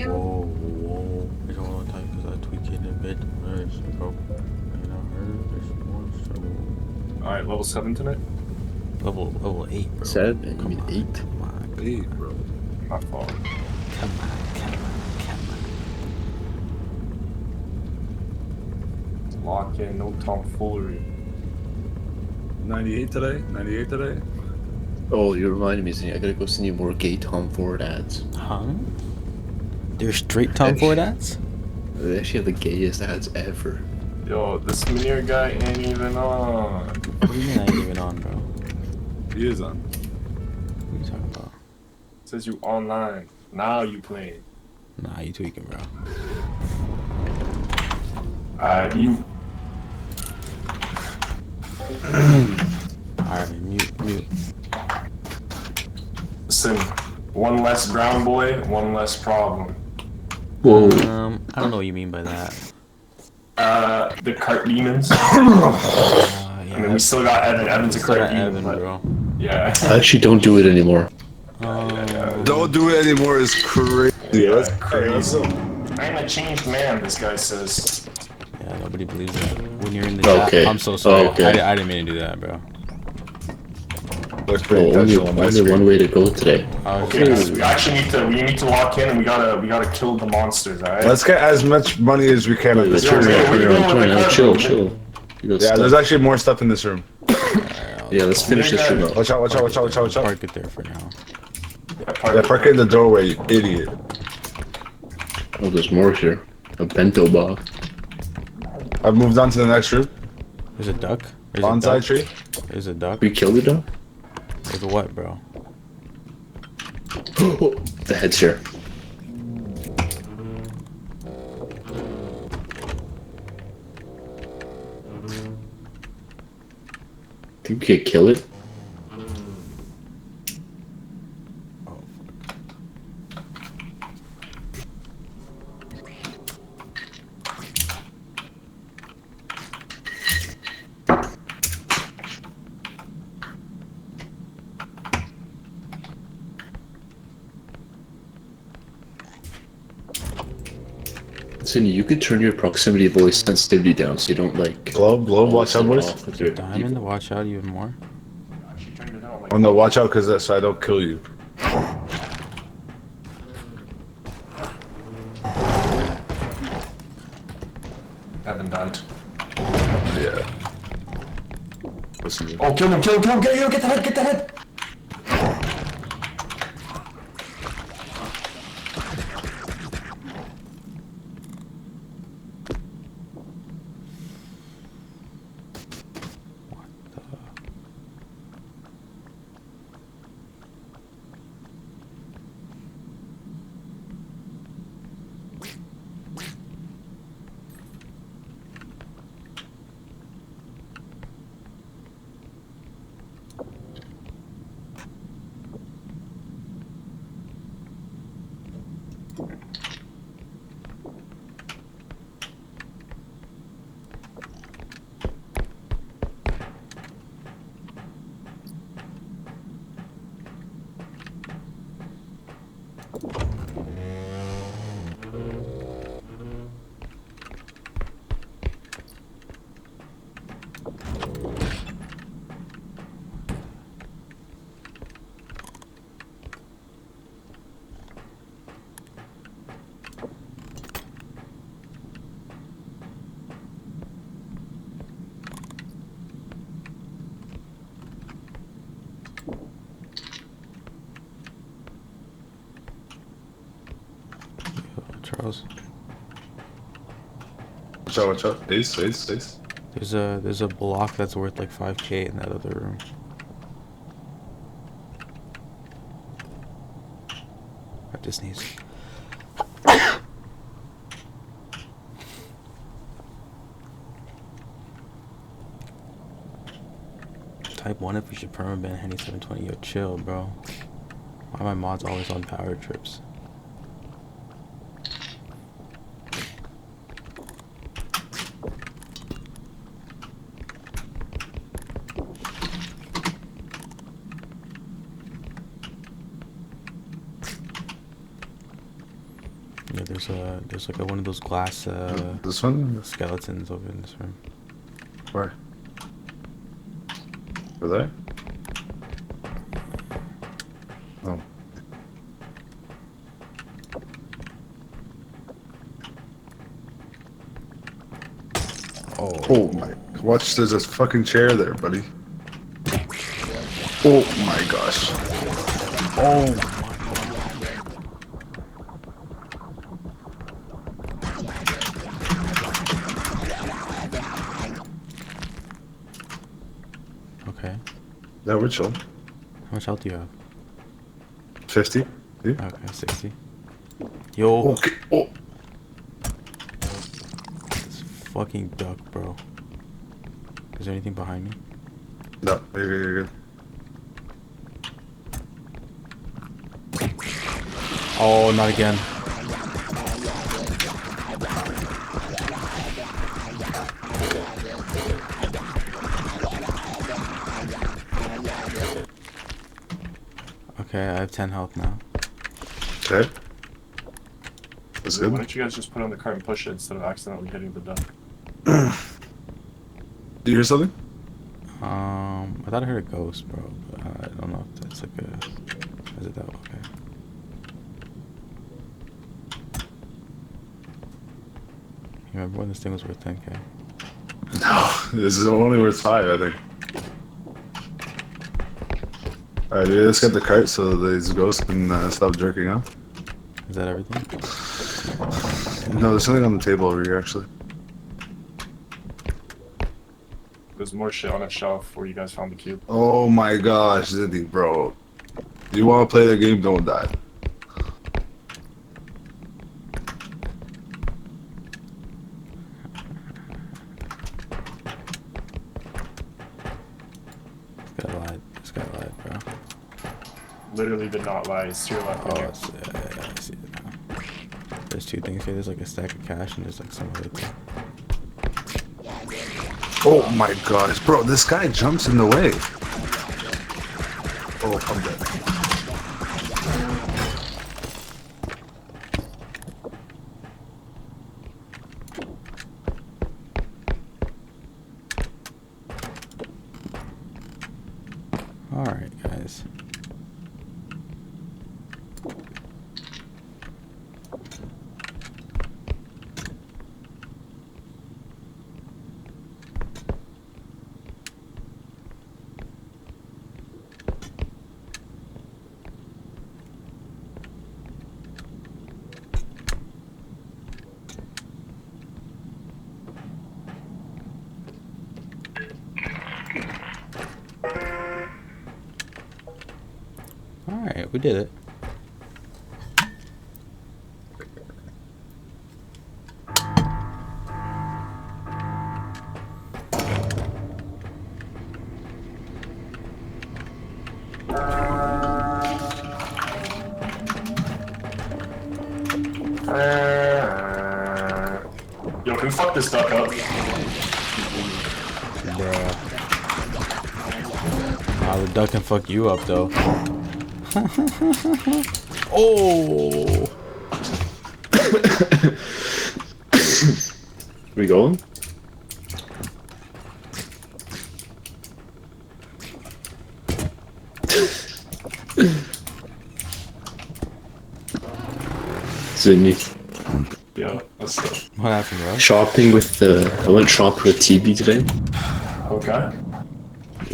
Whoa, whoa. It's all the time because I tweak it a bit. Bro. And I heard this one, so. Alright, level 7 tonight? Level 8, bro. 7? You Come mean on, 8? Come on. 8, bro. My fault. Come on. Lock in, no tomfoolery. 98 today? 98 today? Oh, you reminded me, Zinni. I gotta go send you more gay Tom Ford ads. Huh? They're straight Tom Ford ads? They actually have the gayest ads ever. Yo, this Manir guy ain't even on. What do you mean I ain't even on, bro? He is on. What are you talking about? Says you online. Now you playing. Nah, you tweaking, bro. You. Alright, mute. Listen, one less brown boy, one less problem. Whoa. I don't know what you mean by that. The cart demons. Yeah, I mean, we still got Evan. Evan's a cart demon, Evan, but bro. yeah. I actually don't do it anymore. Don't do it anymore is crazy. Yeah, That's crazy. crazy. I'm a changed man, this guy says. Yeah, nobody believes that. When you're in the chat, Okay. I'm so sorry. Okay. I didn't mean to do that, bro. Looks pretty Only intentional on my screen. one way to go today. Okay, guys, we actually need to lock in, and we gotta kill the monsters, alright? Let's get as much money as we can at this Yeah, room. yeah. Chill. You got Yeah, there's stuff. actually more stuff in this room. Yeah, let's finish this room up. Watch out. Park it there for now. Yeah, park it in the doorway, you idiot. Oh, there's more here. A bento box. I've moved on to the next room. There's a duck. There's Bonsai tree. There's a duck. We killed it though? There's a what, bro? The head's here. Think we could kill it? Cindy, you could turn your proximity voice sensitivity down so you don't like. Globe, watch out, boys. Diamond to watch out even more. Oh no, watch out, cause so I don't kill you. Evan died. Yeah. Listen. Oh, kill him, get the head! Charles. Watch out. Ace. There's a block that's worth like 5K in that other room. I have to sneeze. Type 1 if we should permaban Henny 720. Yo, chill, bro. Why are my mods always on power trips? Yeah, there's like one of those glass This one? skeletons over in this room. Where? Over there? Oh. Oh my. Watch, there's a fucking chair there, buddy. Oh my gosh. Oh. Okay. Yeah, we're chill. How much health do you have? 50? Yeah. Okay, 60. Yo. Okay. Oh. This fucking duck, bro. Is there anything behind me? No, you're good. Oh, not again. Okay, I have 10 health now. Okay. That's Why good. don't you guys just put it on the cart and push it instead of accidentally hitting the duck? Do you hear something? I thought I heard a ghost, bro. But I don't know if that's like a... Is it that? Okay. You remember when this thing was worth 10k? No, this is only worth 5, I think. Alright, dude, let's get the cart so these ghosts can stop jerking off. Is that everything? No, there's something on the table over here, actually. There's more shit on that shelf where you guys found the cube. Oh my gosh, Ziddy, bro. You want to play the game, don't die. This guy lied, bro. Literally did not lie. It's to your left. Oh, Right it's, yeah, I see it now. There's two things here. There's like a stack of cash and there's like some other thing. Oh my gosh, bro, this guy jumps in the way. Oh, I'm dead. Alright, guys. Alright, we did it. Yo, can we fuck this duck up? Bruh. Nah, the duck can fuck you up though. Oh! We going? Sydney. Yeah, let's go. What happened, bro? Shopping with I went shopping with TB today. Okay.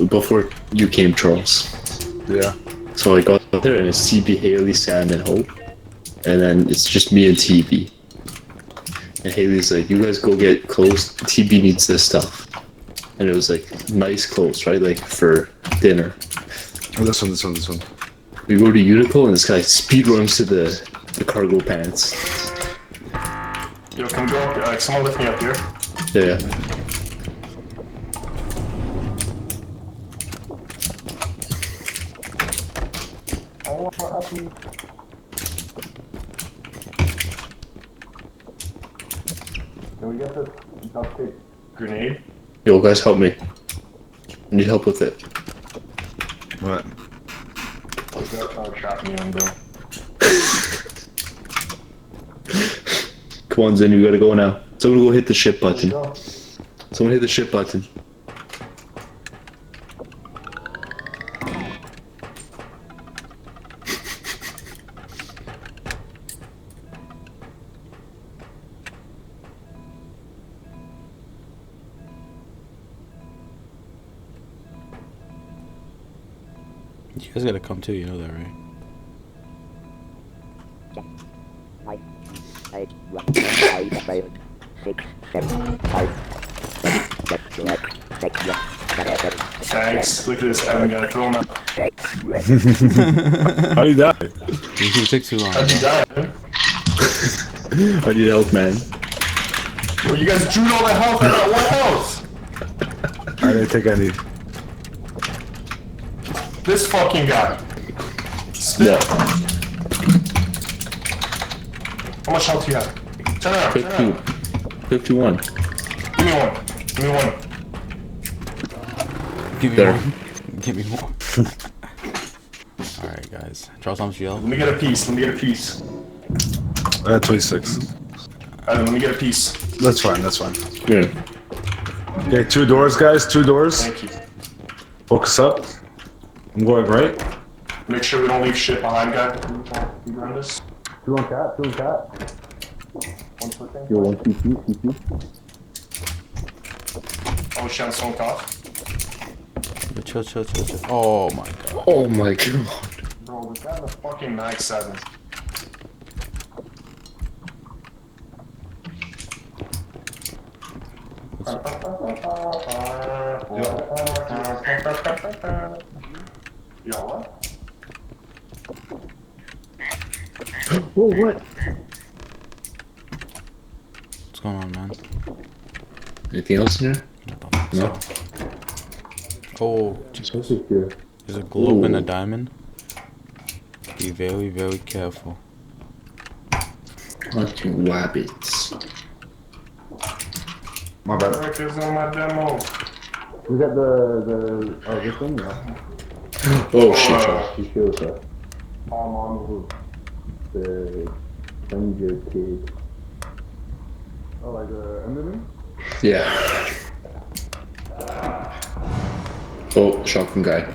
Before you came, Charles. Yeah. So I got there and it's TB, Haley, Sam, and Hope. And then it's just me and TB. And Haley's like, you guys go get clothes, TB needs this stuff. And it was like, nice clothes, right? Like for dinner. Oh, this one. We go to Uniqlo and this guy speed runs to the cargo pants. Yo, can we go up? Someone lift me up here. Yeah. Can we get this duct tape grenade? Yo, guys, help me. I need help with it. What? Trap me in, bro. Come on, Zen, you gotta go now. Someone go hit the ship button. Go. Someone hit the ship button. You guys gotta come too, you know that, right? Thanks. Look at this. Evan got to throw him out. How you die? You took too long. How'd you die, man? I need help, man. Well, you guys drew all the health out of one health. I didn't take any. This fucking guy. Spit. Yeah. How much health do you have? Turn around. Turn 50, around. 51. Give me one. Give me one. Give me There. more. Give me more. Alright, guys. Draw some shield. Let me get a piece. Let me get a piece. I had 26. Evan, let me get a piece. That's fine, that's fine. Yeah. Okay, 2 doors, guys, 2 doors. Thank you. Focus up. I'm going right. Make sure we don't leave shit behind, guys. You run this. 2 on cat, 2 on cat. One quick thing. Yo, 1, 2, 2, 2. Oh, shit, I'm so tough. Chill, chill, chill, chill. Oh my god. Oh my god. Bro, this guy's a fucking Mag 7. Yo, what? Whoa, what? What's going on, man? Anything else in there? No. Oh, What's it here? there's a globe and a Ooh. diamond. Be very, very careful. Hunting rabbits. My bad. Rick is on my demo. We got the oh, this one, yeah. Oh shit. She kills her. I'm on The ginger kid. Oh, like Emily? Yeah. Oh, shotgun guy.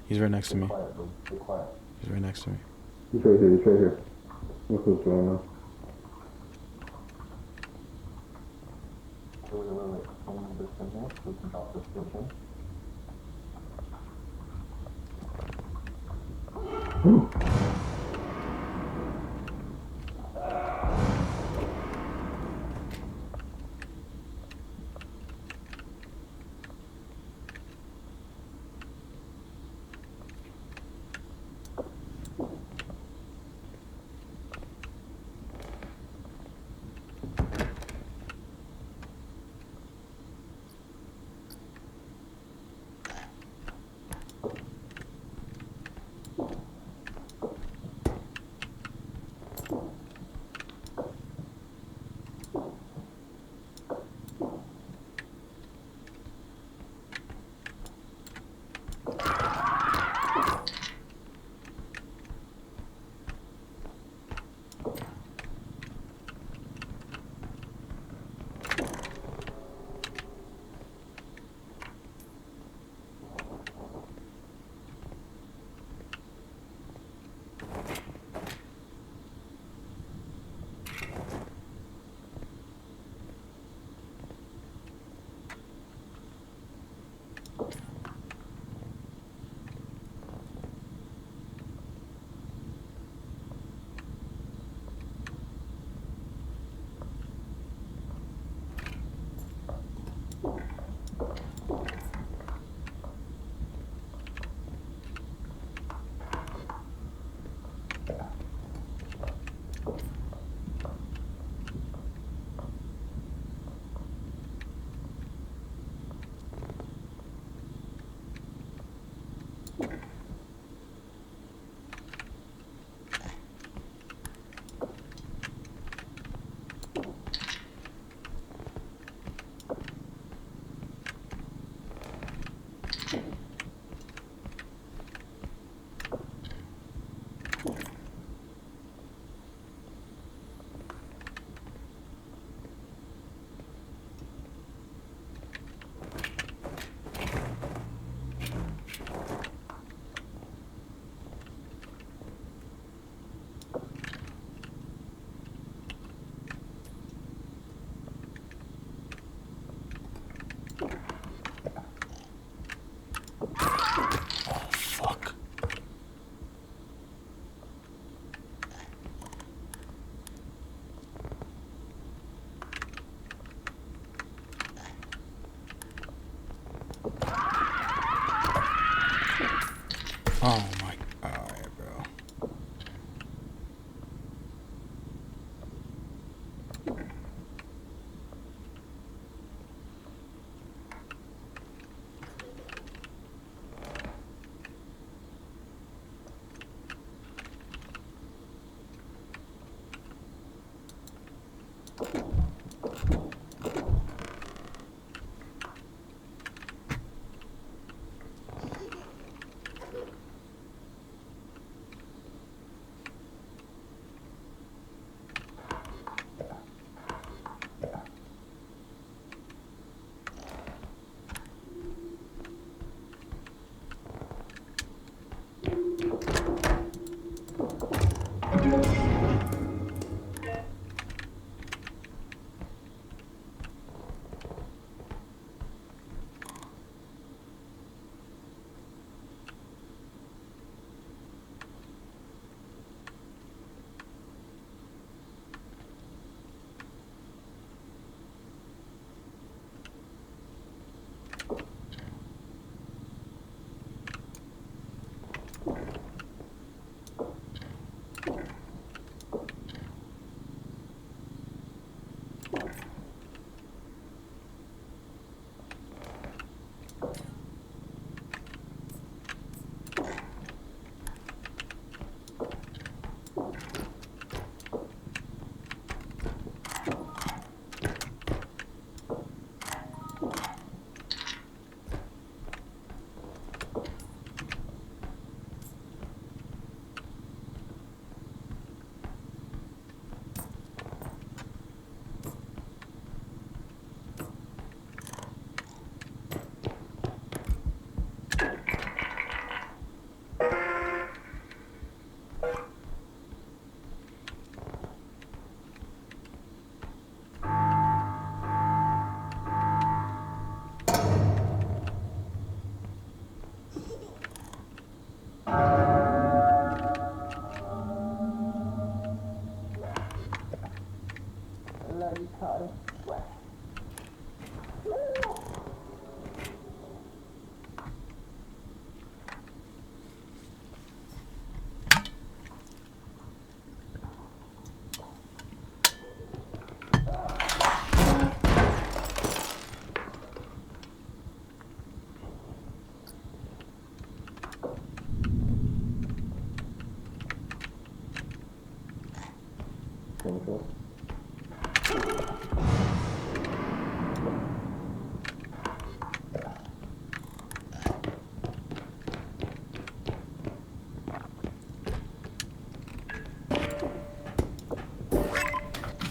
He's right next to me. He's right next to me. He's right here, he's right here. Look what's going on.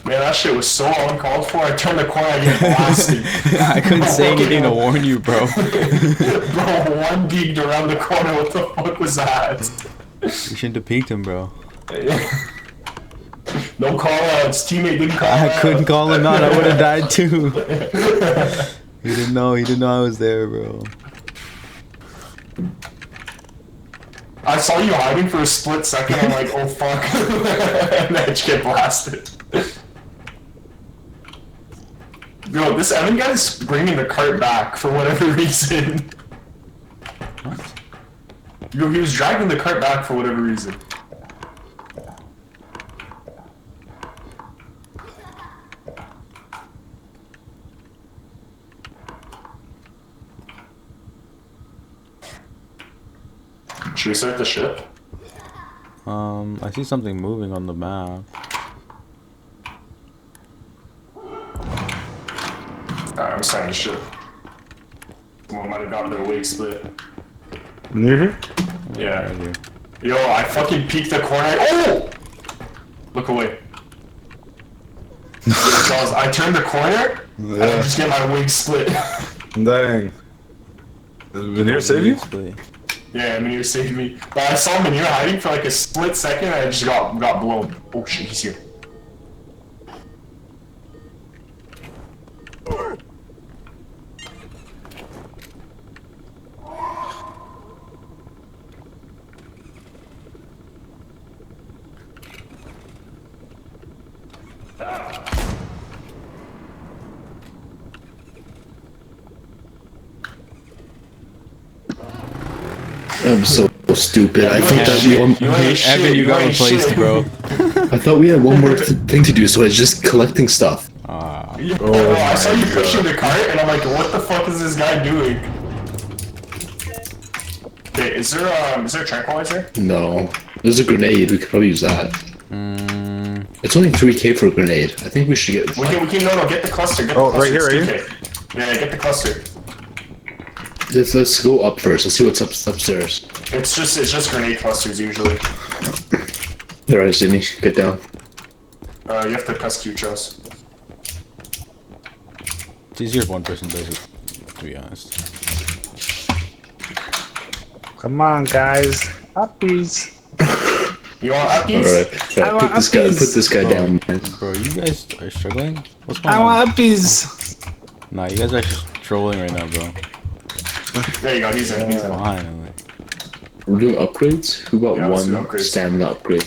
Man, that shit was so uncalled for. I turned the corner, I get blasted. I couldn't say anything to warn you, bro. Bro, one peeked around the corner. What the fuck was that? You shouldn't have peeked him, bro. No call outs. Teammate didn't call I out. couldn't call him out. I would have died too. He didn't know. He didn't know I was there, bro. I saw you hiding for a split second. I'm like, oh fuck. And then I just get blasted. Yo, this Evan guy's bringing the cart back for whatever reason. What? Yo, he was dragging the cart back for whatever reason. Should we start the ship? I see something moving on the map. I'm starting the ship. Someone might have gotten their wig split. Near here? Yeah. Right here. Yo, I fucking peeked the corner. Oh! Look away. Yo, Charles, I turned the corner, and I just get my wig split. Dang. Does Veneer save you? Yeah, Manir saved me. But I saw Manir hiding for like a split second, and I just got blown. Oh shit, he's here. I'm so stupid. I thought that we Evan, you got replaced, bro. I thought we had one more thing to do, so I was just collecting stuff. Yo, I saw you pushing the cart, and I'm like, what the fuck is this guy doing? Okay, is there a tranquilizer? No. There's a grenade, we could probably use that. It's only 3k for a grenade. I think we should get... No, get the cluster, get the cluster. Right here, It's right 2K. Yeah, get the cluster. Let's go up first, let's see what's upstairs. It's just grenade clusters usually. Alright, Sydney, get down. You have to press Q, Charles. It's easier if one person does it, to be honest. Come on, guys. Puppies. You You want uppies? Alright, I want uppies. put this guy down, man. Bro, you guys are struggling? What's going I on? want uppies. Nah, you guys are just trolling right now, bro. There you go, he's in, he's in. Finally. We're doing upgrades? Who got Yeah, let's do one upgrades. stamina upgrade?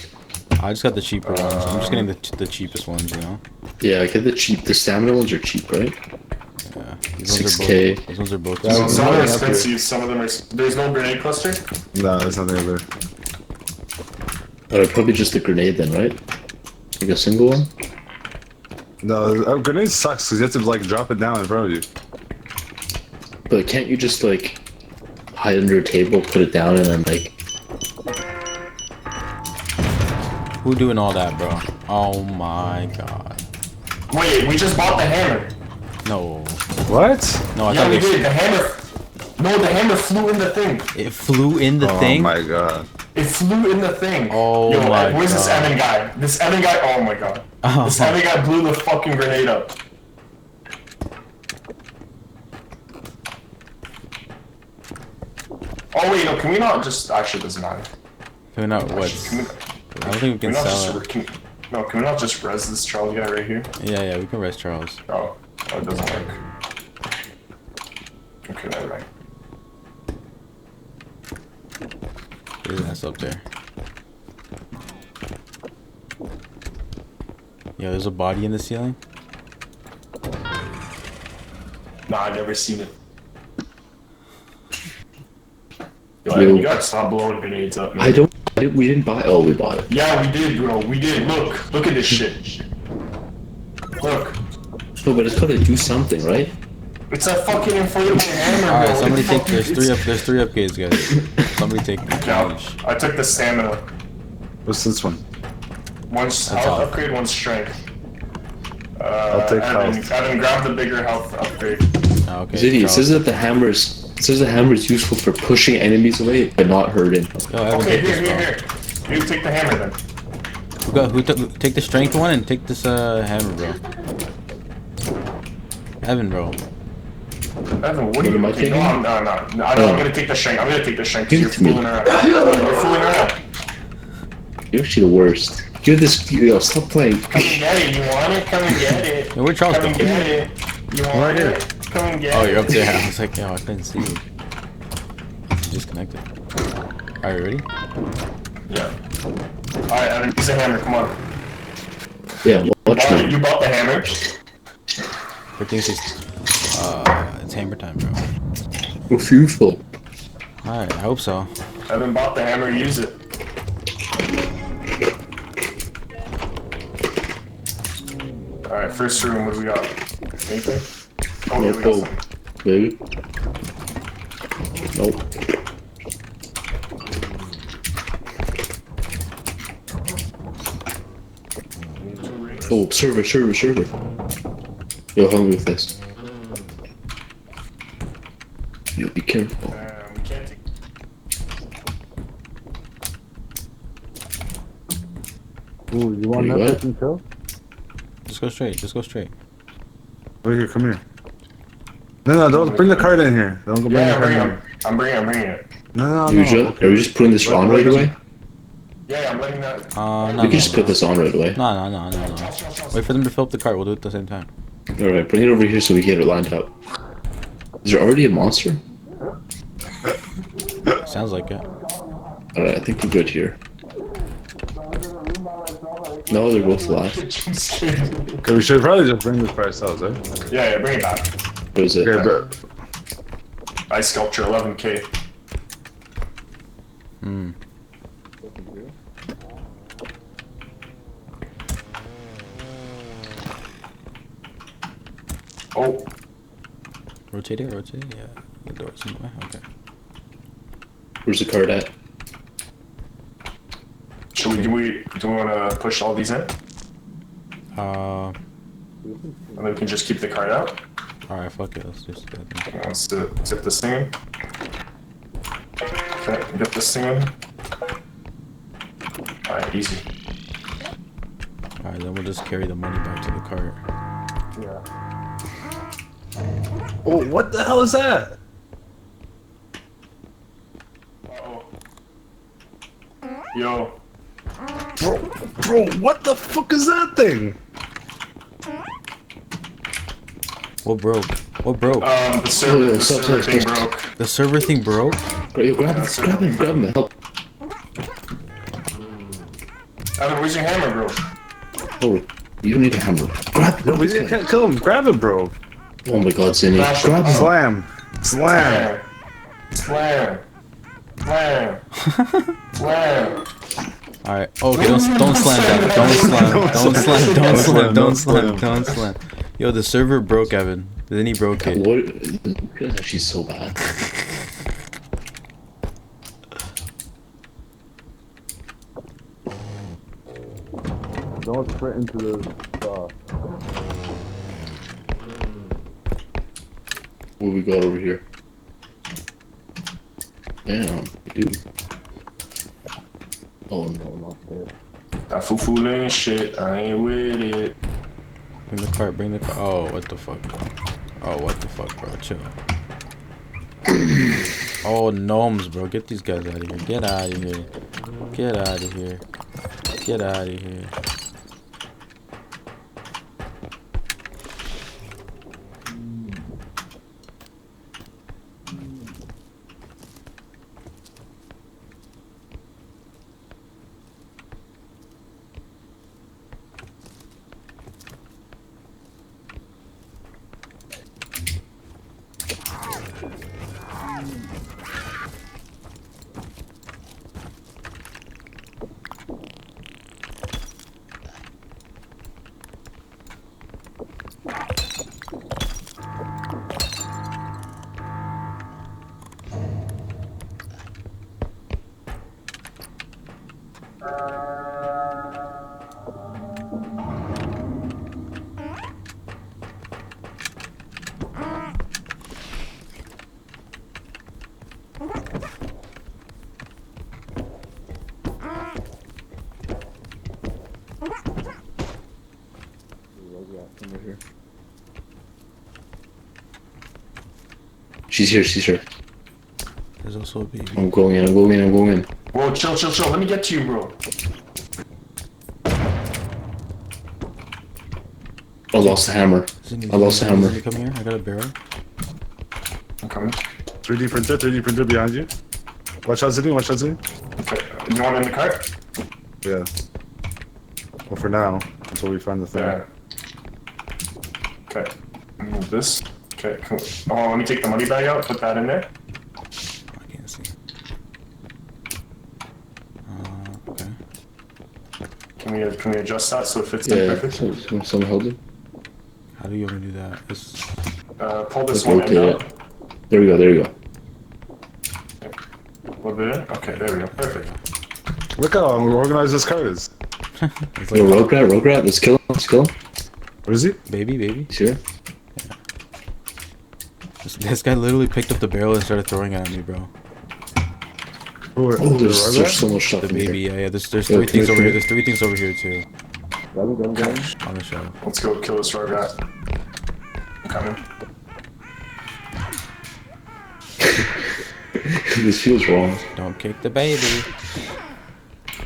I just got the cheaper ones. I'm just getting the cheapest ones, you know? Yeah, get the stamina ones are cheap, right? Yeah. These ones are 6K. both, these ones are both So some of them are up here. expensive, some of them are... There's no grenade cluster? No, there's nothing over there. Alright, probably just the grenade then, right? Like a single one? No, a grenade sucks because you have to like drop it down in front of you. But can't you just like hide under a table, put it down, and then like... Who doing all that, bro? Oh my god. Wait, we just bought the hammer. No. What? No, I Yeah, thought we it, did. The hammer... No, the hammer flew in the thing. it flew in the thing? Oh my god. It flew in the thing. Oh Yo, my where's this God. Evan guy? This Evan guy, oh my god. Oh. This Evan guy blew the fucking grenade up. Oh wait, no, can we not just... Actually, it doesn't matter. Can we not what? Can we, I don't think we can can we not sell just... it. Can we not just res this Charles guy right here? Yeah, we can rest Charles. Oh, it doesn't work. Okay, never mind. There's an S up there. Yo, there's a body in the ceiling. Nah, I've never seen it. Yo, Yo. you gotta stop blowing grenades up, man. We didn't buy... Oh, we bought it. Yeah, we did, bro. We did. Look at this shit. Look. No, but it's gotta do something, right? It's a fucking inflatable hammer, bro. Alright, somebody It's take, fucking- there's three upgrades, guys. Somebody take Yeah, each. I took the stamina. What's this one? One's That's health all. upgrade, one's strength. I'll take Evan, health. Evan, grab the bigger health upgrade. Oh, okay. Ziddy, it Charles. says that the hammer is useful for pushing enemies away, but not hurting. Yo, Evan, Okay, take this, bro. here. You take the hammer then. Take the strength one and take this hammer, bro. Evan, bro. Evan, what are you am I taking? taking? No, I'm gonna take the strength. I'm gonna take the strength Give because it you're to me. fooling around. You're fooling around. You're actually the worst. You're this... Yo, stop playing. Come and get it. You want it? Come and get it. Yo, where'd Charles Come and go? get it. You want Right here. it? Come and get Oh, it. you're up there. I was like, yo, I couldn't see you. You disconnected. Are you ready? Yeah. Alright, Evan, use the hammer. Come on. Yeah, watch me. You bought the hammer. Good thing it's hammer time, bro. Refusal. Alright, I hope so. Evan bought the hammer. Use it. Alright, first room. What do we got? Anything? Oh, yeah, we got Nope. something. Maybe. Nope. Oh, server. Yo, help me with this. Yo, be careful. We can't take... Ooh, you want Wait, that what? fucking kill? Just go straight. Just go straight. Wait here, come here. No, don't bring the card in here. Don't go bring the Yeah, card in I'm here. bringing it. No, Are we just putting this on right away? Yeah, I'm letting that... No, We can just put this on right away. No. Wait for them to fill up the cart. We'll do it at the same time. Alright, bring it over here so we get it lined up. Is there already a monster? Sounds like it. Alright, I think we're good here. No, they're both alive. Okay, we should probably just bring this by ourselves, right? Yeah, bring it back. What is it? Okay, but Ice sculpture, 11k. Hmm. Oh, Rotate it. Yeah. The door's in the way. Okay. Where's the card at? do we want to push all these in? Uh. And then we can just keep the card out? Alright, fuck it. Let's just do it. Let's zip this thing in. Okay, get this thing in. Alright, easy. Alright, then we'll just carry the money back to the cart. Yeah. oh, what the hell is that? Uh-oh. Yo. Bro, what the fuck is that thing? What broke? What broke? The server thing broke. The server thing broke? Grab him, help. Evan, where's your hammer, bro? Oh, you don't need a hammer. Grab Yo, we can't kill him. Grab it, bro. Oh my god, Zinni. Grab him. Slam. Slam. Slam. Slam. Slam. Alright. Okay, don't slam that. Don't slam. Yo, the server broke, Evan. Then he broke it. That's actually so bad. Don't sprint into the What we got over here? Damn, dude. Oh no, not there. That foo ain't shit. I ain't with it. Bring the cart, Oh, what the fuck? Oh, what the fuck, bro? Chill. Oh, gnomes, bro. Get these guys out of here. Get out of here. Get out of here. Get out of here. She's here. There's also a baby. I'm going in. Whoa, chill. Let me get to you, bro. I lost the hammer. Zinni, come here. I got a barrel. I'm coming. 3D printer behind you. Watch out, Zinni. Okay. You want in the cart? Yeah. Well, for now, until we find the thing. Yeah. Okay. Move this. Okay, cool. Oh, let me take the money bag out, put that in there. I can't see. Okay. Can we adjust that so it fits in perfect? Someone hold it. How do you even do that? It's... Pull this Let's one rotate end it. out. There we go. A little bit in? Okay, there we go. Perfect. Look how organized this card is. it's Yo, like, Rograt, let's kill him. What is he? baby. Sure. This guy literally picked up the barrel and started throwing it at me, bro. Oh, there's so much stuff The in baby, here. yeah. There's three things over here. There's 3 things over here too. Grab him. On the shelf. Let's go kill this Rograt. I'm coming. This feels wrong. Don't kick the baby.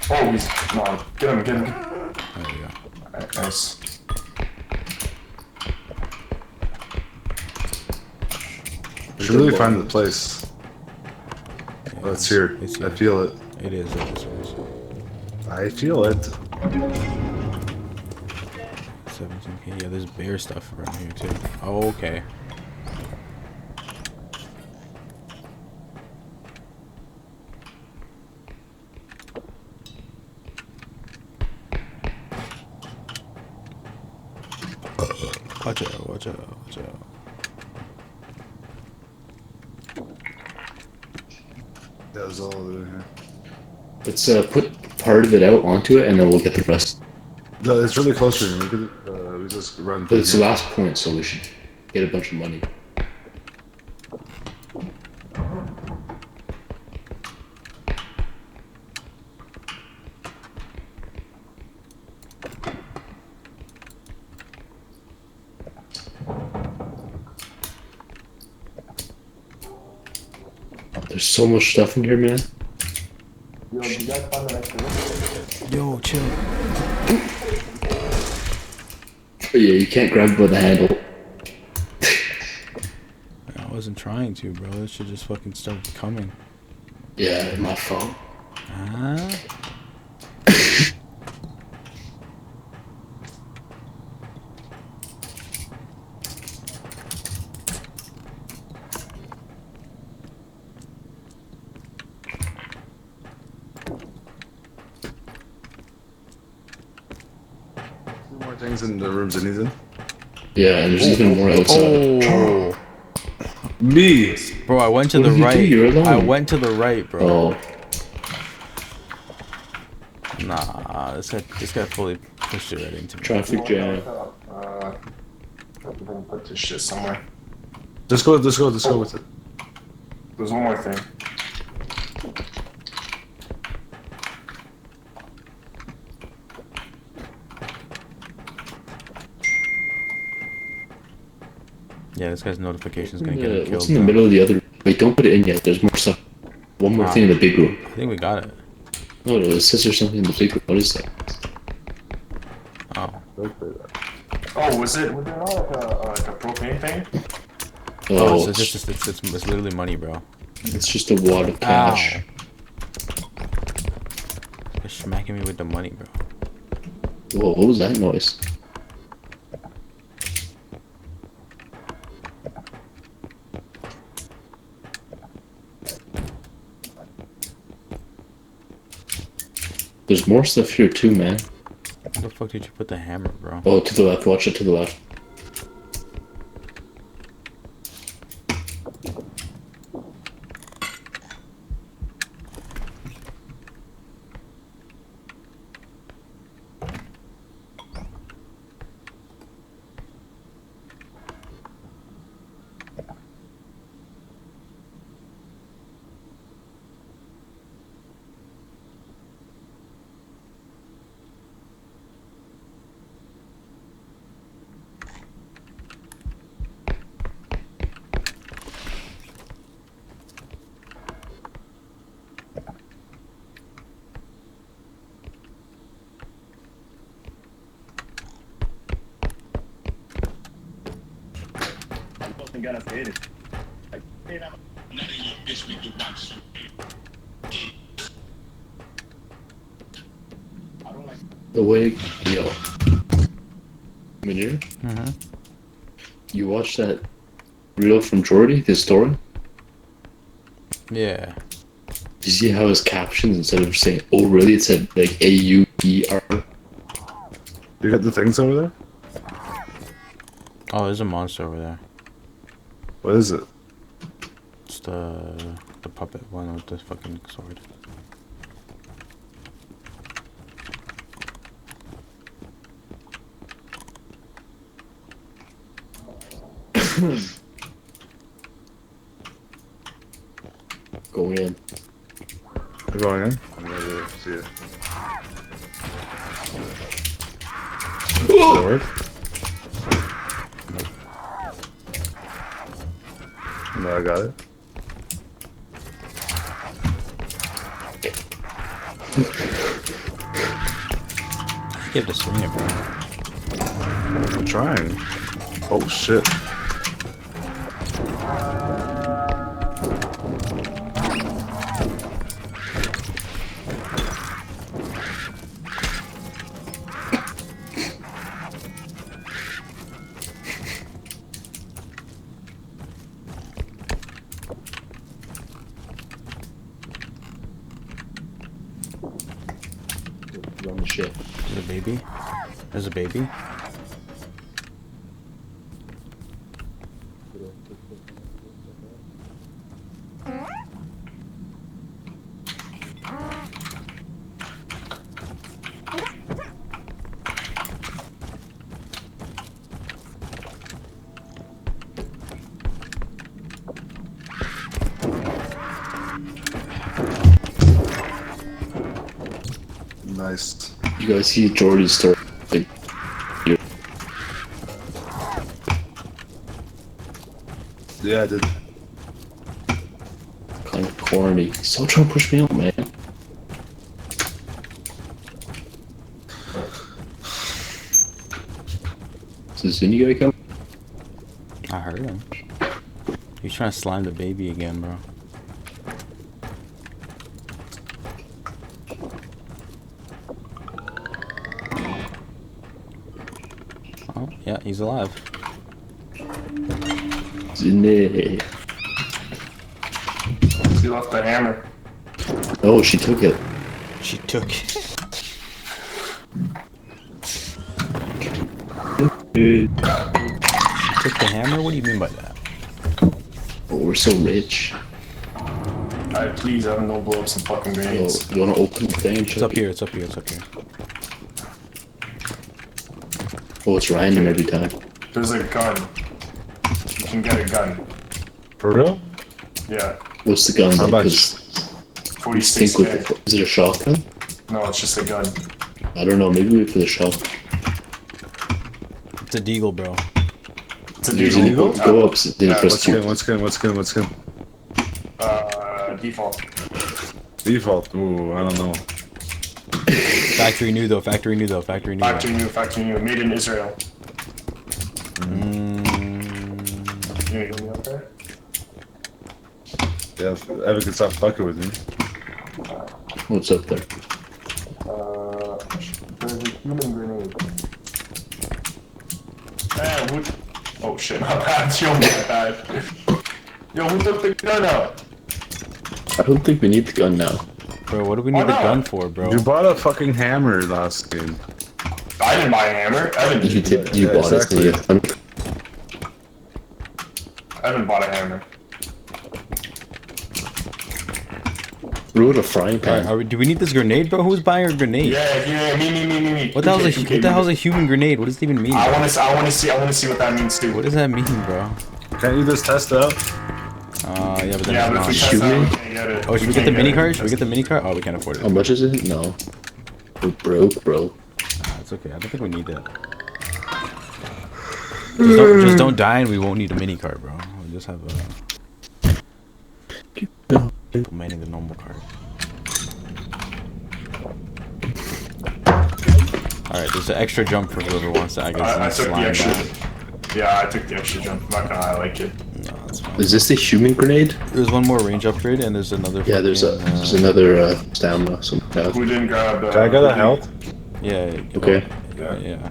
Oh, he's... No, get him. There we go. Alright, nice. We should really find the place. Yeah, Oh, it's here. It's I feel it. It is. I feel it. 17k. Yeah, there's bear stuff around here too. Oh, okay. Watch out. That was all in here. Let's put part of it out onto it, and then we'll get the rest. No, it's really close to me. We just run. But it's the last point, so we should get a bunch of money. There's so much stuff in here, man. Yo, did you guys find the extra room? Yo, chill. Yeah, you can't grab by the handle. I wasn't trying to, bro. It should just fucking start coming. Yeah, my fault. Huh? More things in the rooms than he's in. Yeah, and there's even more outside. Oh, Me! bro! I went to What the did you do? right. You're alone. I went to the right, bro. Oh, Nah, this guy fully pushed it right into me. traffic jam. Put this shit somewhere. Let's go with it. There's one more thing. Yeah, this guy's notification's gonna get him killed. What's in the middle of the other? Wait, don't put it in yet. There's more stuff. One more thing in the big room. I think we got it. No, it says there's something in the big room. What is that? Oh. Oh, was there not like a propane thing? Oh, It's literally money, bro. it's just a wad of cash. They're smacking me with the money, bro. Whoa, what was that noise? There's more stuff here too, man. Where the fuck did you put the hammer, bro? Oh, to the left. Watch it to the left. The way, yo. Manir? Mm-hmm. You watched that reel from Jordy, his story? Yeah. Did you see how his captions, instead of saying, oh really, it said like A-U-E-R? You got the things over there? Oh, there's a monster over there. What is it? It's the puppet one with the fucking sword. Going in. You're going in? I'm gonna go see it. Sword? No, I got it. You have to swing it, bro. I'm trying. Oh shit. On the ship. There's a baby. There's a baby. Nice. You guys see Jordy's story? Like, Yeah, I did. kind of corny. Still trying to push me out, man. Is the new guy coming? I heard him. He's trying to slime the baby again, bro. Oh, yeah, he's alive. Zine. She left the hammer. Oh, she took it. She took it. She took the hammer? What do you mean by that? Oh, we're so rich. Alright, please, I have no blow-ups and fucking Oh, grenades. you wanna open the thing? It's up here, it's up here, it's up here. Oh, it's random every time. There's a gun. You can get a gun. For real? Yeah. What's the gun? How like? much? 46K. Is it a shotgun? No, it's just a gun. I don't know. Maybe wait for the shotgun. It's a deagle, bro. It's a There's an deagle. eagle. Go up. Then Yeah, press What's two. What's skin? Default. Default. Ooh, I don't know. Factory new though, factory new though, factory new. Factory new. Made in Israel. Mm, You gonna get me up there? Yeah, if Evan can stop fucking with me. What's up there? There's a human grenade. Man, who... Oh shit, my bad. Yo, my bad. Yo, who took the gun out? I don't think we need the gun now. bro, what do we need Why the not? gun for, bro? You bought a fucking hammer last game. I didn't buy a hammer. Evan You did. did. You Yeah, bought exactly. it. Didn't you? Evan bought a hammer. Threw a frying pan. Alright, do we need this grenade, bro? Who's buying a grenade? Yeah, me. What the hell's a human grenade? What does it even mean? I bro? wanna see what that means too. What does that mean, bro? Can't you just test it out? Yeah, but then Yeah, but if we it's test not. out, Human? we can't get it. Oh, should we get the mini card? Should we get the mini card? Oh, we can't afford How it. much is it? No. We're broke, bro. It's okay. I don't think we need that. Just don't die, and we won't need a mini card, bro. We'll just have a implementing the normal card. All right, there's an extra jump for whoever wants to. I guess I took the slime extra. down. Yeah, I took the extra jump. I'm not gonna lie, I like it. No, that's fine. Is this the human grenade? There's one more range upgrade, and there's another. Yeah, there's fucking, another stamina. Something like that. Who didn't grab the... Can I get a health? Yeah. Okay. Yeah.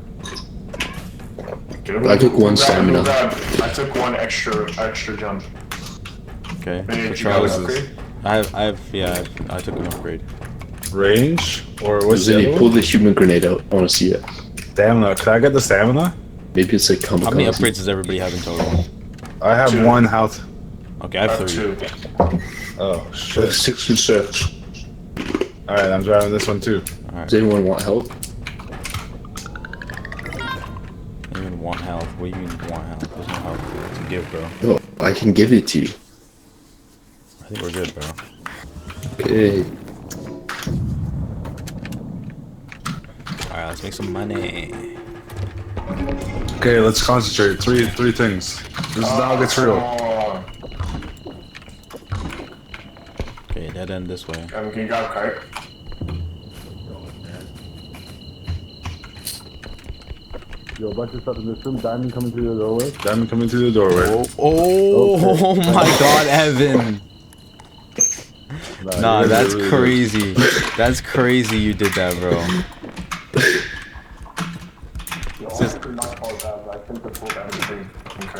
Okay, I took one who stamina. I took one extra jump. Okay. Maybe So did you grab an Charles, upgrade? I took an upgrade. Range? Or what's Then the you other pull one? the human grenade out. I want to see it. Stamina. Can I get the stamina? Maybe it's like kamikaze. How many upgrades does everybody have in total? I have 2. 1 health. Okay, I I have have 3. 2. Oh, shit. 66. Alright, I'm driving this one too. Does anyone want help? I don't even want health. What do you mean want health? There's no health to give, bro. No, I can give it to you. I think we're good, bro. Okay. Alright, let's make some money. Okay, let's concentrate. Three things. This is how it gets real. Oh, Okay, dead end this way. can you grab a cart? Yo, a bunch of stuff in this room. Diamond coming through the doorway. Diamond coming through the doorway. Oh my god, Evan! Nah, you're that's really good. crazy. That's crazy you did that, bro.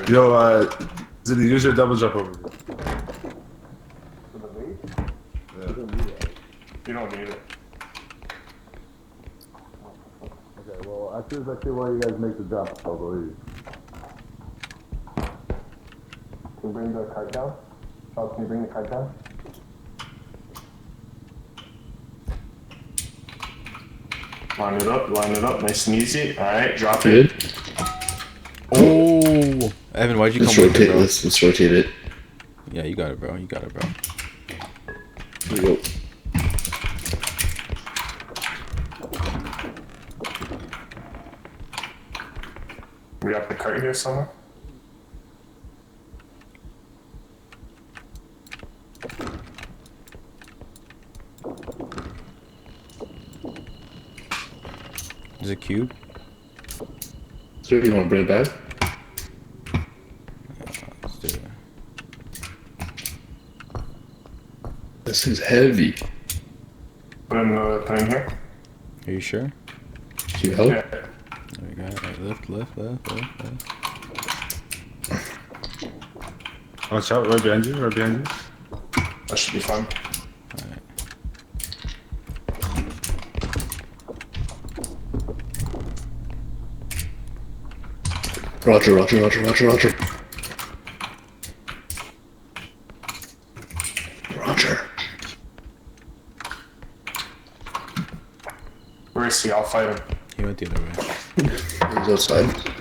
Yo, Ziddy, use your double jump over here. You don't need it. Okay, well, as soon as I see why you guys make the jump, I'll believe. Can you bring the cart down? Charles, can you bring the cart down? Line it up, nice and easy. Alright, drop it. Good. Oh! Evan, why'd you Let's come with me, rotate. bro? Let's rotate it. Yeah, you got it, bro. You got it, bro. Here we go. We have the cart here somewhere. Is it cube? So you want to bring it back? Let's do it. This is heavy. Put in the thing here. Are you sure? Do you help? Yeah. There we go. Right, left. Watch out, right behind you, right behind you. That should be fun. Alright. Roger. Where is he? I'll fight him. He went the other way. He's outside.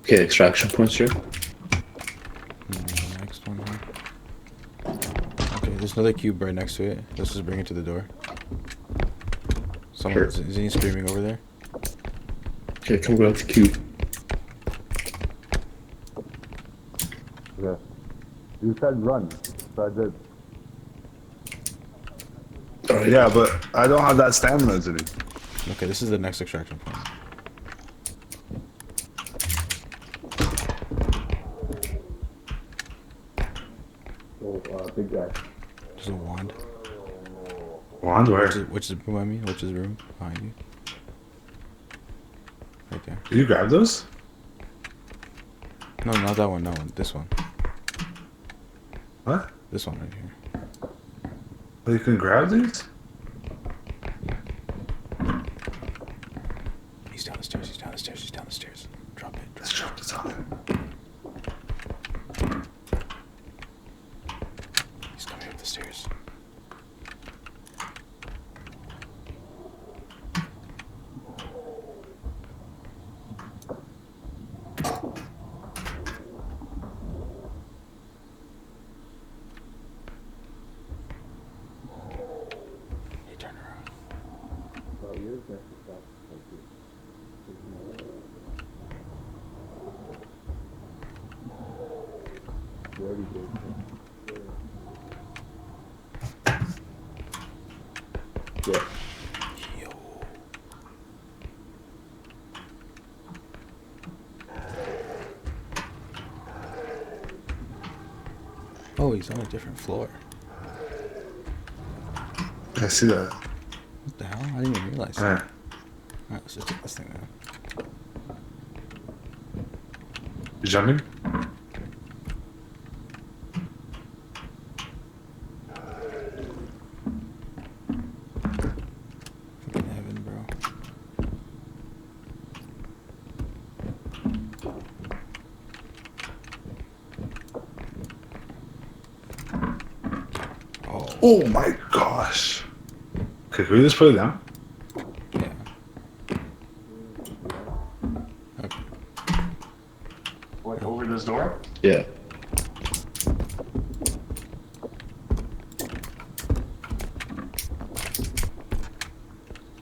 Okay, extraction points here. Next one here. Okay, there's another cube right next to it. Let's just bring it to the door. Someone Sure. is he screaming over there? Okay, come grab the cube. Okay. You said run, so I did. Alright. Yeah, but I don't have that stamina today. Okay, this is the next extraction point. Big guy. There's a wand. Wand where? Which is behind me? Which is room? Behind you. Right there. Did you grab those? No, not that one, that one. This one. What? This one right here. Oh, you can grab these? He's down the stairs, he's down the stairs, he's down the stairs. Drop it. Let's drop this on it. He's coming up the stairs. He turned around. Yeah. Yo. Oh, he's on a different floor. I see that. What the hell? I didn't even realize that. Alright. Alright, let's just take this thing out. You jumping? Fucking heaven, bro. Oh, Oh my gosh. Okay, can we just put it down? yeah. Okay. What, over this door? Yeah.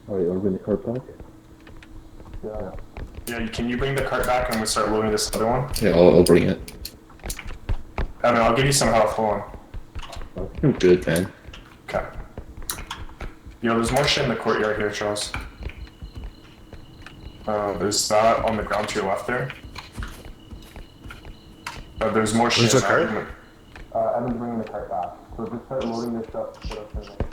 Alright, I'll bring the cart back. Yeah. Yeah, can you bring the cart back and we start loading this other one? Yeah, I'll bring it. I mean, I'll give you some health, hold on. I'm good, man. Okay. Yo, there's more shit in the courtyard here, Charles. There's that on the ground to your left there. There's more shit. Where's the cart? Evan's bringing the cart back. So just start loading this up. Put up in the next step.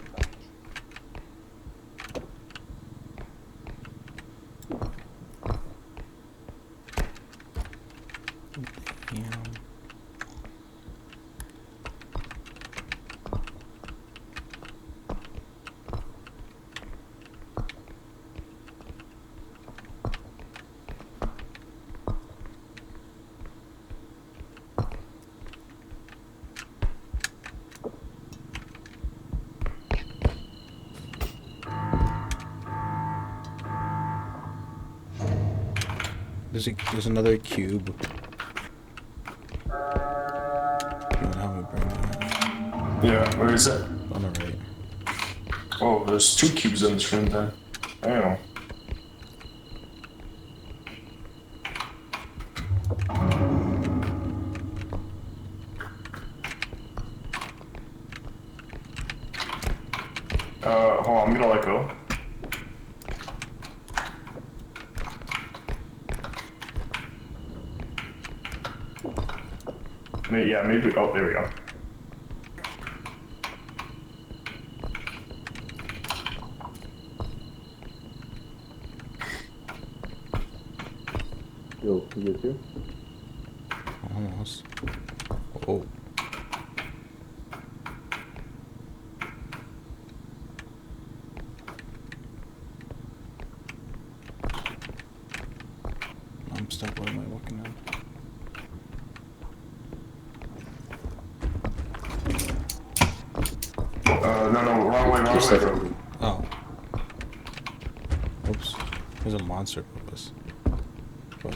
Damn. There's another cube. You want to help me bring that? Yeah, where is it? On the right. Oh, there's 2 cubes in this room then. I don't know. Hold on, I'm gonna let go. Yeah, maybe. Oh, there we go. Yo, you get here? Almost. Oh. I'm stuck. What am I walking on? No, wrong way, bro. Oh. Oops. There's a monster above us. Oh.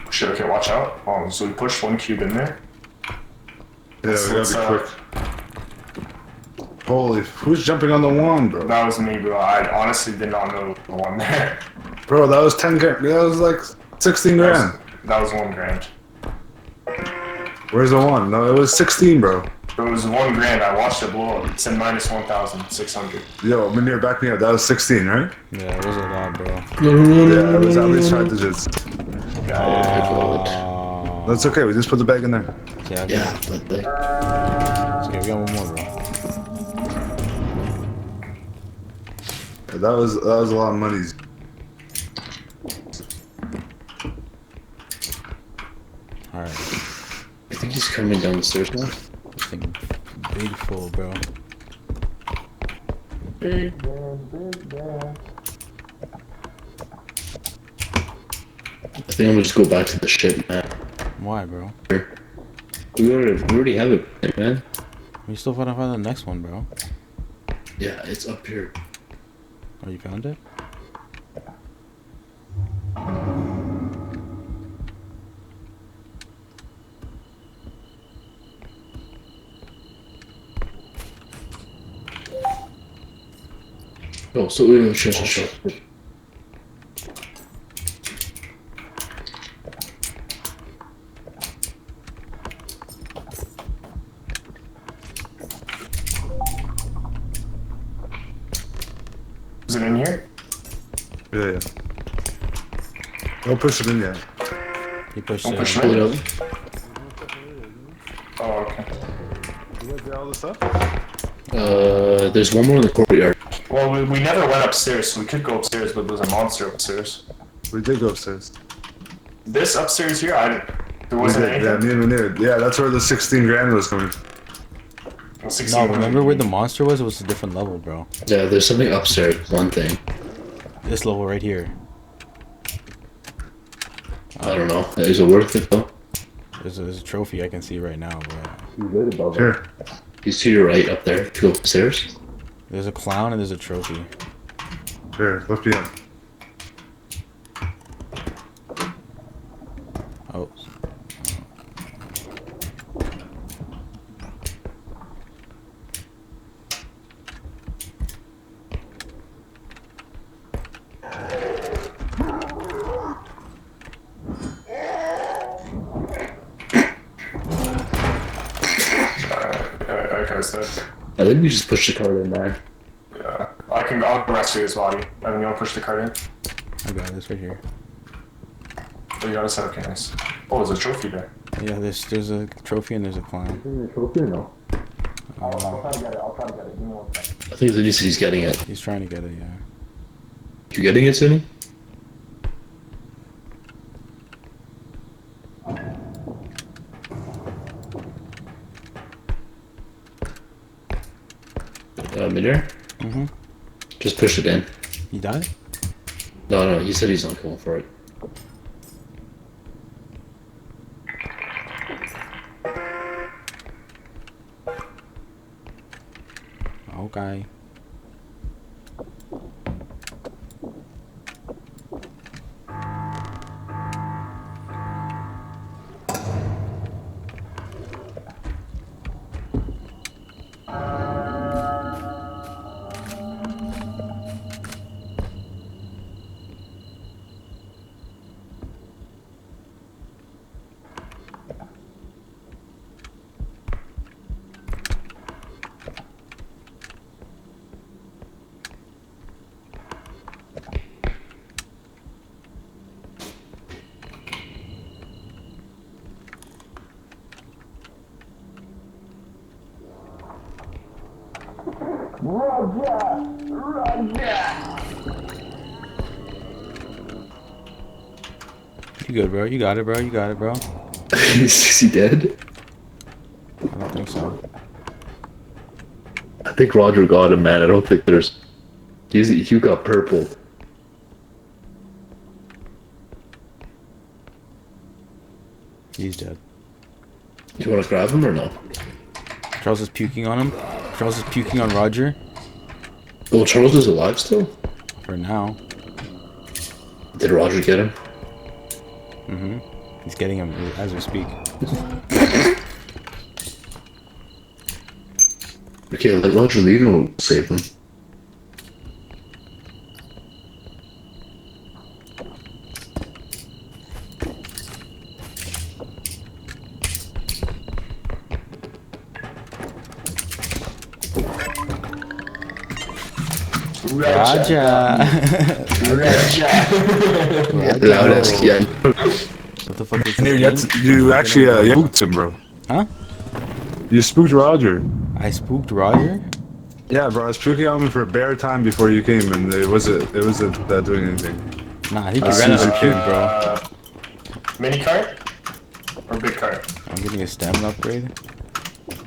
Shit, okay, watch out. So we push one cube in there. Yeah, we gotta be quick. Holy, who's jumping on the wand, bro? That was me, bro. I honestly did not know the one there. Bro, that was 10 grand. That was like 16 grand. That was 1 grand. Where's the one? No, it was 16, bro. It was 1 grand. I watched it blow up. It said minus 1,600. Yo, Manir, back me up. That was 16, right? Yeah, it was a lot, bro. Yeah, it was at least 5 digits. God. That's okay. We just put the bag in there. Yeah, Yeah, but like, okay, we got one more, bro. That was a lot of money. Alright. I think he's coming down the stairs now. This thing big full, bro. Big man. I think I'm gonna just go back to the ship, man. Why, bro? We already have it, man. We still gotta find the next one, bro. Yeah, it's up here. Oh, you found it? Oh, so sure. Is it in here? Yeah. Don't push it in yet. He pushed Don't it. push Pull it it. out. Oh, okay. You guys get all this stuff? There's one more in the courtyard. Well, we never went upstairs, so we could go upstairs, but there's a monster upstairs. We did go upstairs. This upstairs here, there We wasn't did, yeah, anything. me and Manir. Yeah, that's where the 16 grand was coming. Well, 16 No, was- remember where the monster was? It was a different level, bro. Yeah, there's something upstairs. One thing. This level right here. I don't know. Is it worth it though? There's a trophy I can see right now, but He's right above it. Here. He's to your right up there. To go upstairs. there's a clown and there's a trophy. Here, lift me up. Oh. Like I said. I think we just push the card in there. Yeah. I'll rescue his body. And then you'll push the cart in. I got this right here. Oh, you got a set. Okay, nice. Oh, there's a trophy there. Yeah, there's a trophy and there's a clown. Trophy or no? I'll try to get it. Give me 1 second. I think Zinni said he's getting it. He's trying to get it, yeah. You getting it, Zinni? Minir? Mm-hmm. Just push it in. He died? No, he said he's not going for it. Okay. You good, bro? You got it, bro. You got it, bro. Is he dead? I don't think so. I think Roger got him, man. I don't think there's. You got purple. He's dead. Do you want to grab him or no? Charles is puking on him. Charles is puking on Roger. Oh, Charles is alive still? For now. Did Roger get him? Mm-hmm. He's getting him as we speak. Okay, let Roger leave and we'll save him. Raja. Loud as Kian. What the fuck is Dude, this? you actually you spooked him, bro. Huh? You spooked Roger. I spooked Roger? Yeah, bro. I was puking on him for a bare time before you came, and it wasn't doing anything. Nah, I think you ran out of kid, bro. Mini cart? Or big cart? I'm getting a stamina upgrade.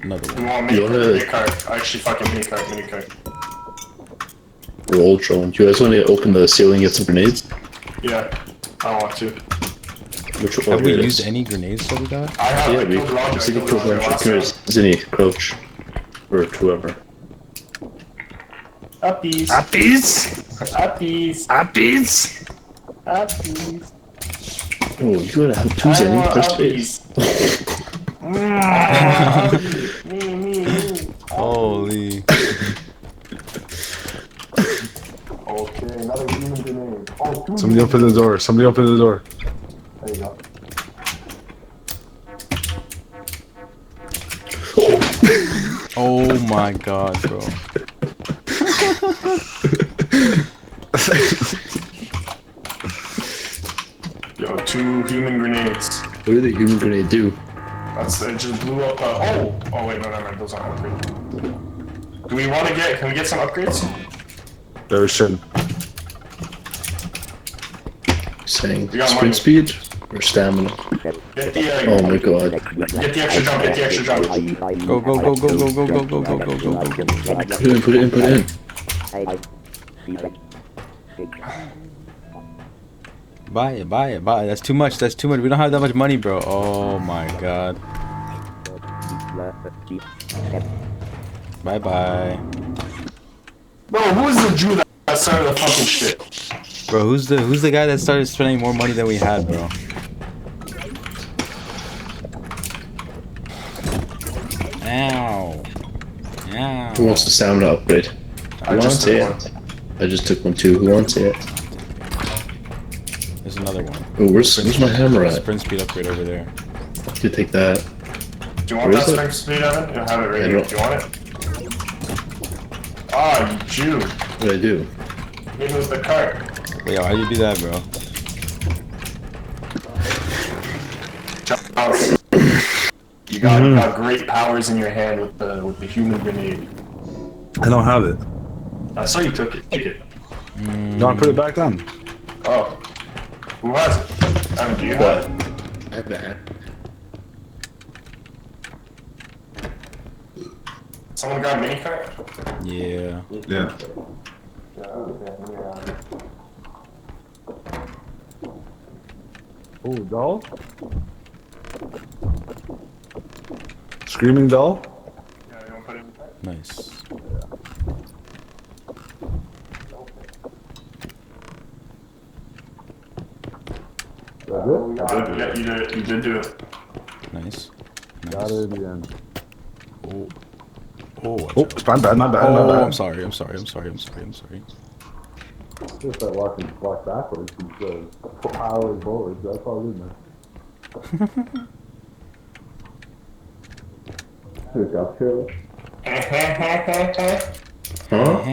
Another You one. want mini cart or big cart? Actually, fucking mini cart, mini cart. We're ultra. Do you guys want to open the ceiling and get some grenades? Yeah, I want to. Which one? Have we Here it used is. any grenades that we got? I have, Yeah, I we killed Roger, I see the killed Roger last Here time. is Zinni, Crouch. Or whoever. Uppies. Appies? Uppies. Appies? Uppies. Oh, you gotta have two I Zinni want per uppies. space. Me. Holy. Okay, another human grenade. Oh, two Somebody open the door. Somebody open the door. There you go. Oh my god, bro. Yo, 2 human grenades. What did the human grenade do? It just blew up. Oh wait, no, never mind. Those aren't upgrades. Do we want to get? Can we get some upgrades? There should. Saying We got sprint money. speed or stamina? Get the, Oh my god. get the extra jump. Get the extra jump. Go, go, go, go, go, go, go, go, go, go, go, go. Put it in. Buy it. That's too much. We don't have that much money, bro. Oh my god. Bye. Bro, who's the Jew that started the fucking shit? Bro, who's the guy that started spending more money than we had, bro? Ow. Who wants the stamina upgrade? Who wants it? I just took one too. Who wants it? There's another one. Oh, where's my hammer at? Sprint speed upgrade over there. You take that. Do you want Where that is it? strength speed, Evan? You have it right I here. don't- Do you want it? Ah, you Jew. What did I do? Hit me with the cart. Wait, why'd you do that, bro? Charles, you got great powers in your hand with the human grenade. I don't have it. I saw you took it. Take it. You want to put it back down? Oh. Who has it? Evan, do you have it? I have that. Someone got a mini cart? Yeah. Yeah. Oh, doll? Screaming doll? Yeah, you want to put it in the cart? Nice. Yeah, you did do it. Nice. Got it in the end. Oh, Oh, my bad. oh, I'm sorry. Just that walk backwards, he's powering forward. That's all good, man. Good job, Taylor. Huh? Are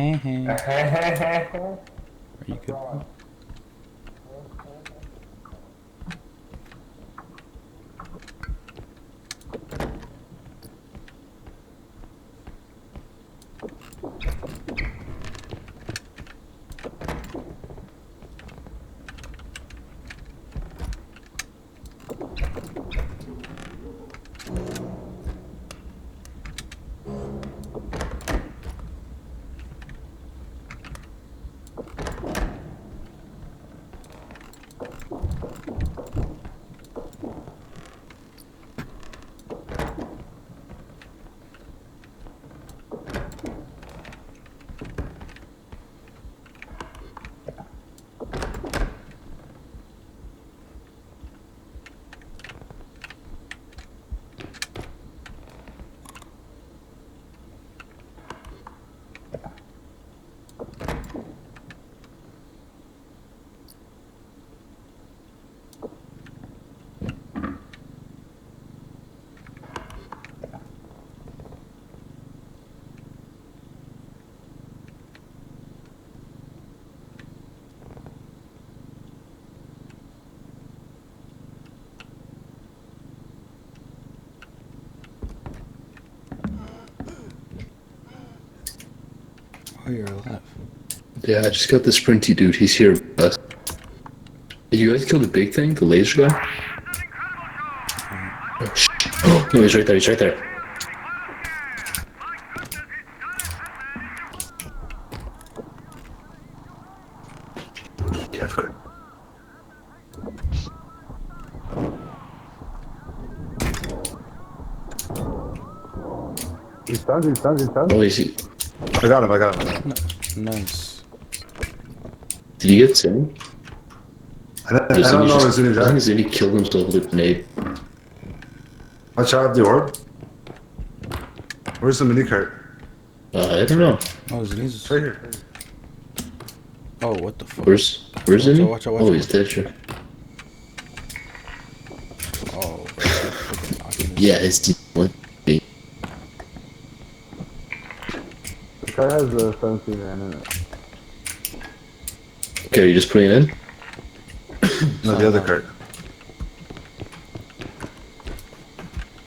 you good? Oh, you're alive. Yeah, I just got the sprinty dude. He's here. Did you guys kill the big thing? The laser guy? Oh, shit. Oh, no, he's right there. He's right there. Yeah, I've got... He's done. Oh, is he? I got him. Nice. Did you get Zinni? I don't know his name. I think Zinni killed himself with a grenade. Watch out, the orb. Where's the mini cart? I don't know. Oh, his knees. It's right here. Oh, what the fuck? Where's Zinni? Watch out. Oh, he's dead, sure. Oh, Yeah, his team went. The car has a 17 rand in it. Okay, are you just putting it in? No, the other cart.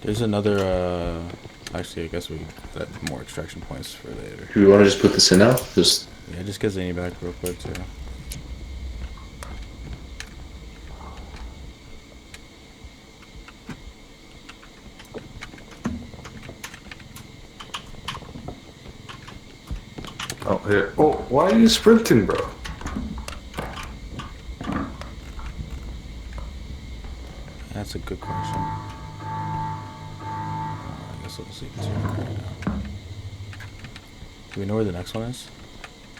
There's another, actually, I guess we got more extraction points for later. Do we want to just put this in now? Just... Yeah, just get Zany back real quick, too. Oh, here. Oh, why are you sprinting, bro? That's a good question. I guess we'll just leave it to right now. Do we know where the next one is?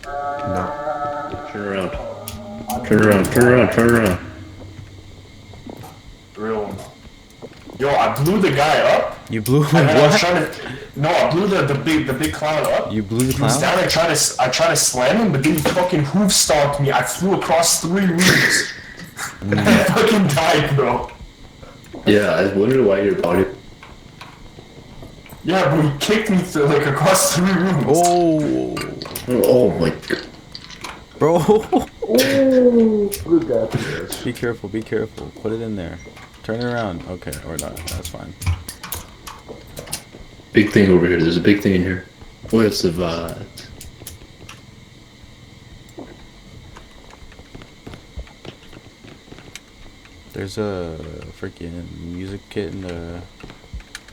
No. Turn around. Real. Yo, I blew the guy up. You blew And then I was what? trying to. No, I blew the big clown up. You blew the He was clown? down. I tried to slam him, but then he fucking hoof stomped me. I flew across 3 rooms. And I fucking died, bro. Yeah, I wonder why your body... Yeah, bro, he kicked me through, like across 3 rooms. Oh, Oh my god. bro. Good guy. Be careful. Put it in there. Turn it around. Okay, or not. That's fine. Big thing over here. There's a big thing in here. Where's the vibe? There's a freaking music kit in the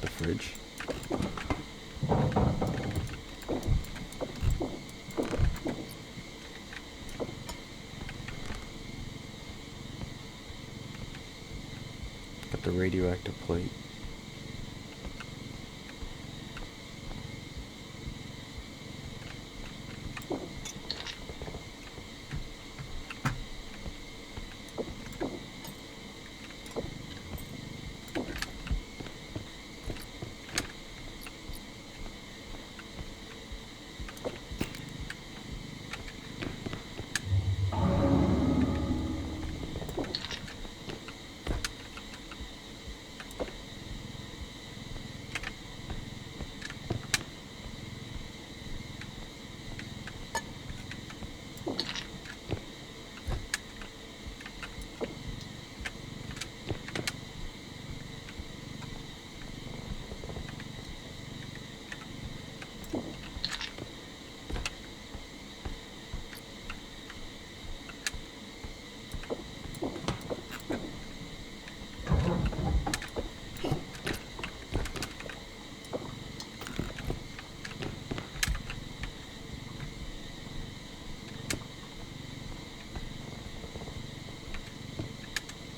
fridge. Got the radioactive plate.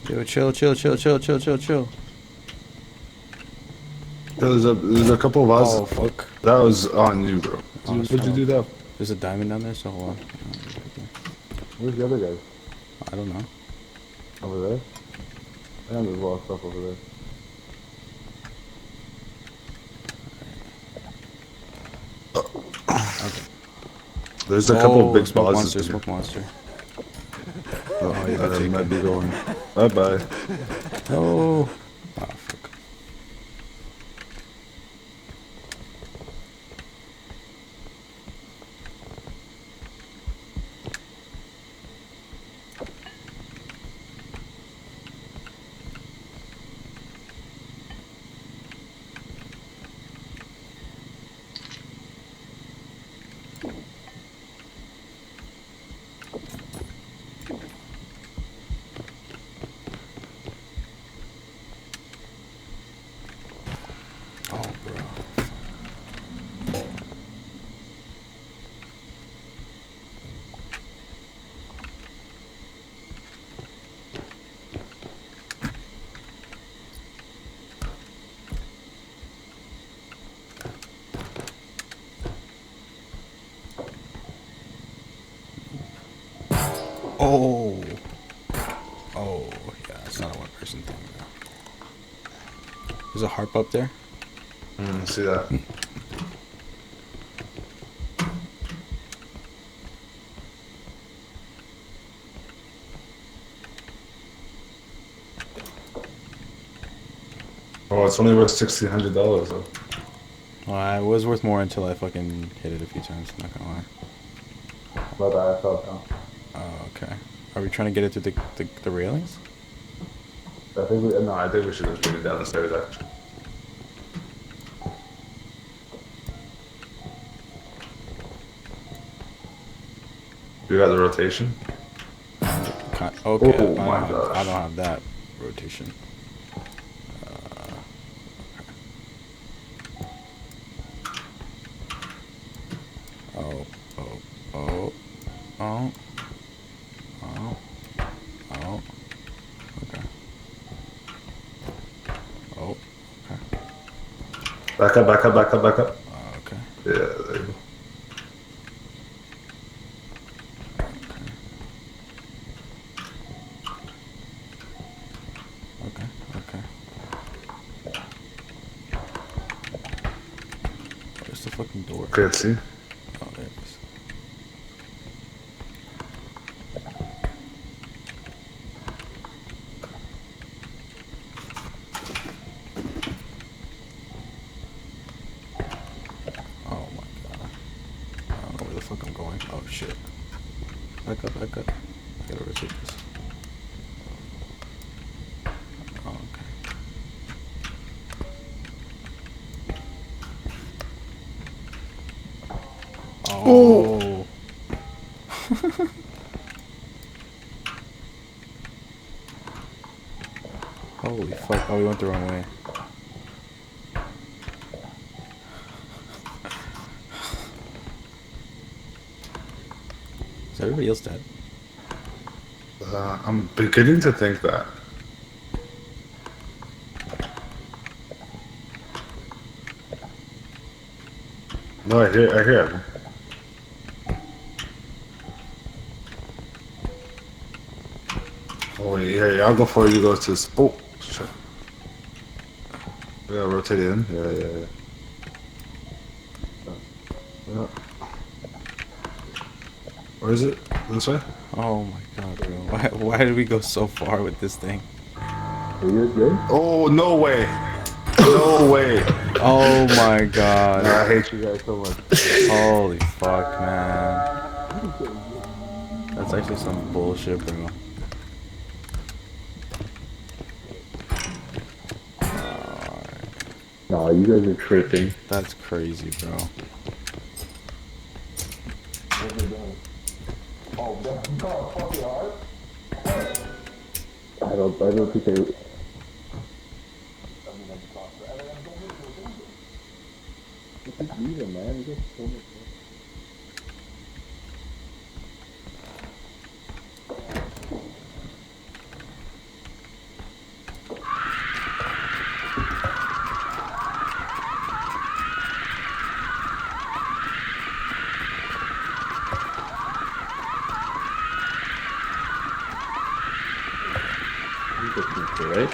Yo, chill. There's a couple of us. Oh, fuck. That was on you, bro. Oh, What'd you do that? There's a diamond down there, so hold on. Where's the other guys? I don't know. Over there? I know there's a lot of stuff over there. There's a couple of big smoke bosses. monster, in here. smoke monster. Oh, yeah, that might be going. Bye bye. Oh. Oh, fuck. Oh. Oh, yeah, it's not a one-person thing, though. There's a harp up there. See that? Oh, it's only worth $1,600 though. Well, it was worth more until I fucking hit it a few times, not gonna lie. But I fell down. Oh, okay. Are we trying to get it through the railings? I think we, No, I think we should just bring it down the stairs actually. You got the rotation? Okay, Oh I my don't gosh. have that rotation. Oh. Okay. Oh, okay. Back up. Okay. Yeah, there you go. Okay. Where's the fucking door? Okay, let's see. Oh, there it is. Oh my god. I don't know where the fuck I'm going. Oh shit. Back up. I gotta rotate this. Oh, okay. Oh. Holy fuck. Oh, we went the wrong way. Is everybody else dead? I'm beginning to think that. No, I hear him. Oh wait, yeah, I'll go for you. Go to oh shit. We gotta rotate it in. Yeah. Where is it? This way? Oh my god, bro. Why did we go so far with this thing? are you good? Oh no way! No way! Oh my god. I hate you. You guys so much. Holy fuck, man. That's actually some bullshit, bro. No, you guys are Tripping. That's crazy, bro. I don't think they. Just leave him, man. You got so much. Right?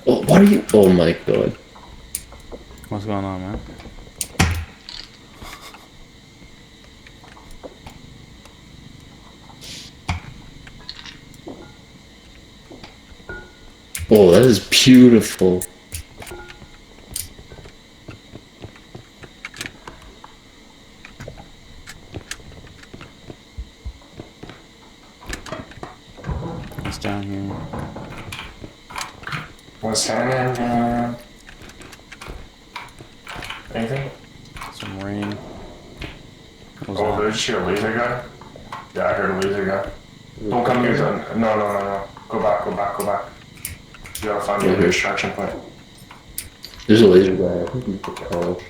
Oh, why are you? Oh my god. What's going on, man? Oh, that is beautiful. It's down here. What's happening? Anything? Some rain. What was Oh, that? did you see a laser guy? Yeah, I heard a laser guy. Don't come near the... No. Go back. You gotta find the other extraction point. There's a laser. Yeah, I think he's the college.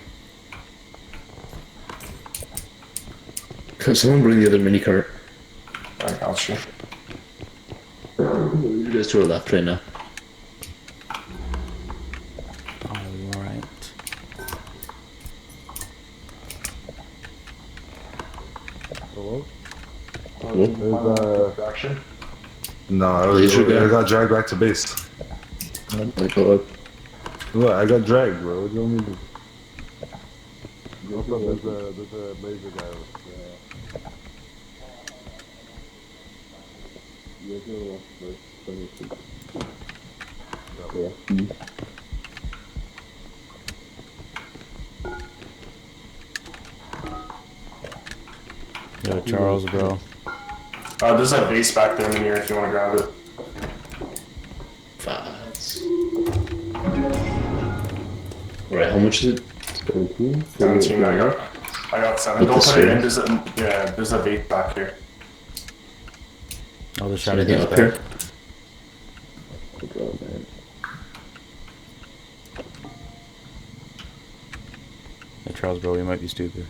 Can someone bring the other mini cart? I got you. You guys to our left right now. Are you alright? Hello? Action. No, Laser guy. I got dragged back to base. Oh my god. Look, I got dragged, bro. What do you want me to do? Also, there's a laser guy with you guys know what's first. Let me see. Yeah. Yo, Charles, bro. There's a vase back there in here if you want to grab it. Fast. Alright, how much is it? 17? 17, I got 7. With Don't the put it in, sword? there's a vase back here. Oh, the shadow Anything guy's up back. here? Oh god, man. Hey, Charles, bro, you might be stupid.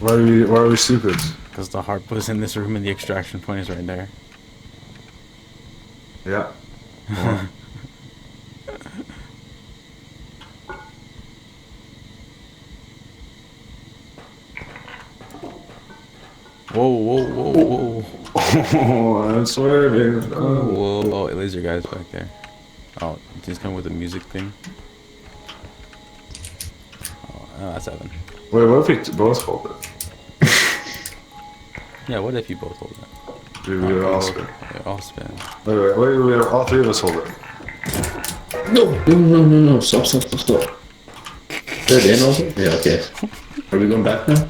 Why are we stupid? Because the harp was in this room and the extraction point is right there. Yeah. Whoa, whoa, whoa, whoa. Oh, I'm swerving. Whoa, oh, laser guy's back there. Oh, he's coming with a music thing. Oh, that's Evan. Wait, what if we both hold it? Yeah, what if you both hold it? We would all spin. Yeah, I'll spin. Wait, all three of us hold it. No. Stop. Is that in also? Yeah, okay. Are we going back now?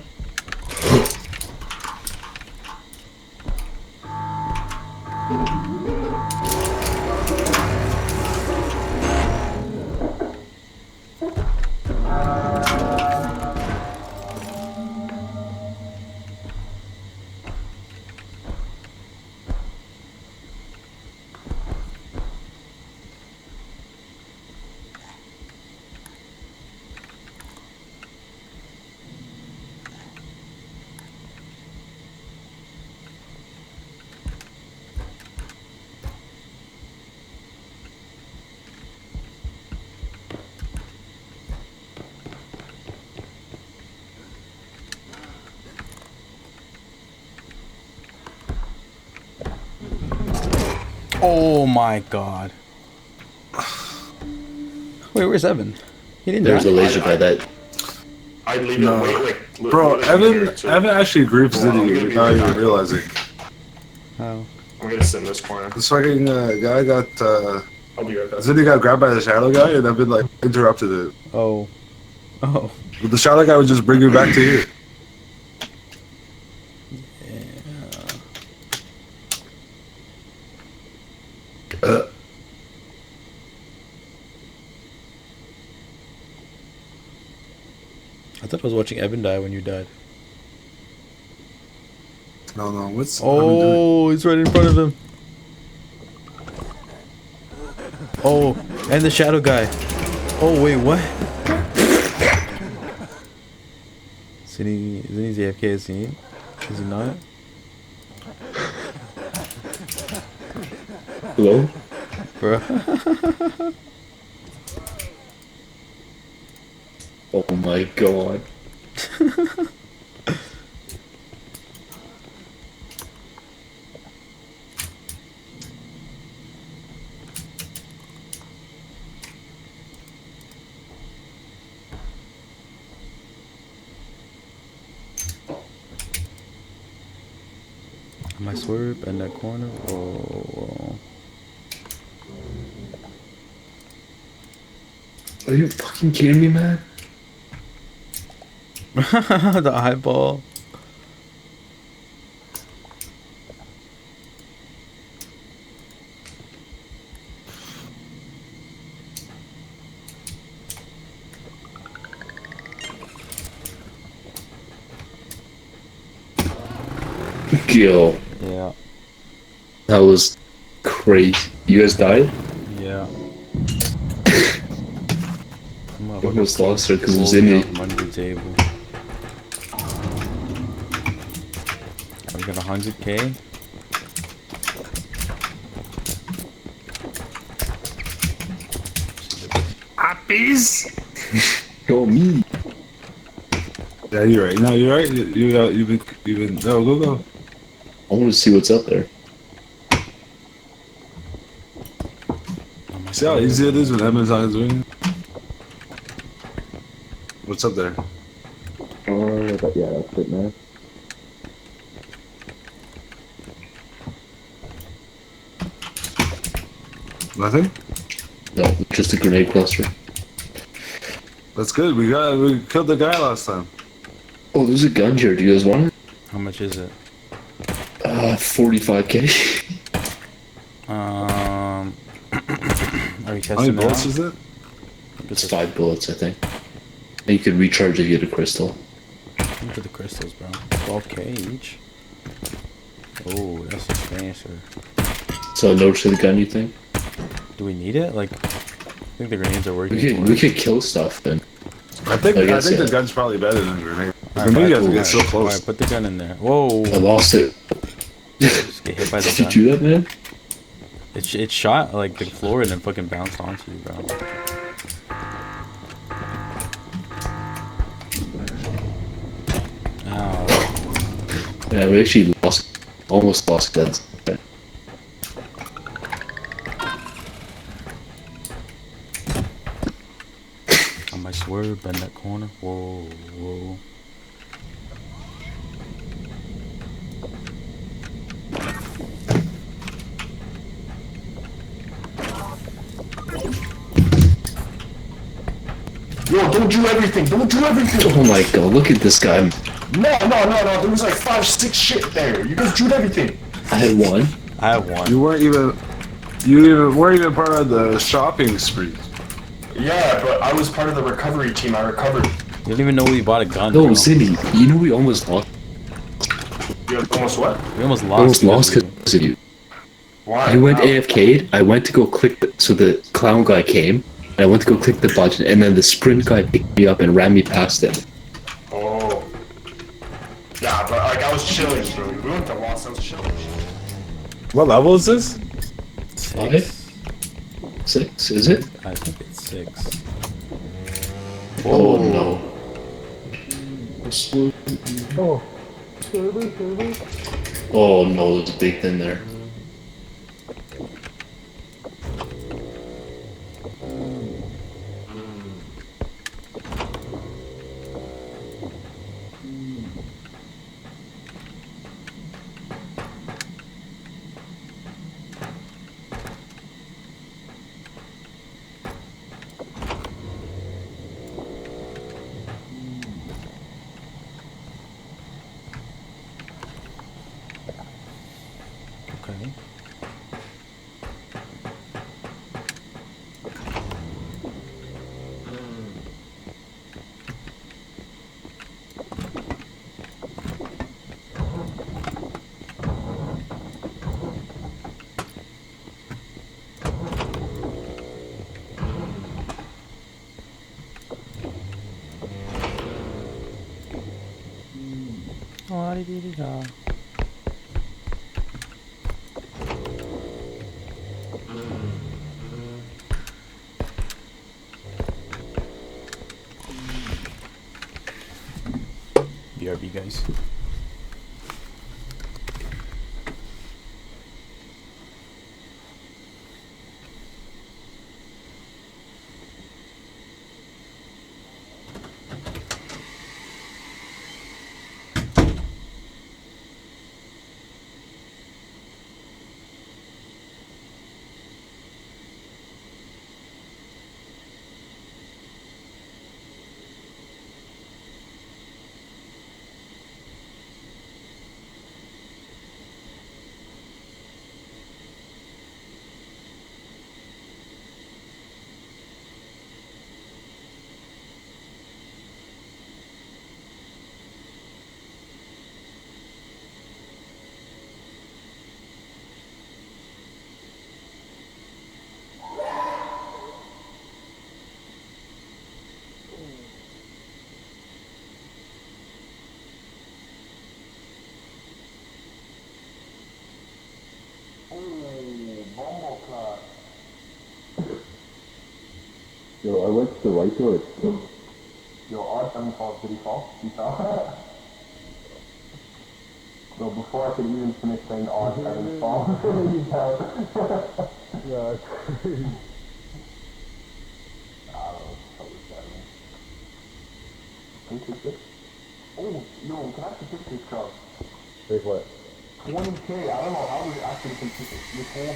Oh my god. Wait, where's Evan? He didn't There's die. a laser guy that. I'd leave it. No. Bro, Evan actually griefs Ziddy without even realizing. How? I'm gonna sit in this corner. This fucking guy got, I'll be right back. Ziddy got grabbed by the shadow guy and Evan like interrupted it. Oh. Oh. But the shadow guy would just bring you back to here. I thought I was watching Evan die when you died. No, what's Evan doing? Oh, he's right in front of him. Oh, and the shadow guy. Oh, wait, what? Isn't he AFK? Is he not? Hello? Bro. Oh my god. Am I swerve in that corner? Oh. Are you fucking kidding me, man? The eyeball. Yo, Yeah. that was crazy. You guys died? Yeah. I almost lost her because it was in me. Under the table. We got 100k. Happies! Yo, me. Yeah, you're right. No, you're right. You've been. No, go. I want to see what's up there. Oh my See how God. easy it is when Amazon is doing it? What's up there? But yeah, that's it, man. Nothing? No, just a grenade cluster. That's good. We killed the guy last time. Oh, there's a gun here. Do you guys want it? How much is it? 45k. Are you How many testing it bullets out? is it? It's 5 bullets, I think. And you can recharge if you get a crystal. Look at the crystals, bro. 12k each. Oh, that's substantial. So no to the gun, you think? Do we need it? Like, I think the grenades are working. We could kill stuff then. I think I guess, the yeah. gun's probably better than a grenade. Alright, Grenade, you have to alright, get so close. Alright, put the gun in there. Whoa! I lost it. Just get hit by the Did you gun. do that, man? It shot like the floor and then fucking bounced onto you, bro. Ow. Yeah, we actually almost lost guns. I might swerve, bend that corner. Whoa, whoa. Yo, don't do everything. Don't do everything. Oh my god, look at this guy. No. There was like 5, 6 shit there. You guys shoot everything. I had one. I have one. You weren't even part of the shopping spree. Yeah, but I was part of the recovery team. I recovered. You didn't even know we bought a gun. No, bro. Cindy, you know we almost lost. You almost what? We almost We lost. almost lost because because of you. Why? I went How? AFK'd, I went to go click so the clown guy came, and I went to go click the button, and then the sprint guy picked me up and ran me past him. Oh. Yeah, but like I was chilling, bro. We went to Los. I was chilling. What level is this? 6. 6, is it? I think it's 6. Oh no. Oh no, there's a big thing there. Okay. Oh, BRB, guys. Yo, I went to the right door. Yo, R.E.P.O, did he fall? He fell? So before I could even finish saying R.E.P.O fall, he fell. Yeah, that's crazy. Oh, no, can I have to take this cup? Take what? 20K, I don't know how we actually can take this whole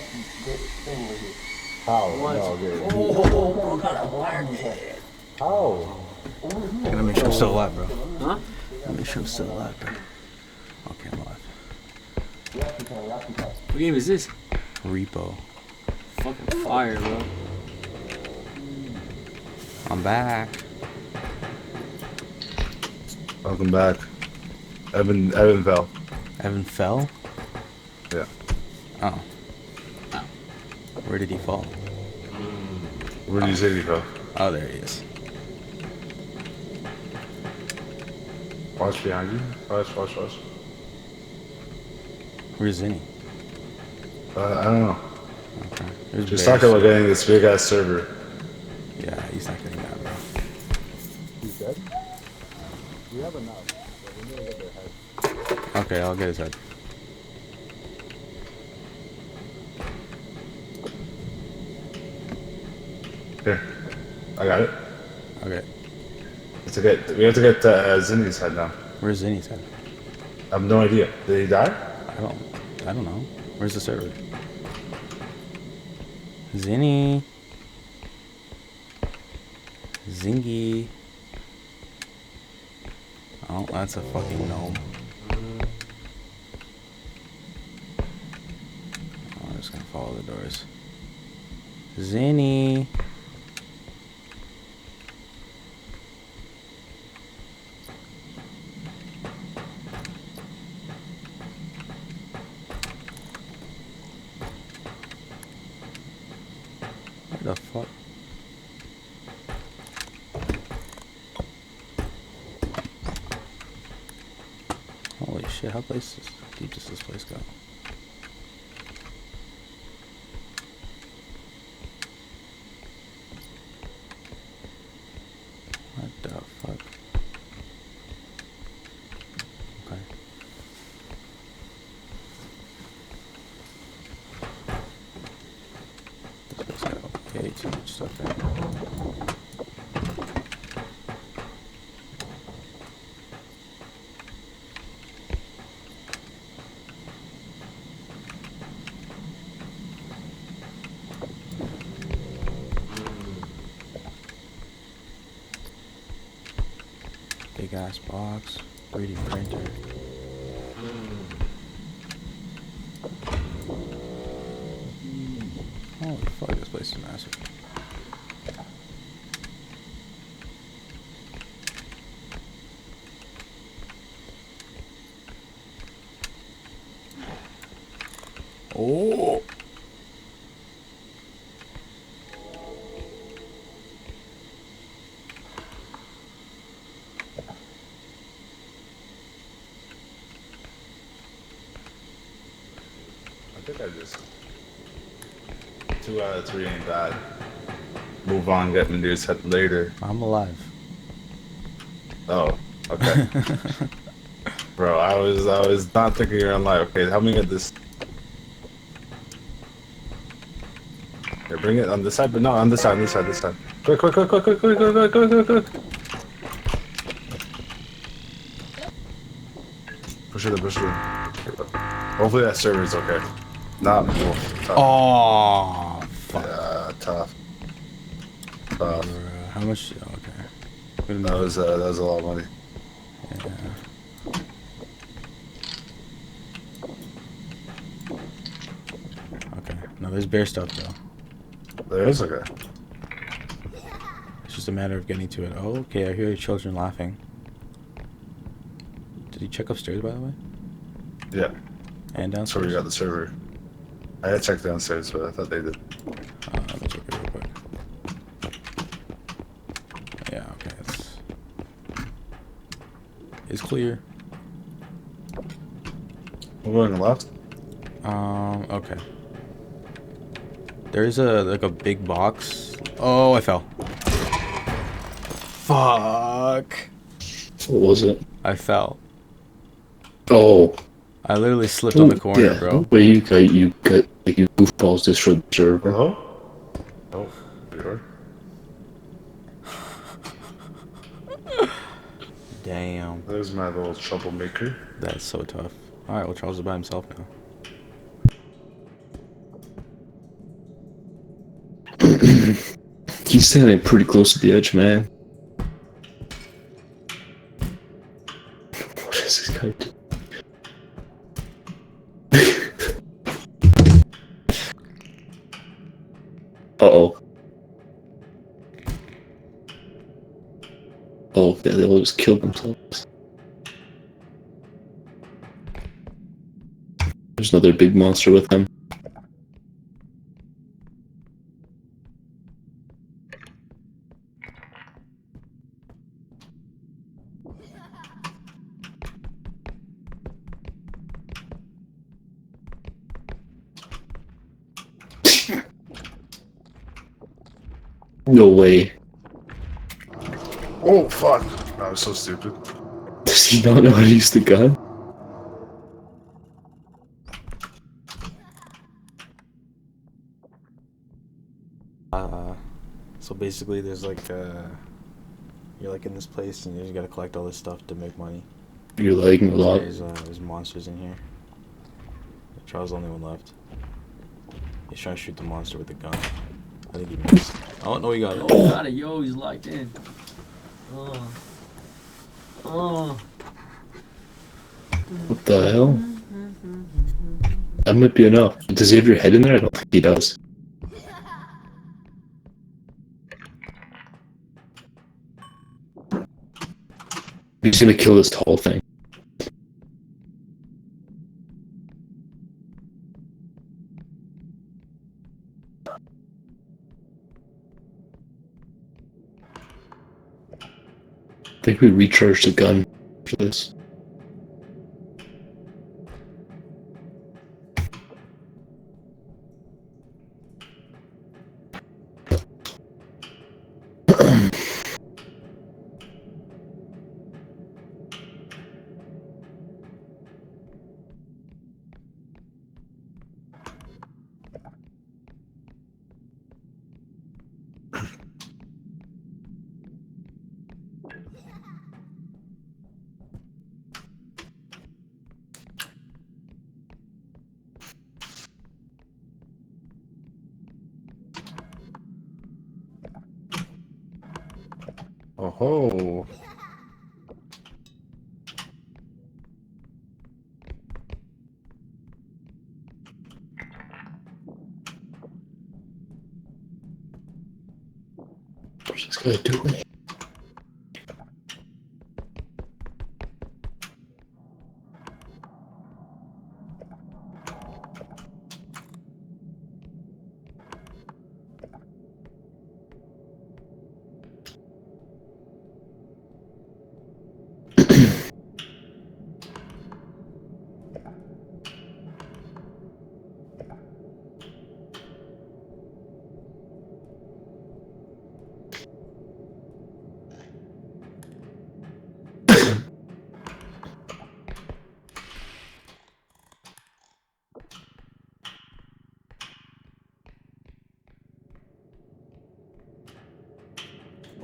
thing right here. How? What? No, okay. How? I gotta make sure I'm still alive, bro. Huh? Gotta make sure I'm still alive, bro. Okay, I'm alive. What game is this? R.E.P.O. Fucking fire, bro. I'm back. Welcome back. Evan fell. Evan fell? Yeah. Oh. Where did he fall? Where did you say he fell? Oh, there he is. Watch behind you. Watch. Where's Zinni? I don't know. Okay. There's Just bears. talking about getting this big ass server. Yeah, he's not getting that, bro. He's dead? We have enough, but we need to get their head. Okay, I'll get his head. Here. I got it. Okay. We have to get Zinni's head now. Where's Zinni's head? I have no idea. Did he die? I don't know. Where's the server? Zinni. Zingy. Oh, that's a fucking gnome. Oh, I'm just gonna follow the doors. Zinni. What the fuck? Holy shit, how deep does this place go? What the fuck? Okay. This place got way too much stuff there. Big ass box, 3D printer. Holy fuck, this place is massive. Oh! I think I just 2 out of 3 ain't bad. Move on, get my dude's head later. I'm alive. Oh, okay. Bro, I was not thinking you're alive. Okay, help me get this. Here, bring it on this side, but no, on this side, this side. Quick. Push it in. Hopefully that server's okay. Not tough. Oh, fuck. Yeah, tough. How much? Oh, okay. That was a lot of money. Yeah. Okay. No, there's bear stuff though. There is okay. It's just a matter of getting to it. Oh, okay. I hear children laughing. Did he check upstairs, by the way? Yeah. And That's where downstairs? we got the server. I had checked downstairs, but I thought they did. Let me check it real quick. Yeah, okay. It's clear. We're going left. Okay. There's a big box. Oh, I fell. Fuck. What was it? I fell. Oh. I literally slipped on the corner, yeah. bro. Where you got like you goofballs just for the server. Hello? Oh, sure. Damn. There's my little troublemaker. That's so tough. Alright, well, Charles is by himself now. He's standing pretty close to the edge, man. What is this guy doing? Uh-oh. Oh, they all just killed themselves. There's another big monster with him. No way. Oh, fuck. I was so stupid. Does he not know how to use the gun? So basically there's like, you're like in this place and you just gotta collect all this stuff to make money. You're lagging a lot. There's monsters in here. Charles is the only one left. He's trying to shoot the monster with a gun. I think he missed. Oh, no, he got it. Oh, got it. Yo, he's locked in. Oh. What the hell? That might be enough. Does he have your head in there? I don't think he does. He's gonna kill this tall thing. I think we recharged the gun for this. Oh ho. What's this guy doing?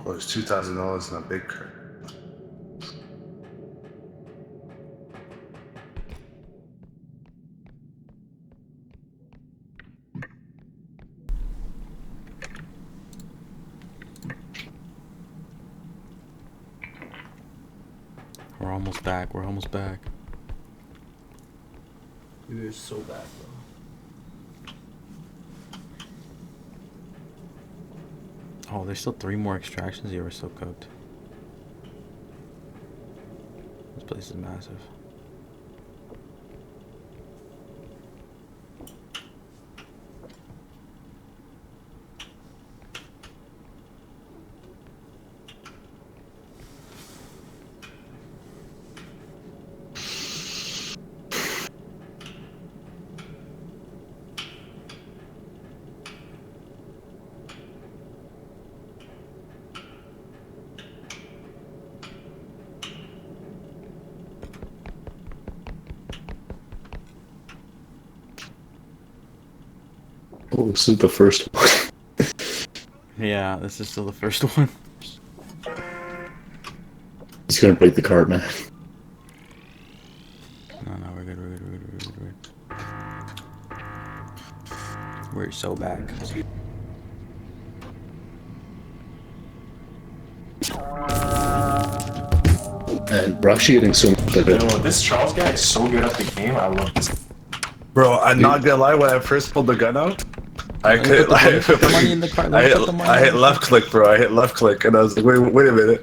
Oh, there's $2,000 in a big cart. We're almost back. We're almost back. You're so bad, bro. Oh, there's still 3 more extractions. You were so cooked. This place is massive. Oh, this is the first one. Yeah, this is still the first one. He's gonna break the cart, man. No, we're good. We're so back. And we're actually getting so much better. Yo, this Charles guy is so good at the game. I love this. Bro, I'm not gonna lie. When I first pulled the gun out, I could. Put the money in the cart. I hit left click, bro. I hit left click, and I was like, wait a minute.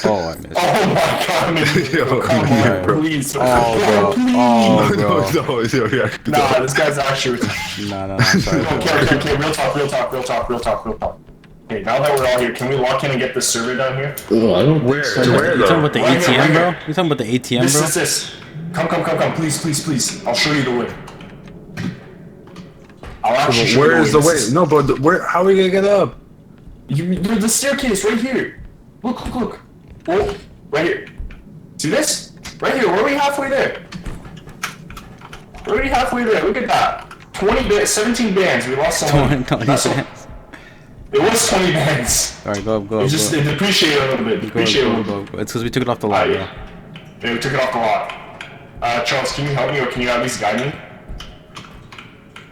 Oh, I missed. Oh my god, Yo, come on, bro. please. Oh, bro. Oh, bro. No, yeah. Nah, this guy's actually. No, I'm sorry. Okay, real talk. Okay, now that we're all here, can we lock in and get this server down here? Oh, I don't. Where? You Where talking though? about the Right here, ATM, right bro? here. You talking about the ATM, This bro? is this. Come, please. I'll show you the way. I'll actually show Where you is the way. way? No, but where? How are we gonna get up? There's the staircase right here. Look. Oh, right here. See this? Right here. We're already halfway there. Look at that. 17 bands. We lost some money. 20 That's all. cents. It was 20 bands. Alright, go up. It just it depreciated a little bit. Go. It's because we took it off the lot, bro. Yeah, we took it off the lot. Charles, can you help me or can you at least guide me?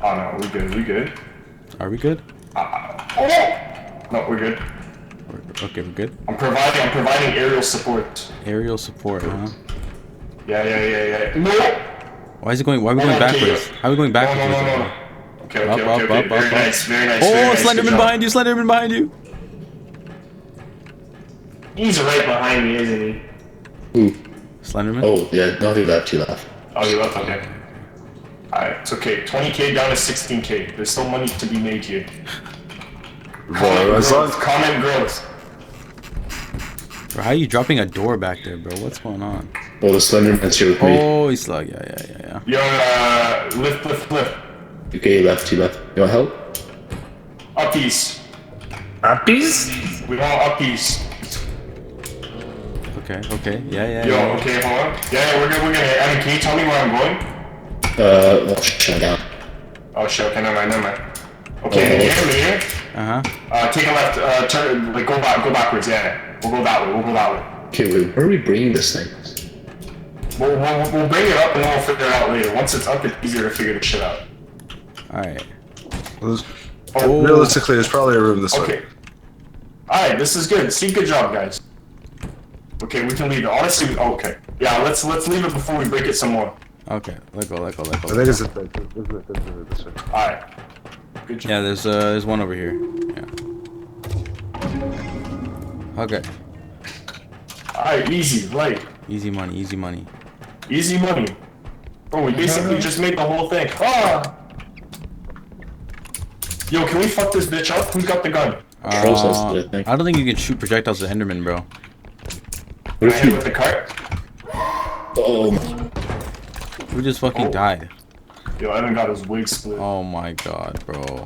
Oh no, we good. Are we good? Oh no! No, we're good. Okay, we're good. I'm providing aerial support. Aerial support, huh? Yeah. No! Why are we going backwards? How are we going backwards? No. Okay. Up. Very nice. Oh, Very nice. Slenderman behind you! He's right behind me, isn't he? Ooh. Slenderman? Oh, yeah, not do that, too left. Oh, you left? Okay. Alright, it's okay. 20k down to 16k. There's still money to be made here. Bro, as long as Comment growth. Bro, how are you dropping a door back there, bro? What's going on? Oh, the Slenderman's here with me. Oh, he's like, yeah. Yo, lift. Okay, left, you left. You want help? Uppies. Appies? We want uppies. Okay. Yeah. Yo, okay, hold on. Yeah, we're good. Evan, can you tell me where I'm going? Well, shut down. Oh shit, okay, never mind. Okay, here. Uh-huh. Take a left, turn, like, go backwards, yeah. We'll go that way. Okay, wait, where are we bringing this thing? We'll bring it up and then we'll figure it out later. Once it's up, it's easier to figure the shit out. Alright. Realistically, there's probably a room this way. Okay. Alright, this is good. See, good job, guys. Okay, we can leave it. Honestly, okay. Yeah, let's leave it before we break it some more. Okay, let go. I think it's this way. Alright. Good job. Yeah, there's one over here. Yeah. Okay. Alright, easy, light. Easy money. Easy money. Bro, we basically just made the whole thing. Ah! Yo, can we fuck this bitch up? Who's got the gun? Charles has it, I think. I don't think you can shoot projectiles at Enderman, bro. What Can I if hit it you... with the cart? Oh, We just fucking died. Yo, Evan got his wig split. Oh my god, bro.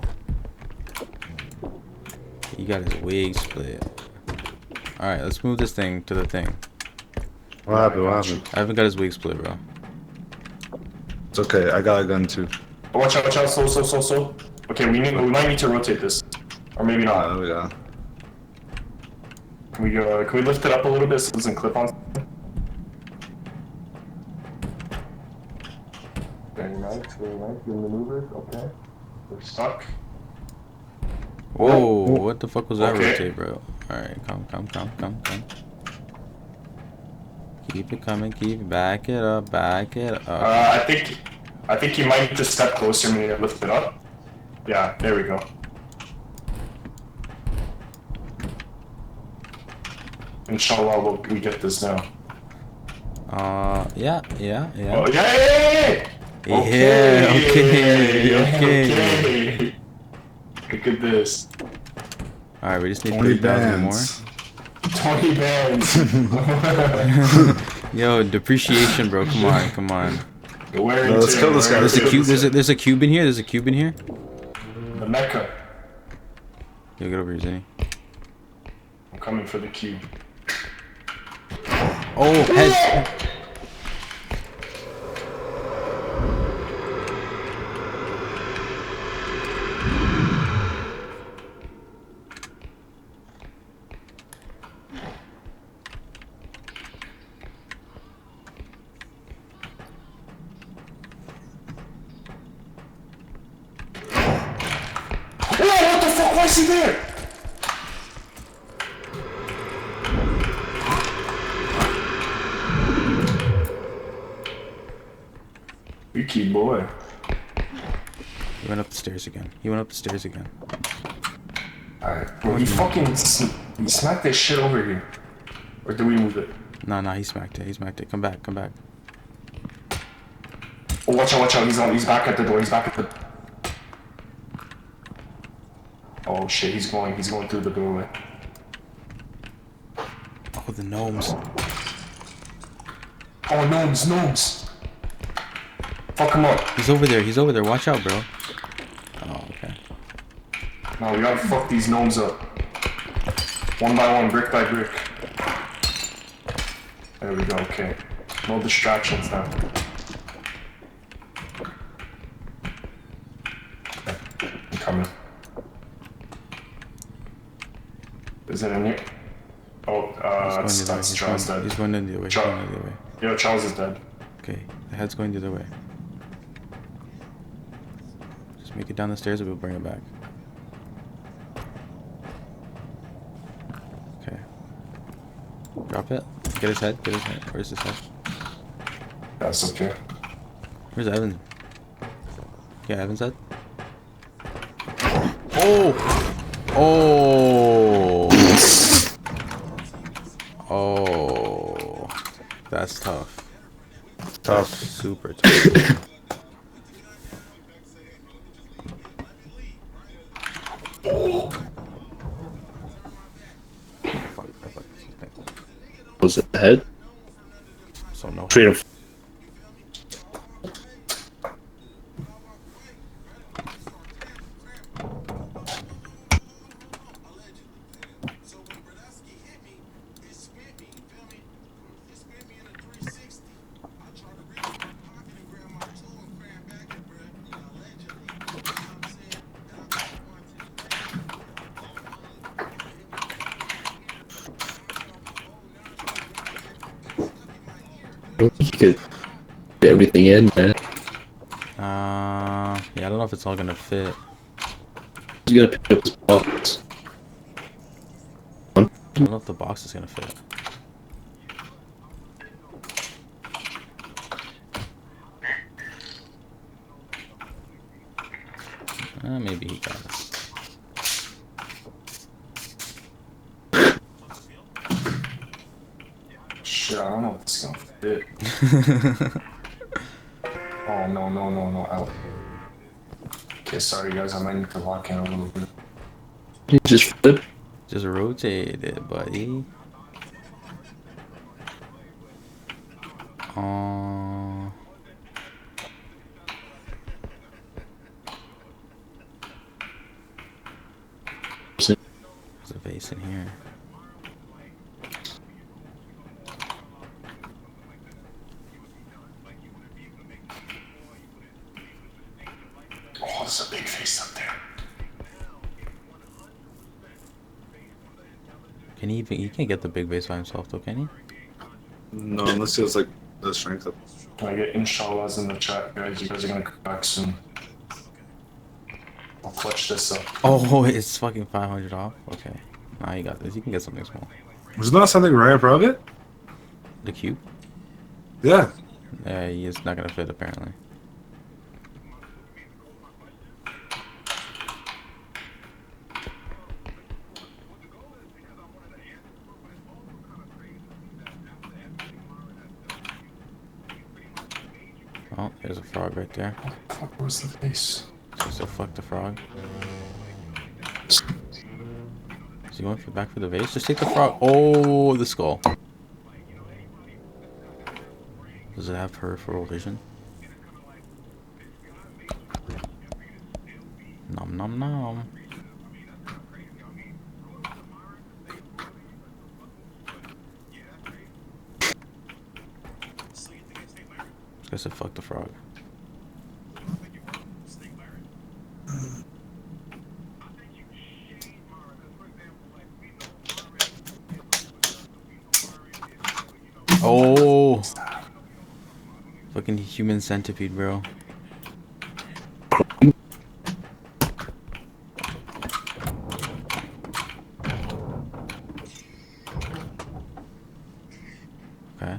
He got his wig split. Alright, let's move this thing to the thing. What happened? I haven't got his wig split, bro. It's okay, I got a gun too. Oh, watch out, slow. Okay, we might need to rotate this. Or maybe not. There we go. Can we lift it up a little bit so it doesn't clip on? Very nice. Good maneuvers, okay. We're stuck. Whoa, what the fuck was that Okay. rotate, bro? Alright, come. Keep it coming, back it up. I think you might need to step closer when you lift it up. Yeah, there we go. Inshallah, we get this now. Yeah. Oh, yeah. Okay. Look at this. Alright, we just need 20 30,000 more. bands. 20 bands. Yo, depreciation, bro. Come on. Let's kill this guy. There's a cube. There's a cube in here. The Mecca. Yo, get over here, Zenny. I'm coming for the cube. Oh, head. is he there? Freaky boy. He went up the stairs again. He went up the stairs again. Alright, bro, he fucking he smacked this shit over here. Or do we move it? No, he smacked it. He smacked it. Come back, come back. Oh, watch out, he's back at the door, he's back at the... Oh shit, he's going through the doorway. Oh, the gnomes. Oh, gnomes! Fuck him up. He's over there. Watch out, bro. Oh, okay. No, we gotta fuck these gnomes up. One by one, brick by brick. There we go, okay. No distractions now. Okay, I'm coming. Is it in here? Oh, that's Charles dead. He's going the other way. Yo, Charles is dead. Okay, the head's going the other way. Just make it down the stairs and we'll bring it back. Okay. Drop it. Get his head. Where's his head? That's okay. Where's Evan? Yeah, Evan's head. Oh! Oh, that's tough. Tough. Super tough. Was it the head? So no. Straight up. I don't think you could fit everything in, man. Yeah, I don't know if it's all gonna fit. Who's gonna pick up this box? I don't know if the box is gonna fit. Maybe he got it. Shit, I don't know if it's gonna fit. Oh, no, out. Okay, sorry guys, I might need to lock in a little bit. You just flip. Just rotate it, buddy. There's a vase in here. Oh, there's a big face up there. Can he even? He can't get the big vase by himself, though, can he? No, unless he has like the strength up. Can I get Inshallahs in the chat, guys? You guys are gonna come back soon. I'll clutch this up. Oh, it's fucking 500 off. Okay, nah, you got this. You can get something small. Was not something rare for it? The cube? Yeah. Yeah, it's not gonna fit apparently. Oh, there's a frog right there. Fuck, where's the face? So fuck the frog. Is he going back for the vase? Just take the frog. Oh, the skull. Does it have peripheral vision? Nom nom nom. I said fuck the frog. Oh, fucking human centipede, bro. Okay.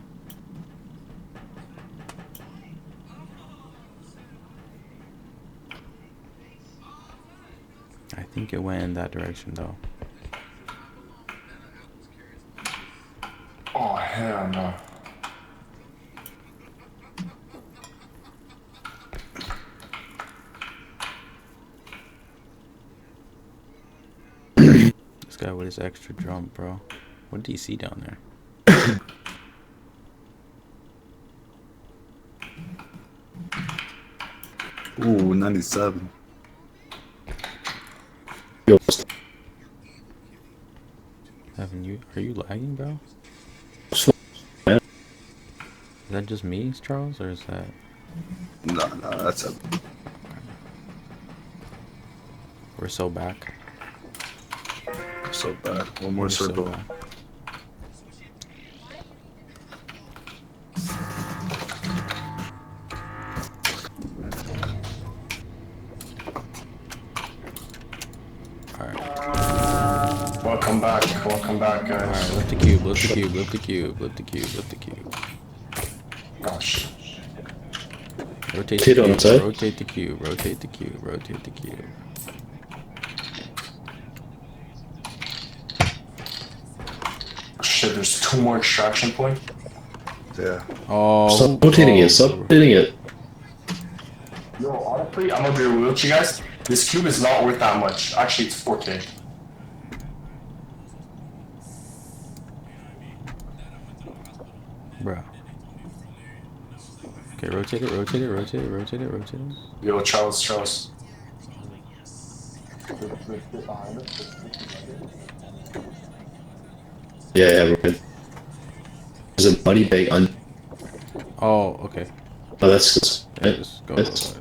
I think it went in that direction though. Oh, hell no. This guy with his extra jump, bro. What did he see down there? Ooh, 97. Yo, Evan, are you lagging, bro? man. Is that just me, Charles, or is that? No, that's a. We're so back. So bad. One more We're so circle. back. Alright. Welcome back, guys. Alright, lift the cube, lift the cube, lift the cube, lift the cube, lift the cube. Gosh. Rotate the Kid on cube, the side. rotate the cube, rotate the cube, rotate the cube. Shit, there's 2 more extraction points. Yeah. Oh, Stop rotating it. Stop rotating it. Yo, honestly, I'm gonna be real with you guys. This cube is not worth that much. Actually, it's 4K. Bro. Okay, rotate it, rotate it, rotate it, rotate it, rotate it. Yo, Charles. Yeah, right. There's a money bag on. Oh, okay. Oh, that's right. Just go, That's-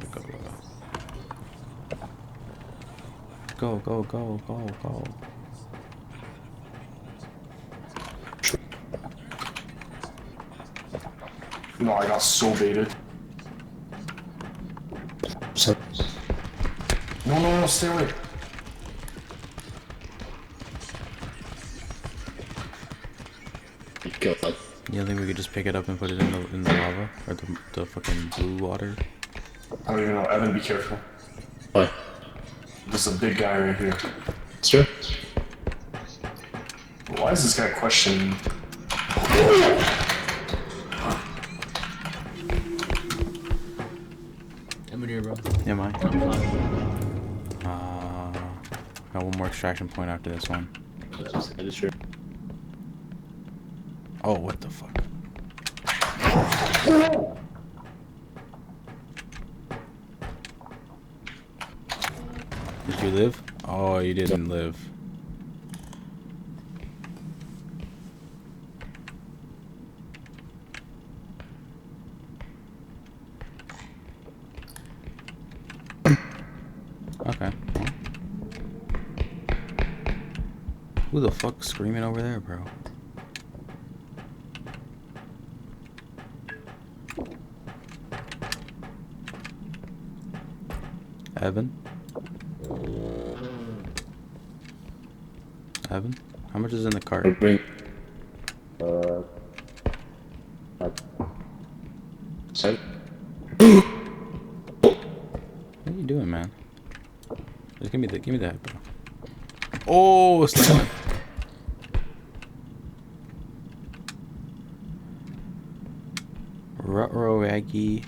go, go, go, go, go. No, I got so baited. So, No, stay away. God. You think we could just pick it up and put it in the lava or the fucking blue water? I don't even know. Evan, be careful. Why? There's a big guy right here. Sure. Why is this guy questioning? I'm in here, bro. Am I? I'm fine. Got one more extraction point after this one. Sure. Oh, what the fuck? Did you live? Oh, you didn't live. Okay. Who the fuck's screaming over there, bro? Evan? Evan? How much is in the cart? Bring. Sorry. What are you doing, man? Just give me that, bro. Oh, it's like Ruh-roh, Aggie.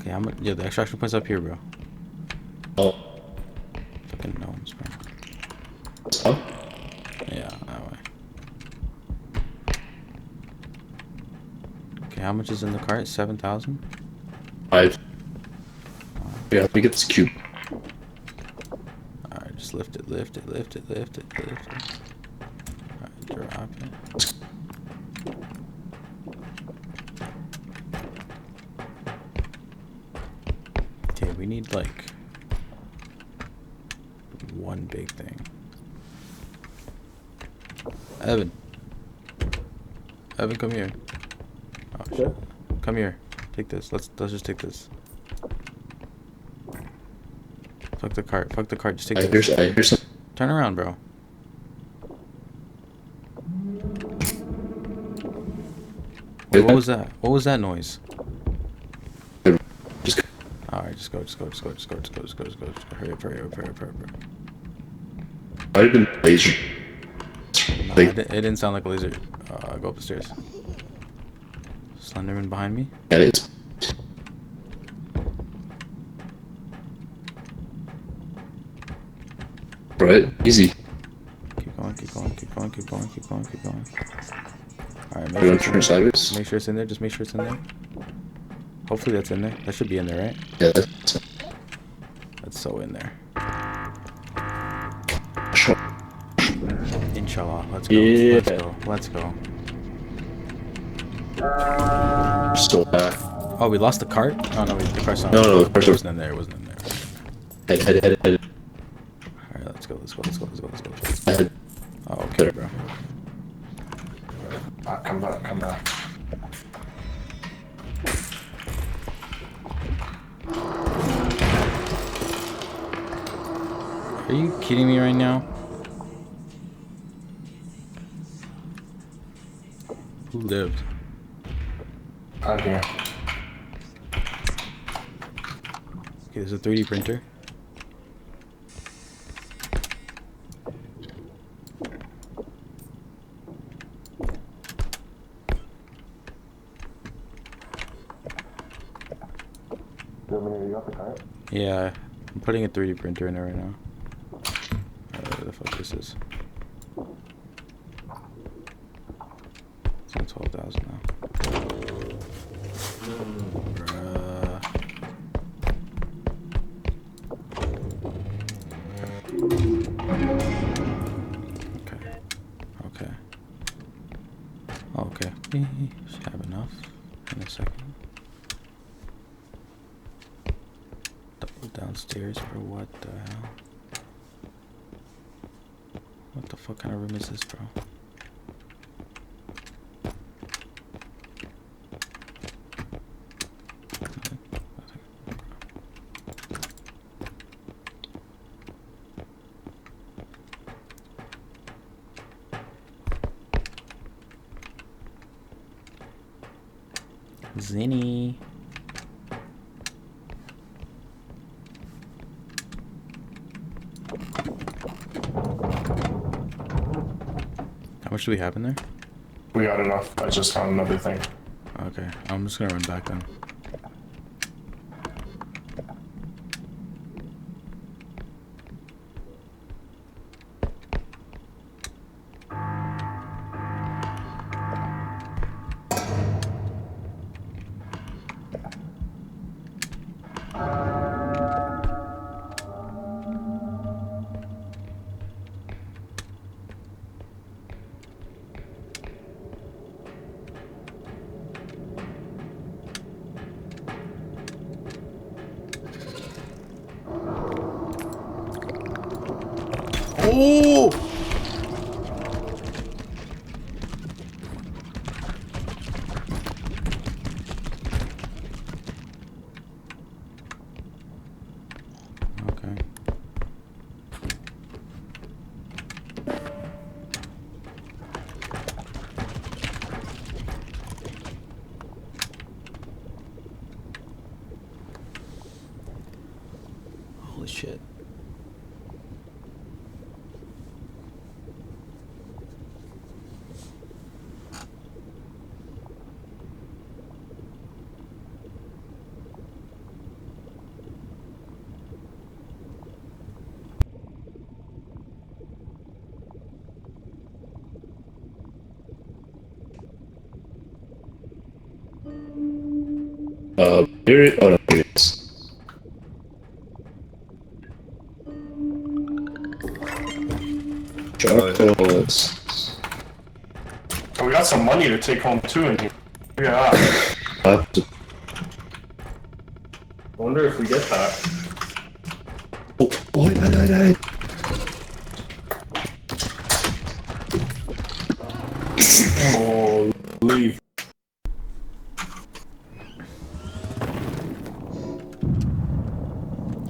Okay, how much? Yeah, the extraction point's up here, bro. Oh. Fucking gnomes, bro. Oh. Yeah, that way. Okay, how much is in the cart? 7,000? 5. Yeah, let me get this cube. Alright, just lift it, lift it, lift it, lift it, lift it. Alright, drop it. Okay, we need like one big thing. Evan. Evan, come here. Oh shit. Come here. Take this. Let's just take this. Fuck the cart. Fuck the cart. Just take I this. hear some. Turn around, bro. Wait, what was that? What was that noise? Just Alright, just go. Hurry up. might have been laser. Nah, Like, it didn't sound like a laser. Go up the stairs. Slenderman behind me. yeah, it's. Right, easy. Keep going. Alright, We're gonna turn sideways. make sure it's in there. Just make sure it's in there. Hopefully that's in there. That should be in there, right? Yeah, that's. That's so in there. Sure. Inshallah. Let's go. Yeah. Let's go. Still back. Oh, we lost the cart? Oh no, the cart's not. No, the cart's it wasn't in there. It wasn't in there. Head. Alright, let's go. Head. Oh, okay, bro. Come back. Are you kidding me right now? Who lived? I'm here. Okay, there's a 3D printer. You got the cart? Yeah, I'm putting a 3D printer in there right now. Whatever the fuck this is. It's on 12,000 now. Bruh. Okay. Should have enough in a second. Double downstairs for what the hell? What the fuck kind of room is this, bro? Zinny. How much do we have in there? We got enough. I just found another thing. Okay, I'm just gonna run back then. Oh! Okay. Holy shit. Here it. Oh no, here it is. Chocolates. Oh, we got some money to take home too in here. Look at that. I wonder if we get that. Oh, die. Holy.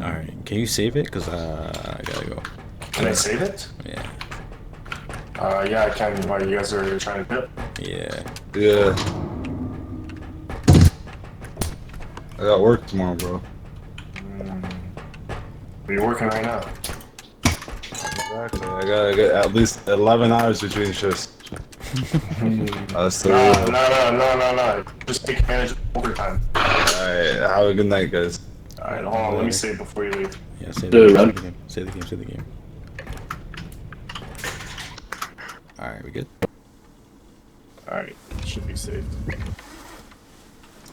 Alright, Can you save it? Cause I gotta go. Can I save it? Yeah. Yeah, I can. Why, you guys are trying to dip? Yeah. Yeah. I got work tomorrow, bro. Are you working right now? Exactly. I gotta get at least 11 hours between shifts. No. Just take advantage of overtime. Alright, have a good night, guys. Alright, hold on. Let me save before you leave. Yeah. Save Dude, the run. game. Save the game. Save the game. All right, we good? Alright, should be saved.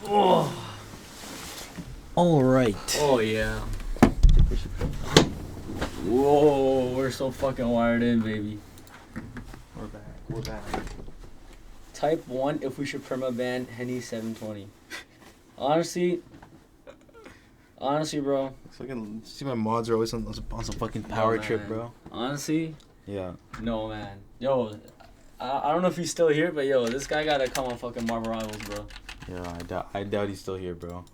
Oh. All right. Oh yeah. Whoa, we're so fucking wired in, baby. We're back. We're back. Type 1 if we should permaban Henny 720. Honestly, bro. Fucking see, my mods are always on some fucking power trip, man. bro. Honestly, Yeah. no, man. Yo, I don't know if he's still here, but yo, this guy gotta come on fucking Marvel Rivals, bro. Yeah, I doubt he's still here, bro.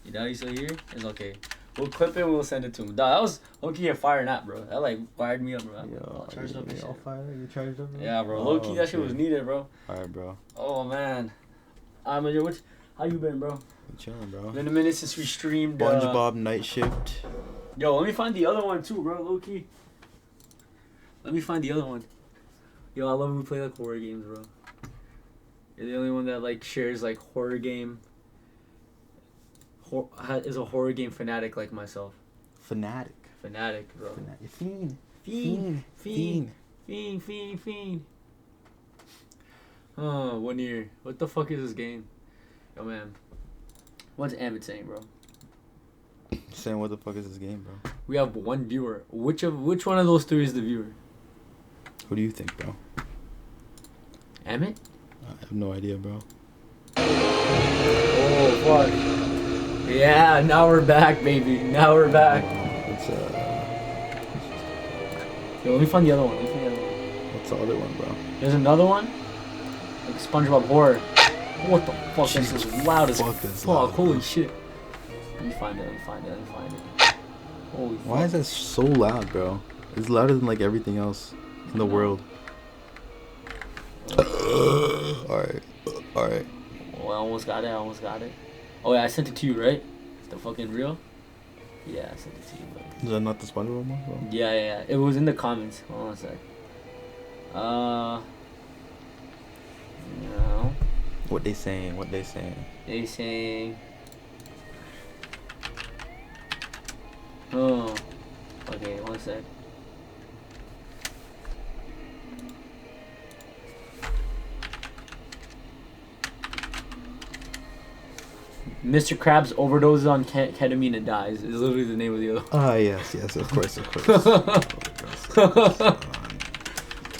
You doubt he's still here? It's okay. We'll clip it and we'll send it to him. Dog, that was low-key a fire nap, bro. That like fired me up, bro. All charged up and shit. You charged up, bro? Yeah, bro. Low-key, that shit was needed, bro. Alright, bro. Oh, man. Yo, how you been, bro? I'm chilling, bro. Been a minute since we streamed. Spongebob NightShift. Yo, let me find the other one, too, bro. Low-key. Let me find the other one. Yo, I love when we play, like, horror games, bro. You're the only one that, like, shares, like, horror game. Is a horror game fanatic like myself. Fanatic, bro. Fiend. Oh, 1 year. What the fuck is this game? Yo, man. What's Amit saying, bro? Saying what the fuck is this game, bro? We have one viewer. Which one of those three is the viewer? Who do you think, bro? Amit? I have no idea, bro. Oh, fuck. Yeah, now we're back, baby. Now we're back. What's Yo, let me find the other one. what's the other one, bro? There's another one? Like SpongeBob Horror. What the fuck? This is loud as fuck, fuck. that's loud, Holy bro. shit. Let me find it. Holy fuck. Why is that so loud, bro? It's louder than like everything else in the world. Alright. Oh, I almost got it. Oh yeah, I sent it to you, right? It's the fucking real? Yeah, I sent it to you, bro. Is that not the SpongeBob one, bro? Yeah. It was in the comments. Hold on a sec. No. What they saying? They saying. Oh. Okay, 1 sec. Mr. Krabs overdoses on ketamine and dies. Is literally the name of the other. Ah, yes, of course.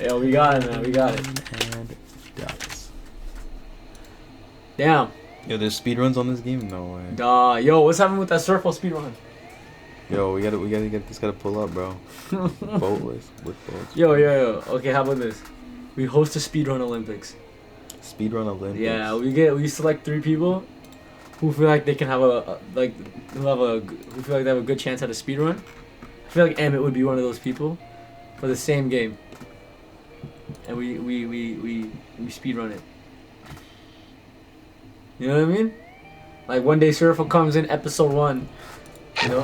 Yeah, we got it, man. We got it. And dies. Damn. Yo, there's speedruns on this game? No way. Yo, what's happening with that surfball speedrun? Yo, we gotta get this. Gotta pull up, bro. Boatless with boats. Yo. Okay, how about this? We host a speedrun Olympics. Speedrun Olympics. Yeah, we select 3 people who feel like they can have who feel like they have a good chance at a speedrun. I feel like Emmett would be one of those people for the same game. And we speedrun it. You know what I mean? Like one day Surfer comes in episode 1, you know?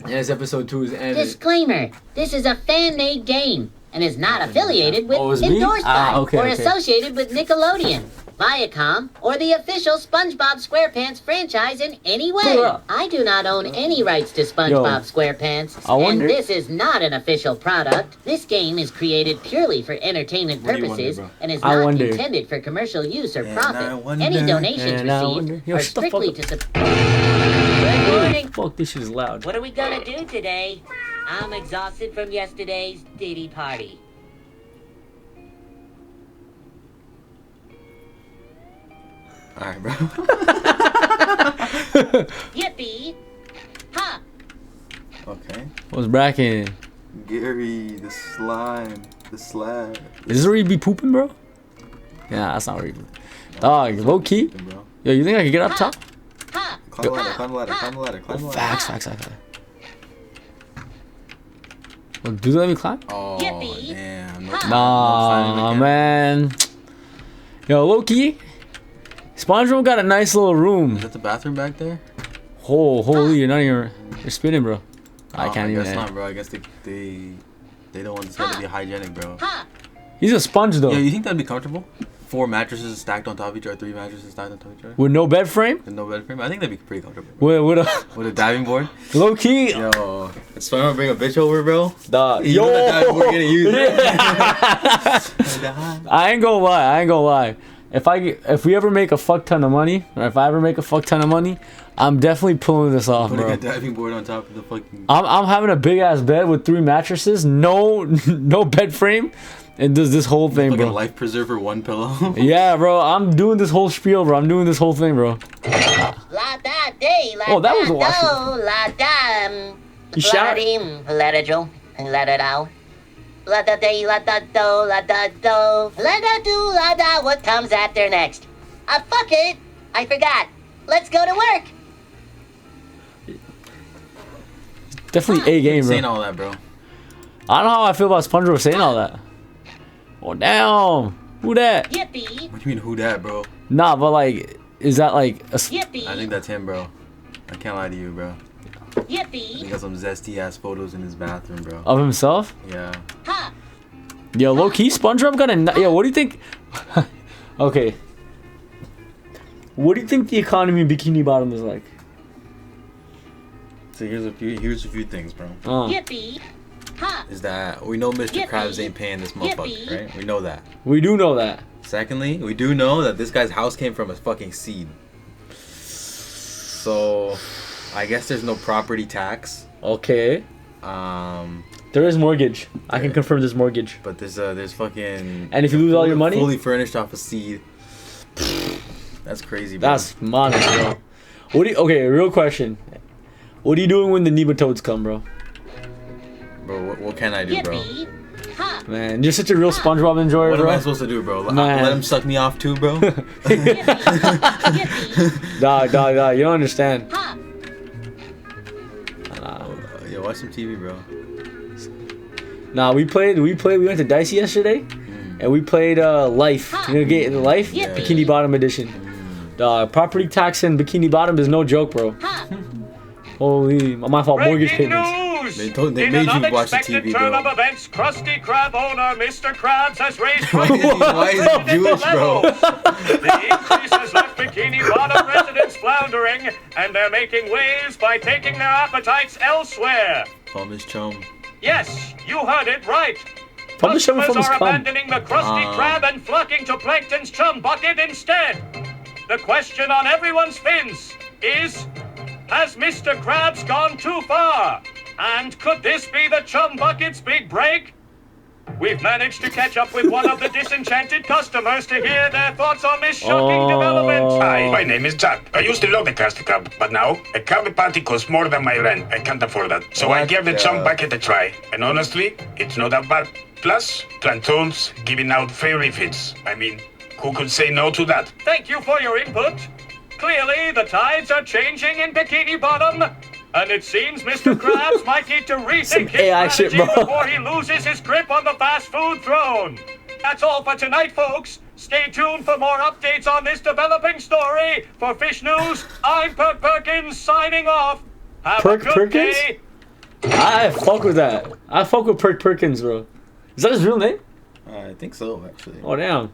And his episode 2 is Emmett. Disclaimer, this is a fan-made game and is not affiliated with, it's me? endorsed by, Okay. associated with Nickelodeon, Viacom, or the official SpongeBob SquarePants franchise in any way. Bruh. I do not own any rights to SpongeBob SquarePants, I wonder- and this is not an official product. This game is created purely for entertainment What do you wonder, purposes bro? and is I not wonder. intended for commercial use or And profit. I wonder. Any donations And I wonder. received Yo, are shut the fuck strictly up. to support. Good morning. Fuck, this shit is loud. What are we gonna do today? I'm exhausted from yesterday's Diddy party. Alright, bro. Yippee! Ha! Okay. What's bracking? Gary, the slime, the slab. Is this where you be pooping, bro? Yeah, that's not where you be. Dog, low key. Bro. Yo, you think I can get up top? Ha! Climb the ladder. Facts. Well, do they let me climb? Oh, Yippee. damn. Nah, man. Yo, Loki. SpongeBob got a nice little room. Is that the bathroom back there? Oh, holy, you're not even. You're spinning, bro. I can't even. I guess not, bro. I guess they don't want this guy to be hygienic, bro. He's a sponge, though. Yeah, you think that'd be comfortable? 4 mattresses stacked on top of each other, 3 mattresses stacked on top of each other? With no bed frame? With no bed frame? I think that'd be pretty comfortable. Bro. With a diving board? Low key. Yo, it's fun to bring a bitch over, bro. Yo, that diving board getting used. I ain't gonna lie. If we ever make a fuck ton of money, or if I ever make a fuck ton of money, I'm definitely pulling this off, Putting bro. a diving board on top of the fucking... I'm having a big ass bed with 3 mattresses, no bed frame, and does this whole thing, bro. Life preserver, 1 pillow. Yeah, bro. I'm doing this whole spiel, bro. I'm doing this whole thing, bro. La da day, la Oh, that was da a watch. do, la da. You shot? Let it go, let it out. La da day, la da do, la da do. La da do, la da. What comes after next? Fuck it. I forgot. Let's go to work. Definitely A game, bro. Saying all that, bro. I don't know how I feel about SpongeBob saying all that. Oh, damn. Who that? Yippee. What do you mean, who that, bro? Nah, but like, is that like a... Yippee. I think that's him, bro. I can't lie to you, bro. Yippee. He got some zesty ass photos in his bathroom, bro. Of himself? Yeah. Ha. Yo, low key, SpongeBob got a... Yo, what do you think... Okay. What do you think the economy in Bikini Bottom is like? So here's a few things, bro. Yippee. Ha. Is that we know Mr. Yippee. Krabs ain't paying this motherfucker, Yippee. right? We know that. We do know that. Secondly, we do know that this guy's house came from a fucking seed. So, I guess there's no property tax. Okay. There is mortgage. I can confirm there's mortgage. But there's fucking... And if you lose all your money? Fully furnished off a seed. That's crazy, bro. That's modest, bro. Okay, real question. What are you doing when the nematodes come, bro? Bro, what can I do, bro? Yippee. Ha. Man, you're such a real SpongeBob enjoyer, What bro. am I supposed to do, bro? Man. Let him suck me off too, bro? Yippee. Yippee. Nah, you don't understand. Ha. Yo, watch some TV, bro. Nah, we went to Dicey yesterday, and we played Life. You know, get Life? Yeah. Bikini Bottom edition. Dog, property tax in Bikini Bottom is no joke, bro. Ha. Holy, my fault, mortgage Breaking payments. news! They In made an you watch the unexpected TV, turn bro. of events, Krusty Krab owner Mr. Krabs has raised Why is he prices Jewish, bro? The increase has left Bikini Bottom residents floundering, and they're making waves by taking their appetites elsewhere. From his chum. Yes, you heard it right. Publish him Customers from his are cum. abandoning the Krusty Krab and flocking to Plankton's chum bucket instead. The question on everyone's fins is, has Mr. Krabs gone too far? And could this be the chum bucket's big break? We've managed to catch up with one of the disenchanted customers to hear their thoughts on this shocking development. Hi, my name is Jack. I used to love the Krusty Krab, but now a Krabby Patty costs more than my rent. I can't afford that. So I What gave the the- chum bucket a try. And honestly, it's not that bad. Plus, Plantoons giving out free refits. I mean, who could say no to that? Thank you for your input. Clearly, the tides are changing in Bikini Bottom, and it seems Mr. Krabs might need to rethink his AI shit, strategy bro. before he loses his grip on the fast food throne. That's all for tonight, folks. Stay tuned for more updates on this developing story. For Fish News, I'm Perk Perkins signing off. Have Perk a good Perkins? day. I fuck with that. I fuck with Perk Perkins, bro. Is that his real name? I think so, actually. Oh, damn.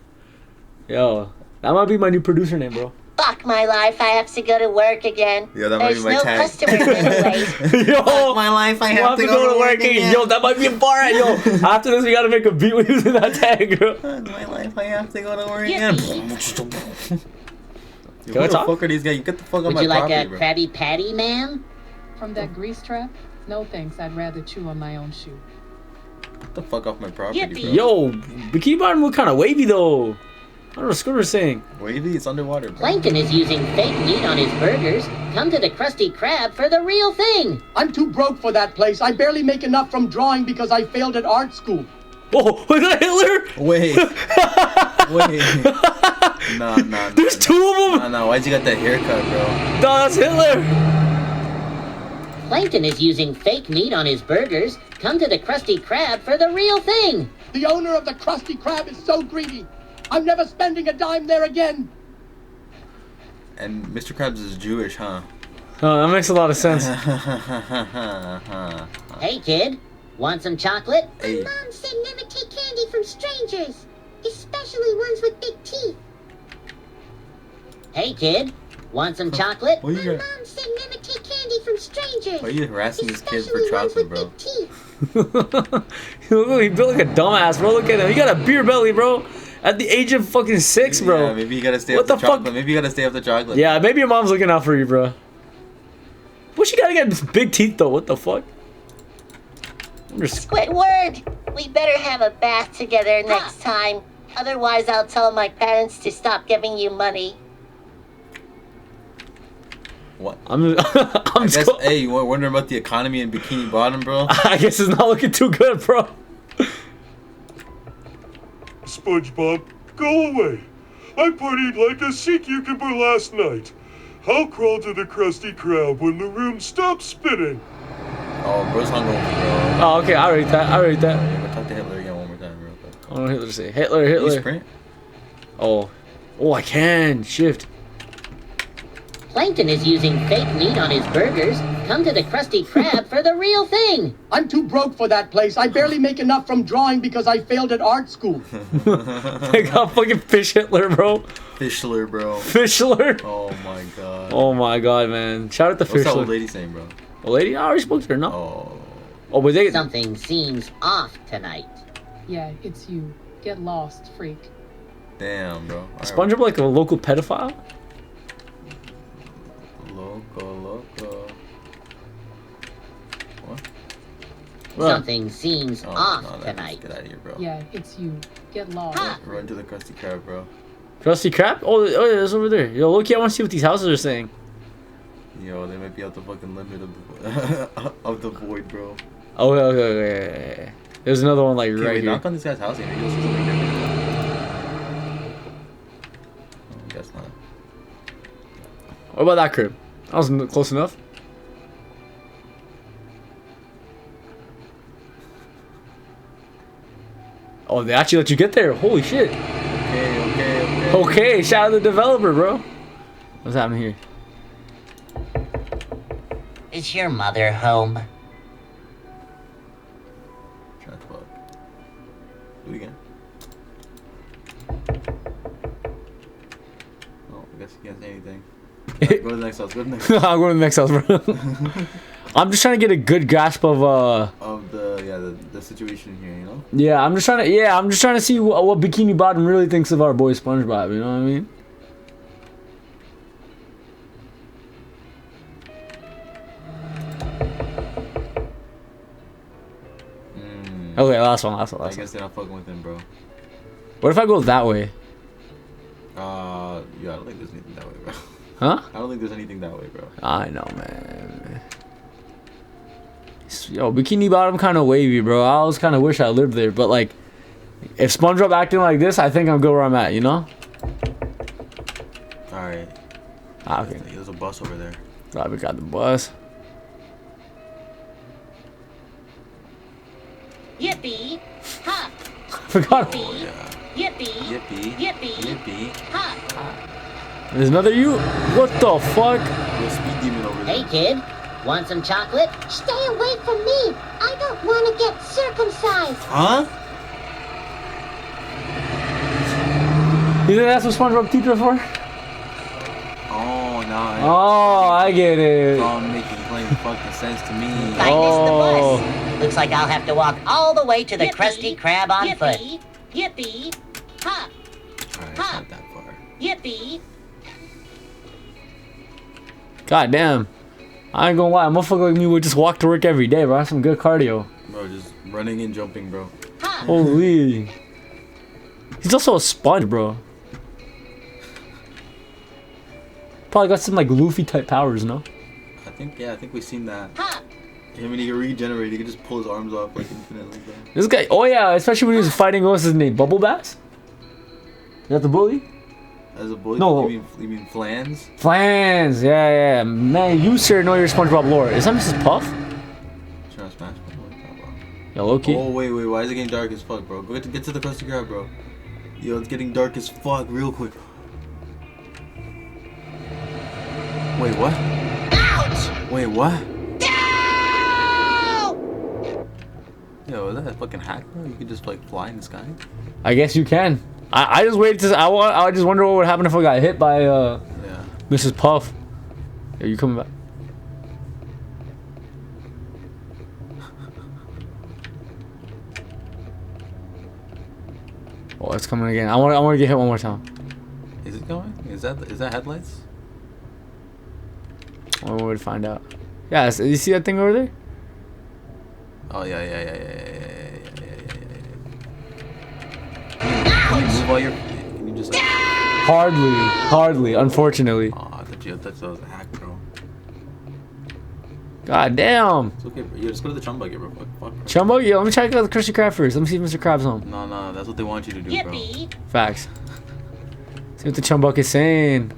Yo, that might be my new producer name, bro. Fuck my life. I have to go to work again. Yeah, that might There's be my no tag. customers anyways. Yo, My life, I we'll have to go to work again. Yo, that might be a bar at yo. After this, we gotta make a beat with using that tag, bro. My life, I have to go to work Yippee. again. Yo, Can I who the talk? fuck are these guys? You get the fuck on Would my you like property, a bro. Krabby Patty, ma'am? From that grease trap? No thanks, I'd rather chew on my own shoe. Get the fuck off my property, Yippee. bro. Yo, Bikini Bottom look kind of wavy though. I don't know what Scooter's saying. Wavy, it's underwater, bro. Plankton is using fake meat on his burgers. Come to the Krusty Krab for the real thing. I'm too broke for that place. I barely make enough from drawing because I failed at art school. Oh, was that Hitler? Wait. Wait. Nah. There's two of them. Nah, why'd you got that haircut, bro? No, that's Hitler. Plankton is using fake meat on his burgers. Come to the Krusty Krab for the real thing. The owner of the Krusty Krab is so greedy. I'm never spending a dime there again. And Mr. Krabs is Jewish, huh? Oh, that makes a lot of sense. Hey, kid. Want some chocolate? Hey. My mom said never take candy from strangers, especially ones with big teeth. Hey, kid. Want some chocolate? What My mom said never take candy from strangers. Why are you harassing this kid for especially ones chocolate, with bro? big teeth. He built like a dumbass, bro. Look at him. He got a beer belly, bro. At the age of fucking 6, bro. Yeah, maybe you gotta stay What off the the fuck? chocolate. Maybe you gotta stay off the chocolate. Yeah, maybe your mom's looking out for you, bro. What she gotta get big teeth though? What the fuck? Squidward, we better have a bath together next time. Otherwise, I'll tell my parents to stop giving you money. What? I'm I guess, hey, you wondering about the economy in Bikini Bottom, bro? I guess it's not looking too good, bro. SpongeBob, go away. I partied like a sea cucumber last night. I'll crawl to the Krusty Krab when the room stops spinning. Oh, bro's hungover, bro. Oh, okay, I read that. I read that. Yeah, we'll talk to Hitler again one more time, real quick. I don't know what Hitler say. Hitler, Can you Hitler. sprint? Oh, I can shift. Plankton is using fake meat on his burgers. Come to the Krusty Krab for the real thing. I'm too broke for that place. I barely make enough from drawing because I failed at art school. They got fucking Fish Hitler, bro. Fishler, bro. Fishler. Oh my god. Oh my god, man. Shout out to What's that old Fishler. lady saying, bro? Old lady? I already spoke to her, no? Oh, but they... Something seems off tonight. Yeah, it's you. Get lost, freak. Damn, bro. SpongeBob like a local pedophile? Loco. What? Something seems off no, tonight. Get out of here, bro. Yeah, it's you. Get lost. Run to the Krusty Krab, bro. Krusty Krab? Oh, yeah, it's over there. Yo, look, I want to see what these houses are saying. Yo, they might be out the fucking limit of the of the void, bro. Oh, okay. There's another one like Okay, right wait, here. knock on this guy's house. Maybe you'll see something different. Oh, guess not. What about that crib? That was close enough. Oh, they actually let you get there. Holy shit. Okay. Okay, shout out to the developer, bro. What's happening here? Is your mother home? Try to fuck. Do it again. Oh, I guess you can't say anything. Right, go to the next house. Go to the next house. I'm going to the next house, bro. I'm just trying to get a good grasp of the situation here, you know? Yeah, I'm just trying to see what Bikini Bottom really thinks of our boy SpongeBob, you know what I mean? Okay, last one. I guess they're not fucking with him, bro. What if I go that way? Yeah, I don't think there's anything that way, bro. Huh? I don't think there's anything that way, bro. I know, man. Yo, Bikini Bottom kind of wavy, bro. I always kind of wish I lived there, but like, if SpongeBob acting like this, I think I'm good where I'm at, you know? Alright. Ah, okay. There's a bus over there. Right, we got the bus. Yippee! Hop! I forgot. Yippee! Yippee! Yippee! Hop! There's another you? What the fuck? There's a speed demon over there. Hey, kid. Want some chocolate? Stay away from me. I don't want to get circumcised. Huh? You think that's what SpongeBob teeth are for? Oh, now I get it. It's all making plain fucking sense to me. I missed the bus. Looks like I'll have to walk all the way to the Krusty Krab on foot. Yippee! Hop! Alright, it's not that far. Yippee! God damn. I ain't gonna lie, a motherfucker like me would just walk to work every day, bro. That's some good cardio. Bro, just running and jumping, bro. Holy. He's also a sponge, bro. Probably got some like Luffy type powers, no? I think we've seen that. Him and he can regenerate, he can just pull his arms off like infinitely, bro. This guy, oh yeah, especially when he was fighting, what's his name? Bubble Bass? Is that the bully? As a boy, No. you mean flans? Flans, yeah. Man, you sir know your SpongeBob lore. Is that Mrs. Puff? Trying to smash me. Yo, low-key. Oh, wait, why is it getting dark as fuck, bro? Get to the Krusty Krab, bro. Yo, it's getting dark as fuck real quick. Wait, what? Ouch! Wait, what? No! Yo, is that a fucking hack, bro? You can just, like, fly in the sky? I guess you can. I just waited to. I just wonder what would happen if I got hit by Mrs. Puff. Are you coming back? Oh, it's coming again. I want to get hit one more time. Is it going? Is that headlights? One more way to find out. Yeah, you see that thing over there? Oh yeah. Can you move while you're? Can you just like? Hardly, unfortunately. Oh, I thought that was a hack, bro. God damn. It's okay, bro. Yo, just go to the chum bucket, bro. Fuck, bro. Chum bucket? Yo, let me check out the Krusty Krab first. Let me see if Mr. Krab's home. No, that's what they want you to do, bro. Facts. See what the chum bucket's saying.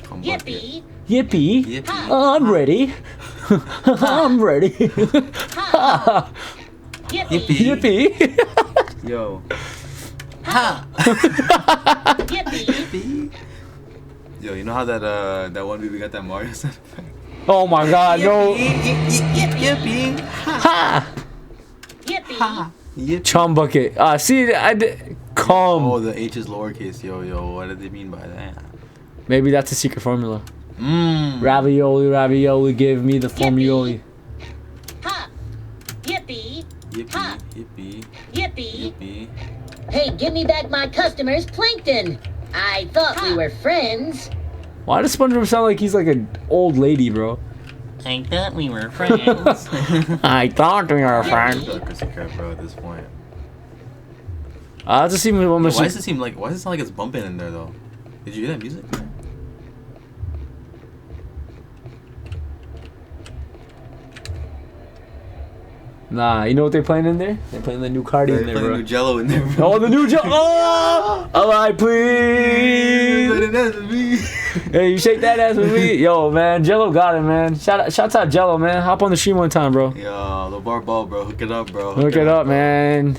Yippee! Yippee! I'm ready. I'm ready. Yippee! Yippee! Yo. Ha! Yippee! Yo, you know how that one movie got that Mario sound effect? Oh my God, no! Yippee! Ha! Yippee! Chum bucket. See, I did. Calm. Oh, the H is lowercase. Yo, what did they mean by that? Maybe that's a secret formula. Mmm. Ravioli, give me the formioli. Ha! Yippee! Ha! Yippee! Yippee! Hey, give me back my customers, Plankton! I thought we were friends. Why does SpongeBob sound like he's like an old lady, bro? I thought we were friends. I thought we were friends. Krusty Krab, bro, at this point. Let's see what Why does it sound like it's bumping in there though? Did you hear that music? Nah, you know what they're playing in there? They're playing the new Cardi in there, bro. New Jello in there, bro. Oh, the new Jello! Oh! Alright, please! Hey, you shake that ass with me? Yo, man, Jello got it, man. Shout out Jello, man. Hop on the stream one time, bro. Yo, the bar ball, bro. Hook it up, bro. Hook it up, man.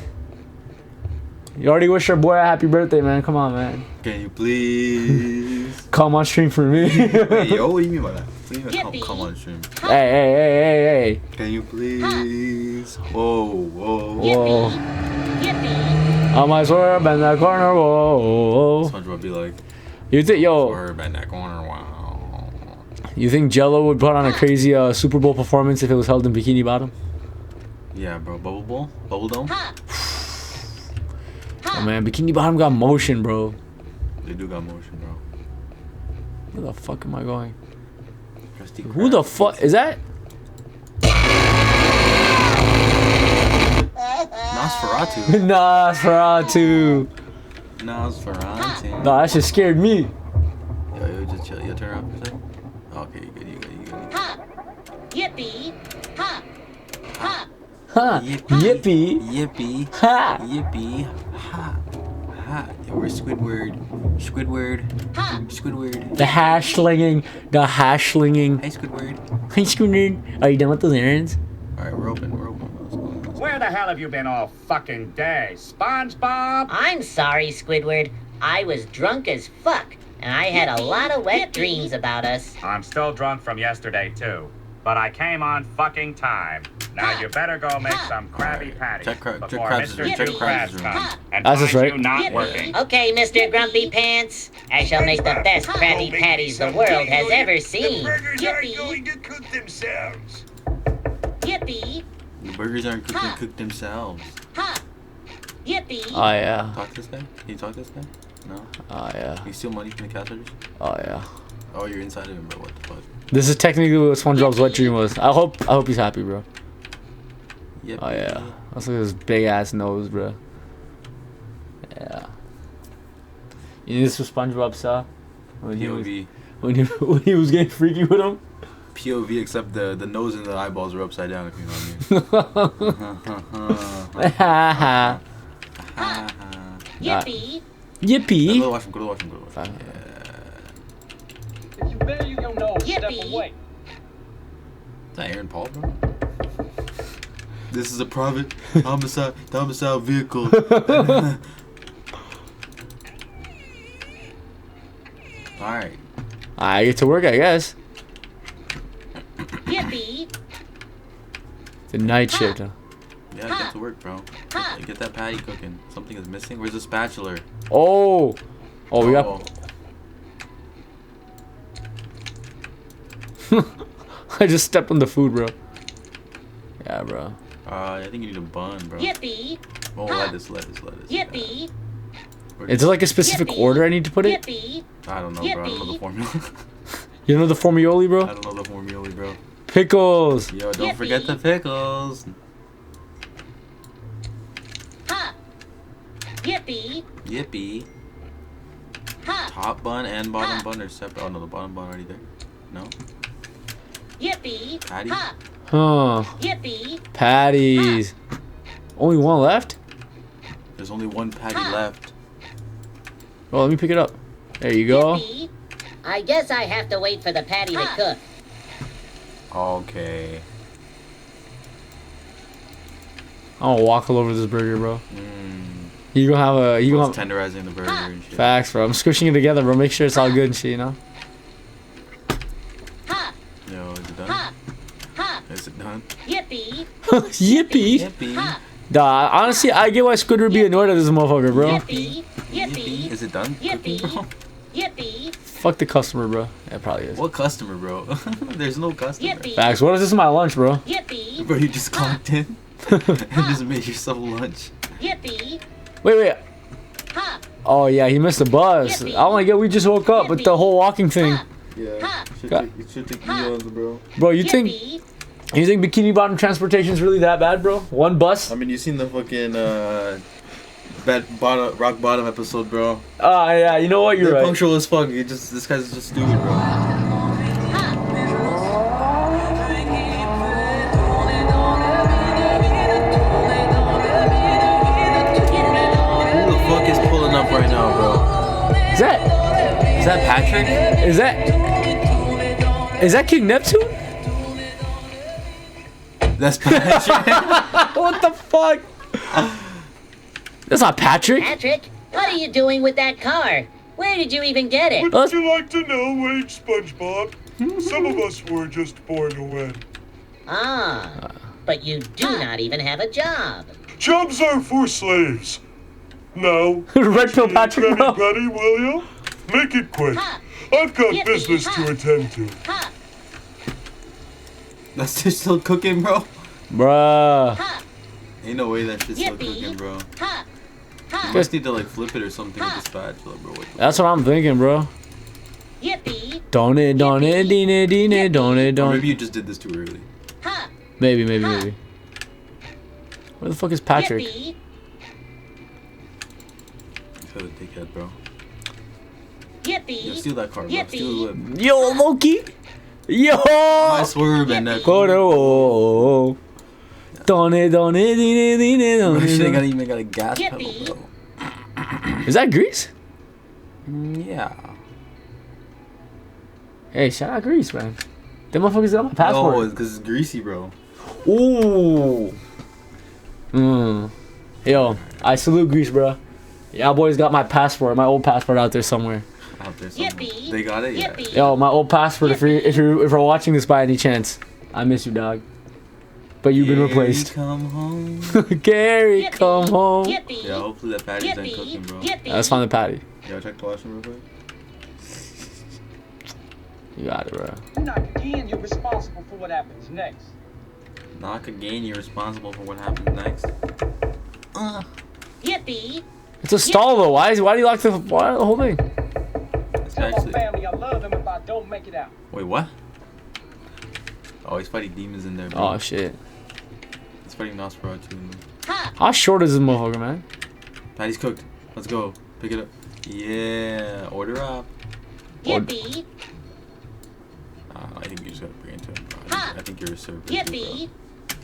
You already wish your boy a happy birthday, man. Come on, man. Can you please come on stream for me? Hey, yo, what do you mean by that? What do you mean come on stream? Hey. Can you please? Whoa. Yippee! I might swerve in that corner, whoa. SpongeBob be like, you think, yo, swerve in that corner, wow. You think Jello would put on a crazy Super Bowl performance if it was held in Bikini Bottom? Yeah, bro. Bubble Dome? Oh man, Bikini Bottom got motion, bro. They do got motion, bro. Where the fuck am I going? Krusty Who the fuck is that? Nosferatu. Nosferatu. Nah, that shit scared me. Yo, just chill. You turn around for a second. Okay, you good. Ha! Yippee! Ha! Ha! Ha! Yippee! Ha! Yippee! Ha! Yo, we're Squidward. The hash slinging. Hey, Squidward. Hey, Squidward. Are you done with those errands? Alright, we're open. Where the hell have you been all fucking day? SpongeBob? I'm sorry, Squidward. I was drunk as fuck, and I had a lot of wet dreams about us. I'm still drunk from yesterday, too. But I came on fucking time. Now you better go make some Krabby Patties before Mr. Krabs comes and That's just finds right. you not working. Okay, Mr. Grumpy Pants. I shall make the best Krabby Patties the world has ever seen. Yippee! Going to cook themselves. Yippee! The burgers aren't cooked themselves. Ha! Yippee! Oh yeah. Talk to this guy? Can you talk to this guy? No? Oh yeah. Can you steal money from the cash registers? Oh yeah. Oh, you're inside of him, bro. What the fuck? This is technically what SpongeBob's wet dream was. I hope he's happy, bro. Yep. Oh yeah. Let's look at his big ass nose, bro. Yeah. You know this was SpongeBob saw when he was getting freaky with him. POV, except the nose and the eyeballs are upside down, if you know what I mean. Yippee! Yippee. Go to the washroom, go to the washroom, go to the washroom. If you better you don't know, step away. Is that Aaron Paul, bro? This is a private homicide vehicle. Alright. I get to work, I guess. Yippee. The night shift. Huh? Yeah, get to work, bro. Get that patty cooking. Something is missing. Where's the spatula? Oh. Oh, we got... I just stepped on the food, bro. Yeah, bro. I think you need a bun, bro. Yippee. Oh, lettuce. Yippee. Is there like a specific order I need to put it? Yippee. I don't know, bro. I don't know the formula. You know the formioli, bro? I don't know the formioli, bro. Pickles. Yo, don't forget the pickles. Ha. Yippee. Yippee. Ha. Top bun and bottom bun are separate. Oh no, the bottom bun already there. No. Yippee. Patty. Ha. Huh. Yippee. Patties. Only one left? There's only one patty left. Oh, let me pick it up. There you go. Yippee. I guess I have to wait for the patty to cook. Okay. I'm gonna walk all over this burger, bro. You gonna have a... You gonna tenderizing the burger and shit. Facts, bro. I'm squishing it together, bro. Make sure it's all good and shit, you know? Yo, is it done? Is it done? Yippee. Yippee. Yippee. Nah, honestly, I get why Squid would be annoyed at this motherfucker, bro. Yippee. Yippee. Is it done? Yippee. Cooking, bro? Yippee. Fuck the customer, bro. Yeah, it probably is. What customer, bro? There's no customer. Yippee. Facts. What if this is my lunch, bro? Yippee. Bro, you just clocked in and just made yourself lunch. Yippee. Wait. Ha. Oh, yeah, he missed the bus. Yippee. Oh my god, we just woke up with the whole walking thing. Yeah. You should take eons, bro. Bro, you think Bikini Bottom transportation is really that bad, bro? One bus? I mean, you seen the fucking rock bottom episode, bro. Ah, yeah, you know what? You're They're right. punctual as fuck. This guy's just stupid, bro. Who the fuck is pulling up right now, bro? Is that Patrick? Is that King Neptune? That's Patrick. What the fuck? That's not Patrick. Patrick, what are you doing with that car? Where did you even get it? Would you like to know, Wage SpongeBob? Some of us were just born to win. Ah, but you do not even have a job. Jobs are for slaves. Now, Red Pill Patrick, Krabby bro. Patty, will you? Make it quick. I've got business to attend to. That's still cooking, bro. Bruh. Ain't no way that shit's still cooking, bro. You just need to like flip it or something with the spatula, bro. That's what I'm thinking, bro. Yippee. Don't it, don't it, dine, don't it, Or don't maybe you just did this too early. Maybe. Where the fuck is Patrick? Yippee. You're a dickhead, bro. Yippee. Yo, steal that car, bro. Steal the whip. Yo, Loki. Yo. I swerve and that. Don't it, dine, Shit, I gotta even got a gas pedal, bro. Is that Grease? Yeah. Hey, shout out Grease, man. Them motherfuckers got my passport. No, it's because it's greasy, bro. Ooh. Yo, I salute Grease, bro. Y'all boys got my passport, my old passport out there somewhere. Out there somewhere. They got it, yeah. Yo, my old passport. If you're watching this by any chance, I miss you, dog. But you've been replaced. Come home. Gary, come home. Yeah, hopefully that patty's done cooking, bro. Let's find the patty. Yeah, check the washroom real quick. You got it, bro. You're not again, you're responsible for what happens next. Knock again, you're responsible for what happens next. Yippee. It's a stall though. Why do you lock the whole thing? It's Tell my actually. family I love them if I don't make it out. Wait, what? Oh, he's fighting demons in there, bro. Oh shit. He's fighting Nosferatu in there. How short is this motherfucker, man? Patty's cooked. Let's go. Pick it up. Yeah, order up. Yippee. I think you just gotta bring it to him, bro. I think you're a server. Yippee.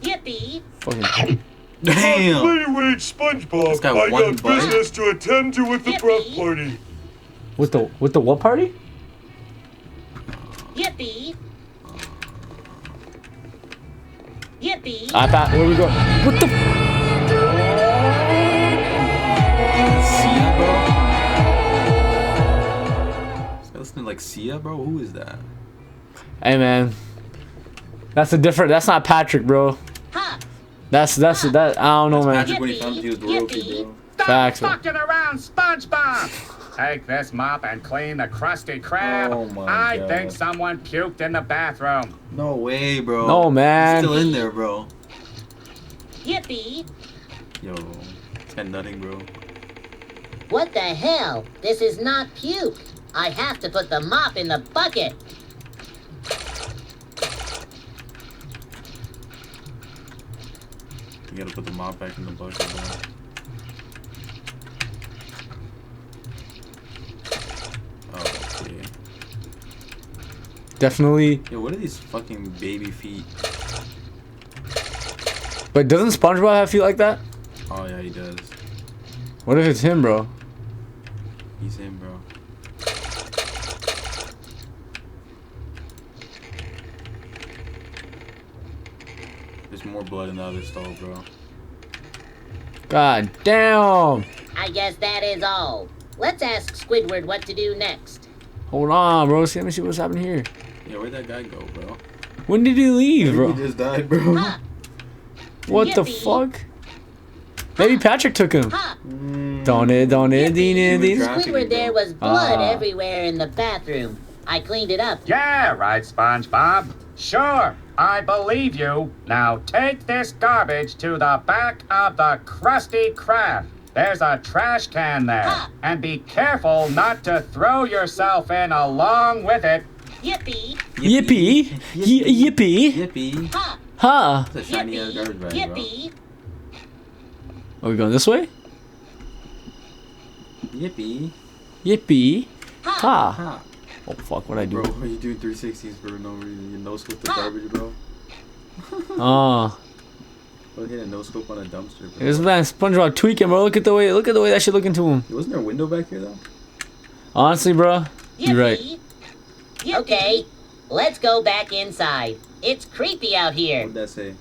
Yippee. Fucking. Damn. Wait, SpongeBob. This guy I one got bite? business to attend to with the prep party. With the what party? Yippee. Yippee. Where we going? What the? Sia, bro? This guy listening like Sia, bro? Who is that? Hey man, that's a different. That's not Patrick, bro. That's that. I don't know, man. Patrick when he found he was royalty, bro. Facts, man. Fucking around, SpongeBob! Take this mop and clean the Krusty Krab. Oh my I God. think someone puked in the bathroom. No way, bro. No, man. He's still in there, bro. Yippee. Yo, it's got nothing, bro. What the hell? This is not puke. I have to put the mop in the bucket. You gotta put the mop back in the bucket, bro. Oh, okay. Definitely. Yo, what are these fucking baby feet? But doesn't SpongeBob have feet like that? Oh yeah, he does. What if it's him, bro? He's him, bro. There's more blood in the other stall, bro. God damn. I guess that is all. Let's ask Squidward what to do next. Hold on, bro. Let me see what's happening here. Yeah, where'd that guy go, bro? When did he leave, bro? He just died, bro. What the fuck? Maybe Patrick took him. Don't it, Squidward, there was blood everywhere in the bathroom. I cleaned it up. Yeah, right, SpongeBob. Sure, I believe you. Now take this garbage to the back of the Krusty Krab. There's a trash can there. And be careful not to throw yourself in along with it. Yippee. Yippee. Yippee. Yippee. Huh. That's a shiny ass garbage bag, bro. Yippee. Are we going this way? Yippee. Yippee. Ha. Ha. Oh fuck, what'd I do? Bro, you doing 360s for no reason. You no scope the garbage, bro. Oh. Bro, hit a no scope on a dumpster, bro. This man SpongeBob tweaking, bro. Look at the way that shit looking to him. Wasn't there a window back here though? Honestly, bro, you're right. Okay, let's go back inside. It's creepy out here. What'd that say?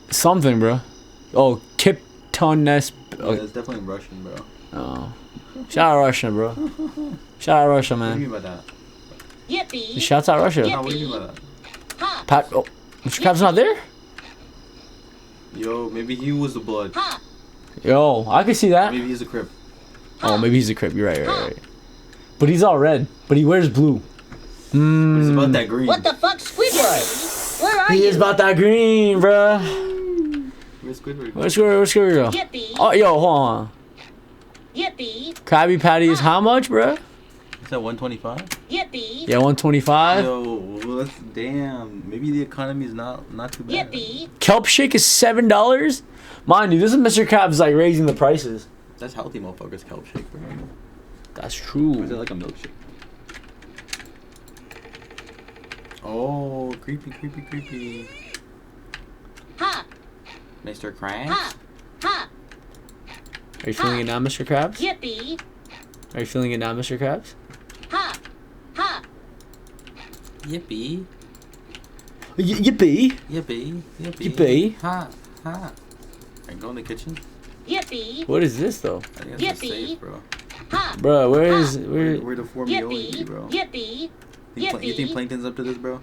Something, bro. Oh, Kiptones. Yeah, that's definitely Russian, bro. Oh. Shout out Russia, bro. Shout out Russia, What do you man. mean by that? Yippee. Shouts out Russia. What do you mean by that? Oh, Mr. Krabs not there? Yo, maybe he was the blood. Yo, I can see that. Maybe he's a Crip. Oh, maybe he's a Crip. You're right. But he's all red. But he wears blue. It's about that green. What the fuck, Squidward? Where are He you? is about that green, bro. Where's Squidward? Where's Squidward go? Yippee. Oh, yo, hold on. Yippee. Krabby Patty is how much, bro? Is that 125? Yippee. Yeah, 125. Yo, that's damn. Maybe the economy is not too bad. Yippee. Kelp shake is $7. Mind you, this is Mr. Krabs like raising the prices. That's healthy, motherfuckers. Kelp shake, bro. That's Or is true. it like a milkshake? Oh, creepy. Ha. Mr. Krabs? Ha. Ha. Are you feeling it now, Mr. Krabs? Yippee. Are you feeling it now, Mr. Krabs? Ha. Ha. Yippee. Yippee. Yippee. Ha. I go in the kitchen. Yippee. What is this though? I think that's the Yippee. safe, bro. Ha. Bro, where? Where the formula Yippee. be, bro? Yippee. You think Plankton's up to this, bro?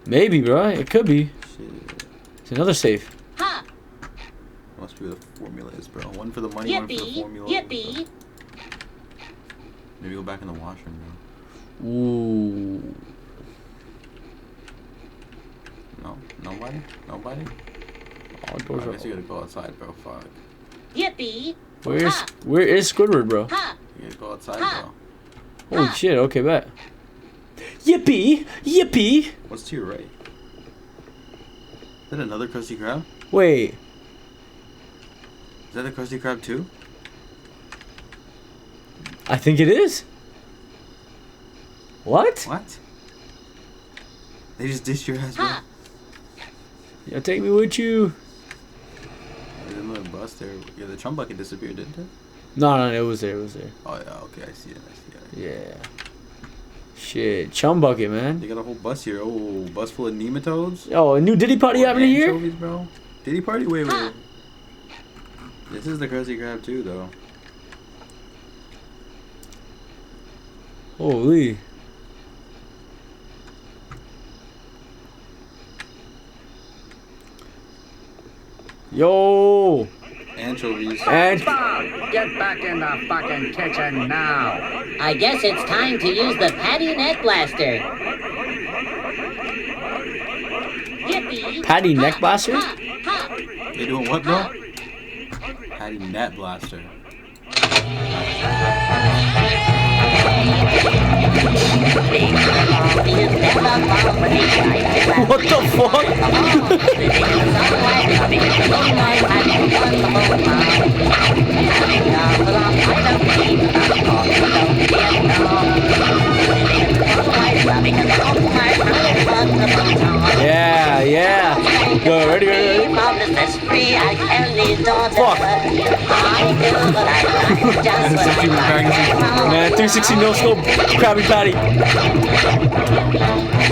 Maybe, bro. It could be. Shit. It's another safe. Ha. Must be where the formula is, bro. One for the money, one for the Yippee. formula. Yippee. Maybe go back in the washroom, bro. Ooh. No? Nobody? All I doors guess you are. gotta go outside, bro. Fuck. Yippee. Where is Squidward, bro? Ha. You gotta go outside, bro. Holy shit. Okay, bet. Yippee. What's to your right? Is that another Krusty Krab? Wait. Is that a Krusty Krab too? I think it is. What? What? They just dished your ass, bro. Yeah, take me with you. There's another bus there. Yeah, the chum bucket disappeared, didn't it? No, it was there. It was there. Oh yeah, okay, I see it. Yeah. Shit, chum bucket, man. They got a whole bus here. Oh, bus full of nematodes. Oh, a new Diddy party happening here? Anchovies, bro. Diddy party? Wait. This is the Krusty Krab too, though. Holy. Yo. Anchovies. SpongeBob, get back in the fucking kitchen now. I guess it's time to use the Patty Neck Blaster. Yippee! Patty Neck Blaster? They doing what, bro? Patty Net Blaster. What the fuck? Yeah. Go, ready? Fuck. Man, 360 no scope, Krabby Patty.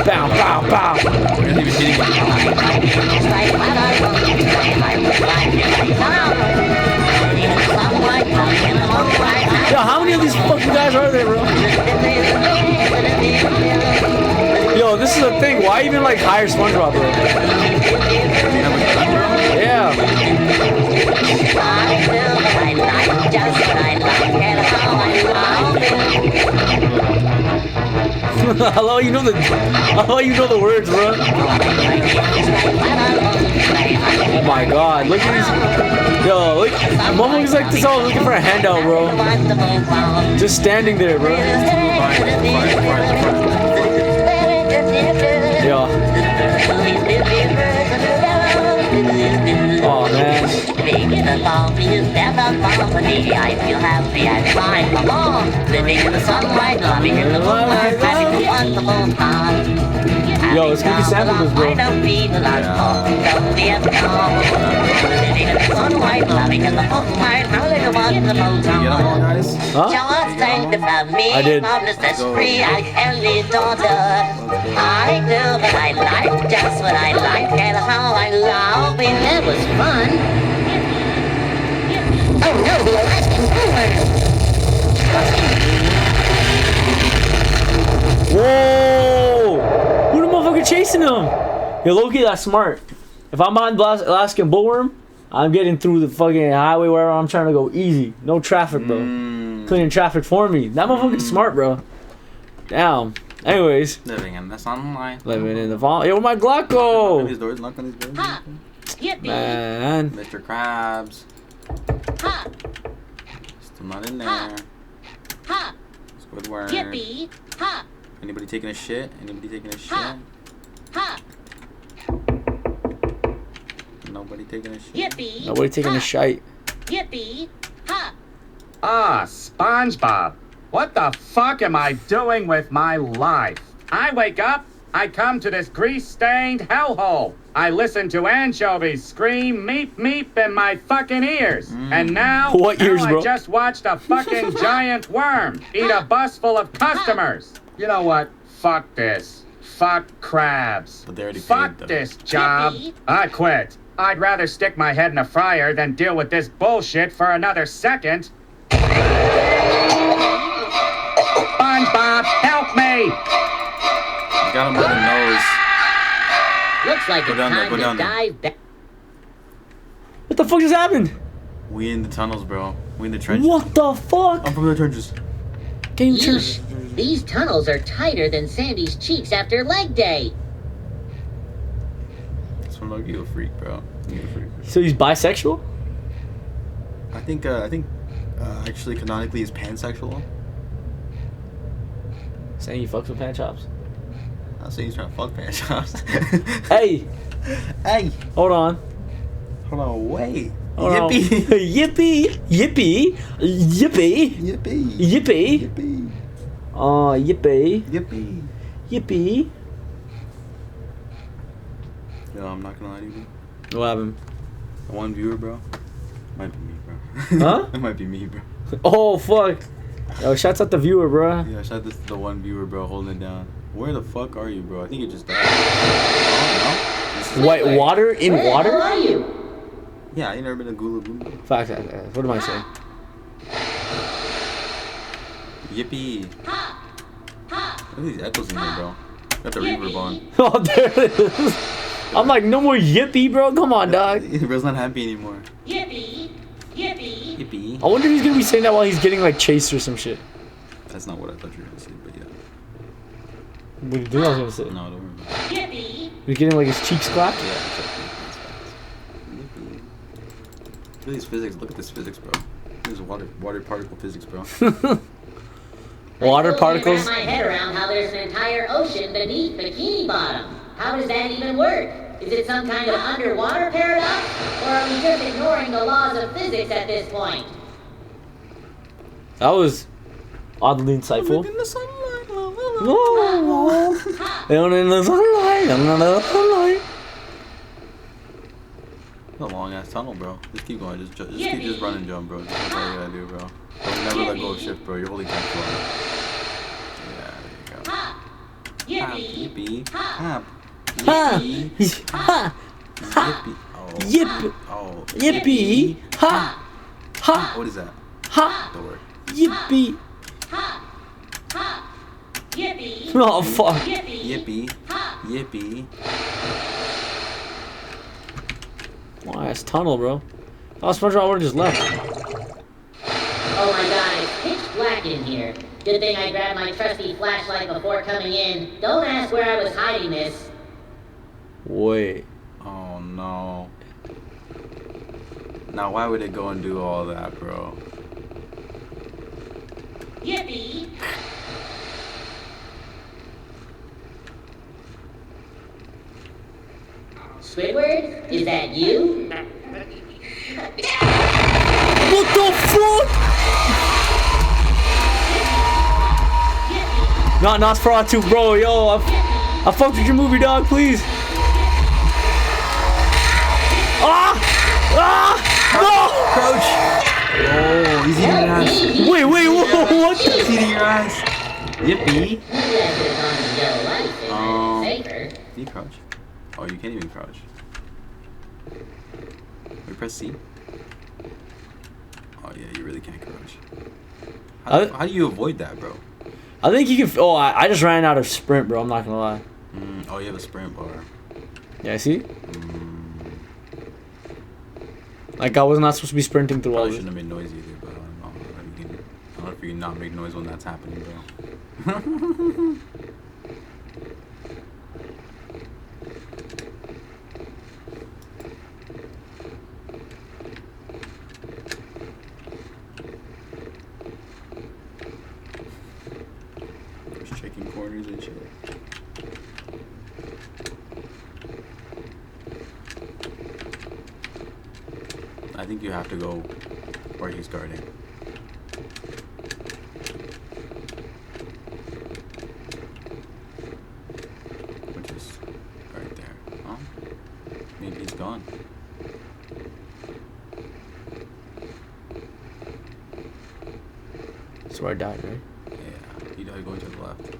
Bow. We're not even hitting it. Yo, how many of these fucking guys are there, bro? Yo, this is a thing. Why even like hire SpongeBob, bro? Yeah. Hello, you know the words, bro. Oh my god, look at these. Yo, look, motherfuckers like this all looking for a handout, bro. Just standing there, bro. Yo. Oh man. I feel happy and fine. Living in the sunlight, loving in the moonlight, having a wonderful time. Yo, let's get these samples, bro. I don't feel like don't be at home. Living in the sunlight, loving in the moonlight, having a wonderful time. Huh? Just think about me, I did. Mother's that's free, I only daughter. I do what I like, just what I like, and how I love it. It was fun. Oh no, the Alaskan Whoa! Who the motherfucker chasing him? Yo, Loki, that's smart. If I'm on the Alaskan bullworm, I'm getting through the fucking highway wherever I'm trying to go easy. No traffic, bro. Clearing traffic for me. That motherfucker's smart, bro. Damn. Anyways. Living in the sunlight. Living in the vault. Yo, where my Glock go? Knock on these doors, knock on these doors. Man. Mr. Krabs. Still not in there. Squidward. Yippee! Ha! Anybody taking a shit? Anybody taking a shit? Ha! Nobody taking a shit? Yippee! Nobody taking a shite. Yippee! Ha! Ah, SpongeBob. What the fuck am I doing with my life? I wake up, I come to this grease-stained hellhole. I listen to anchovies scream meep meep in my fucking ears. And now, What ears, bro? I just watched a fucking giant worm eat a bus full of customers. You know what? Fuck this. Fuck Krabs. But they already Fuck paid, though. this job. I quit. I'd rather stick my head in a fryer than deal with this bullshit for another second. SpongeBob, help me! Got him by the nose. Looks like Go it's down there, time go to down there. dive back. What the fuck just happened? We in the tunnels, bro. We in the trenches. What the fuck? I'm from the trenches. Game Yeesh. These tunnels are tighter than Sandy's cheeks after leg day. That's from like you a freak, bro. You a freak. So he's bisexual? I think actually canonically he's pansexual. Saying he fucks with pan chops? I'll say he's trying to fuck pan chops. Hey! Hey! Hold on. Hold on, wait. Hold on. Yippee! Yippee! Yippee! Yippee! Yippee! Yippee! Yippee! Yippee! Yippee! Yippee! Yo, I'm not gonna lie to you, bro. What happened? The one viewer, bro. Might be me, bro. Huh? It might be me, bro. Oh fuck! Yo, shouts out the viewer, bro. Yeah, shout out to the one viewer, bro, holding it down. Where the fuck are you, bro? I think it just died. Oh, no. White water in water? Where are you? Yeah, you never been to Gula Gula? Fact. What am I saying? Yippee. Look at these echoes in here, bro. Got the reverb on. Oh, there it is. I'm like, no more yippee, bro. Come on, dog. Bro's not happy anymore. Yippee! Yippee! Yippee. I wonder if he's gonna be saying that while he's getting like chased or some shit. That's not what I thought you were gonna say, but yeah. What do you think I was gonna say? No, don't worry about it. Yippee! He's getting like his cheeks clapped? Yeah, exactly. Yippee. Look at these physics. Look at this physics, bro. This is water particle physics, bro. Water particles? I can't wrap my head around how there's an entire ocean beneath Bikini Bottom. How does that even work? Is it some kind of underwater paradox? Or are we just ignoring the laws of physics at this point? That was oddly insightful. In the sunlight. Down in the sunlight. Under the sunlight. It's a long ass tunnel, bro. Just keep going. Just run and jump, bro. That's all you gotta do, bro. Don't never let go of shift, bro. You're holding down for it. Yeah, there you go. Yippee! Hop. Yippee. Ha. Yippee. Oh. Yip. Oh. Yippee. Ha. Ha. What is that? Ha. Door. Yippee. Yippee! Oh fuck. Yippee. Yippee. Wow, it's tunnel, bro. Oh, SpongeBob would have just left. Oh my god, it's pitch black in here. Good thing I grabbed my trusty flashlight before coming in. Don't ask where I was hiding this. Wait. Oh no. Now why would it go and do all that, bro? Yippee! Squidward, is that you? What the fuck? Not Nosferatu, bro. Yo, I fucked with your movie, dog. Please. Ah! Ah! No! Crouch! Oh, he's eating your ass. Wait, what? He's eating your ass. Yippee. Do you crouch? Oh, you can't even crouch. We press C. Oh yeah, you really can't crouch. How do you avoid that, bro? I think you can. Oh, I just ran out of sprint, bro. I'm not gonna lie. Oh, you have a sprint bar. Yeah, see? Like I was not supposed to be sprinting through all Probably this. shouldn't have made noise either, but I don't know if you can not make noise when that's happening, bro. Just checking corners and shit. I think you have to go where he's guarding. Which is right there. Oh, maybe he's gone. That's where I died, right? Yeah, he died going to the left. Okay,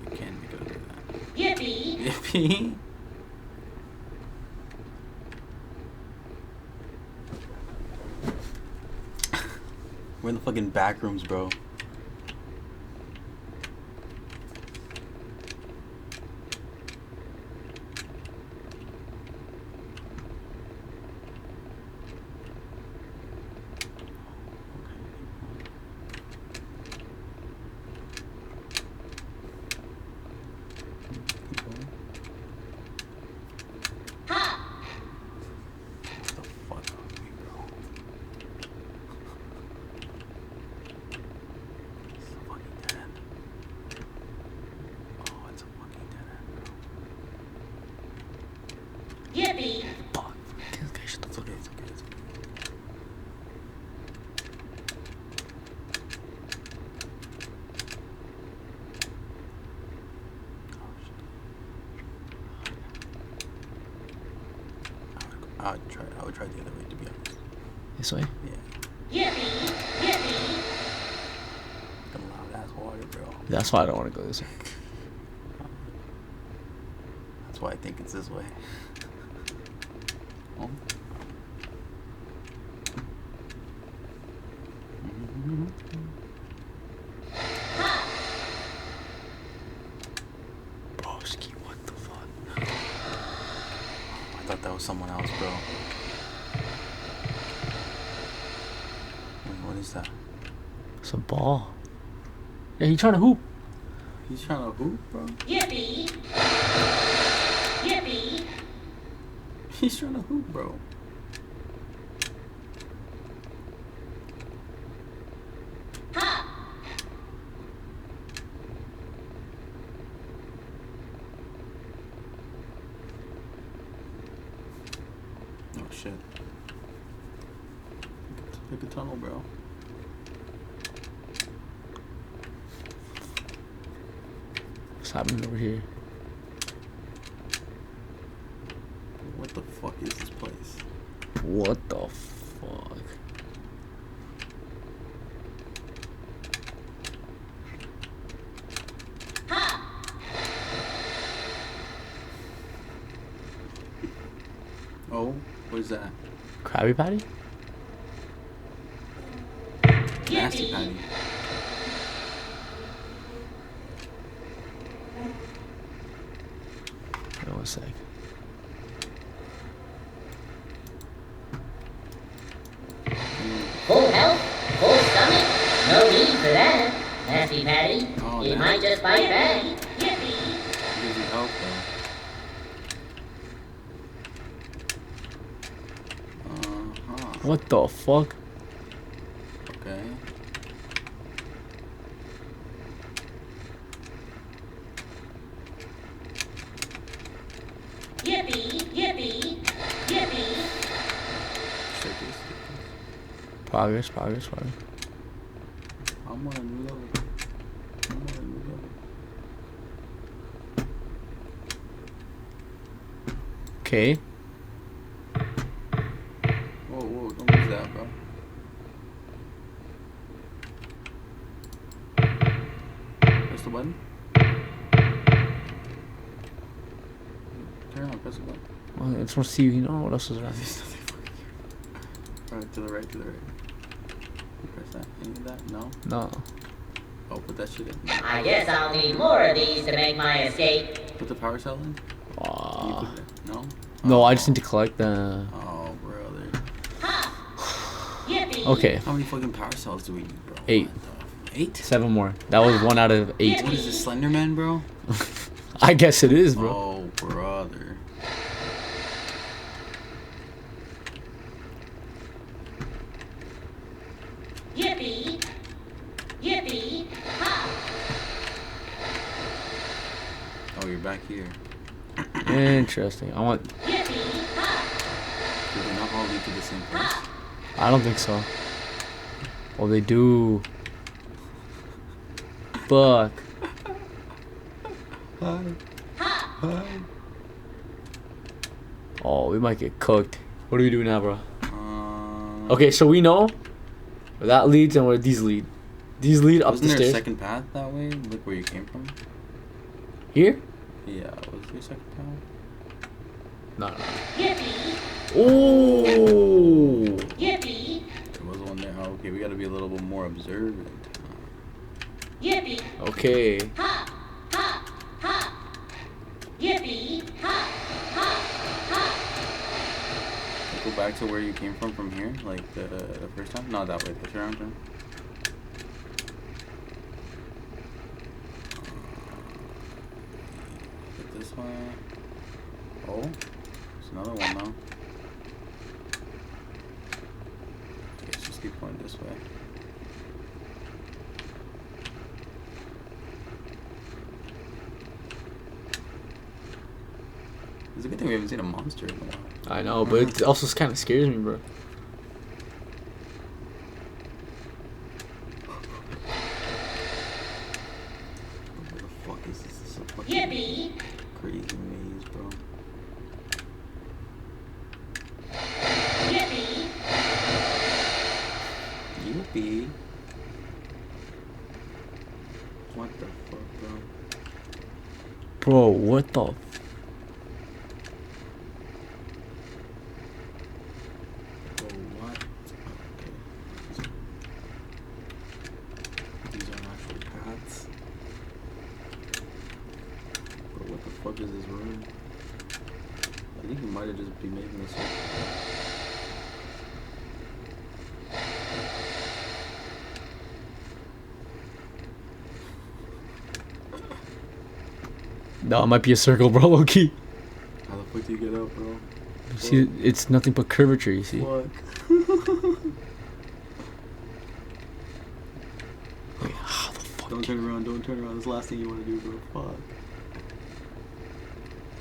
you can't make it under that. Yippee! Yippee! We're in the fucking back rooms, bro. I would try the other way, to be honest. This way? Yeah. Come loud ass water, bro. That's why I don't want to go this way. That's why I think it's this way. Oh. Broski, what the fuck? I thought that was someone else, bro. Wait, what is that? It's a ball. Yeah, he's trying to hoop. He's trying to hoop, bro. Yippee! Yippee! He's trying to hoop, bro. Ha! Oh shit. Pick a tunnel, bro. What's happening over here? What the fuck is this place? What the fuck? Oh, what is that? Krabby Patty? Nasty Patty. Wait 1 sec. Full health, full stomach, no need for that. Nasty Patty, Oh, you might just bite back. Yippee! Gives you help, though. What the fuck? Okay. Yippee! Yippee! Yippee! Progress. I'm on a new level. Okay. Whoa, don't lose that, bro. Press the button. Turn on, press the button. Well, I just want to see, you know, what else is around here. Alright, to the right. Press that. Any of that? No? No. Oh, put that shit in. I guess I'll need more of these to make my escape. Put the power cell in? No? No, I just need to collect the... Oh, brother. Yippee! Okay. How many fucking power cells do we need, bro? 8. 8? 7 more. That was 1 out of 8. What is this, Slenderman, bro? I guess it is, bro. Oh, brother. Yippee! Yippee! Ha! Oh, you're back here. Interesting. I want... Yippee! Ha! Did they not all lead to the same place? I don't think so. Well, they do. Fuck. Hi. Oh, we might get cooked. What do we do now, bro? Okay, so we know where that leads and where these lead. These lead up the Wasn't there a stairs. second path that way? Look where you came from. Here? Yeah, was there a second path? No. Yippee! Oh. Yippee! There was one there. Oh, okay, we gotta be a little bit more observant. Yippee! Okay. Ha! Ha! Ha! Yippee! Ha! Ha! Ha! Go back to where you came from here, like the first time. Not that way. Turn around, turn. Hit this one. Oh, there's another one now. Okay, let's just keep going this way. It's a good thing we haven't seen a monster in a while. I know, but it also kind of scares me, bro. What the fuck is this? This is a fucking Yippee! crazy maze, bro. What the fuck, bro? Bro, what the? Bro, what? Okay. These are actual paths. Bro, what the fuck is this room? I think he might have just been making this up. No, it might be a circle, bro. Low-key. How the fuck do you get up, bro? You see, it's nothing but curvature. You see. Fuck. Wait, how the fuck? Don't turn around. Don't turn around. That's the last thing you want to do, bro. Fuck.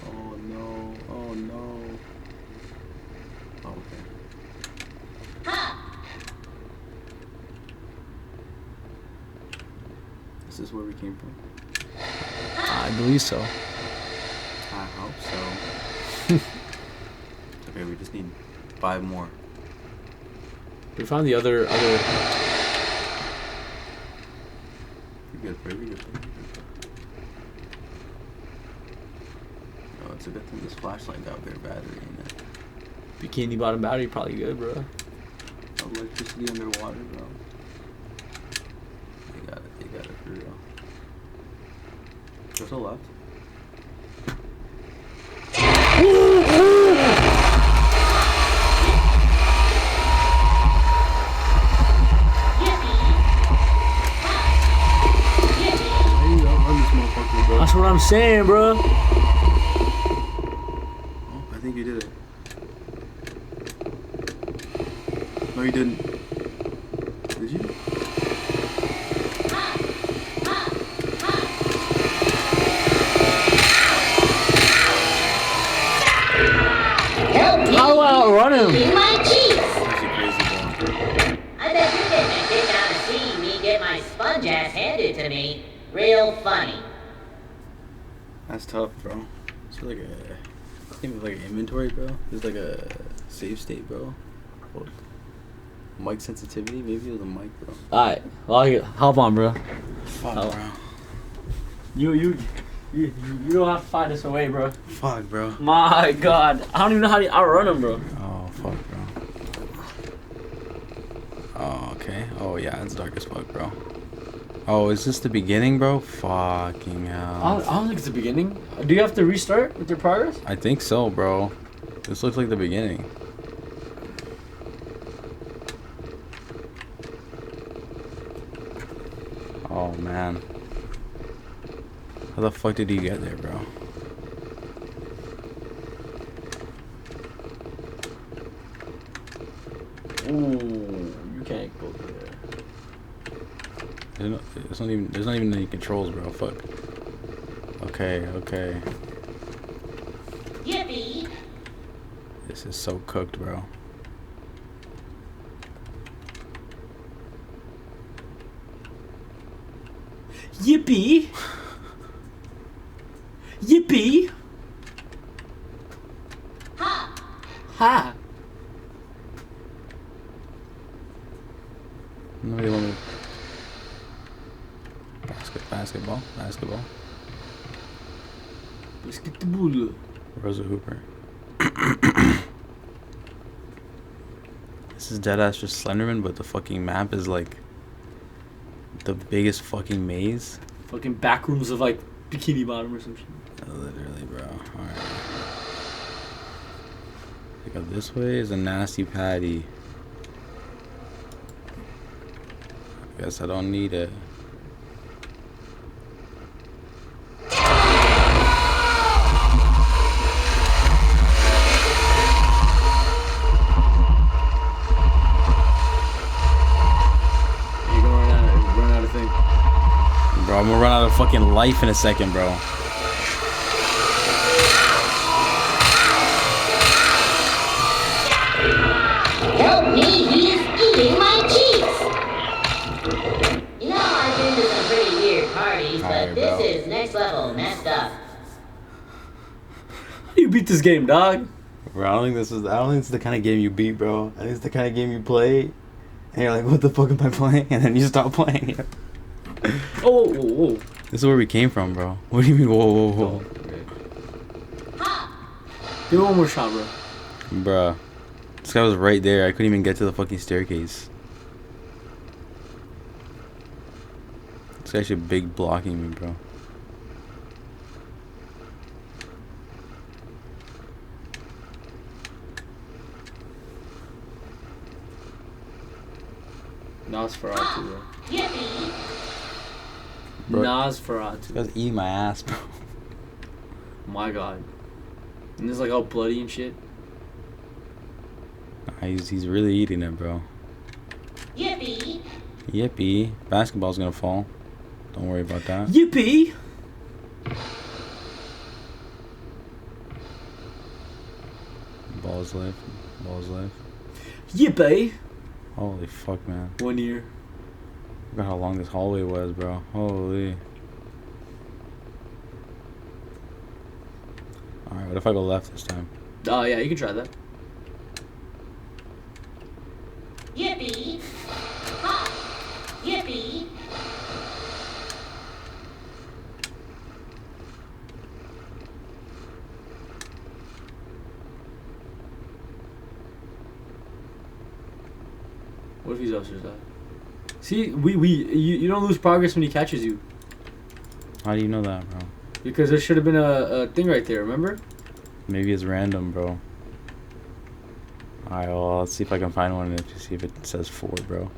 Oh no. Oh no. Oh, okay. Is this where we came from? I believe so. I hope so. Okay, we just need 5 more. We found the other. You're good, bro. You're good, bro. Oh, it's a good thing this flashlight got better battery in it. Bikini Bottom battery probably good, bro. Electricity underwater, bro. They got it for real. What's the left? That's what I'm saying, bro. Oh, I think you did it. No, you didn't. Did you? How do I outrun him? My cheeks. I bet you're getting a kick out of seeing me get my sponge ass handed to me. Real funny. That's tough, bro. It's like a, like an inventory, bro. It's like a save state, bro. What? Mic sensitivity? Maybe it was a mic, bro. Alright, well, hop on, bro. Fuck, bro. You don't have to find us away, bro. Fuck, bro. My God, I don't even know how to outrun him, bro. Oh, fuck, bro. Oh, okay. Oh, yeah, it's dark as fuck, bro. Oh, is this the beginning, bro? Fucking hell. I don't think it's the beginning. Do you have to restart with your progress? I think so, bro. This looks like the beginning. Oh, man. How the fuck did he get there, bro? Ooh, you can't go there. There's not even any controls, bro. Fuck. Okay, okay. Yippee! This is so cooked, bro. Yippee! Yippee! Ha! Ha! No, you want me? Basketball. Basketball. Rosa Hooper. This is deadass just Slenderman, but the fucking map is like the biggest fucking maze. Fucking back rooms of like Bikini Bottom or some shit. Literally, bro. Alright. Pick up this way is a nasty patty. Guess I don't need it. Bro, I'm gonna run out of fucking life in a second, bro. Help me, he's eating my cheeks! You know, I've been to some pretty weird parties, but this is next level messed up. How do you beat this game, dog? Bro, I don't think it's the kind of game you beat, bro. I think it's the kind of game you play, and you're like, what the fuck am I playing? And then you stop playing it. Oh, whoa, whoa. This is where we came from, bro. What do you mean, whoa, whoa, whoa? Give me one more shot, bro. Bruh. This guy was right there. I couldn't even get to the fucking staircase. This guy's actually big blocking me, bro. Nosferatu, bro. Bro, Nosferatu. This guy's eating my ass, bro. My god. And it's like all bloody and shit. Nah, he's really eating it, bro. Yippee! Yippee. Basketball's gonna fall. Don't worry about that. Yippee! Balls left. Balls left. Yippee! Holy fuck, man. 1 year. Look at how long this hallway was, bro. Holy. Alright, what if I go left this time? Oh, yeah, you can try that. Yippee! Ha! Yippee! What if he's upstairs? See, you don't lose progress when he catches you. How do you know that, bro? Because there should have been a thing right there, remember? Maybe it's random, bro. Alright, well, let's see if I can find one and see if it says 4, bro.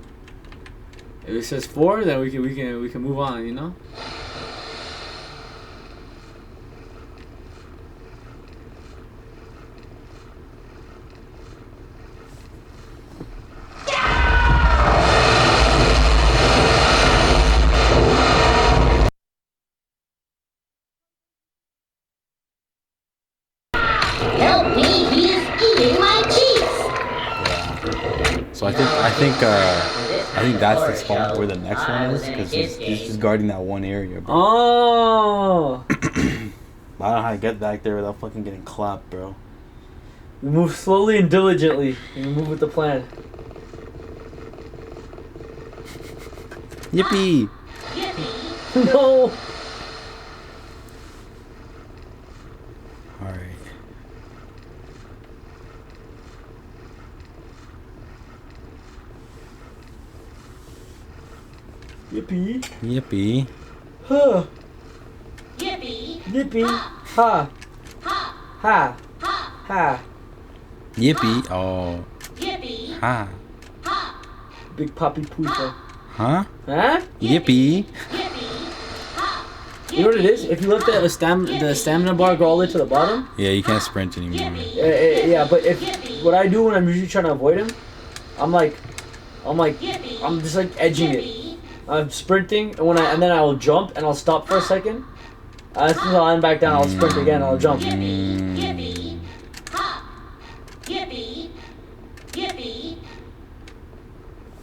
If it says 4, then we can move on, you know? Help me, he is eating my cheeks! So I think that's the spot where the next one is, because he's just guarding that one area, bro. Oh! I don't know how to get back there without fucking getting clapped, bro. We move slowly and diligently, and we move with the plan. Yippee! No! Alright. Yippee! Yippee. Huh! Yippee! Yippee! Ha! Ha! Ha! Yippee. Oh. Yippee! Ha. Big Poppy Poopa. Huh? Huh? Yippee. You know what it is? If you let the stamina bar go all the way to the bottom. Yeah, you can't sprint anymore. Yeah, but if what I do when I'm usually trying to avoid him, I'm just like edging it. I'm sprinting, and then I will jump and I'll stop for a second. As soon as I'll end back down, I'll sprint again. I'll jump. Yippee! Ha! Yippee! Yippee!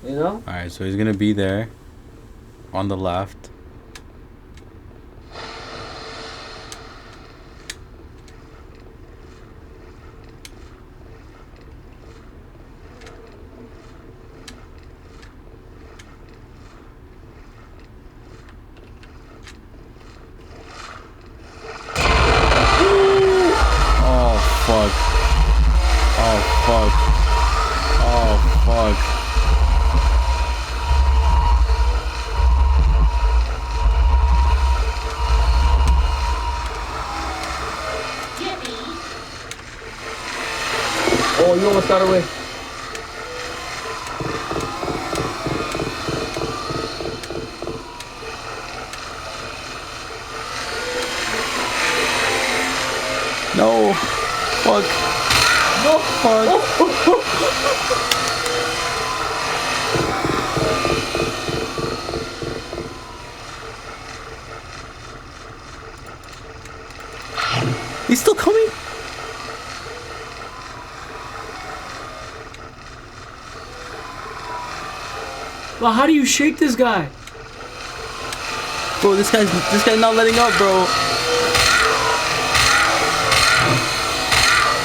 You know? Alright, so he's gonna be there on the left. Fuck. Oh fuck. Oh fuck. Oh, you almost got away. No. Fuck. No. Fuck. He's still coming? Well, how do you shake this guy? Bro, this guy's not letting up, bro.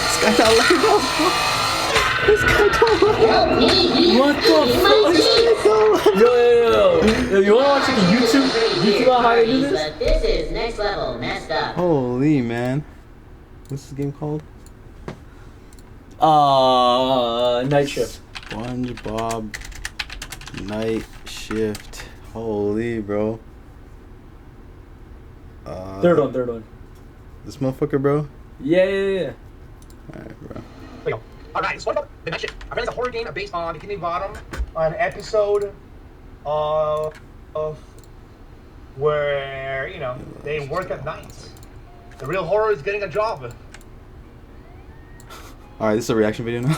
This guy's not letting up, bro. This guy don't like. What the fuck? Yo, you wanna watch like a YouTube on how they do this? But this is next level messed up. Holy man. What's this game called? Night Shift. SpongeBob Night Shift. Holy bro. Third one. This motherfucker, bro. Yeah. Alright, bro. Wait, alright, SpongeBob the Night Shift. I read it's a horror game based on Bikini Bottom, an episode of where, you know, they work at night. The real horror is getting a job. Alright, this is a reaction video now.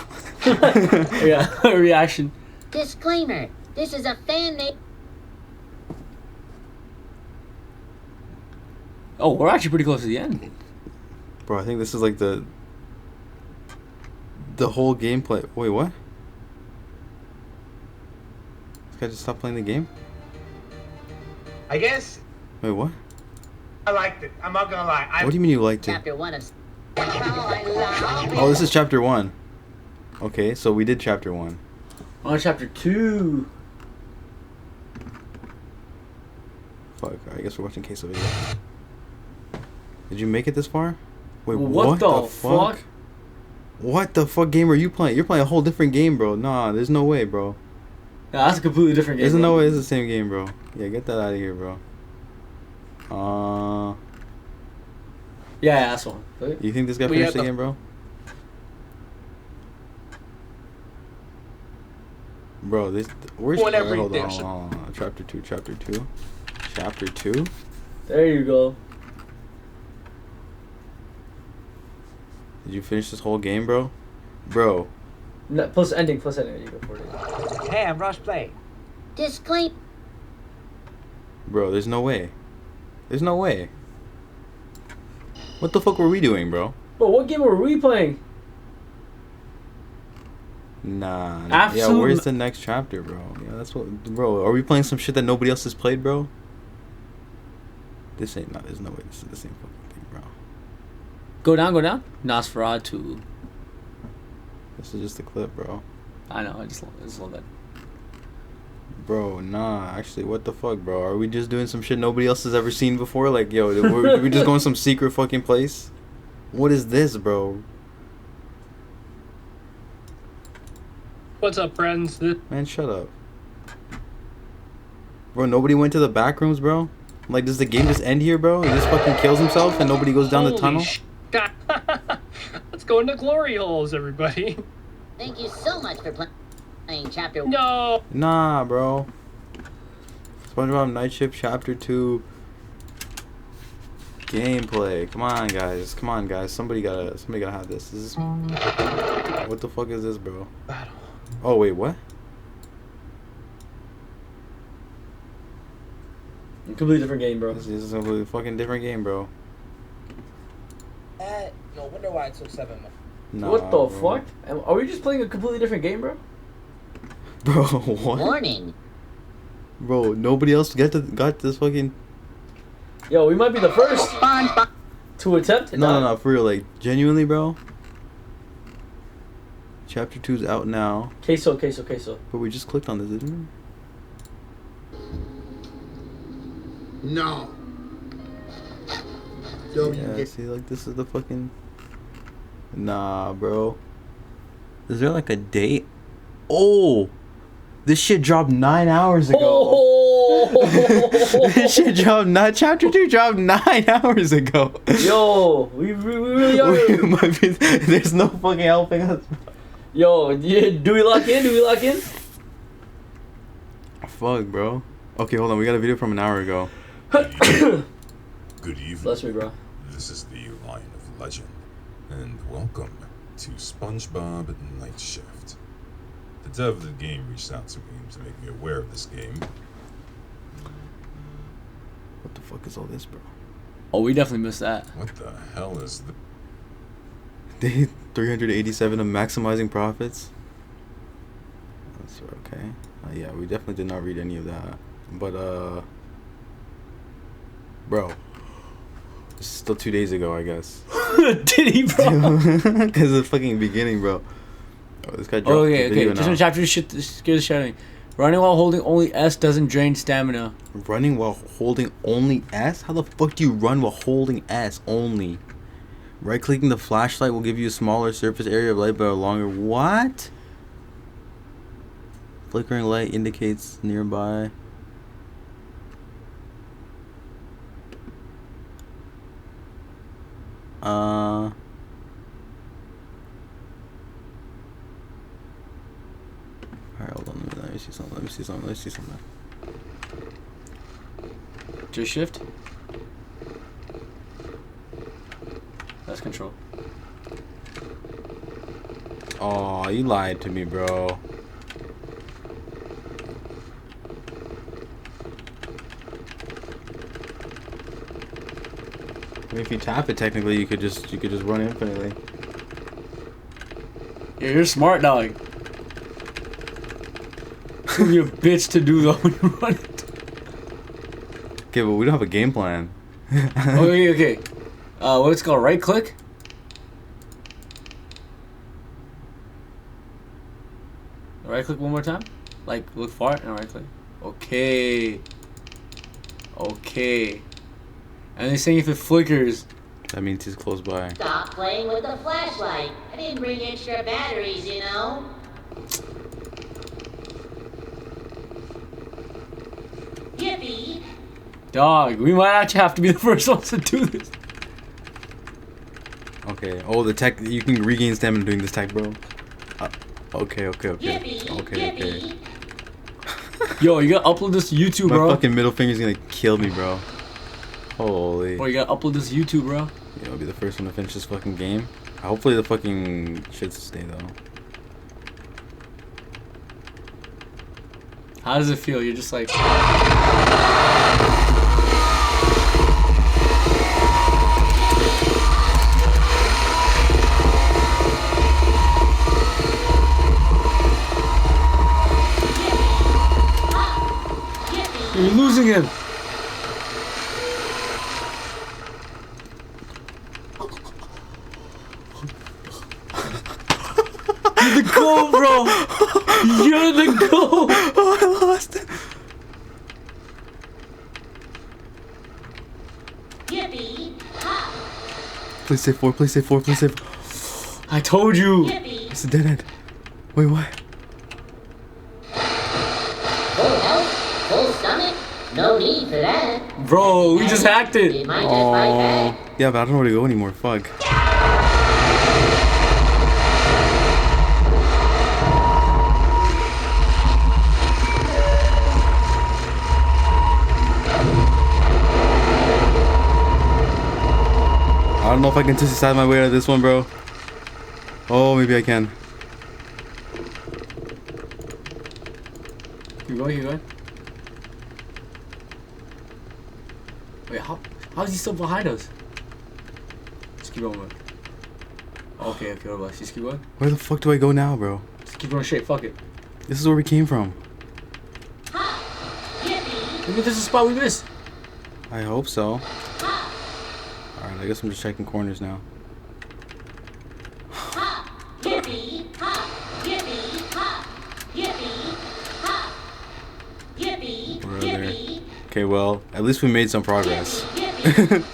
Yeah, a reaction. Disclaimer. This is a fan made. Oh, we're actually pretty close to the end. Bro, I think this is like the whole gameplay. Wait, what? This guy just stopped playing the game? I guess Wait, what? I liked it. I'm not gonna lie. What do you mean you liked it? Chapter 1 of... Oh, this is chapter 1. Okay, so we did chapter 1. On chapter 2. Fuck, I guess we're watching Queso video. Did you make it this far? Wait, What the fuck? What the fuck game are you playing? You're playing a whole different game, bro. Nah, there's no way, bro. Yeah, that's a completely different game. There's no way it's the same game, bro. Yeah, get that out of here, bro. Yeah, that's one. You think this guy We finished had the game, bro? Bro, this... Where's... Whenever hold you on, think so. hold on. Chapter 2. Chapter 2? There you go. Did you finish this whole game, bro? Bro. No, plus ending. You go for it. Hey, I'm Rush Play. Disclaim. Bro, there's no way. There's no way. What the fuck were we doing, bro? Bro, what game were we playing? Nah. Absolute- Yeah, where's the next chapter, bro? Yeah, that's what... Bro, are we playing some shit that nobody else has played, bro? This ain't... Nah, there's no way this is the same fucking thing, bro. Go down. Nosferatu. This is just a clip, bro. I know, I just love that. Bro, nah. Actually, what the fuck, bro? Are we just doing some shit nobody else has ever seen before? Like, yo, did we just going some secret fucking place? What is this, bro? What's up, friends? Man, shut up. Bro, nobody went to the back rooms, bro? Like, does the game just end here, bro? He just fucking kills himself and nobody goes down the tunnel? Let's go into glory holes, everybody. Thank you so much for playing chapter 1. No. Nah, bro. SpongeBob Night Shift Chapter 2 gameplay. Come on, guys. Somebody gotta have this. What the fuck is this, bro? Oh wait, what? Completely different game, bro. This is a completely fucking different game, bro. No wonder why it took 7 months. Nah, What the bro. fuck? Are we just playing a completely different game, bro? Bro, what? Warning. Bro, nobody else got this fucking... Yo, we might be the first to attempt it. No, for real, like, genuinely, bro. Chapter 2's out now. Queso. But we just clicked on this, didn't we? No. Yeah, see, like, this is the fucking... Nah, bro. Is there, like, a date? Oh! This shit dropped 9 hours ago. Oh! This shit dropped Chapter 2 dropped 9 hours ago. Yo, we really are. There's no fucking helping us. Yo, do we lock in? Fuck, bro. Okay, hold on. We got a video from an hour ago. Good evening. Bless me, bro. This is the Line of Legend, and welcome to SpongeBob Night Shift. The dev of the game reached out to me to make me aware of this game. What the fuck is all this, bro? Oh, we definitely missed that. What the hell is the... Day 387 of maximizing profits. That's okay. Yeah, we definitely did not read any of that. But, bro. This is still 2 days ago, I guess. Did he, bro? Because of the fucking beginning, bro. Oh, this guy dropped Oh, okay, the okay. video Just now. in chapter shit scares the shit out of me. Running while holding only S doesn't drain stamina. Running while holding only S? How the fuck do you run while holding S only? Right-clicking the flashlight will give you a smaller surface area of light but a longer... What? Flickering light indicates nearby. Alright, hold on. Let me see something. Let me see something. Let me see something. Just shift. That's control. Oh, you lied to me, bro. I mean, if you tap it, technically, you could just run infinitely. Yeah, you're smart, dog. You're a bitch to do though when you run it. Okay, but we don't have a game plan. Okay, okay. What's it called? Right click? Right click one more time? Like, look far and right click. Okay. Okay. And they're saying if it flickers. That means he's close by. Stop playing with the flashlight. I didn't bring extra batteries, you know. Yippee! Dog, we might actually have to be the first ones to do this. Okay. Oh, the tech. You can regain stamina doing this tech, bro. Okay, okay, okay. Yippee, Okay, okay. Yo, you gotta upload this to YouTube, My bro. fucking middle finger's gonna kill me, bro. Holy. Bro, you gotta upload this to YouTube, bro. Yeah, I'll be the first one to finish this fucking game. Hopefully the fucking shits stay though. How does it feel? You're just like... You're losing him. You're the goal, bro. You're the goal. Oh, I lost it. Yippee! Please say 4, please say 4, please say 4. I told you. It's a dead end. Wait, what? Full health? Full stomach? No need for that. Bro, we just hacked it. It might just bite back. Yeah, but I don't know where to go anymore. Fuck. I don't know if I can just decide my way out of this one, bro. Oh, maybe I can. Keep going, keep going. Wait, how is he still behind us? Just keep going. Okay, okay, what about? Just keep going. Where the fuck do I go now, bro? Just keep going straight. Fuck it. This is where we came from. Maybe this is a spot we missed. I hope so. Alright, I guess I'm just checking corners now. Yippee! Yippee! Yippee! Yippee! We're there. Okay, well, at least we made some progress.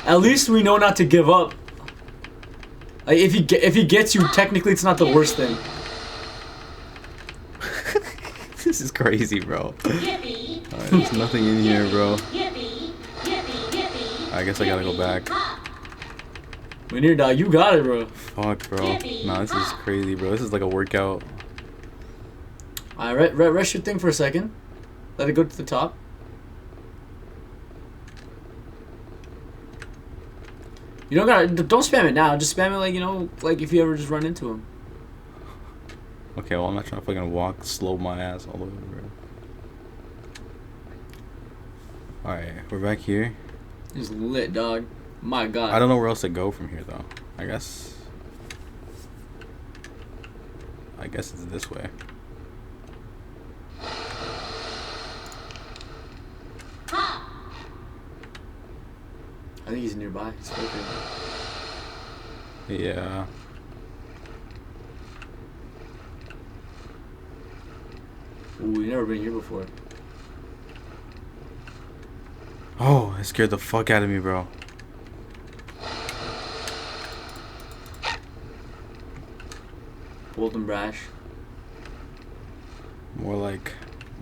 At least we know not to give up. Like, if he gets you, technically it's not the worst thing. This is crazy, bro. Alright, there's nothing in here, bro. I guess I gotta go back. When you're dog, you got it, bro. Fuck, bro. Nah, this is crazy, bro. This is like a workout. Alright, rest your thing for a second. Let it go to the top. You don't spam it now. Just spam it like, you know, like if you ever just run into him. Okay, well, I'm not trying to fucking walk slow my ass all the way, bro. Alright, we're back here. It's lit, dog. My god. I don't know where else to go from here, though. I guess it's this way. I think he's nearby. He's flickering. Yeah. Ooh, you never been here before. Oh, it scared the fuck out of me, bro. Bold and brash. More like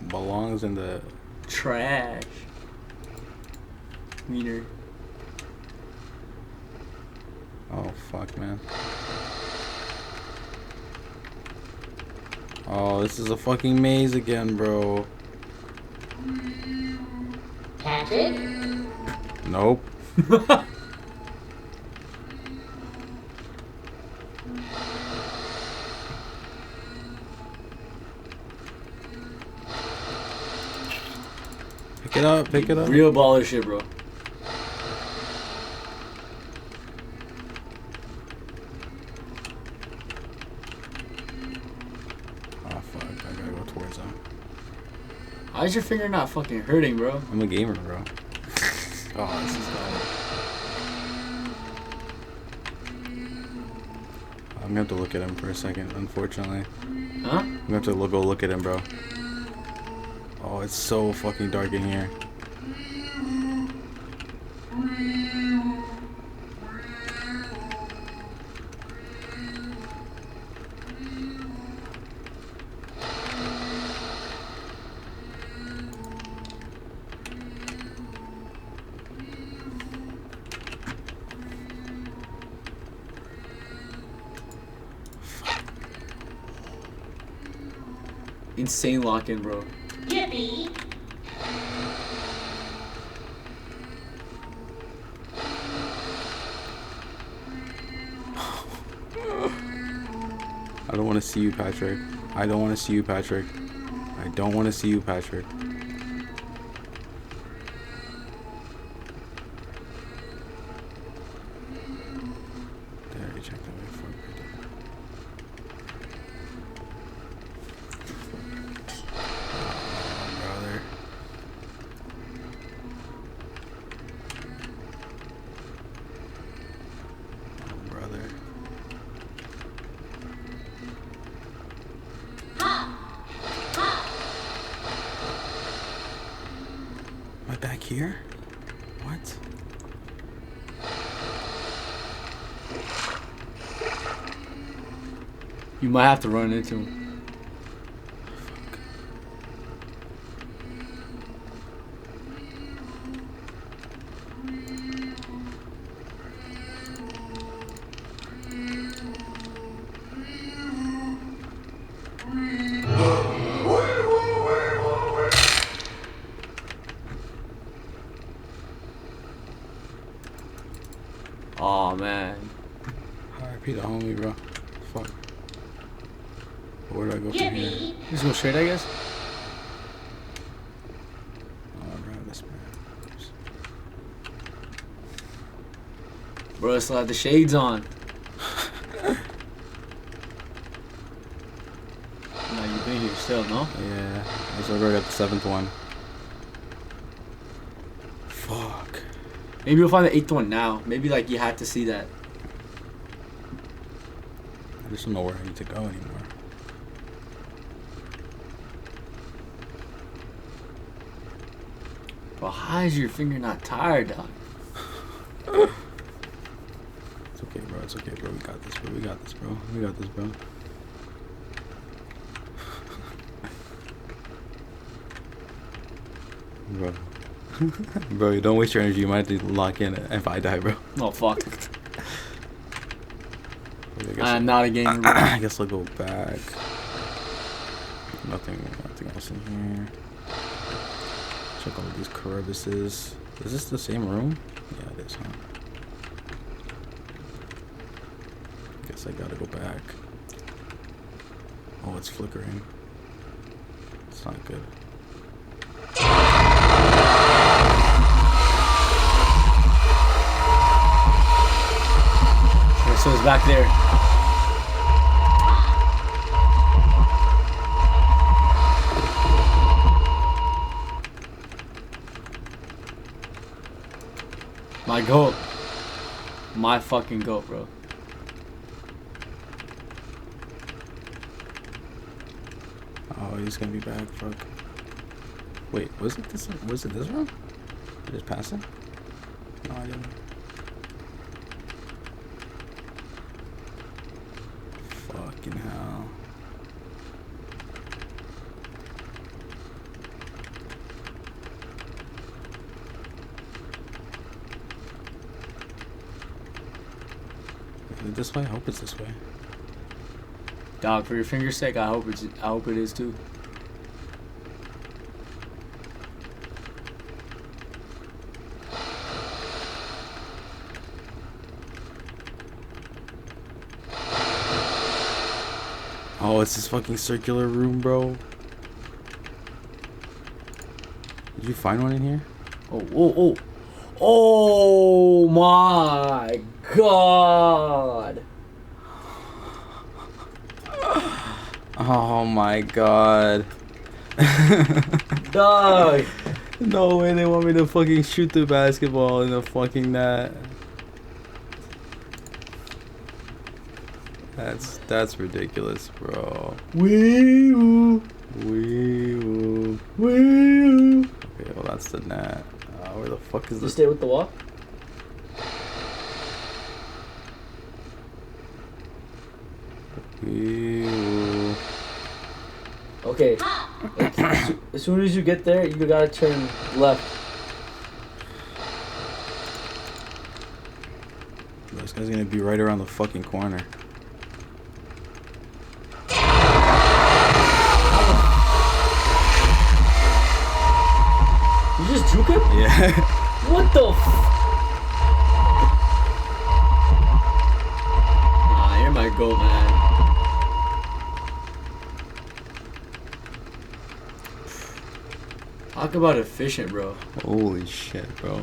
belongs in the trash. Wiener. Oh fuck, man. Oh, this is a fucking maze again, bro. Patrick? Nope. Pick it up, pick it up. Real baller shit, bro. Oh fuck, I gotta go towards them. Why is your finger not fucking hurting, bro? I'm a gamer, bro. Oh, this is bad. I'm gonna have to look at him for a second, unfortunately. Huh? I'm gonna have to go look at him, bro. Oh, it's so fucking dark in here. Insane lock-in, bro. Yippee! I don't want to see you, Patrick. I don't want to see you, Patrick. I don't want to see you, Patrick. They already checked that way. Fuck. Brother. Brother. Am I back here? What? You might have to run into him. Oh man. R.E.P. the homie, bro. Fuck. Where do I go from here? Just go straight, I guess. Oh, around this man. Bro, I still have the shades on. No, you've been here still, no? Yeah. So I got the 7th one. Fuck. Maybe you'll find the 8th one now. Maybe like you had to see that. I just don't know where I need to go anymore. Bro, how is your finger not tired, dog? It's okay, bro. It's okay, bro. We got this, bro. We got this, bro. We got this, bro. Bro. Bro, don't waste your energy. You might have to lock in if I die, bro. Oh, fuck. I'm not a gamer, bro. I guess I'll go back. Nothing else in here. Check all these crevices. Is this the same room? Yeah, it is, huh? Guess I gotta go back. Oh, it's flickering. It's not good. So it's back there. My goat. My fucking goat, bro. Oh, he's gonna be back. Fuck. Wait, was it this one? Was it this one? Did I just pass it? No, I didn't. Fucking hell. Is it this way? I hope it's this way. Dog, for your finger's sake, I hope it is too. Oh, it's this fucking circular room, bro. Did you find one in here? Oh my god. Oh my god. Dog. No way they want me to fucking shoot the basketball in the fucking net. That's ridiculous, bro. Wee-oo. Wee-oo. Wee-oo. Okay, well that's the net. Where the fuck is You this? stay with the wall? Wee-oo. Okay. As soon as you get there, you gotta turn left. This guy's gonna be right around the fucking corner. You just juke him? Yeah. What the f? Nah, you're my goat, man. Talk about efficient, bro. Holy shit, bro.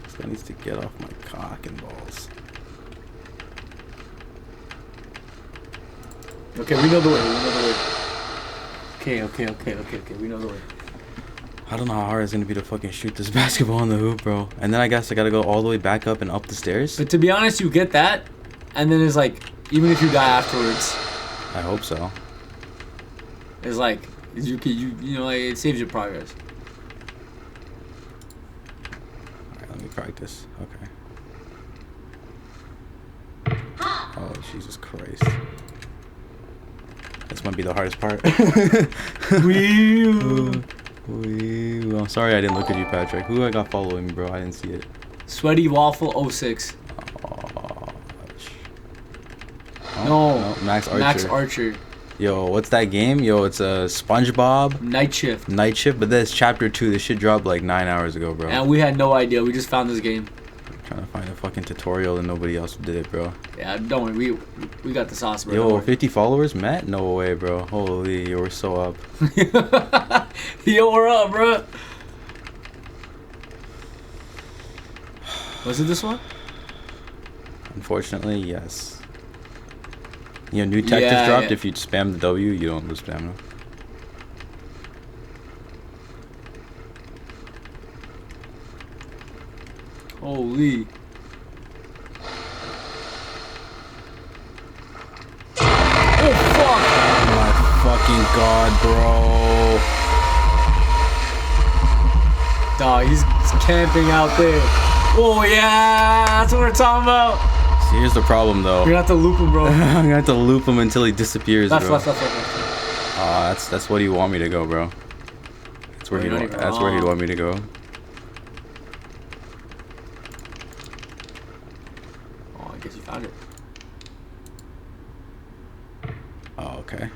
This guy needs to get off my cock and balls. Okay, we know the way. We know the way. Okay. We know the way. I don't know how hard it's gonna be to fucking shoot this basketball in the hoop, bro. And then I guess I gotta go all the way back up and up the stairs. But to be honest, you get that, and then it's like, even if you die afterwards, I hope so. it's like, you know, like, it saves your progress. Alright, let me practice. Okay. Oh, Jesus Christ. This might be the hardest part. Wee. I'm sorry I didn't look at you, Patrick. Who I got following me, bro? I didn't see it. Sweaty Waffle 06. Oh, No, Max Archer. Max Archer. Yo, what's that game? Yo, it's a Spongebob. NightShift. NightShift, but that's chapter 2. This shit dropped like 9 hours ago, bro. And we had no idea. We just found this game. Trying to find a fucking tutorial and nobody else did it, bro. Yeah, don't worry. We got the sauce, bro. Yo, 50 followers, Matt? No way, bro. Holy, you were so up. Yo, we're up, bro. Was it this one? Unfortunately, yes. You know, new tech just dropped. Yeah. If you spam the W, you don't lose stamina. Holy. Oh, fuck. Oh my fucking god, bro. Dog, he's camping out there. Oh, yeah. That's what we're talking about. See, here's the problem, though. You're gonna have to loop him, bro. I'm gonna have to loop him until he disappears, That's bro. That's what you want me to go, bro. That's where he'd want me to go. Oh, I guess you found it. Oh, okay.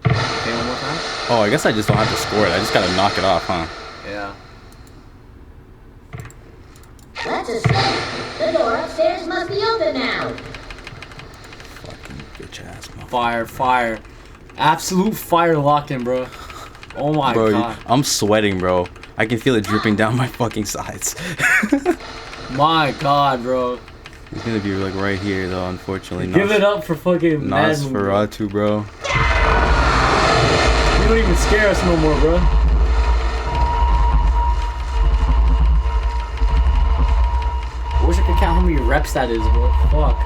Okay, one more time. Oh, I guess I just don't have to score it. I just gotta knock it off, huh? Yeah. That's a snake. The door upstairs must be open now. Fucking bitch ass, motherfucker. Fire. Absolute fire locking, bro. Oh my god. I'm sweating, bro. I can feel it dripping down my fucking sides. My god, bro. He's gonna be like right here, though, unfortunately. Give it up for fucking Nosferatu, bro. You don't even scare us no more, bro. I wish I could count how many reps that is, bro. Fuck.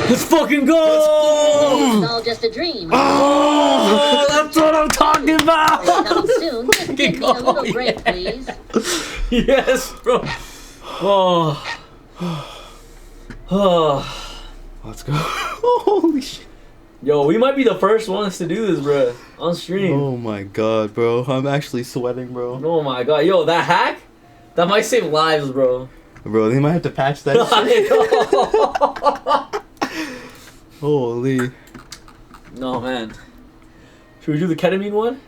Let's fucking go! It's all just a dream. Oh, that's what I'm talking about! Coming soon. Just give me a little break, please. Yes, bro. Oh. Oh. Let's go. Holy shit. Yo, we might be the first ones to do this, bro. On stream. Oh my god, bro. I'm actually sweating, bro. Oh my god. Yo, that hack? That might save lives, bro. Bro, they might have to patch that shit. Holy. No, man. Should we do the ketamine one?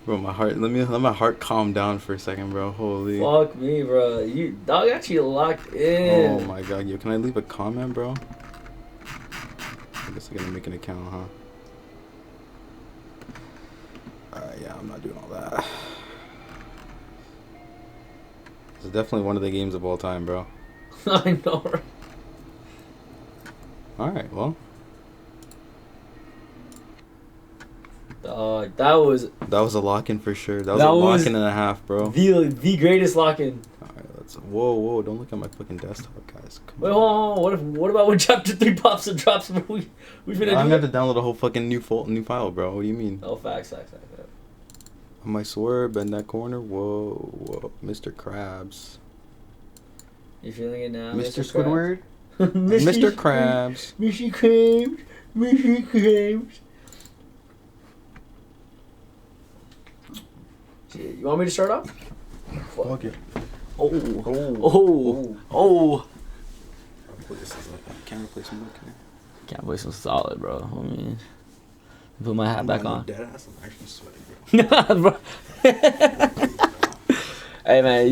Bro, my heart. Let my heart calm down for a second, bro. Holy. Fuck me, bro. You dog got you locked in. Oh my god, yo, can I leave a comment, bro? I guess I gotta make an account, huh? Alright, yeah, I'm not doing all that. It's definitely one of the games of all time, bro. I know, right? Alright, well. That was a lock-in for sure. That was a lock-in and a half, bro. The greatest lock-in. Alright, let's. Whoa, don't look at my fucking desktop, guys. Wait, hold on. What about when chapter 3 pops and drops? We've been. I'm gonna have to download a whole fucking new file, bro. What do you mean? Oh, facts. I might swear, bend that corner. Whoa, Mr. Krabs. You feeling it now, Mr. Squidward? Mr. Mr. Krabs. Mr. Krabs. Mr. Krabs. You want me to start off? Fuck it. Oh. Can't replace my look here. Can't replace some solid, bro. I mean, put my hat back on. Dead ass, I'm actually sweating, bro. Hey man,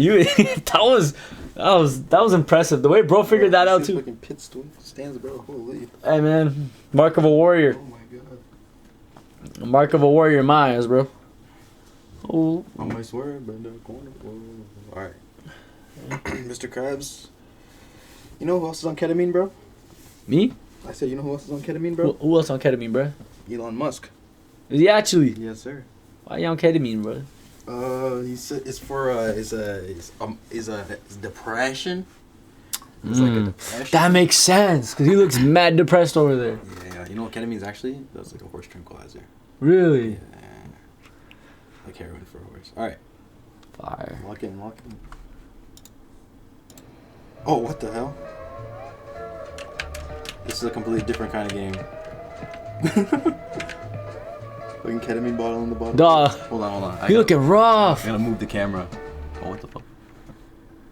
that was impressive. The way bro figured that out too. Fucking pit stands, bro. Holy. Hey man, mark of a warrior. Oh my god. Mark of a warrior in my eyes, bro. Oh. I might swear, bend that corner. Alright. Mr. Krabs. You know who else is on ketamine, bro? Me? I said, you know who else is on ketamine, bro? Who else on ketamine, bro? Elon Musk. Is he actually? Yes, sir. Why you on ketamine, bro? He said it's for his depression. It's like a depression. That makes sense, cause he looks mad depressed over there. Yeah. You know what ketamine is actually? That's like a horse tranquilizer. Really? Yeah. Like heroin for a horse. Alright. Fire. Lock in. Oh, what the hell? This is a completely different kind of game. Fucking ketamine bottle in the bottom. Duh. Hold on. You looking rough. I gotta move the camera. Oh, what the fuck?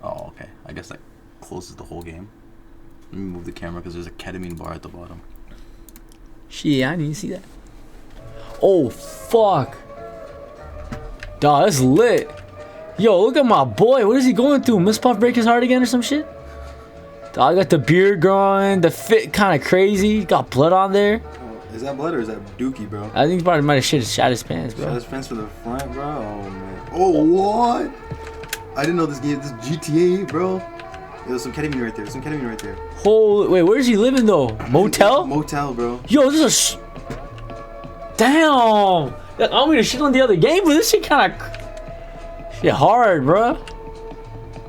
Oh, okay. I guess that closes the whole game. Let me move the camera because there's a ketamine bar at the bottom. Shit, I didn't see that. Oh, fuck. Dawg, that's lit. Yo, look at my boy. What is he going through? Miss Puff break his heart again or some shit? Dawg, got the beard growing. The fit kind of crazy. Got blood on there. Is that blood or is that dookie, bro? I think he probably might have shot his pants, bro. Shot his pants for the front, bro? Oh, man. Oh, what? I didn't know this game. This GTA, bro. There's some ketamine right there. Holy, wait, where is he living, though? Motel? Motel, bro. Yo, this is damn. I don't mean to shit on the other game, but this shit kind of shit hard, bro.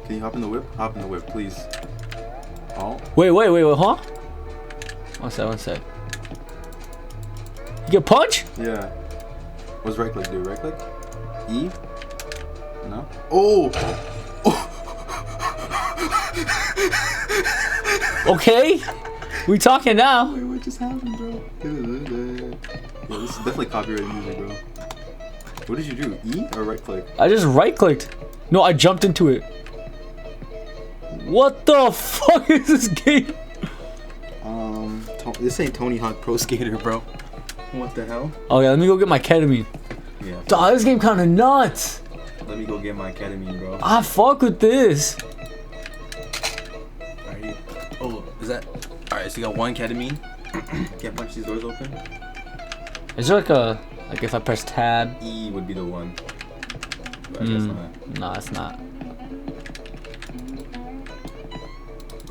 Can you hop in the whip? Hop in the whip, please. Oh. Wait, huh? One sec. You get punch? Yeah. What's right click do? Right click? E? No? Oh! Okay. We talking now. Wait, what just happened, bro? Yeah, this is definitely copyrighted music, bro. What did you do? E or right click? I just right clicked. No, I jumped into it. What the fuck is this game? This ain't Tony Hawk Pro Skater, bro. What the hell? Okay, let me go get my ketamine. Yeah. Dawg, this game kind of nuts. Let me go get my ketamine, bro. I fuck with this. Alright. Oh, is that? Alright, so you got one ketamine. Can't punch these doors open. Is there like if I press tab? E would be the one. But I guess not. No, it's not.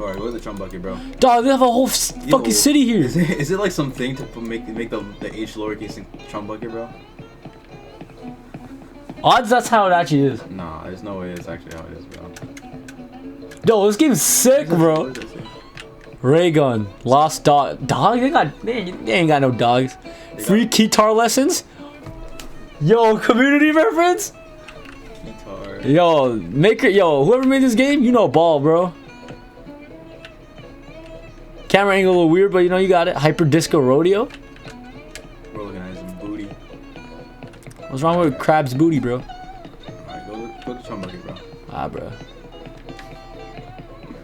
Alright, go to the Chum Bucket, bro. Dog, they have a whole fucking city here. Is it like something to make the H lowercase in Chum Bucket, bro? Odds that's how it actually is. Nah, there's no way it's actually how it is, bro. Yo, this game's sick, bro. Ray gun, lost dog. Dog? They ain't got no dogs. Free guitar lessons? Yo, community reference? Guitar. Yo, whoever made this game, you know ball, bro. Camera angle a little weird, but you know you got it. Hyper Disco Rodeo. We're looking at his booty. What's wrong with Krabs' booty, bro? Alright, go to Chum Bucket, bro. Ah, bro.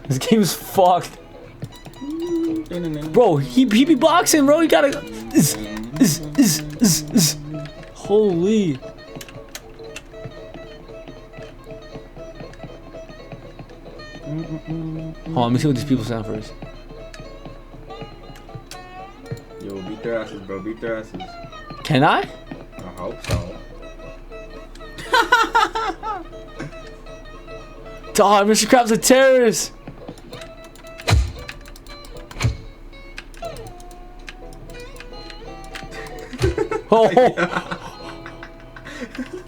This game's fucked. Bro, he be boxing, bro. You gotta. Holy. Hold on, let me see what these people sound first. Yo, beat their asses, bro. Beat their asses. Can I? I hope so. Dog, Mr. Krabs a terrorist. Oh.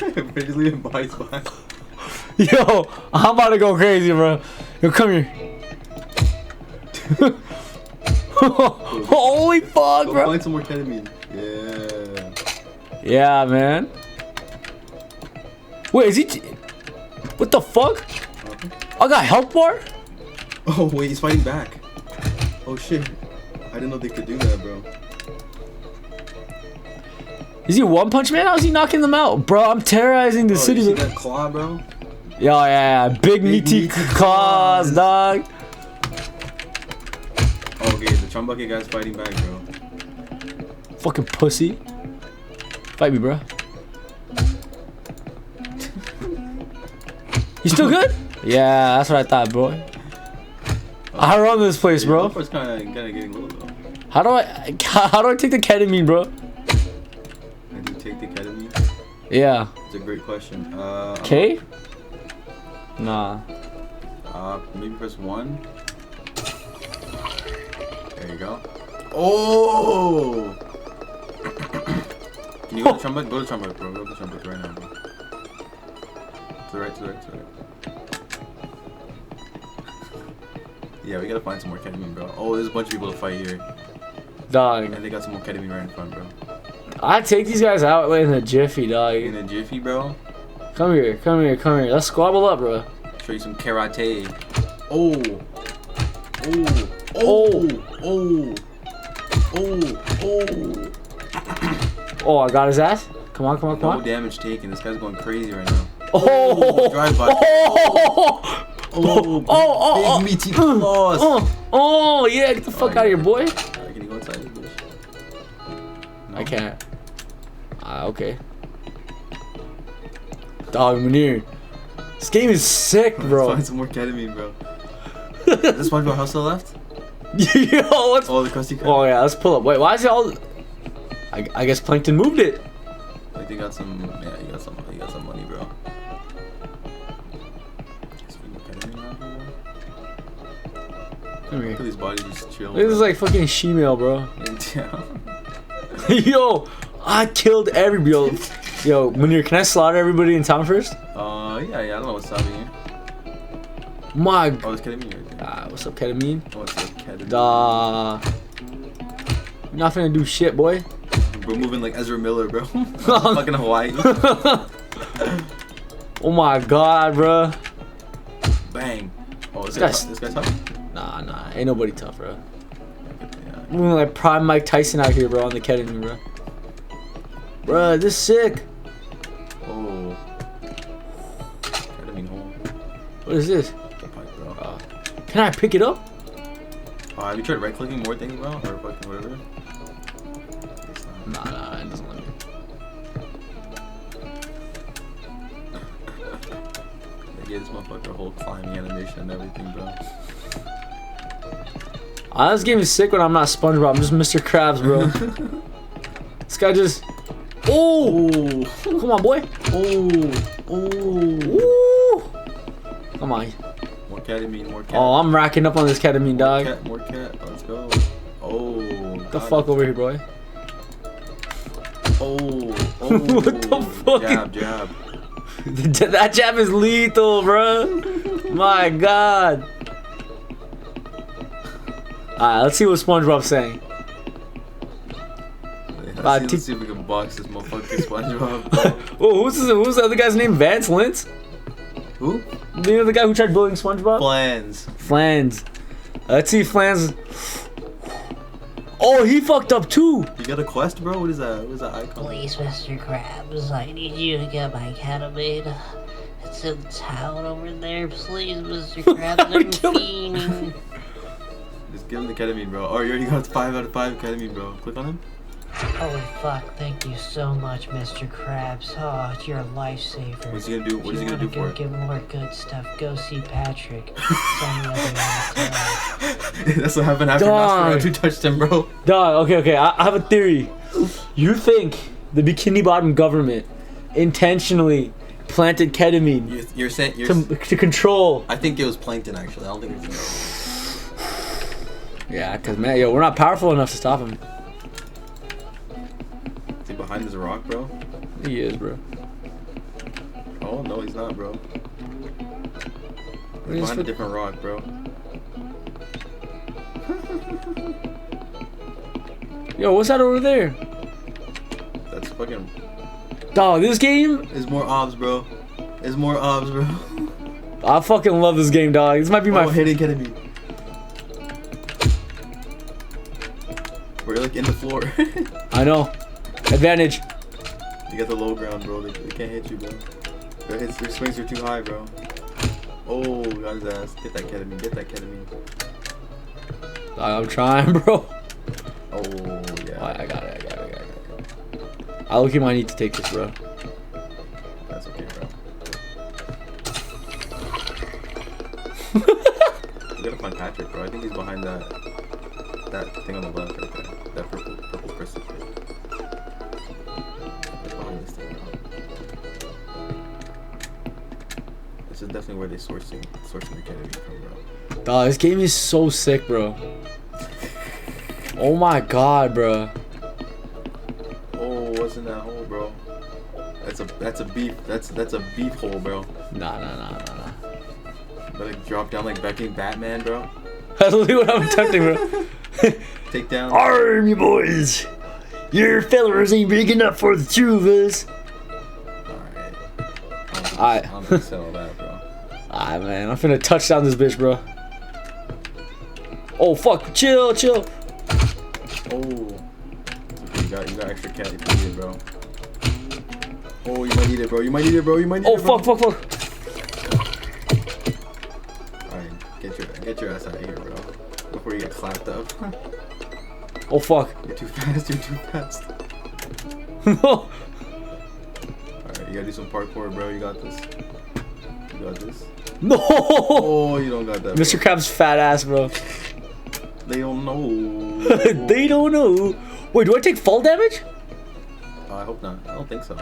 We're just leaving bodies behind. Yo, I'm about to go crazy, bro. Yo, come here. Holy fuck, Go bro. find some more ketamine. Yeah. Yeah, man. Wait, is he... What the fuck? I got health bar? Oh, wait, he's fighting back. Oh, shit. I didn't know they could do that, bro. Is he One Punch Man? How is he knocking them out? Bro, I'm terrorizing the city. You see that claw, bro? Yo, yeah. Big meaty claws, dog. Oh, okay, the Chum Bucket guy's fighting back, bro. Fucking pussy. Fight me, bro. You still good? Yeah, that's what I thought, bro. I run this place, bro. It's kind of getting low, though. How do I take the ketamine, bro? I do take the ketamine? Yeah. It's a great question. K? Nah. Maybe press 1. There you go. Oh! Can you go to Chum Bucket? Go to Chum Bucket, bro. Go to Chum Bucket right now, bro. To the right, to the right, to the right. Yeah, we gotta find some more ketamine, bro. Oh, there's a bunch of people to fight here. Dog. And they got some more ketamine right in front, bro. I take these guys out like in a jiffy, dog. In a jiffy, bro? Come here, come here, come here. Let's squabble up, bro. Show you some karate. Oh. Oh. Oh. Oh. Oh. Oh, I got his ass. Come on, come on, come on. No damage taken. This guy's going crazy right now. Oh. Drive by. Oh. Big meaty claws. Oh, yeah. Get the fuck out of here, boy. Can you go inside this bitch? No. I can't. Okay. Dog, Manir. This game is sick, bro. Let's find some more ketamine, bro. This SpongeBob house still left? Yo, let's... Oh, the Krusty Krab. Oh, yeah, let's pull up. Wait, why is it all... I guess Plankton moved it. Like they got some... Yeah, you got some money, bro. Come here. Look at these bodies just chill. This is like fucking shemale, bro. Yeah. Yo, I killed everybody. Yo, Munir, can I slaughter everybody in town first? Yeah, I don't know what's stopping you. My... Oh, there's ketamine right there. What's up, ketamine? Oh, it's like ketamine. You're not finna do shit, boy. We're moving like Ezra Miller, bro. Fucking Hawaii. Oh my god, bro. Bang. Oh, this guy's tough? Nah. Ain't nobody tough, bro. Yeah. Moving like prime Mike Tyson out here, bro, on the ketamine, bro. Bro, this is sick. Oh. Ketamine hole. What is this? The pipe, bro. Can I pick it up? Have you tried right-clicking more things, bro? Or fucking whatever? Nah, it doesn't let me. They gave this motherfucker a whole climbing animation and everything, bro. This game is sick when I'm not SpongeBob. I'm just Mr. Krabs, bro. This guy just... Oh! Come on, boy. Oh! Ooh. Come on. More ketamine, more ketamine. Oh, I'm racking up on this ketamine, dog. More cat. Let's go. Oh. Get the fuck over here, boy. Oh. What the fuck? Jab. That jab is lethal, bro. My God. Alright, let's see what SpongeBob's saying. Let's see if we can box this motherfucking SpongeBob. Oh, who's the other guy's name? Vance Lintz? Who? You know the guy who tried bullying SpongeBob? Flans. Let's see if Flans. Oh, he fucked up too. You got a quest, bro? What is that? What is that icon? Please, Mr. Krabs, I need you to get my ketamine. It's in town over there. Please, Mr. Krabs, I'm fiending. Just give him the ketamine, bro. Oh, you already got 5 out of 5 ketamine, bro. Click on him. Holy fuck, thank you so much, Mr. Krabs. Oh, you're a lifesaver. What's he gonna do? What is he gonna do for it? Get more good stuff. Go see Patrick. That's what happened after Nosferatu touched him, bro. Dog, okay. I have a theory. You think the Bikini Bottom government intentionally planted ketamine You're saying to control? I think it was plankton, actually. I don't think it was. Yeah, cause man, yo, we're not powerful enough to stop him. Is he behind this rock, bro? He is, bro. Oh no, he's not, bro. He's behind a different rock, bro. Yo, what's that over there? That's fucking. Dog, this game is more obs, bro. It's more obs, bro. I fucking love this game, dog. This might be my hidden ketamine. We're like in the floor. I know. Advantage. You got the low ground, bro. They can't hit you, bro. Your swings are too high, bro. Oh, got his ass. Get that ketamine. Get that ketamine. I'm trying, bro. Oh, yeah. I got it. I look, you might need to take this, bro. That's okay, bro. We gotta find Patrick, bro. I think he's behind that thing on the left right there. That purple crystal thing. It's behind this thing, bro. This is definitely where they're sourcing the ketamine from, bro. Dog, this game is so sick, bro. Oh my God, bro. Oh, what's in that hole, bro? That's a beef. That's a beef hole, bro. Nah. Better drop down like Batman, bro. That's literally what I'm attempting, bro. Take down. Arm, you boys. Your fellers ain't big enough for the two of us. I don't think so, that, bro. Alright, man. I'm finna touch down this bitch, bro. Oh, fuck. Chill. Oh. You got extra cat if you need it, bro. Oh, you might need it, bro. Oh, fuck. Alright, get your ass out of here, bro. Before you get clapped up. Oh, fuck. You're too fast. No. Alright, you gotta do some parkour, bro. You got this. No. Oh, you don't got that, bro. Mr. Krabs' fat ass, bro. They don't know. They don't know. Wait, do I take fall damage? I hope not. I don't think so.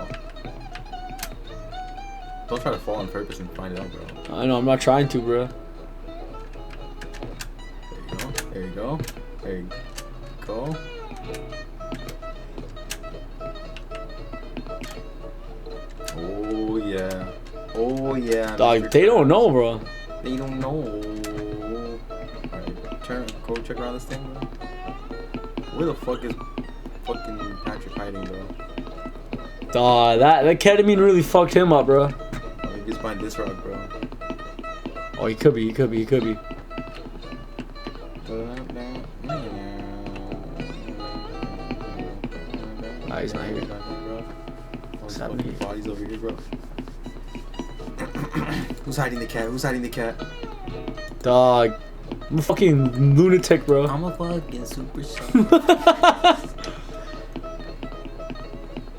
Don't try to fall on purpose and find out, bro. I know, I'm not trying to, bro. There you go. Oh yeah. Dog, they don't know, bro. They don't know. Alright, go check around this thing, bro. Where the fuck is fucking Patrick hiding, bro? Dog, that ketamine really fucked him up, bro. Oh, he just behind this rock, bro. Oh, he could be. Nah, he's not here. What's happening? Bodies over here, bro. Who's hiding the cat? Dog, I'm a fucking lunatic, bro. I'm a fucking superstar.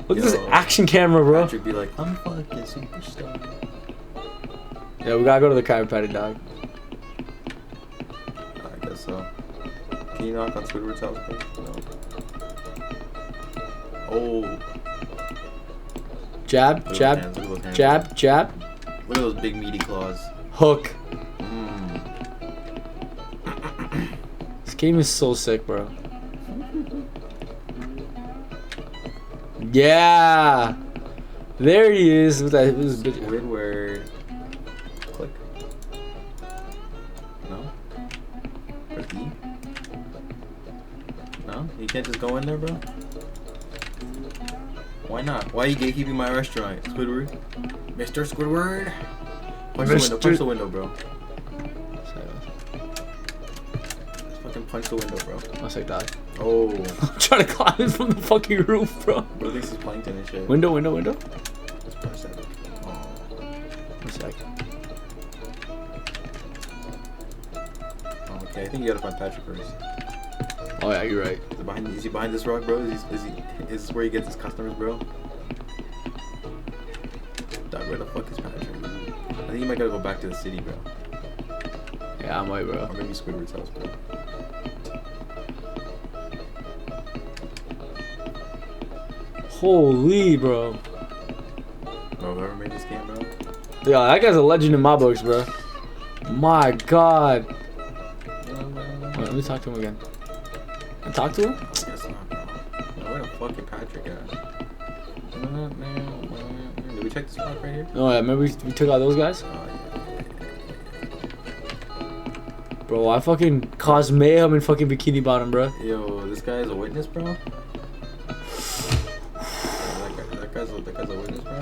Look at this action camera, bro. Patrick be like, I'm a fucking superstar. Yeah, we gotta go to the chiropractic, dog. I guess so. Can you knock on Squidward's house, please? No. Oh. Jab. Look at those hands. Jab. Look at those big meaty claws. Hook. game is so sick, bro. Yeah. There he is with that. Squidward. Click. No. Press E. No, you can't just go in there, bro. Why not? Why are you gatekeeping my restaurant, Squidward? Mr. Squidward. Punch the window. Punch the window, bro. Just fucking punch the window, bro. Must like that. Oh. I'm trying to climb in from the fucking roof, bro. Bro thinks he's plankton and shit. Window, window, window. Let's punch that. Oh. 1 sec. Oh, okay, I think you gotta find Patrick first. Oh yeah, you're right. Is he behind this rock, bro? Is this where he gets his customers, bro? Dog, where the fuck is Patrick? I think you might gotta go back to the city, bro. Yeah, I might, bro. Or maybe Squidward's house, bro. Holy, bro. Bro, whoever made this game, bro. Yeah, that guy's a legend in my books, bro. My God. Wait, let me talk to him again. Can I talk to him? Yes, not, bro. Where the fuck is Patrick at? Did we check this spot right here? Oh yeah, remember we took out those guys? Oh, yeah. Bro, I fucking caused mayhem in fucking Bikini Bottom, bro. Yo, this guy is a witness, bro? That guy's a witness, bro?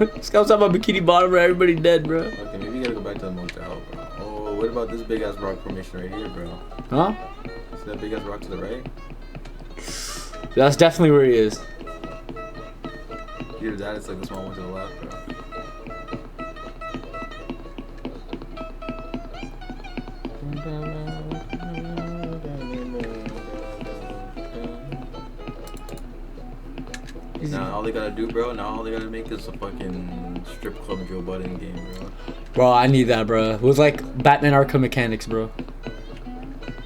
This guy's talking about Bikini Bottom, bro. Everybody dead, bro. Okay, maybe you gotta go back to the motel, bro. Oh, what about this big ass rock formation right here, bro? Huh? See that big ass rock to the right? That's definitely where he is. Either that, it's like the small one to the left, bro. Now all they gotta do, bro, now all they gotta make is a fucking strip club Joe Budden game, bro. Bro, I need that, bro. It was like Batman Arkham mechanics, bro.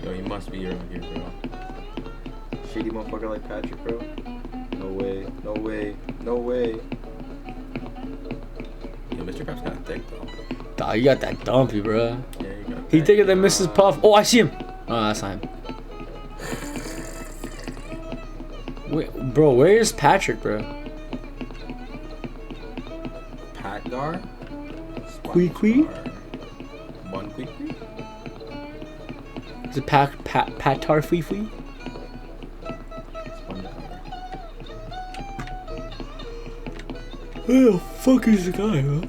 Yo, he must be around here, bro. Shady motherfucker like Patrick, bro. No way, no way, no way. Yo, Mr. Krabs got thick, though. Dawg, you got that dumpy, bro. Yeah, you got He thicker than Mrs. Puff. Oh, I see him. Oh, that's not him. Wait, bro, where is Patrick, bro? Patgar? Quee? One Quee? Is it Patar Fee? Where the fuck is the guy, huh?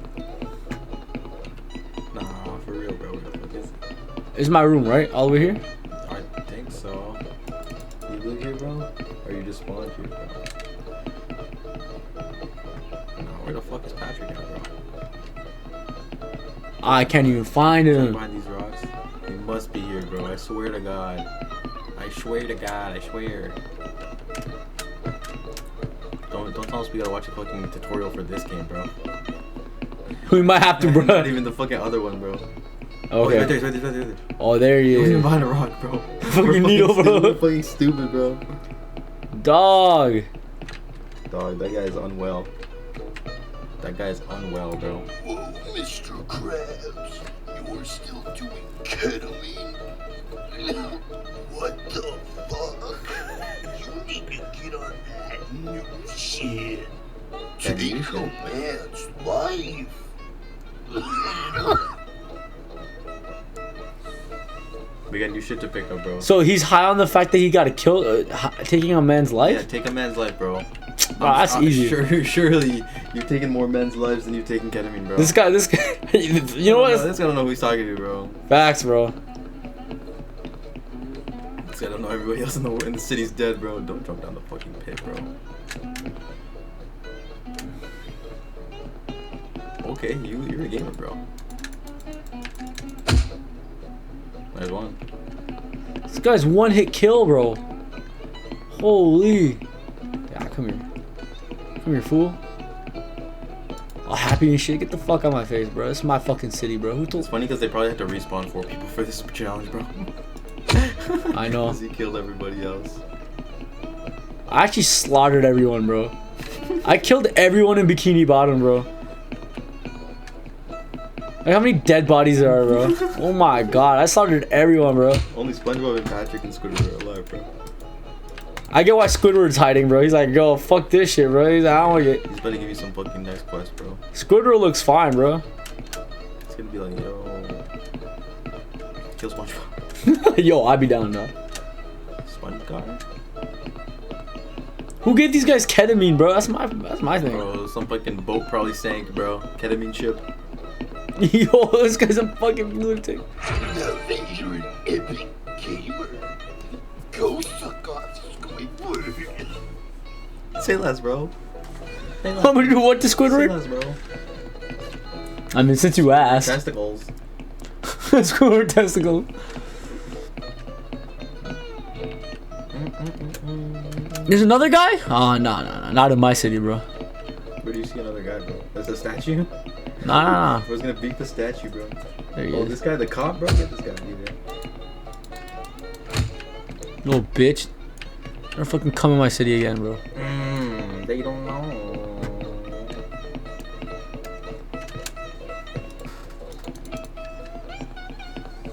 Nah, for real, bro. Where the fuck is it? It's my room, right? All over here? I think so. You live here, bro? Or you just spawned here, bro? Nah, where the fuck is Patrick at, bro? I can't even find him. Behind these rocks. He must be here, bro. I swear to God. I swear to God. I swear. Don't tell us we gotta watch a fucking tutorial for this game, bro. We might have to, bro. Not even the fucking other one, bro. Okay. Oh, right there. Oh, there he Don't even is. behind a rock, bro. Fucking needle, bro. We're fucking stupid, bro. Dog, that guy is unwell. That guy's unwell, bro. Whoa, Mr. Krabs, you're still doing ketamine? What the fuck? You need to get on that new shit. Take a man's life. We got new shit to pick up, bro. so he's high on the fact that he got to kill, taking a man's life? Yeah, take a man's life, bro. Oh, that's easy. Surely you've taken more men's lives than you've taken ketamine, bro. This guy, you know what? This guy don't know who he's talking to, bro. Facts, bro. This guy don't know everybody else in the city's dead, bro. Don't jump down the fucking pit, bro. Okay, you're a gamer, bro. There's one. This guy's one hit kill, bro. Holy. Yeah, come here. Come here, fool. All happy and shit. Get the fuck out of my face, bro. It's my fucking city, bro. Who told? It's funny because they probably had to respawn 4 people for this challenge, bro. I know. Because he killed everybody else. I actually slaughtered everyone, bro. I killed everyone in Bikini Bottom, bro. Like how many dead bodies there are, bro? Oh my god, I slaughtered everyone, bro. Only SpongeBob and Patrick and Squidward are alive, bro. I get why Squidward's hiding, bro. He's like, yo, fuck this shit, bro. He's like, I don't want to get. He's about to give you some fucking nice quest, bro. Squidward looks fine, bro. It's gonna be like, yo, kill SpongeBob. Yo, I'd be down, though. SpongeBob? Who gave these guys ketamine, bro? That's my thing. Bro, some fucking boat probably sank, bro. Ketamine ship. Yo, this guy's a fucking lunatic. Now that you're an epic gamer, go suck off Squidward. Say less, bro. Say less. I'm gonna do what to Squidward? Say less, bro. I mean, since you asked. Testicles. Squidward testicle. There's another guy? Oh, no, not in my city, bro. Where do you see another guy, bro? There's a statue? Nah. Bro's gonna beat the statue, bro. There he is. is. This guy, the cop, bro? Get this guy either. Little bitch. Don't fucking come in my city again, bro. They don't know.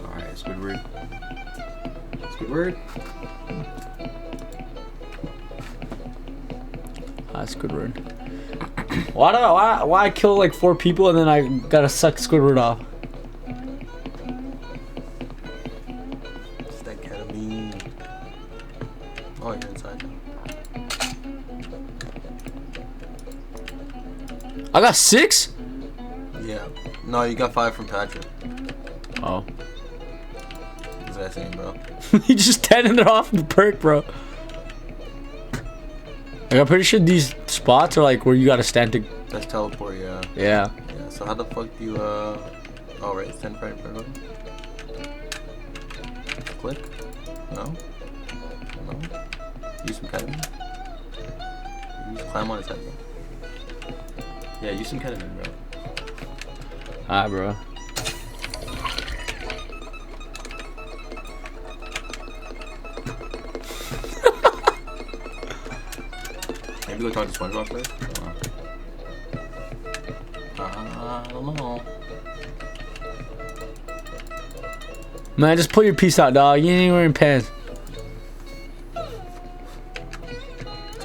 Alright, Squidward. Squidward? Squidward. Why I kill like 4 people and then I gotta suck Squidward off? It's that ketamine. Oh, you're inside now. I got 6? Yeah. No, you got 5 from Patrick. Oh. What's that saying, bro? He just 10 it off the perk, bro. Like, I'm pretty sure these spots are like where you gotta stand to. That's teleport, yeah. Yeah. Yeah, so how the fuck do you, oh, right, stand right in front of him? Click? No? No? Use some ketamine? Use climb on his head, bro. Yeah, use some ketamine, bro. Alright, bro. Maybe go talk to SpongeBob first? I don't know. Man, just pull your piece out, dog. You ain't wearing pants. So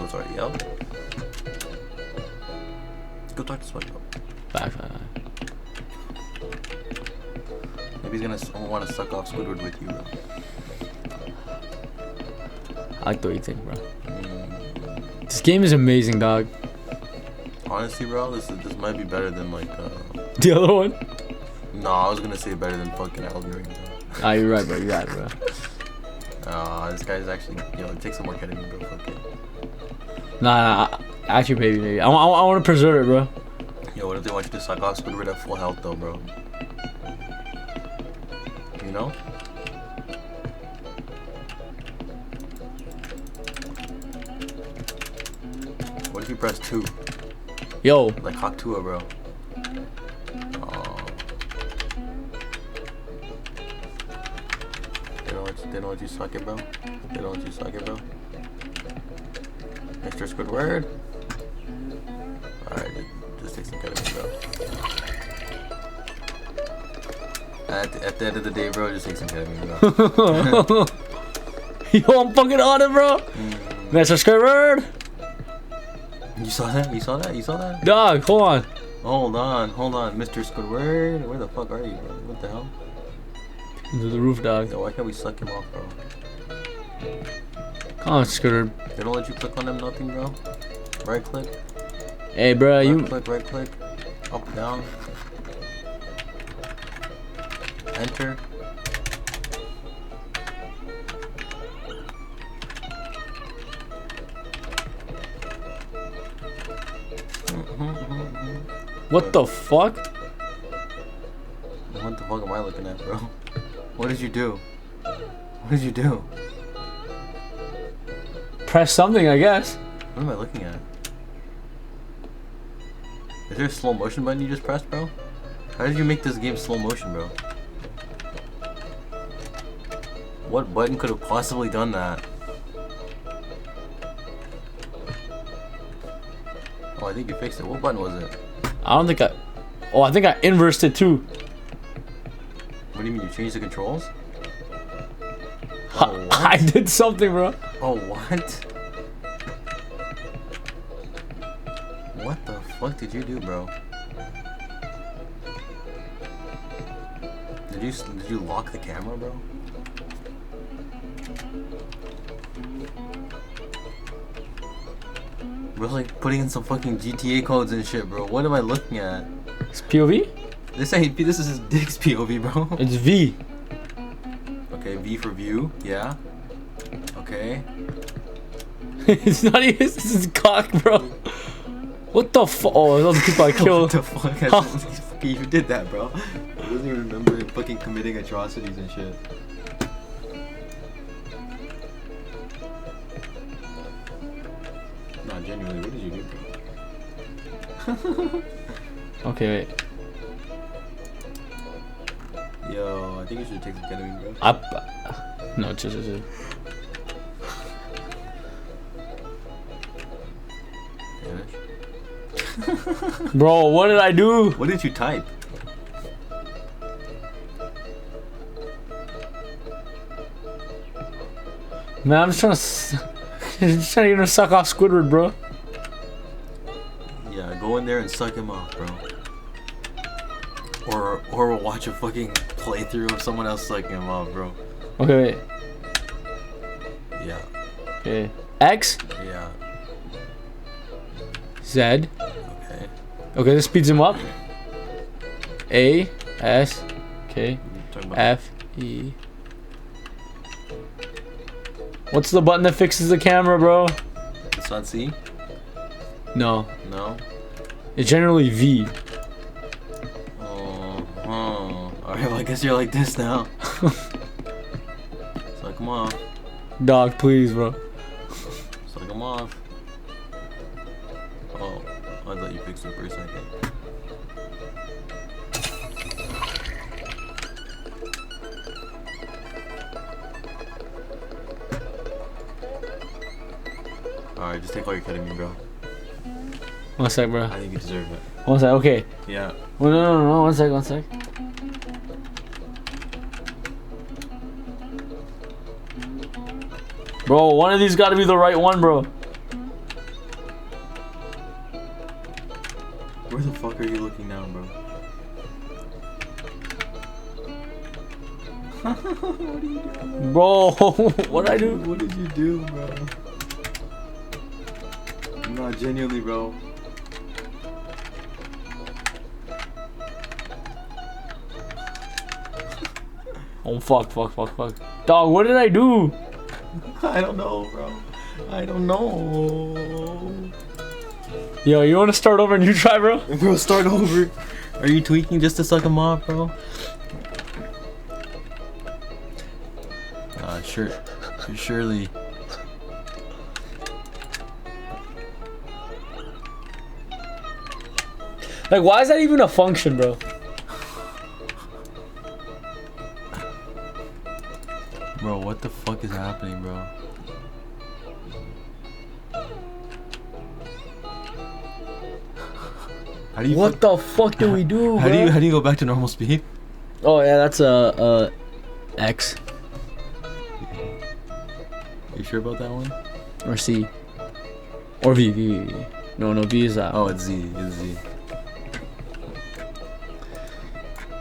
it's already out? Go talk to SpongeBob. Back. Maybe he's gonna want to suck off Squidward with you, bro. I like the way you think, bro. This game is amazing, dog. Honestly, bro, this might be better than like the other one. No, I was gonna say better than fucking Elden Ring. Ah, you're right, bro. You got it, bro. This guy's actually, take some more ketamine, bro. Fuck it. Nah. Actually, maybe. I want to preserve it, bro. Yo, what if they want you to suck off Squidward at full health, though, bro? You know? What if you press 2? Yo. Like Haktua, bro. They don't let you suck it, bro. They don't let you suck it, bro. Mr. Squidward. Alright, just take some ketamine, bro. At the end of the day, bro, just take some ketamine, bro. Yo, I'm fucking on it, bro. Mr. Squidward. You saw that? You saw that? You saw that? Dog, hold on. Hold on, Mr. Squidward. Where the fuck are you, bro? What the hell? Into the roof, dog. Yo, why can't we suck him off, bro? Come on, Squidward. They don't let you click on them, nothing, bro? Right click? Hey, bro, Right click. Up, down. Enter. What the fuck? What the fuck am I looking at, bro? What did you do? What did you do? Press something, I guess. What am I looking at? Is there a slow motion button you just pressed, bro? How did you make this game slow motion, bro? What button could have possibly done that? Oh, I think you fixed it. What button was it? I don't think I... Oh, I think I inversed it too. What do you mean? You changed the controls? Oh, I did something, bro. Oh, what? What the fuck did you do, bro? Did you lock the camera, bro? Bro's like putting in some fucking GTA codes and shit, bro. What am I looking at? It's POV? This is his dick's POV, bro. It's V. Okay, V for view. Yeah. Okay. It's not even. This is cock, bro. What the fuck? Oh, those people I killed. What the fuck? You did that, bro. I doesn't even remember fucking committing atrocities and shit. Nah, genuinely, what did you do, bro? Okay, wait. Yo, I think you should take some ketamine, bro. No, chill. Bro, what did I do? What did you type? Man, I'm just trying to suck off Squidward, bro. Yeah, go in there and suck him off, bro. Or we'll watch a fucking playthrough of someone else sucking him off, bro. Okay, wait. Yeah. Okay. X? Yeah. Z? Okay. Okay, this speeds him up. A, S, K, F, E. What's the button that fixes the camera, bro? It's not C? No. No? It's generally V. Alright, well, I guess you're like this now. Suck him off. Dog, please, bro. Suck him off. Oh, I thought you fixed it for a second. Alright, just take all your ketamine, bro. 1 sec, bro. I think you deserve it. 1 sec, okay. Yeah. Oh, no, 1 sec, 1 sec. Bro, one of these gotta be the right one, bro. Where the fuck are you looking now, bro? What are you doing, bro? What'd I do? What did you do, bro? No, genuinely, bro. Oh, fuck. Dog, what did I do? I don't know, bro. I don't know. Yo, you wanna start over and you try, bro? Bro, start over. Are you tweaking just to suck him off, bro? Surely. Like, why is that even a function, bro? Bro, what the fuck is happening, bro? How do you what the fuck do we do, how bro? do you go back to normal speed? Oh yeah, that's X. You sure about that one? Or C. Or V. No, V is that. Oh, it's Z. It's Z.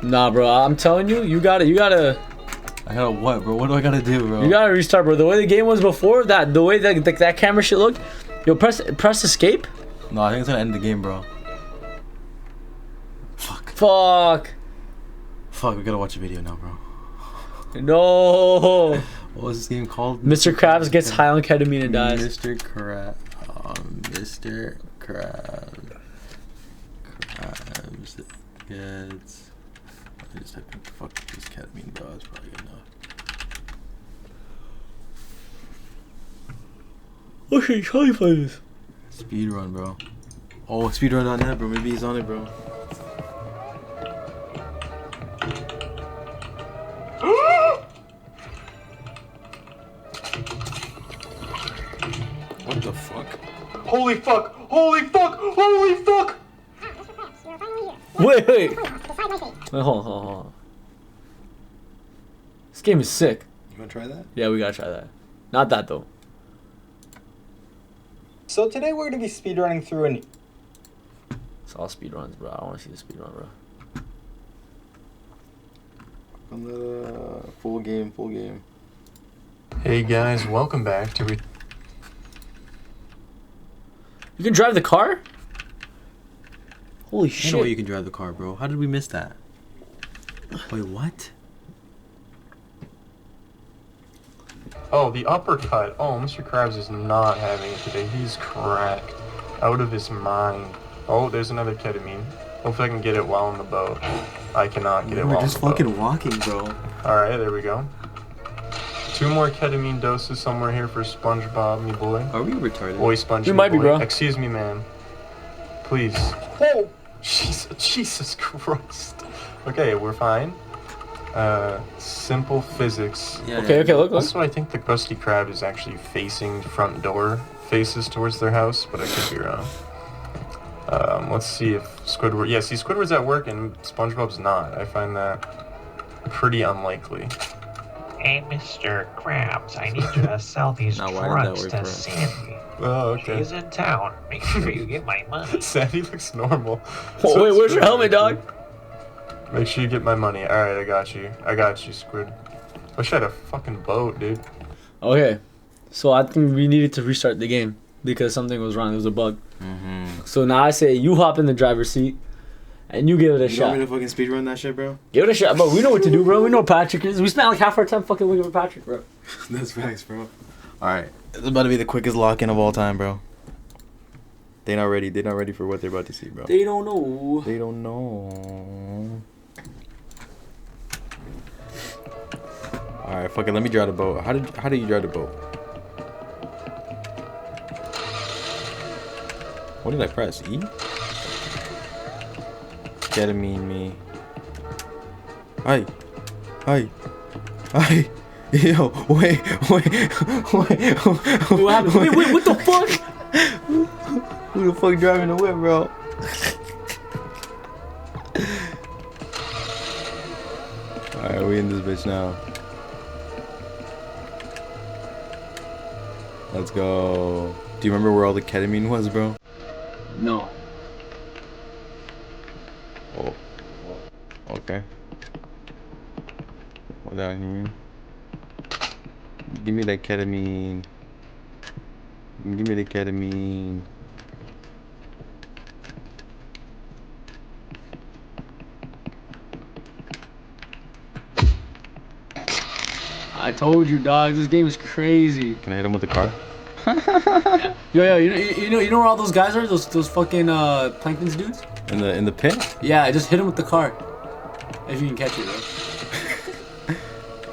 Nah, bro. I'm telling you, you gotta. I gotta what, bro? What do I gotta do, bro? You gotta restart, bro. The way the game was before, the way that camera shit looked. Yo, press escape. No, I think it's gonna end the game, bro. Fuck. We gotta watch a video now, bro. No. What was this game called? Mr. Krabs gets high on ketamine and dies. Mr. Krabs gets. I just typed in fuck this ketamine, bro. That's probably good enough. Okay, try to play this. Speedrun, bro. Oh, speedrun.net, bro. Maybe he's on it, bro. What the fuck? Holy fuck! Holy fuck! Holy fuck! Wait. Wait, hold on. This game is sick. You wanna try that? Yeah, we gotta try that. Not that though. So today we're gonna be speedrunning through an. It's all speedruns, bro. I wanna see the speedrun, bro. On the full game. Hey guys, welcome back to You can drive the car? Holy I shit. know you can drive the car, bro. How did we miss that? Wait, what? Oh, the uppercut. Oh, Mr. Krabs is not having it today. He's cracked. Out of his mind. Oh, there's another ketamine. Hopefully I can get it while on the boat. I cannot get it while We're on just the boat. fucking walking, bro. Alright, there we go. 2 more ketamine doses somewhere here for SpongeBob, me boy. Are we retarded? Boy Sponge. We me might be, boy. bro. Excuse me, ma'am. Please. Oh! Jesus Christ. Okay, we're fine. Simple physics. Yeah, Okay, look. Also, I think the Krusty Krab is actually facing front door, faces towards their house, but I could be wrong. Let's see if Squidward... Yeah, see, Squidward's at work and SpongeBob's not. I find that pretty unlikely. Hey, Mr. Krabs, I need you to sell these Now, why did that drugs work to for us? Sandy. Oh, okay. She's in town. Make sure you get my money. Sandy looks normal. Oh, wait, where's your helmet, dog? Make sure you get my money. Alright, I got you, Squid. Wish I had a fucking boat, dude. Okay. So I think we needed to restart the game because something was wrong. There was a bug. So now I say you hop in the driver's seat and you give it a You shot. want me to fucking speedrun that shit, bro? Give it a shot, bro. We know what to do, bro. We know what Patrick is. We spent like half our time fucking looking for Patrick, bro. That's facts, bro. Alright. It's about to be the quickest lock-in of all time, bro. They're not ready. They're not ready for what they're about to see, bro. They don't know. They don't know. Alright, fuck it. Let me drive the boat. How do you drive the boat? What did I press? E? Ketamine me. Hi. Yo, wait. What happened? Wait, what the fuck? Who the fuck driving the whip, bro? Alright, we in this bitch now. Let's go. Do you remember where all the ketamine was, bro? No. Oh. Okay. What down here? Give me that ketamine. Give me the ketamine. I told you, dog. This game is crazy. Can I hit him with the car? Yo, you know where all those guys are? Those fucking planktons dudes? In the pit? Yeah, just hit him with the car. If you can catch it, bro.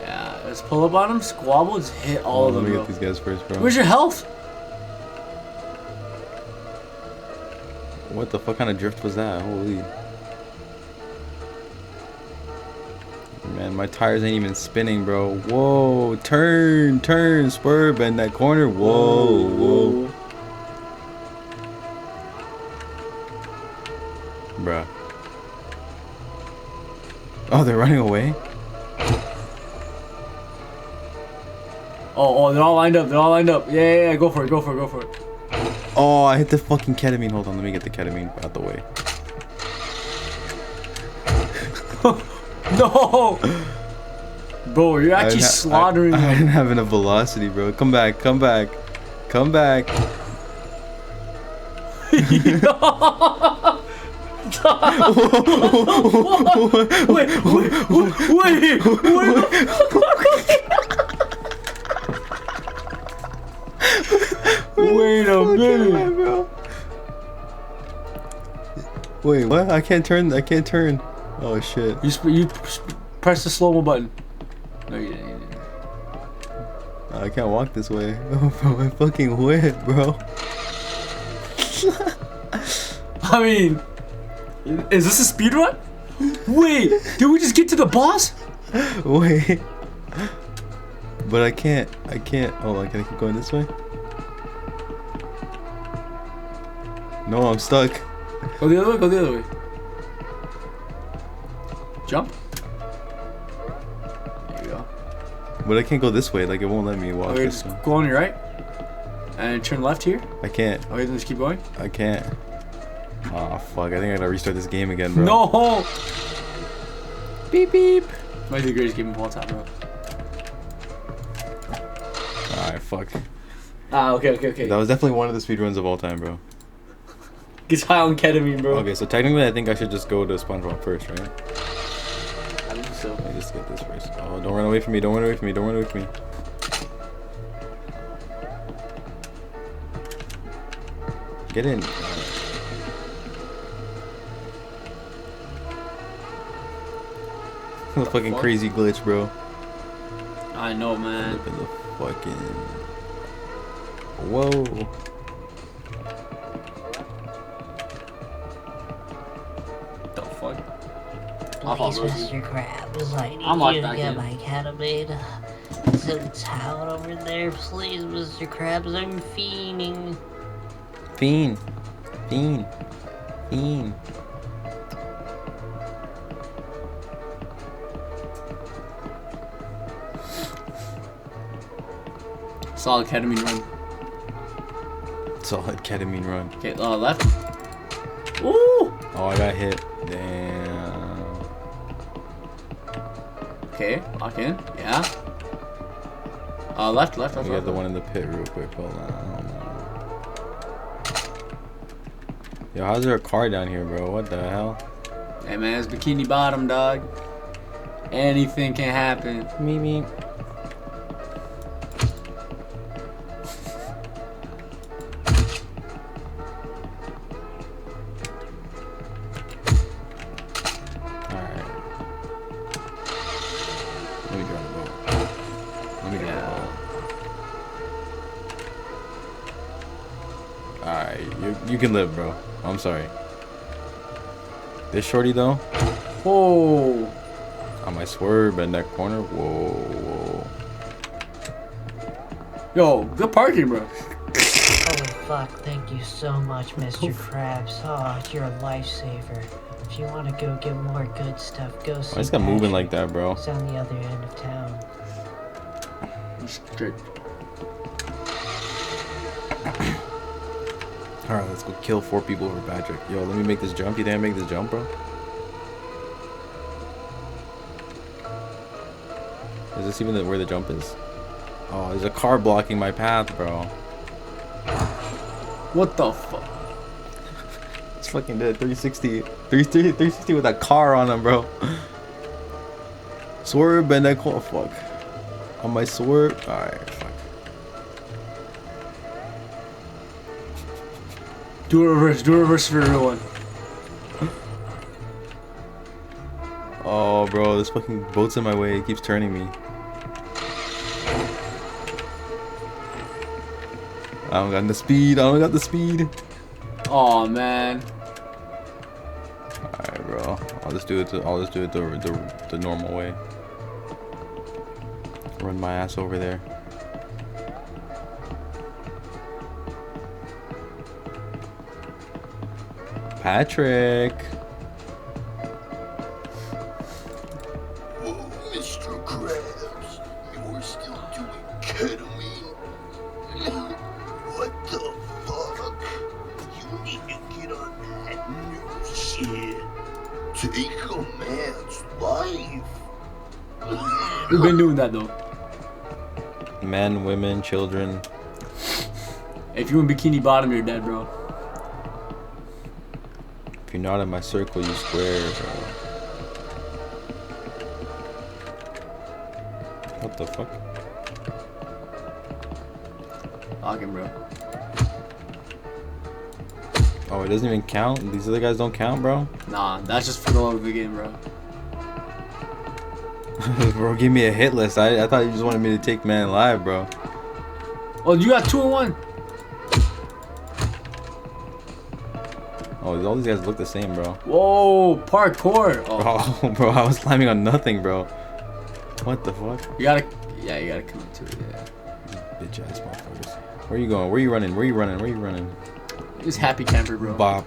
Yeah, let's pull up on him, squabble, just hit all of them, Let me bro. get these guys first, bro. Where's your health? What the fuck kind of drift was that? Holy. Man, my tires ain't even spinning, bro. Whoa, turn, swerve, bend that corner. Whoa. Bruh. Oh, they're running away? Oh, they're all lined up. Yeah, go for it. Oh, I hit the fucking ketamine. Hold on, let me get the ketamine out the way. No! Bro, you're actually slaughtering them. I didn't have enough velocity, bro. Come back. Wait a minute, bro. Wait, what? I can't turn. Oh shit. You press the slow-mo button. No, you didn't. I can't walk this way. Oh, bro, my fucking whip, bro. I mean, is this a speedrun? Wait, did we just get to the boss? Wait. But I can't. Hold on, can I keep going this way? No, I'm stuck. Go the other way. Jump. There you go. But I can't go this way. Like it won't let me walk Okay, this just way. go on your right. And turn left here. I can't. Okay, then just keep going. I can't. Oh fuck! I think I gotta restart this game again, bro. No. Beep beep. Might be the greatest game of all time, bro. Alright, fuck. Okay. That was definitely one of the speedruns of all time, bro. Gets high on ketamine, bro. Okay, so technically I think I should just go to SpongeBob first, right? I think so. Let me just get this first. Oh, don't run away from me, don't run away from me, don't run away from me. Get in. The fucking crazy glitch, bro. I know, man. Look at the fucking... Whoa. The fuck? Please, Mr. Krabs, I I'm need you locked to back get in. my ketamine. It's in town over there. Please, Mr. Krabs, I'm fiending. Fiend. Fiend. Fiend. Solid ketamine run. Solid ketamine run. Okay, left. Ooh! Oh, I got hit. Damn. Okay, lock in. Yeah. Left. We got the one in the pit real quick. Hold on. Yo, how's there a car down here, bro? What the hell? Hey, man, it's Bikini Bottom, dog. Anything can happen. Me. You can live, bro. I'm sorry. This shorty though. Whoa. I might swerve in that corner. Whoa. Yo, good parking, bro. Holy fuck, thank you so much, Mr. Krabs. Oh, you're a lifesaver. If you want to go get more good stuff, go see I just got moving like that, bro. It's on the other end of town. Straight. Alright, let's go kill 4 people for Patrick. Yo, let me make this jump. You think I make this jump, bro? Is this even where the jump is? Oh, there's a car blocking my path, bro. What the fuck? It's fucking dead. 360 with that car on him, bro. Swerve and that car. Fuck. On my swerve. Alright, fuck. Do a reverse for everyone. Oh, bro, this fucking boat's in my way. It keeps turning me. I don't got the speed. Oh man. Alright, bro. I'll just do it the normal way. Run my ass over there. Patrick. Whoa, Mr. Krabs, you're still doing ketamine? What the fuck? You need to get on that new shit. Take a man's life. We've been doing that though. Men, women, children. If you in Bikini Bottom, you're dead, bro. If you're not in my circle, you square, bro. What the fuck? Locking, bro. Oh, it doesn't even count? These other guys don't count, bro? Nah, that's just for the love of the game, bro. Bro, give me a hit list. I thought you just wanted me to take man alive, bro. Oh, you got 2 in 1. Oh, all these guys look the same, bro. Whoa, parkour. Oh, Oh, bro, I was climbing on nothing, bro. What the fuck? you gotta commit to it, yeah. Bitch ass motherfuckers. Where you going? Where you running? Where you running? Just happy camper, bro. Bop.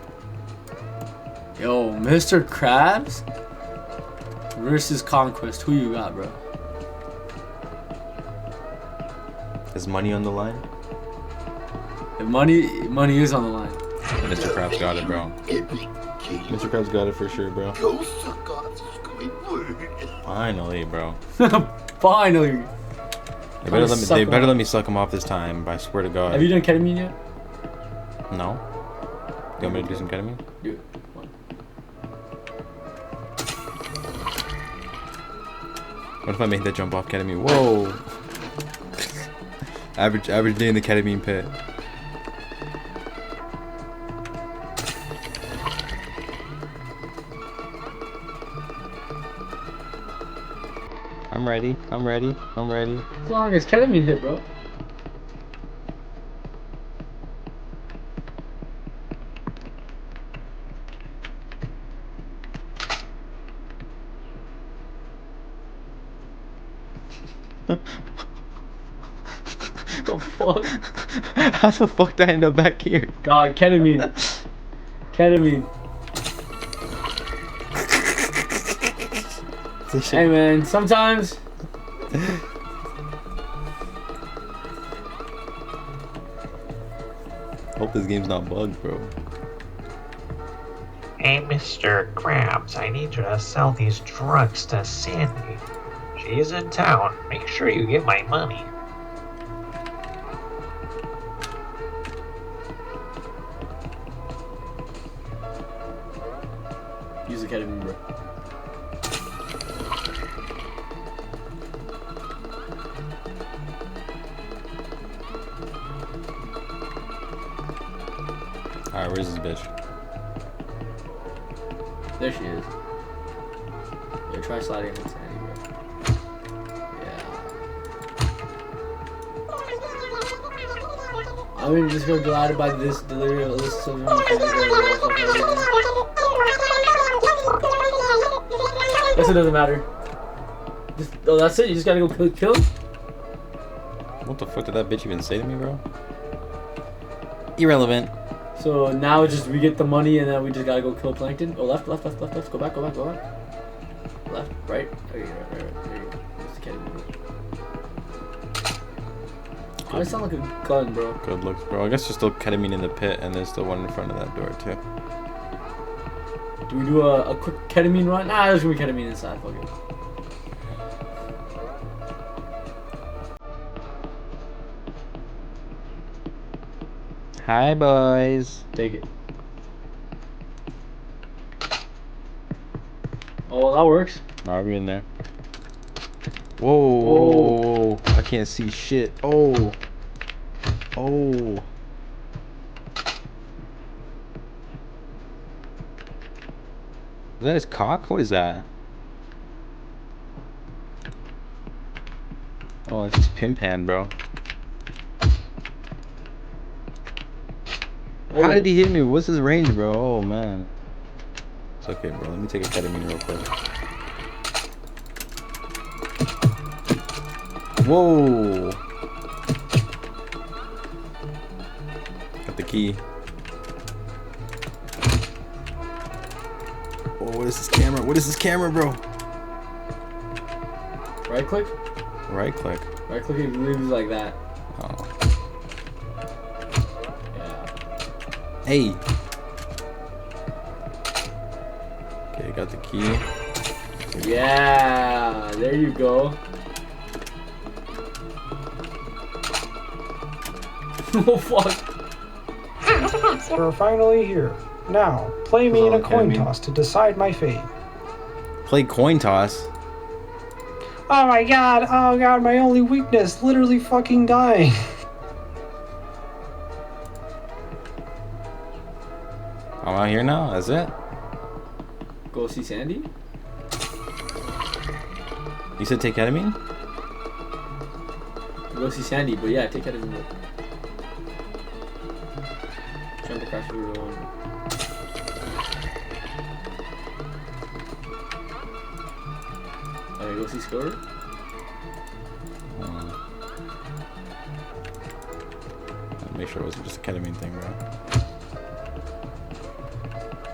Yo, Mr. Krabs versus Conquest. Who you got, bro? Is money on the line? If money is on the line. Mr. Krabs got it, bro. Mr. Krabs got it for sure, bro. Finally, bro. Finally. They better let me suck him off this time, I swear to God. Have you done ketamine yet? No. You want me to do some ketamine? Do it. What if I make that jump off ketamine? Whoa! average day in the ketamine pit. I'm ready. I'm ready. I'm ready. As long as ketamine hit, bro. The fuck? How the fuck did I end up back here? God, ketamine. Ketamine. Hey man, sometimes Hope this game's not bugged, bro. Hey, Mr. Krabs, I need you to sell these drugs to Sandy. She's in town. Make sure you get my money. use the ketamine, bro. Alright, where's this bitch? There she is. Yeah, try sliding into Sandy, bro. Yeah. I'm gonna just go glided by this delivery of a list of Guess it doesn't matter. Just, oh, that's it? You just gotta go kill him? What the fuck did that bitch even say to me, bro? Irrelevant. So now it's just we get the money and then we just gotta go kill Plankton. Oh, left, left, left, left, left. Go back, go back, go back. Left, right. Okay, right. There you go. That's the ketamine. I sound like a gun, bro. Good looks, bro. I guess there's still ketamine in the pit, and there's still one in front of that door, too. Do we do a quick ketamine run? Nah, there's gonna be ketamine inside. Fuck it. Hi, boys. Take it. Oh, that works. Are we in there? Whoa, whoa. I can't see shit. Oh. Oh. Is that his cock? What is that? Oh, it's his pimp hand, bro. How did he hit me? What's his range, bro? Oh, man. It's okay, bro. Let me take a ketamine real quick. Whoa. Got the key. Oh, what is this camera? What is this camera, bro? Right click? Right click. Right click, it moves like that. Oh. Yeah. Hey. Okay, got the key. Yeah, there you go. Oh fuck. We're finally here. Now, play me in a coin toss to decide my fate. Play coin toss? Oh my god, my only weakness, literally fucking dying. I'm out here now, that's it? Go see Sandy? You said take ketamine? Go see Sandy, but yeah, take ketamine. Jump across the room. Okay, go see Score. Make sure it wasn't just a ketamine thing, bro.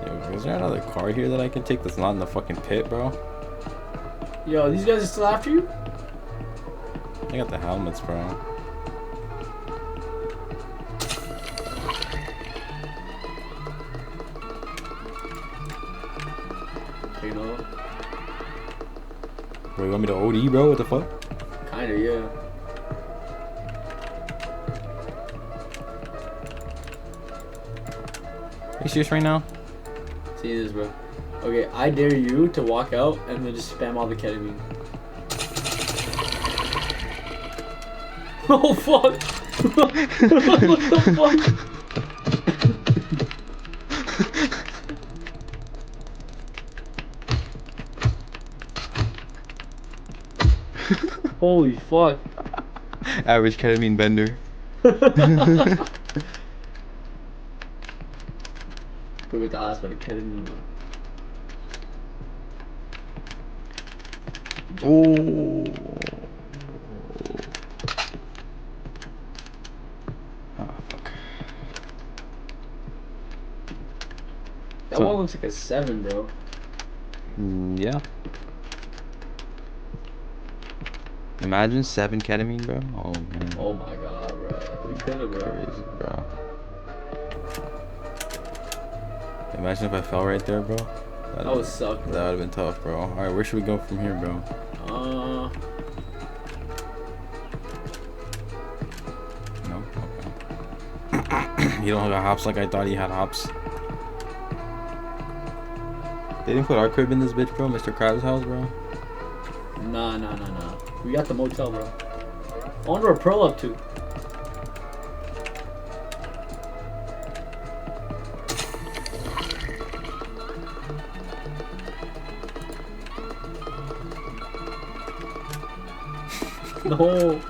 Yo, is there another car here that I can take that's not in the fucking pit, bro? Yo, these guys are still after you? I got the helmets, bro. know. Bro, you want me to OD, bro? What the fuck? Kinda, yeah. Are you serious right now? See this, bro. Okay, I dare you to walk out and then just spam all the ketamine. Oh fuck! What the fuck? Holy fuck. Average ketamine bender. Put me to hospital ketamine. Oh. That one looks like a 7, bro. Yeah. Imagine 7 ketamine, bro. Oh man. Oh my god, bro. We could've, bro. Crazy, bro. Imagine if I fell right there, bro. That would suck, bro. That would have been tough, bro. Alright, where should we go from here, bro? No? Okay. You don't have hops like I thought he had hops. They didn't put our crib in this bitch, bro? Mr. Krabs' house, bro? Nah. We got the motel, bro. I wonder where Pearl up to. No.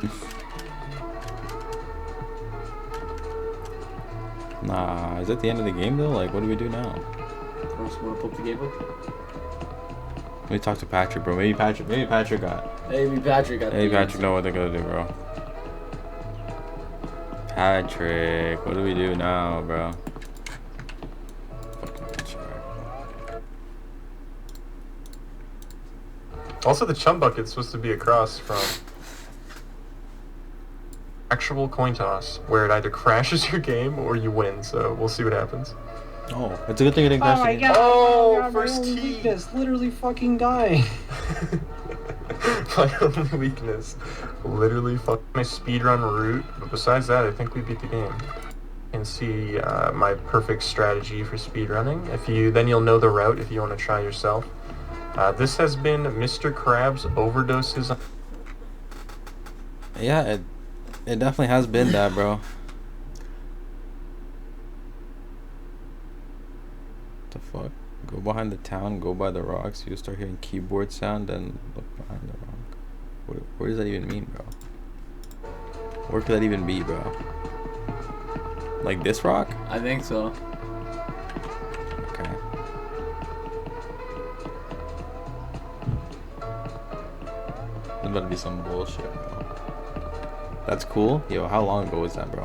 Nah, is that the end of the game, though? Like, what do we do now? I just want to poke the game up. Let me talk to Patrick, bro. Maybe Patrick got. Maybe Patrick got. Maybe Patrick know what they're gonna do, bro. Patrick, what do we do now, bro? Also, the chum bucket's supposed to be across from actual coin toss, where it either crashes your game or you win. So we'll see what happens. Oh, it's a good thing it didn't crash. Oh my god! Oh, my first only tee. weakness, literally fucking dying. My only weakness, literally fuck my speedrun route. But besides that, I think we beat the game. You can see my perfect strategy for speedrunning. Then you'll know the route if you want to try yourself. This has been Mr. Krabs Overdoses. Yeah, it definitely has been that, bro. The fuck? Go behind the town, go by the rocks, you'll start hearing keyboard sound, then look behind the rock. What does that even mean, bro? Where could that even be, bro? Like this rock? I think so. Okay. There's about to be some bullshit, bro. That's cool? Yo, how long ago was that, bro?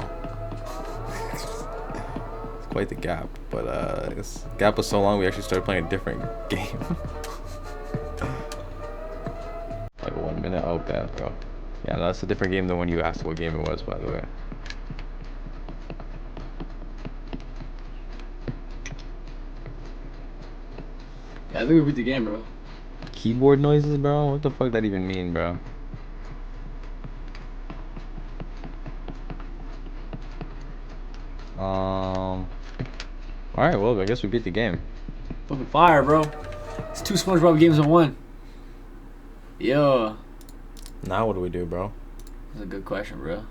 Quite the gap, but this gap was so long we actually started playing a different game. Like 1 minute. Oh, bad, bro. Yeah, no, that's a different game than when you asked what game it was, by the way. Yeah, I think we beat the game, bro. Keyboard noises, bro? What the fuck that even mean, bro? Alright, well, I guess we beat the game. Fucking fire, bro. It's 2 SpongeBob games in 1. Yo. Now what do we do, bro? That's a good question, bro.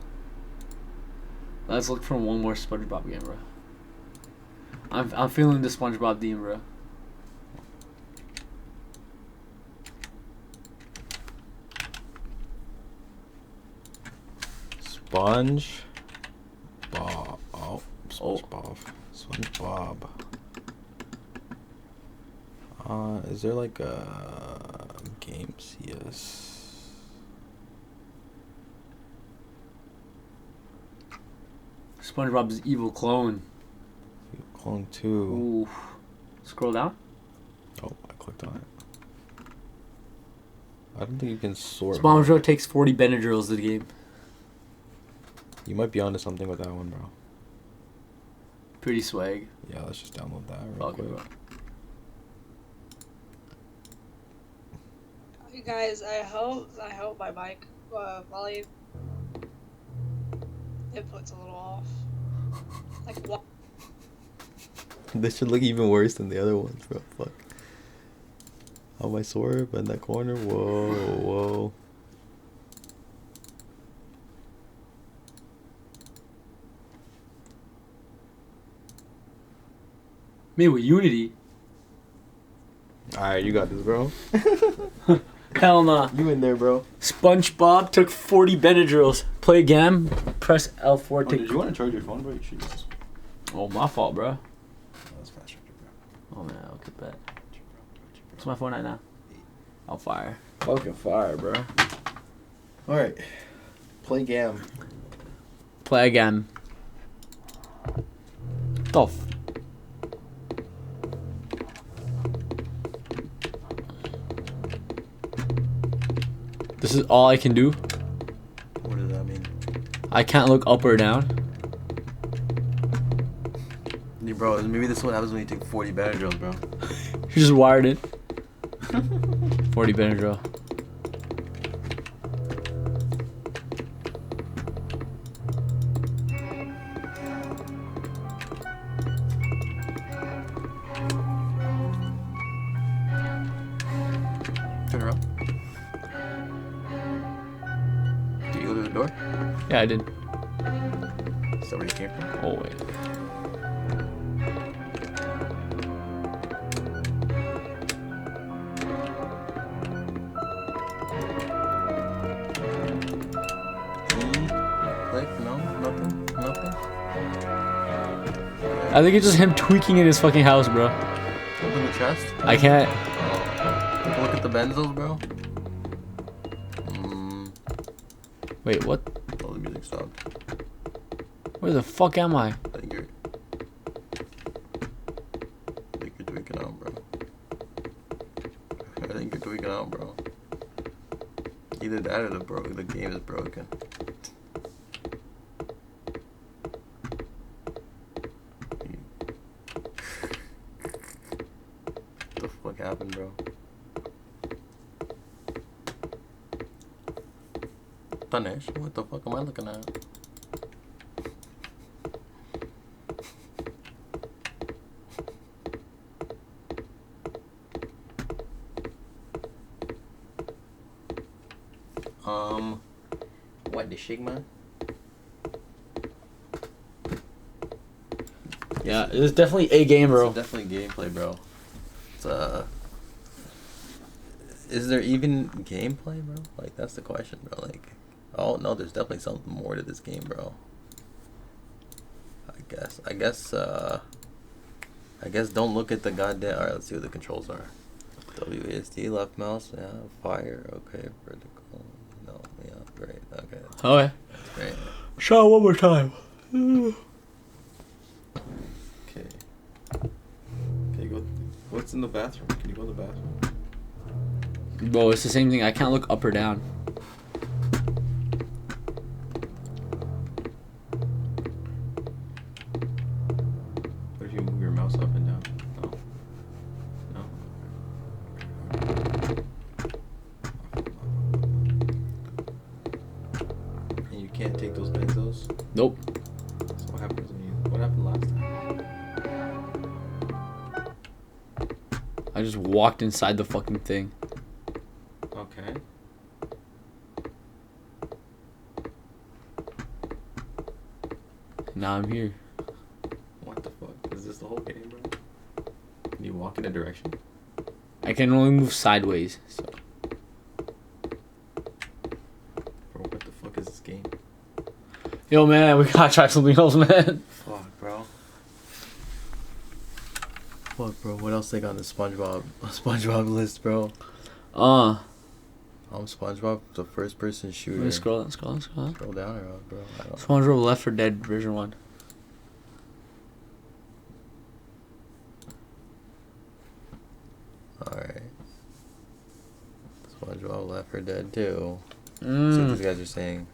Let's look for one more SpongeBob game, bro. I'm feeling the SpongeBob theme, bro. SpongeBob. Oh, SpongeBob. SpongeBob. Is there like a games? Yes. SpongeBob's evil clone. Evil clone 2. Ooh. Scroll down. Oh, I clicked on it. I don't think you can sort. SpongeBob takes 40 Benadryls to the game. You might be onto something with that one, bro. Pretty swag. Yeah, let's just download that real quick. You guys, I hope my mic volume input's a little off. Like what? This should look even worse than the other ones, bro. Fuck. How my sword in that corner? Whoa, whoa. Me with Unity. Alright, you got this, bro. Hell nah. You in there, bro. SpongeBob took 40 Benadryls. Play G.A.M.E. Press L4 to... Did you want to charge your phone, bro? You should use this. Oh, my fault, bro. That's fast charger, bro. Oh, man. Okay, bet. What's my phone at now? I'll fire. Fucking fire, bro. Alright. Play G.A.M.E. Play G.A.M.E. The This is all I can do? What does that mean? I can't look up or down? Yeah, bro, maybe this is what happens when you take 40 Benadryls, bro. You just wired it. 40 Benadryl. Turn around. Did you go to the door? Yeah, I did. Is that where you came from? Oh, wait. Like, no? Nothing? Nothing? I think it's just him tweaking in his fucking house, bro. Open the chest? I can't. Look at the benzos, bro. Wait, what? Oh, the music stopped. Where the fuck am I? I think you're tweaking out, bro. I think you're tweaking out, bro. Either that or the game is broken. What the fuck happened, bro? Tanesh, what the fuck am I looking at? What the shake, man? Yeah, it was definitely a game, bro. It's definitely gameplay, bro. It's is there even gameplay, bro? Like, that's the question, bro. Like, oh no, there's definitely something more to this game, bro. I guess don't look at the goddamn. Alright, let's see what the controls are. WASD, left mouse, yeah, fire, okay, vertical, no, yeah, great, okay. Okay. That's great. Try one more time. Okay. Okay, go. What's in the bathroom? Can you go to the bathroom? Bro, it's the same thing. I can't look up or down. What if you move your mouse up and down? No. And you can't take those benzos? Nope. So what happens when you... What happened last time? I just walked inside the fucking thing. Okay. Now I'm here. What the fuck? Is this the whole game, bro? Can you walk in a direction? I can only move sideways. So. Bro, what the fuck is this game? Yo, man, we gotta try something else, man. Fuck, bro. Fuck, bro. What else they got on the SpongeBob list, bro? SpongeBob, the first-person shooter. Let me scroll down. Scroll down or up, bro? I don't know. SpongeBob Left 4 Dead version 1. Alright. SpongeBob Left 4 Dead 2. See what these guys are saying.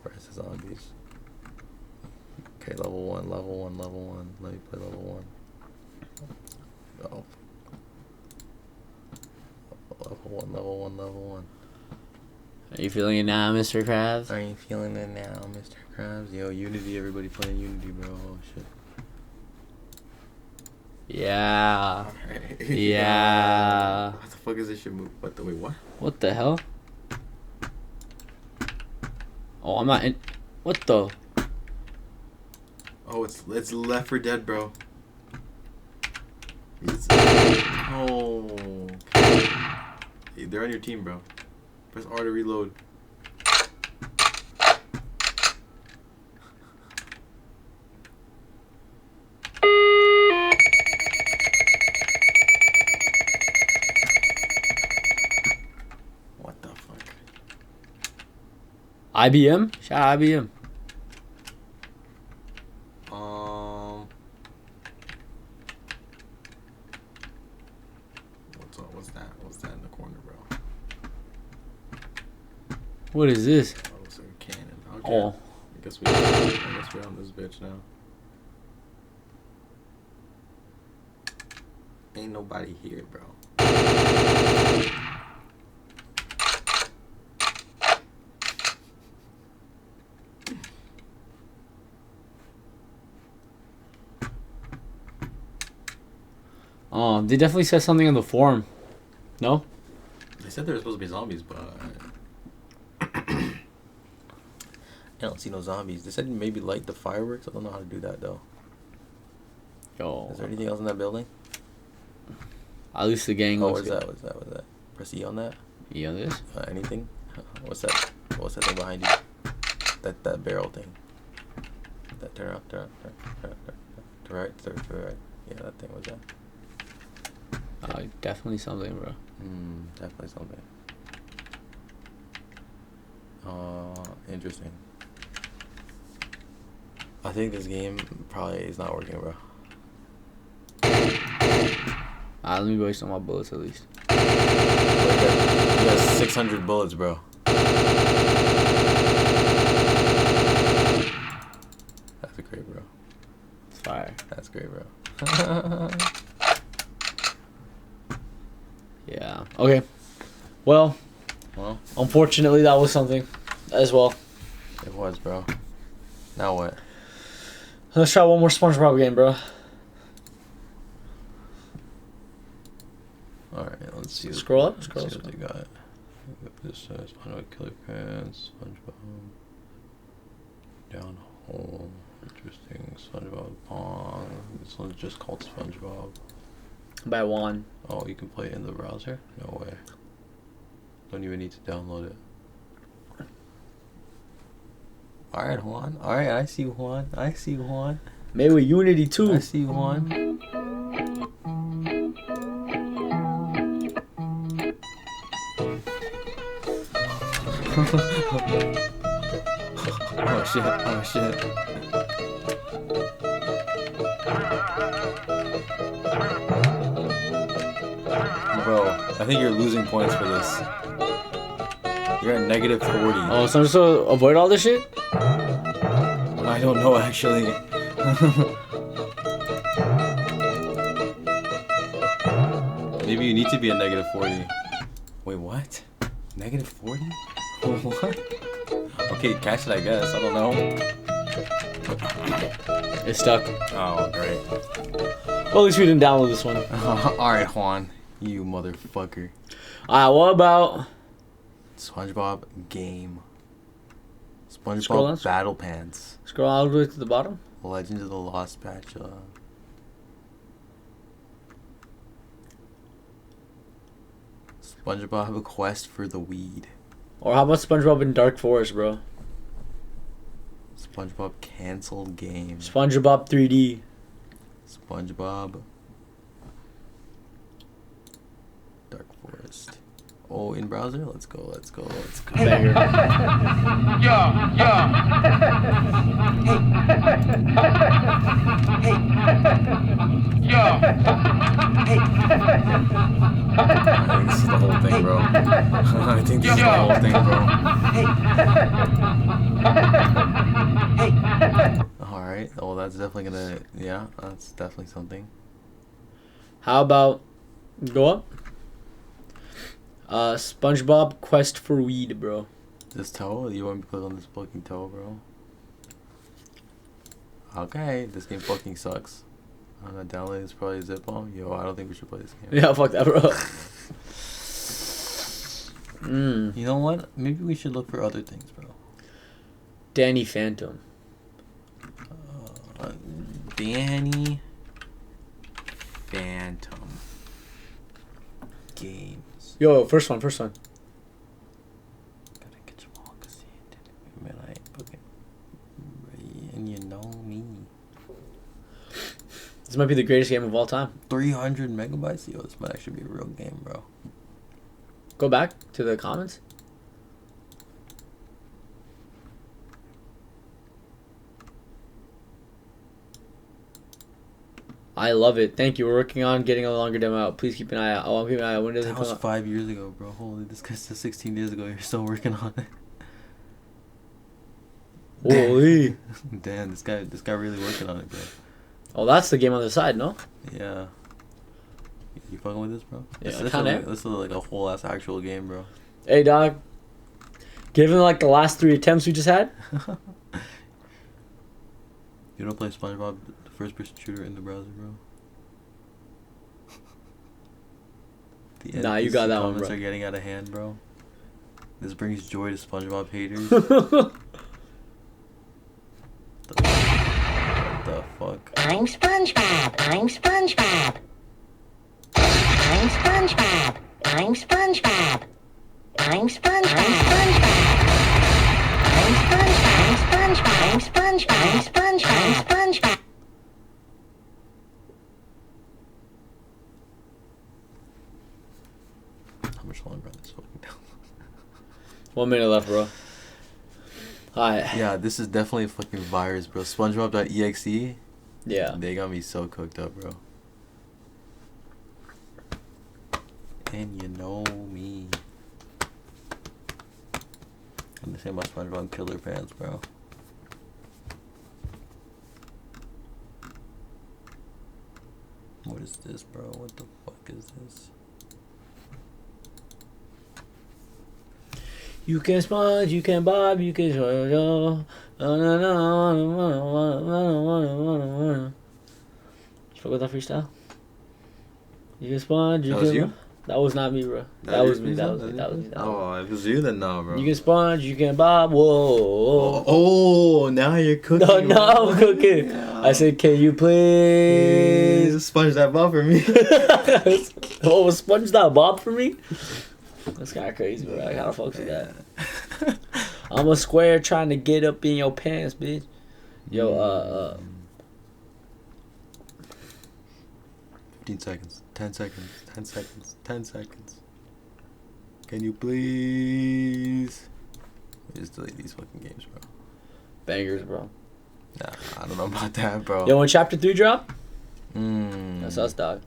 Where's the zombies? Okay, level 1. Let me play level 1. Oh. level 1. Are you feeling it now, Mr. Krabs? Are you feeling it now, Mr. Krabs? Yo, Unity, everybody playing Unity, bro. Oh, shit. Yeah. Alright. Yeah. What the fuck is this shit move? What the, wait, what? What the hell? Oh, I'm not in. What the? Oh, it's Left 4 Dead, bro. Oh. Hey, they're on your team, bro. Press R to reload. What the fuck? IBM? Shout out IBM. What's that in the corner, bro? What is this? Oh, looks like a cannon. Okay. Oh. I guess we're on this bitch now. Ain't nobody here, bro. They definitely said something on the forum. No? They said there were supposed to be zombies, but I don't see no zombies. They said maybe light the fireworks. I don't know how to do that though. Yo. Is there anything else in that building? At least the gang. Oh, looks what's good. that? What's that? What's that? Press E on that. E on this? Anything? What's that? What's that thing behind you? That barrel thing. That turn up, turn right, turn right. Yeah, that thing was that. Definitely something, bro. Definitely something. Interesting. I think this game probably is not working, bro. Let me waste all my bullets at least. You got 600 bullets, bro. That's great, bro. It's fire. That's great, bro. Yeah. Okay. Well, unfortunately, that was something as well. It was, bro. Now what? Let's try one more Spongebob game, bro. Alright, let's see. Scroll up. Scroll what they got. This says SpongeBob Killer Pants, SpongeBob Down Home. Interesting. SpongeBob Pong. This one's just called SpongeBob. By Juan. Oh, you can play it in the browser? No way. Don't even need to download it. Alright, Juan. Alright, I see Juan. I see Juan. Made with Unity too. I see Juan. Oh shit, oh shit. Bro, I think you're losing points for this. You're at negative 40. Oh, so I'm supposed to avoid all this shit? I don't know actually. Maybe you need to be at negative 40. Wait, what? Negative 40? What? Okay, catch it, I guess. I don't know. It's stuck. Oh, great. Well, at least we didn't download this one. Alright, Juan. You motherfucker. Alright, what about SpongeBob Game? SpongeBob Battle Pants. Scroll all the way to the bottom. Legends of the Lost Spatula. SpongeBob Quest for the Weed. Or how about SpongeBob in Dark Forest, bro? SpongeBob Canceled Game. SpongeBob 3D. SpongeBob Dark Forest. Oh, in browser? Let's go, let's go, let's go. Banger. This is the whole thing, bro. I think this is the whole thing, bro. Alright, well that's definitely gonna, yeah, that's definitely something. How about, go up? SpongeBob Quest for Weed, bro. This toe? You want me to click on this fucking toe, bro? Okay, this game fucking sucks. I'm gonna download this, probably a zip bomb. Yo, I don't think we should play this game. Yeah, fuck that, bro. You know what? Maybe we should look for other things, bro. Danny Phantom. Danny Phantom Games. Yo, first one. Gotta get you all to see it. Man, I ain't fucking. And you know me. This might be the greatest game of all time. 300 megabytes? Yo, this might actually be a real game, bro. Go back to the comments. I love it. Thank you. We're working on getting a longer demo out. Please keep an eye out. I'll keep an eye out. When does it That come was out? 5 years ago, bro. Holy, this guy's still 16 days ago. You're still working on it. Holy. Damn, this guy really working on it, bro. Oh, that's the game on the side, no? Yeah. You fucking with this, bro? Yeah, This is like a whole ass actual game, bro. Hey, dog. Given like the last 3 attempts we just had. You don't play SpongeBob, the first person shooter in the browser, bro? The Nah, you got that one, comments bro. are getting out of hand, bro. This brings joy to SpongeBob haters. What the fuck? I'm SpongeBob. I'm SpongeBob. I'm SpongeBob. I'm SpongeBob. I'm SpongeBob. I'm SpongeBob. I'm SpongeBob. I'm SpongeBob. I'm SpongeBob. How much longer on this fucking down? 1 minute left, bro. Alright. Yeah, this is definitely a fucking virus, bro. SpongeBob.exe. Yeah. They got me so cooked up, bro. And you know me. I'm the same about SpongeBob Killer Pants, bro. What is this, bro? What the fuck is this? You can sponge, you can bob, you can show. You fuck with that freestyle? You can sponge, you That can. was you? That was not me, bro. That was me. That was me. That was me. Oh, if it was you, then no, bro. You can sponge, you can bob. Whoa. Oh, now you're cooking. No, now I'm cooking. I said, can you please sponge that bob for me? Oh, sponge that bob for me? That's kind of crazy, bro. I gotta fuck with that. I'm a square trying to get up in your pants, bitch. Yo, 15 seconds. 10 seconds. 10 seconds. 10 seconds. Can you please? Just delete these fucking games, bro. Bangers, bro. Nah, I don't know about that, bro. Yo, when Chapter 3 drop? That's us, dog.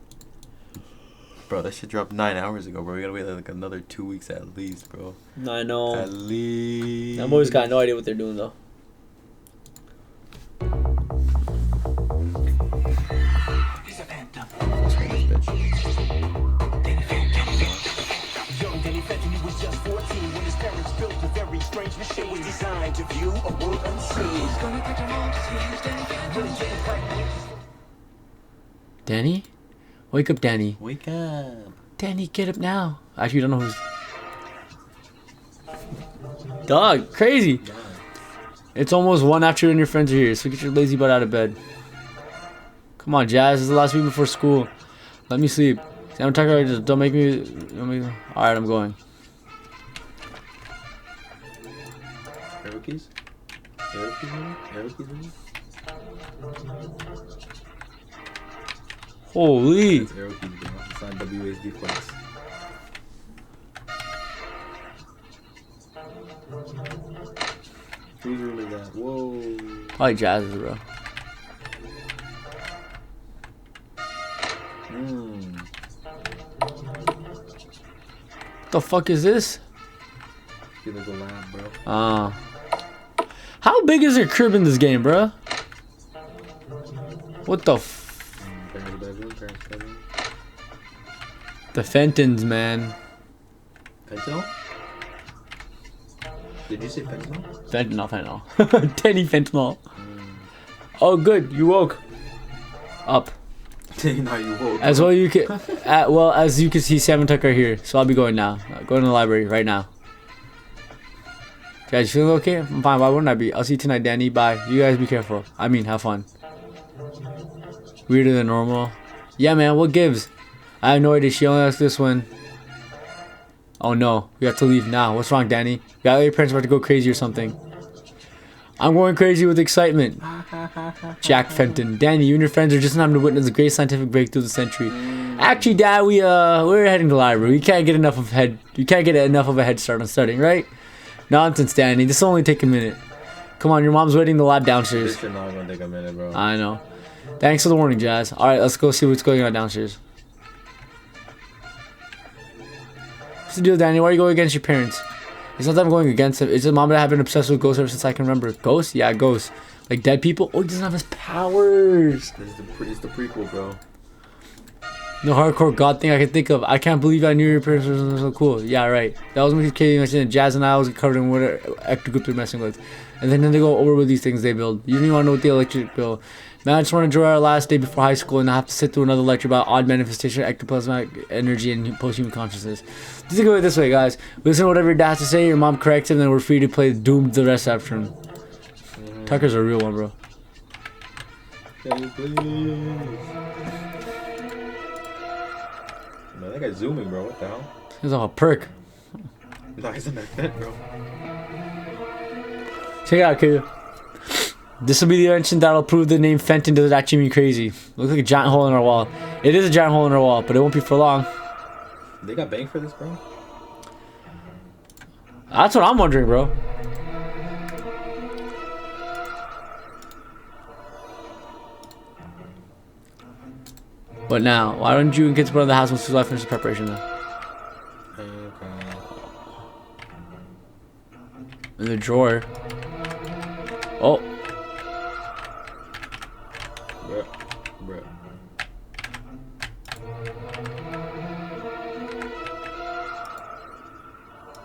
Bro, that shit dropped 9 hours ago, bro. We gotta wait like another 2 weeks at least, bro. I know. At least. Them boys got no idea what they're doing, though. He's a phantom. Let's bring this bitch. Young Danny Phantom, he was just 14 when his parents built a very strange machine. It was designed to view a world unseen. Danny? Wake up, Danny. Wake up. Danny, get up now. Actually, you don't know who's... Dog, crazy. It's almost 1 after and your friends are here, so get your lazy butt out of bed. Come on, Jazz. This is the last week before school. Let me sleep. Sam Tucker, just don't make me... Alright, I'm going. Arrow keys? Arrow keys, maybe? Arrow keys, maybe? Holy. It's arrow keys, bro. It's not WASD flex. Whose room is that? Whoa. I like Jazz's, bro. What the fuck is this? Feel like a lab, bro. How big is your crib in this game, bro? What the Parents' bedroom, parents' bedroom. The Fentons, man. Fentanyl? Did you say fentanyl? Fentanyl. Danny fentanyl. Oh, good. You woke up. Now you woke. As well, you can. Well, as you can see, Sam and Tucker are here, so I'll be going now. Going to the library right now. Guys, you feeling okay? I'm fine. Why wouldn't I be? I'll see you tonight, Danny. Bye. You guys be careful. I mean, have fun. Weirder than normal. Yeah, man. What gives? I have no idea. She only asked this one. Oh no, we have to leave now. What's wrong, Danny? Your parents about to go crazy or something. I'm going crazy with excitement. Jack Fenton. Danny, you and your friends are just having to witness the great scientific breakthrough of the century. Actually, Dad, we're heading to the library. We can't get enough of a head start on studying, right? Nonsense, Danny. This will only take a minute. Come on, your mom's waiting in the lab downstairs. This is not gonna take a minute, bro. I know. Thanks for the warning, Jazz. Alright, let's go see what's going on downstairs. What's the deal, Danny? Why are you going against your parents? It's not that I'm going against them. It's just mom and I have been obsessed with ghosts ever since I can remember. Ghosts? Yeah, ghosts. Like dead people? Oh, he doesn't have his powers. It's the prequel, bro. No hardcore god thing I can think of. I can't believe I knew your parents were so cool. Yeah, right. That was when Katie mentioned Jazz and I was covered in whatever extra group they're messing with. And then they go over with these things they build. You don't even want to know what the electric bill. Man, I just want to enjoy our last day before high school and not have to sit through another lecture about odd manifestation, ectoplasmic energy, and post-human consciousness. Just think of it this way, guys. Listen to whatever your dad has to say, your mom corrects him, then we're free to play Doomed the rest after him. Tucker's a real one, bro. Can you please? Man, that guy's zooming, bro. What the hell? He's on a perk. No, he's in that vent, bro. Check it out, kid. This will be the invention that'll prove the name Fenton doesn't actually mean crazy. Looks like a giant hole in our wall. It is a giant hole in our wall, but it won't be for long. They got banged for this, bro? That's what I'm wondering, bro. But now, why don't you and kids put in the house once I finish the preparation now? Okay. In the drawer. Oh. Bruh.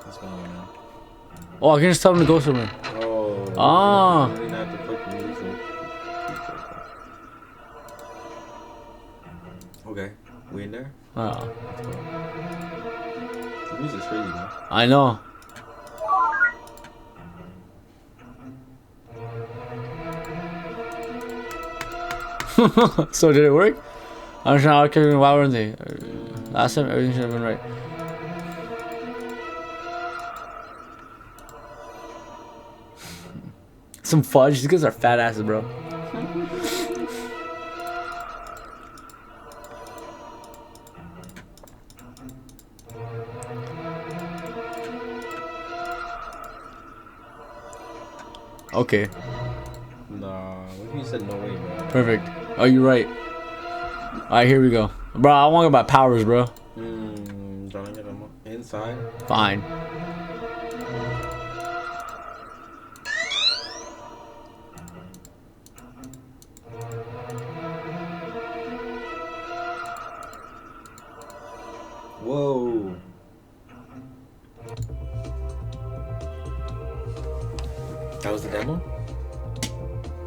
What's going on now? Oh, I can just tell them to go somewhere. Oh. Ah. You didn't have to put the music. Okay. We in there? Oh. The music's crazy, man. I know. So did it work? I don't know how it came in. Why weren't they? Last time everything should have been right. Some fudge. These guys are fat asses, bro. Okay. Nah, what if you said no way, bro? Perfect. Oh, you're right. Alright, here we go. Bro, I want to get my powers, bro. Trying to get them inside. Fine. Whoa. That was the demo?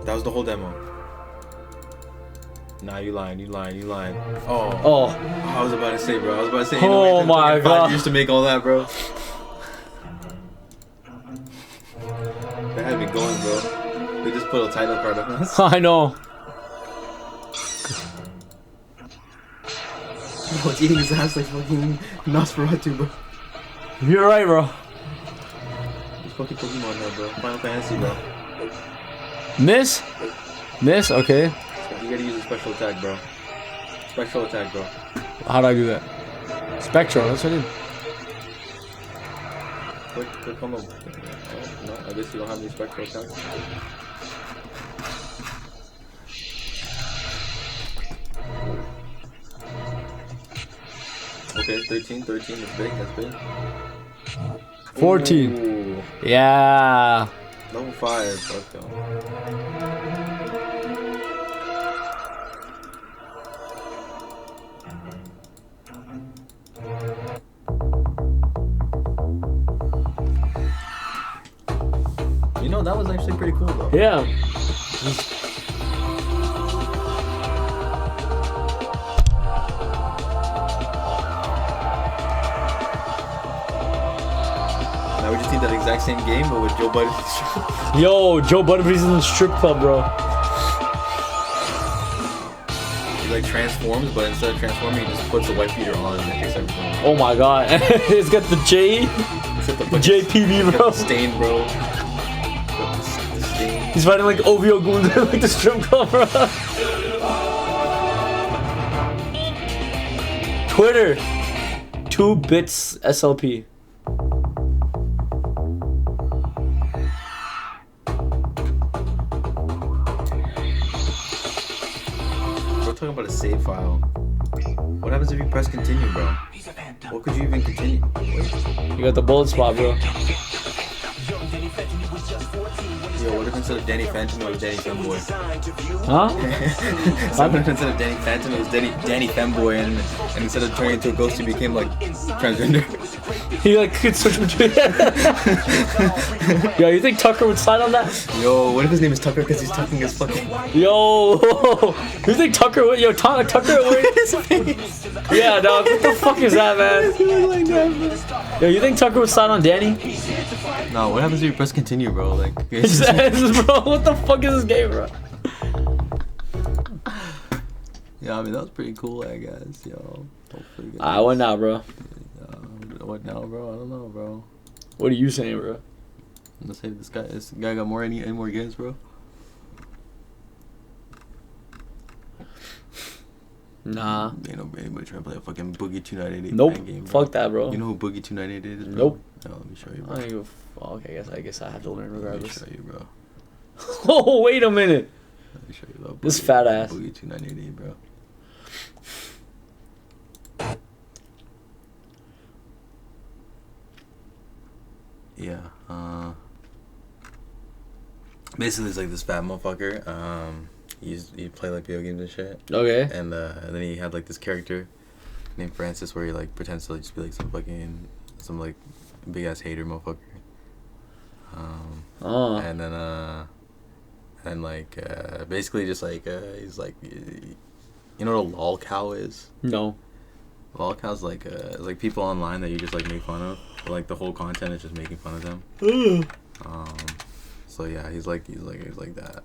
That was the whole demo. Nah, you lying. Oh. Oh. I was about to say, bro. Oh my god. 5 years to make all that, bro. That had me going, bro. They just put a title card on us. I know. Oh, it's eating his ass like fucking Nosferatu, bro. You're right, bro. It's fucking Pokemon now, bro. Final Fantasy, bro. Miss? Okay. You gotta use a special attack, bro. How do I do that? Spectral, that's what I did. Click on the... Oh, no, I guess you don't have any spectral attacks. Okay, 13, that's big. 14. Ooh. Yeah. Level 5, let's go. that was actually pretty cool though. Yeah. Now we just need that exact same game, but with Joe Budden. Yo, Joe Butterfree's in the strip club, bro. He like transforms, but instead of transforming, he just puts the white beater on and it takes everything. Oh my god. It's got the J. JPB, bro. Stain, bro. The stain. He's fighting like OVO goons at like the strip club, bro. Twitter. 2 bits SLP. We're talking about a save file. What happens if you press continue, bro? What could you even continue? You got the bullet spot, bro. Yo, what if instead of Danny Phantom it was Danny Femboy? Huh? So what if instead of Danny Phantom it was Danny Femboy and instead of turning into a ghost he became like transgender? He like could switch between. Yo, you think Tucker would slide on that? Yo, what if his name is Tucker because he's tucking his fucking... Yo, you think Tucker would... Yo, Tucker would... Yeah, dog, what the fuck is that, man? Yo, you think Tucker would slide on Danny? No, what happens if you press continue, bro? Like, bro, what the fuck is this game, bro? Yeah, I mean, that was pretty cool, I guess, yo. Hopefully What now, bro? What now, bro? I don't know, bro. What are you saying, bro? Let's say this guy got any more games, bro? Nah. Ain't anybody trying to play a fucking Boogie 2988 Nope. game, bro. Fuck that, bro. You know who Boogie 2988 is, bro? Nope. No, let me show you, bro. I ain't go. Okay, I guess I have to learn regardless. Let me show you, bro. Oh, wait a minute. Let me show you, bro. This fat ass. Boogie 2988, bro. Yeah, basically it's like this fat motherfucker. He played like video games and shit. Okay. And then he had like this character named Francis where he like pretends to like, just be like some like big ass hater motherfucker. And then basically just like he's like, you know what a lol cow is? No. Lol cow's like people online that you just like make fun of. But, like the whole content is just making fun of them. So yeah, he's like that.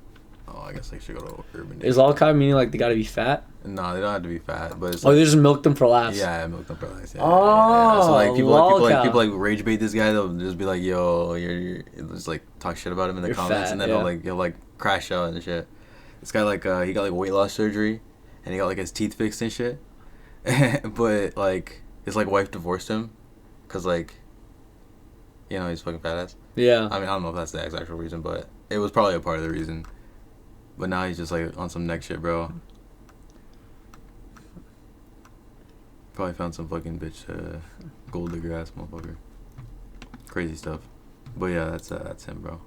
Oh, I guess I should go to Urban. Is lol cow meaning like they gotta be fat? No, they don't have to be fat, but it's they just milk them for laughs. Yeah, milk them for laughs. Yeah, Oh, so like people cow. like rage bait this guy. They'll just be like, "Yo, you're just like talk shit about him in the You're comments," fat, and then he'll like crash out and shit. This guy like he got like weight loss surgery, and he got like his teeth fixed and shit. But like his like wife divorced him, cause like, you know, he's fucking fat ass. Yeah. I mean, I don't know if that's the actual reason, but it was probably a part of the reason. But now he's just like on some neck shit, bro. Probably found some fucking bitch, gold digger ass motherfucker. Crazy stuff. But yeah, that's him, bro.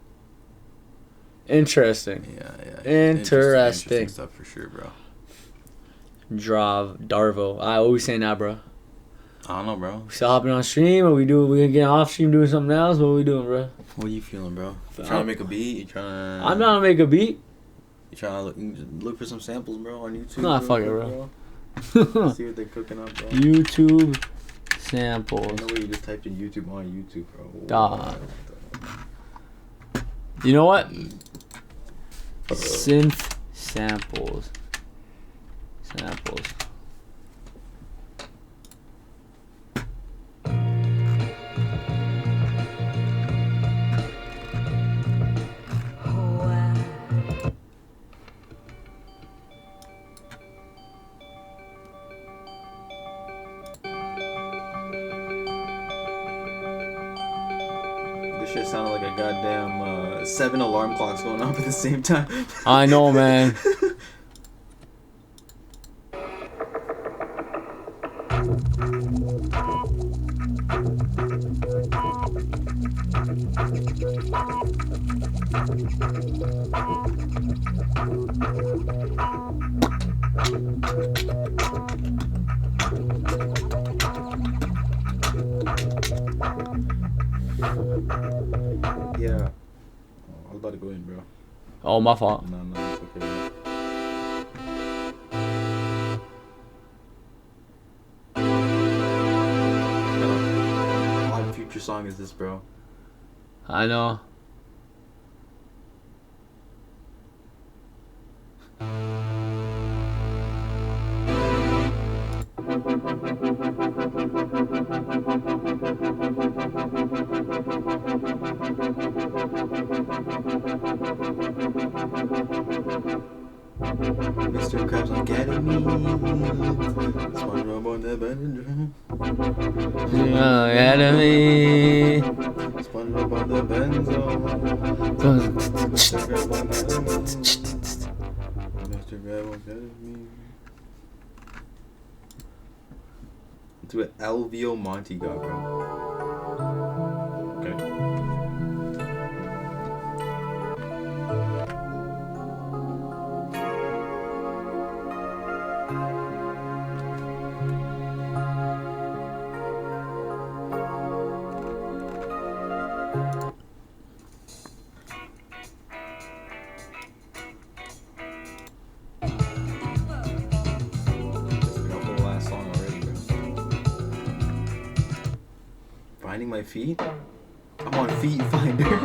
Interesting. Yeah. Interesting stuff for sure, bro. Darvo. What we saying now, bro? I don't know, bro. We still hopping on stream, or we gonna get off stream doing something else? What are we doing, bro? What are you feeling, bro? You trying to make a beat? You trying to... I'm trying to make a beat. You trying to look for some samples, bro, on YouTube? Nah, fuck it, bro. See what they're cooking up, bro. YouTube samples. I know where you just typed in YouTube on YouTube, bro. Dog. You know what? Synth samples. This shit sounded like a goddamn 7 alarm clocks going off at the same time. I know, man. Yeah. I'll about to go in, bro. Oh, my fault. No, it's okay, bro. What future song is this, bro? I know. Mr. Krabs on Ketamine. SpongeBob on the Benadryl. Ketamine. SpongeBob on the benzo. Mr. Krabs on Ketamine. Mr. Krabs on Ketamine. Let's do an LVO Monty got, bro. Okay. Finding my feet? I'm on Feet Finder.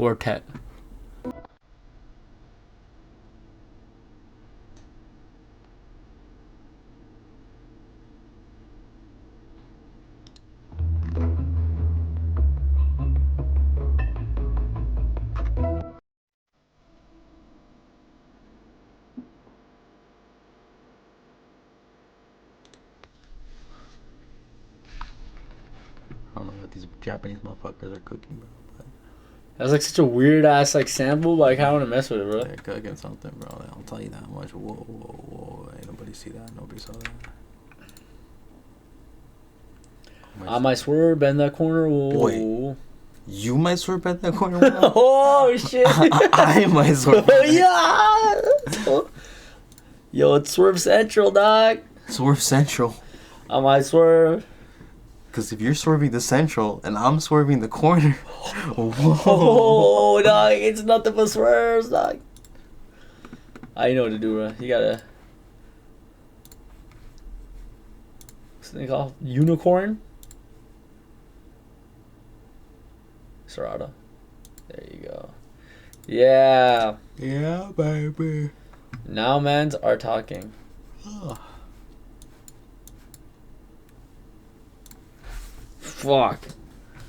Quartet. I don't know what these Japanese motherfuckers are cooking, bro. But That's like such a weird ass like sample. Like, I want to mess with it, bro. they're cooking something, bro. I'll tell you that much. Whoa, whoa, whoa. Ain't nobody see that. Nobody saw that. I might swerve, bend that corner. Whoa. Boy. You might swerve at that corner. Oh, shit. I might swerve. Oh, yeah. Yo, it's Swerve Central, dog. Swerve Central. I might swerve. Because if you're swerving the central and I'm swerving the corner, whoa. Oh, dog, it's nothing but swerves, dog. I know what to do, bro. You gotta. What's the thing called? Unicorn? Serrata. There you go. Yeah. Yeah, baby. Now mans are talking. Fuck.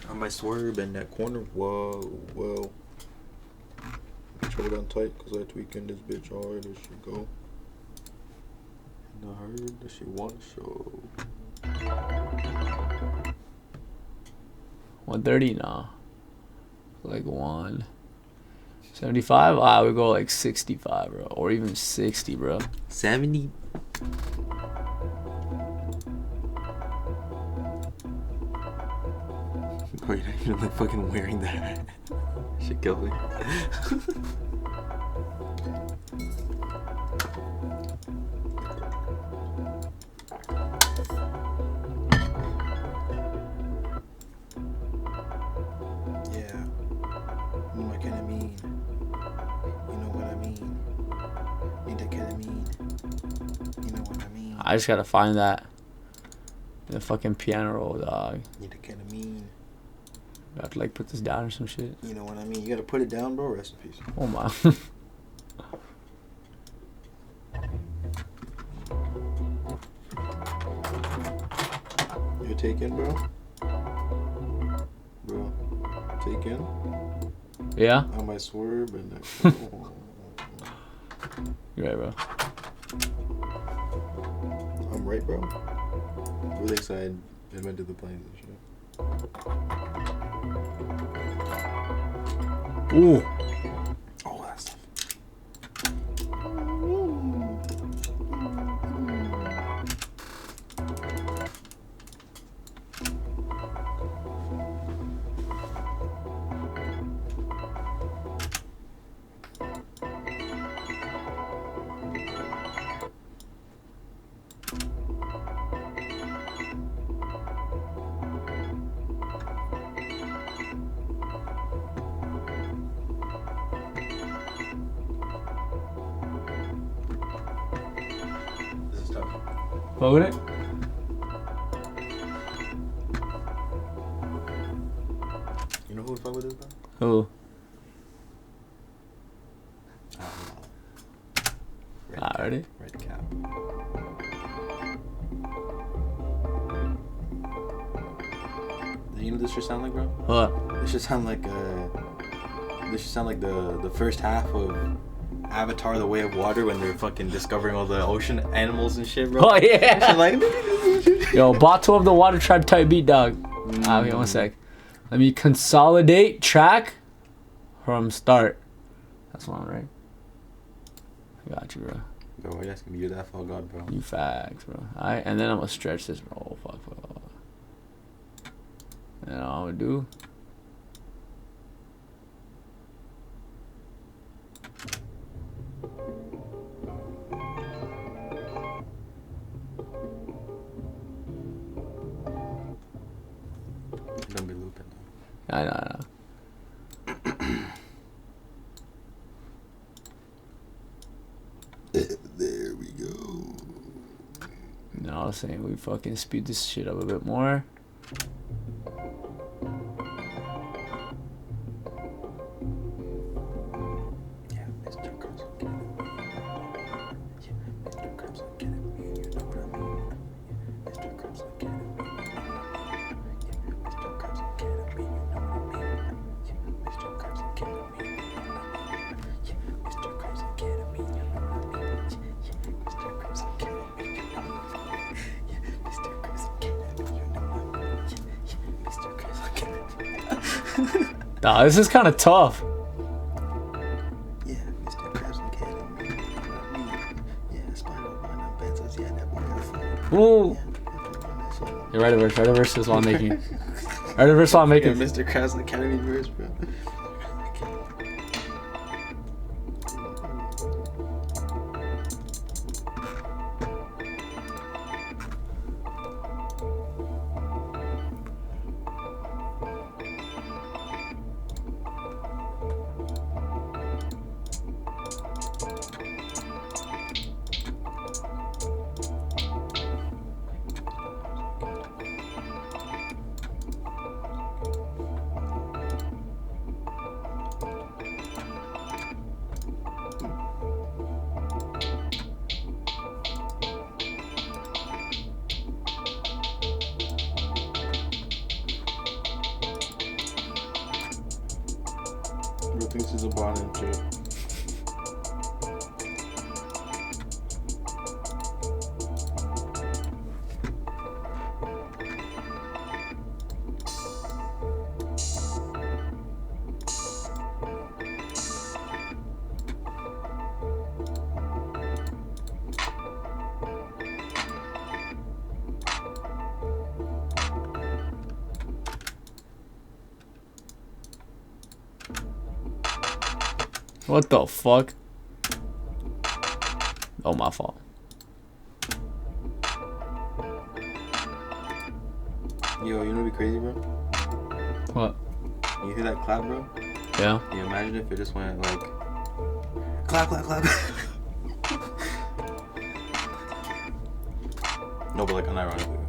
I might swerve in that corner. Whoa, whoa. Control down tight because I tweaking this bitch hard as she go. And I heard that she want to show. 130 now. Like 175. I would go like 65, bro, or even 60, bro. 70. Bro, you're not even like fucking wearing that. Shit killed me. Yeah. You know what ketamine. You know what I mean. Need the ketamine. You know what I mean. I just gotta find that. The fucking piano roll, dog. Need the ketamine. I have to like put this down or some shit. You know what I mean? You gotta put it down, bro. Rest in peace. Oh my. You taken, bro? Bro, taken? Yeah? I might swerve and You're right, bro. I'm right, bro. Who thinks I invented the planes and shit? Ooh. Oh, that's tough. Fuck with it? You know who would fuck with this, bro? Who? Ready? Red cap. You know what this should sound like, bro? What? This should sound like the first half of Avatar: The Way of Water when they're fucking discovering all the ocean animals and shit, bro. Oh yeah. Shit like Yo, bottle of the water tribe type beat, dog. Okay, 1 sec. Let me consolidate track from start. That's one, right? I got you, bro. Bro, why you asking me? You're that fuck god, bro. You facts, bro. Alright, and then I'm gonna stretch this, bro. Oh, fuck. And all I'm gonna do. Don't be looping. I know. There we go. No, I was saying we fucking speed this shit up a bit more. Nah, this is kind of tough. Yeah, Mr. Krabs and Ketamine. Yeah, Spongebob Games. Yeah, that boy. Ooh. Yeah, write a verse is what I'm making. Write a verse while I'm making. Yeah, Mr. Krabs and Ketamine verse, bro. Bro thinks he's a bot and shit. What the fuck? Oh, my fault. Yo, you know what'd be crazy, bro? What? You hear that clap, bro? Yeah. You imagine if it just went like clap, clap, clap. No, but like unironically.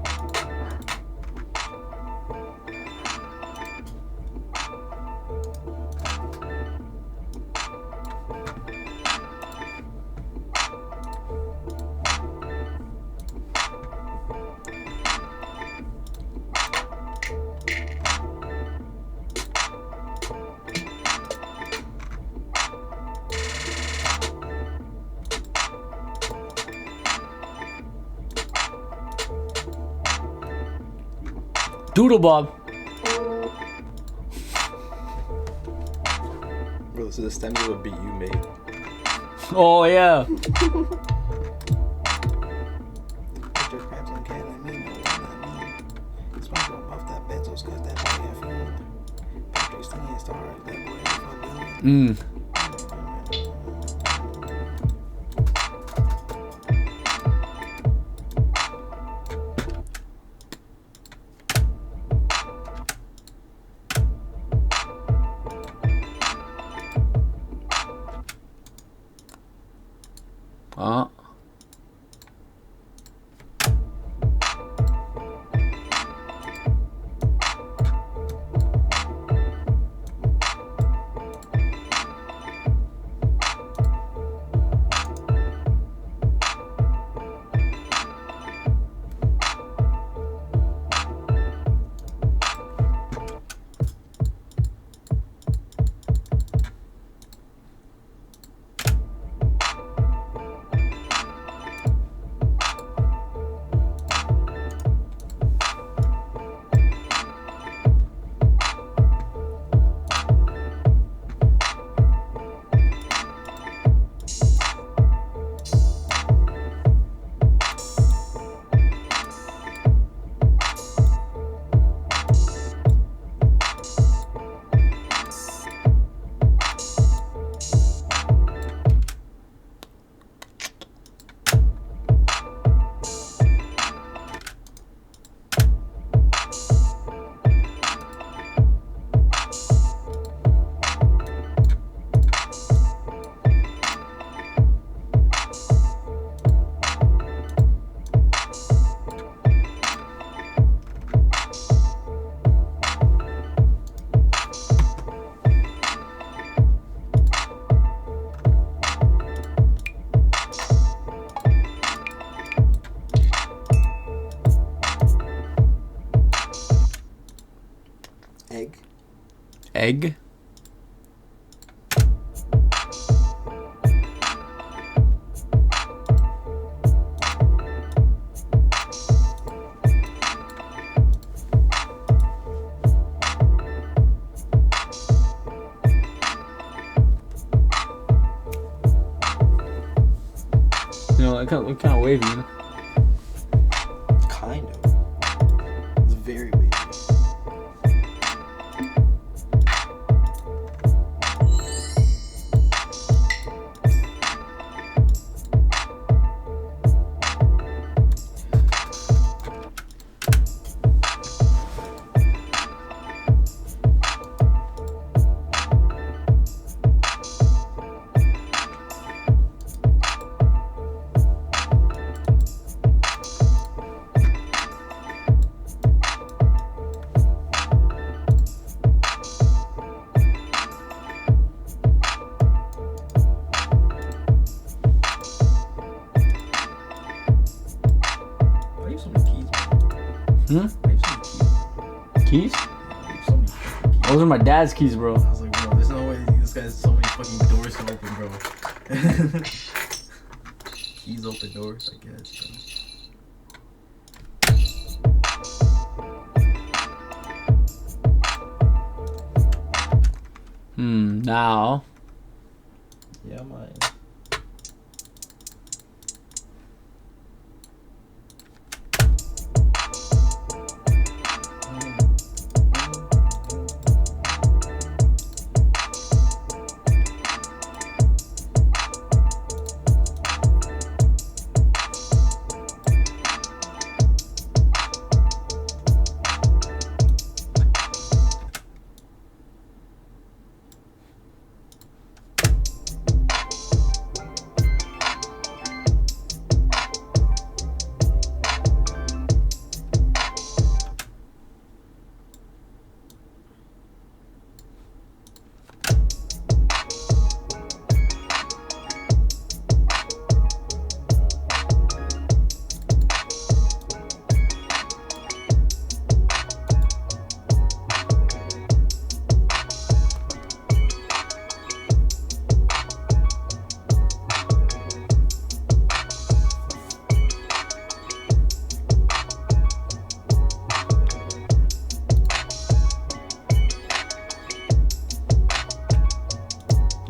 Doodle Bob. Bro, this is the stems of a beat you made. Oh, yeah. Mr. Krabs on Ketamine, no, what I mean. Spongebob off that benzos, cause that boy a fiend. Patrick singing stars, that boy a fucking. egg. You know, it kind of wavy. You know? Kind of. It's very wavy. Keys? Those are my dad's keys, bro. I was like, bro, there's no way this guy has so many fucking doors to open, bro. Keys open doors, I guess, bro. Now. Yeah, man.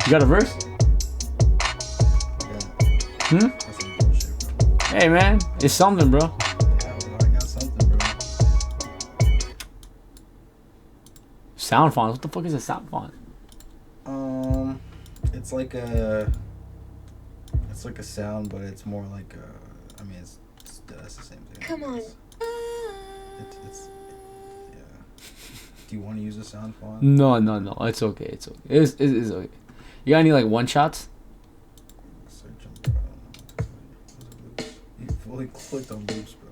You got a verse? Yeah. That's some bullshit, bro. Hey, man. It's something, bro. Yeah, bro. I got something, bro. Sound font. What the fuck is a sound font? It's like a sound, but it's more like a. I mean, that's the same thing. Come on. It's yeah. Do you want to use a sound font? No. It's okay. It's okay. It's okay. You got any like one shots? Search them, bro. You fully clicked on loops, bro.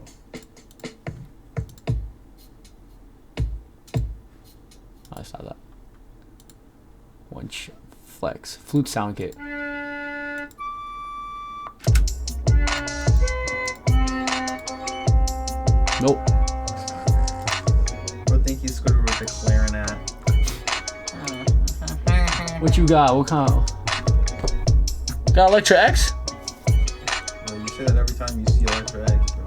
I saw that. One shot. Flex. Flute sound kit. Nope. Bro, think he's Squidward with the clarinet. What you got? What kind of... Got Electra X? Bro, you say that every time you see Electra X, bro.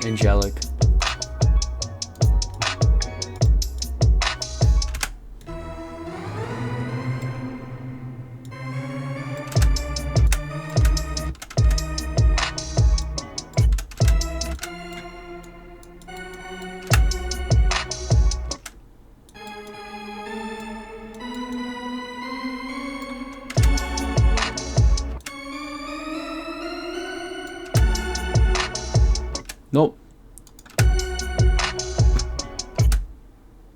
That's Angelic. Nope.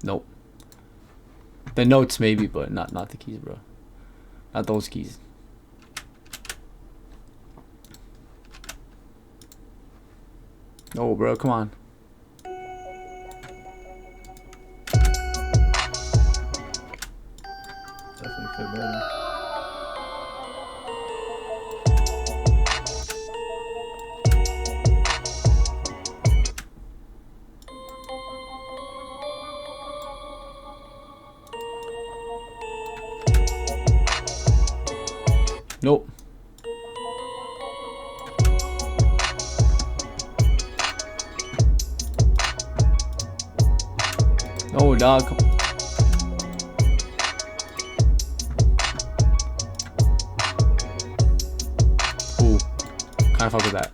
Nope. The notes maybe, but not the keys, bro. Not those keys. Oh, bro, come on. Definitely fit better. Nope. No, dog. Ooh. Kind of fuck with that.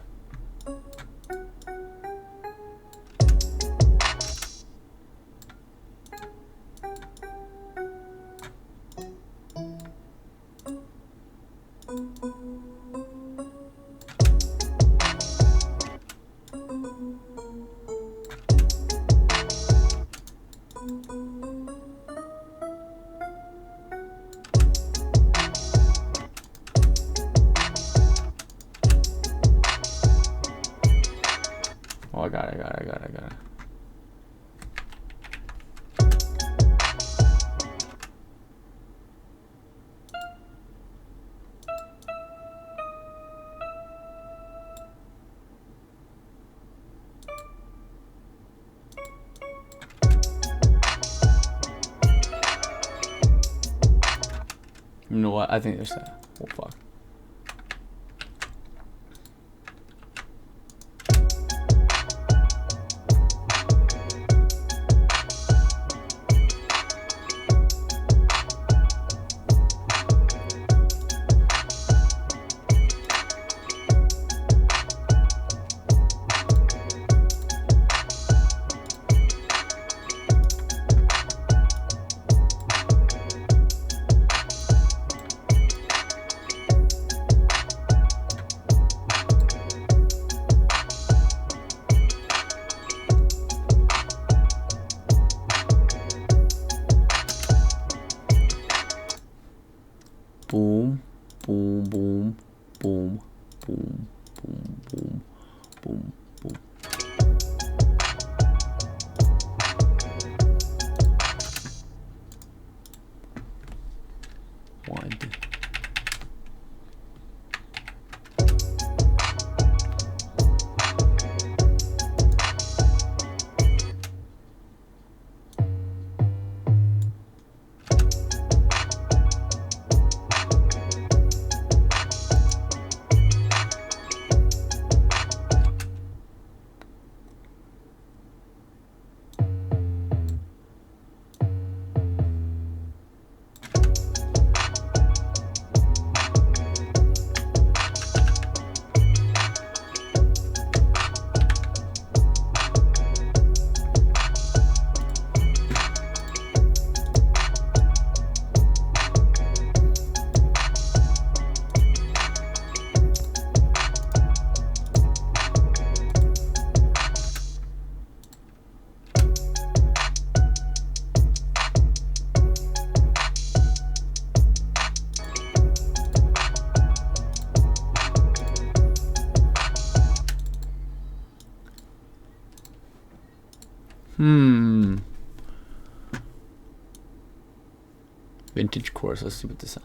Oh, I got it. You know what? I think there's that. Oh, fuck. Boom, boom, boom, boom, boom, boom, boom, boom, boom. One. Vintage chorus. Let's see what this is.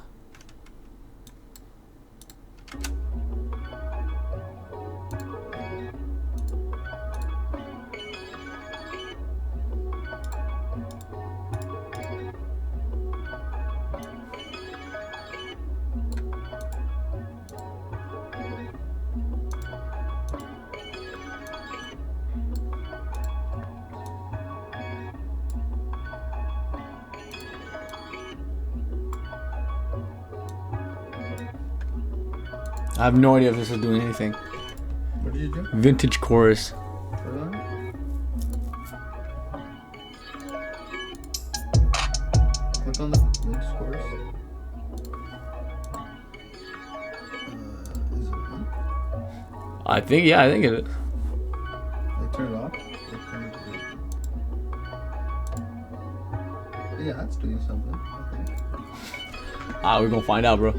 I have no idea if this is doing anything. What did you do? Vintage chorus. Click on the vintage chorus. Is it on? I think it is. Like turn it off? Yeah, that's doing something, I think. We're gonna find out, bro.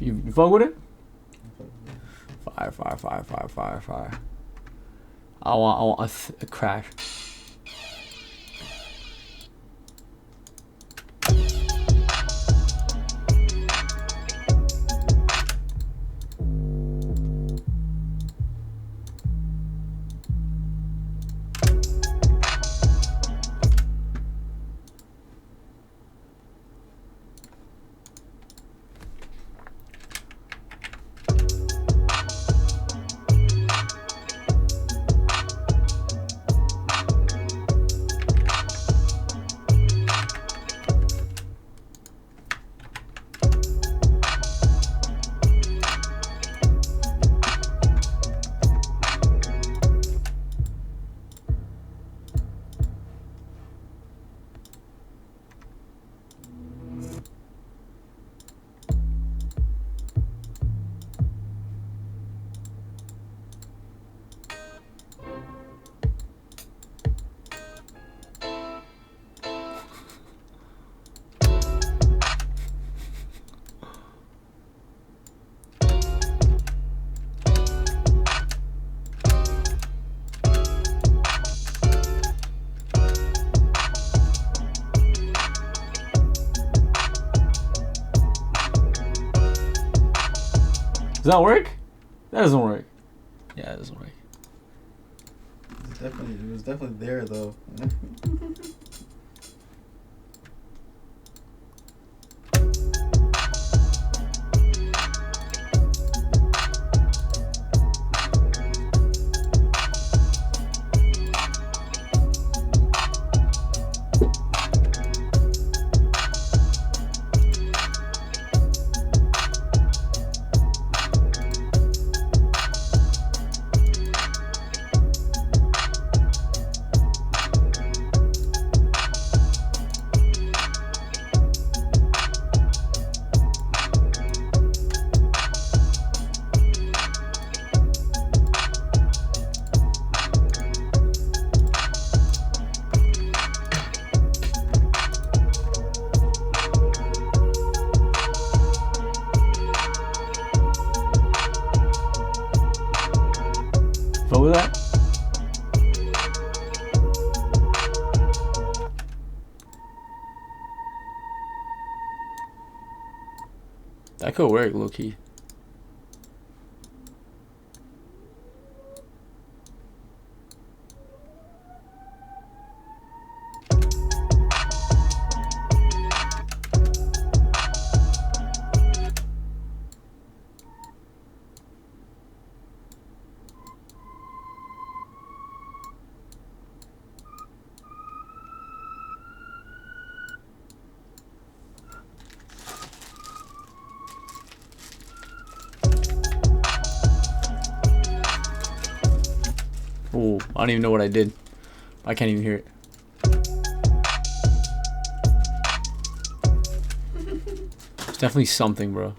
You fuck with it? Fire. I want a crash. Does that work? That doesn't work. Yeah, it doesn't work. It was definitely there though. Fuck with that? That could work, low key. Oh, I don't even know what I did. I can't even hear it. It's definitely something, bro.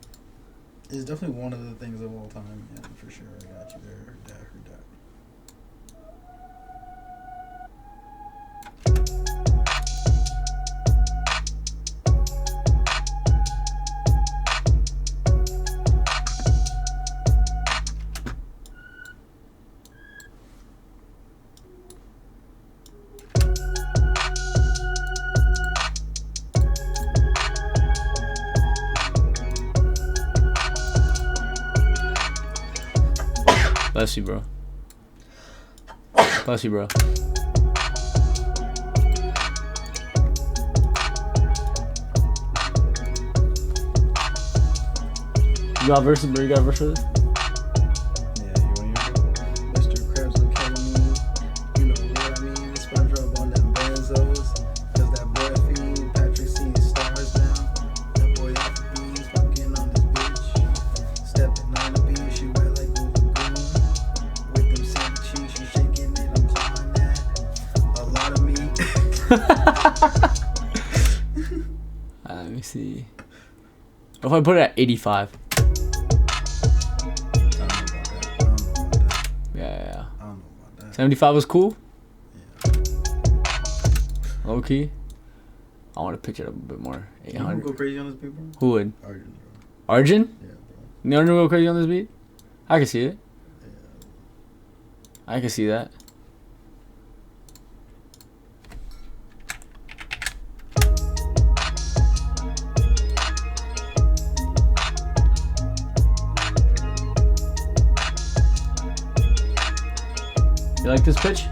It's definitely one of the things of all time. Yeah, for sure. I got you there. Heard that. Bless you, bro. Bless you, bro. You got verses, bro? You got verses? Yeah, you want to hear it? Mr. Krabs on Ketamine. You know what I mean? SpongeBob on them benzos. Cause that boy fiend, Patrick seeing stars now. That boy off the beans, fucking on this bitch. Stepping on the beat, she wet like Google Goon. With them sandy cheeks, she shaking it, I'm clawing that. A lot of meat. Let me see. What if I put it at 85? Yeah. I don't know about that. 75 was cool? Yeah. Low key? I want to pitch it up a bit more. 800. You go crazy on this paper? Who would? Arjun, bro. Arjun? Yeah, bro. You want to go crazy on this beat? I can see it. I can see that. You like this pitch?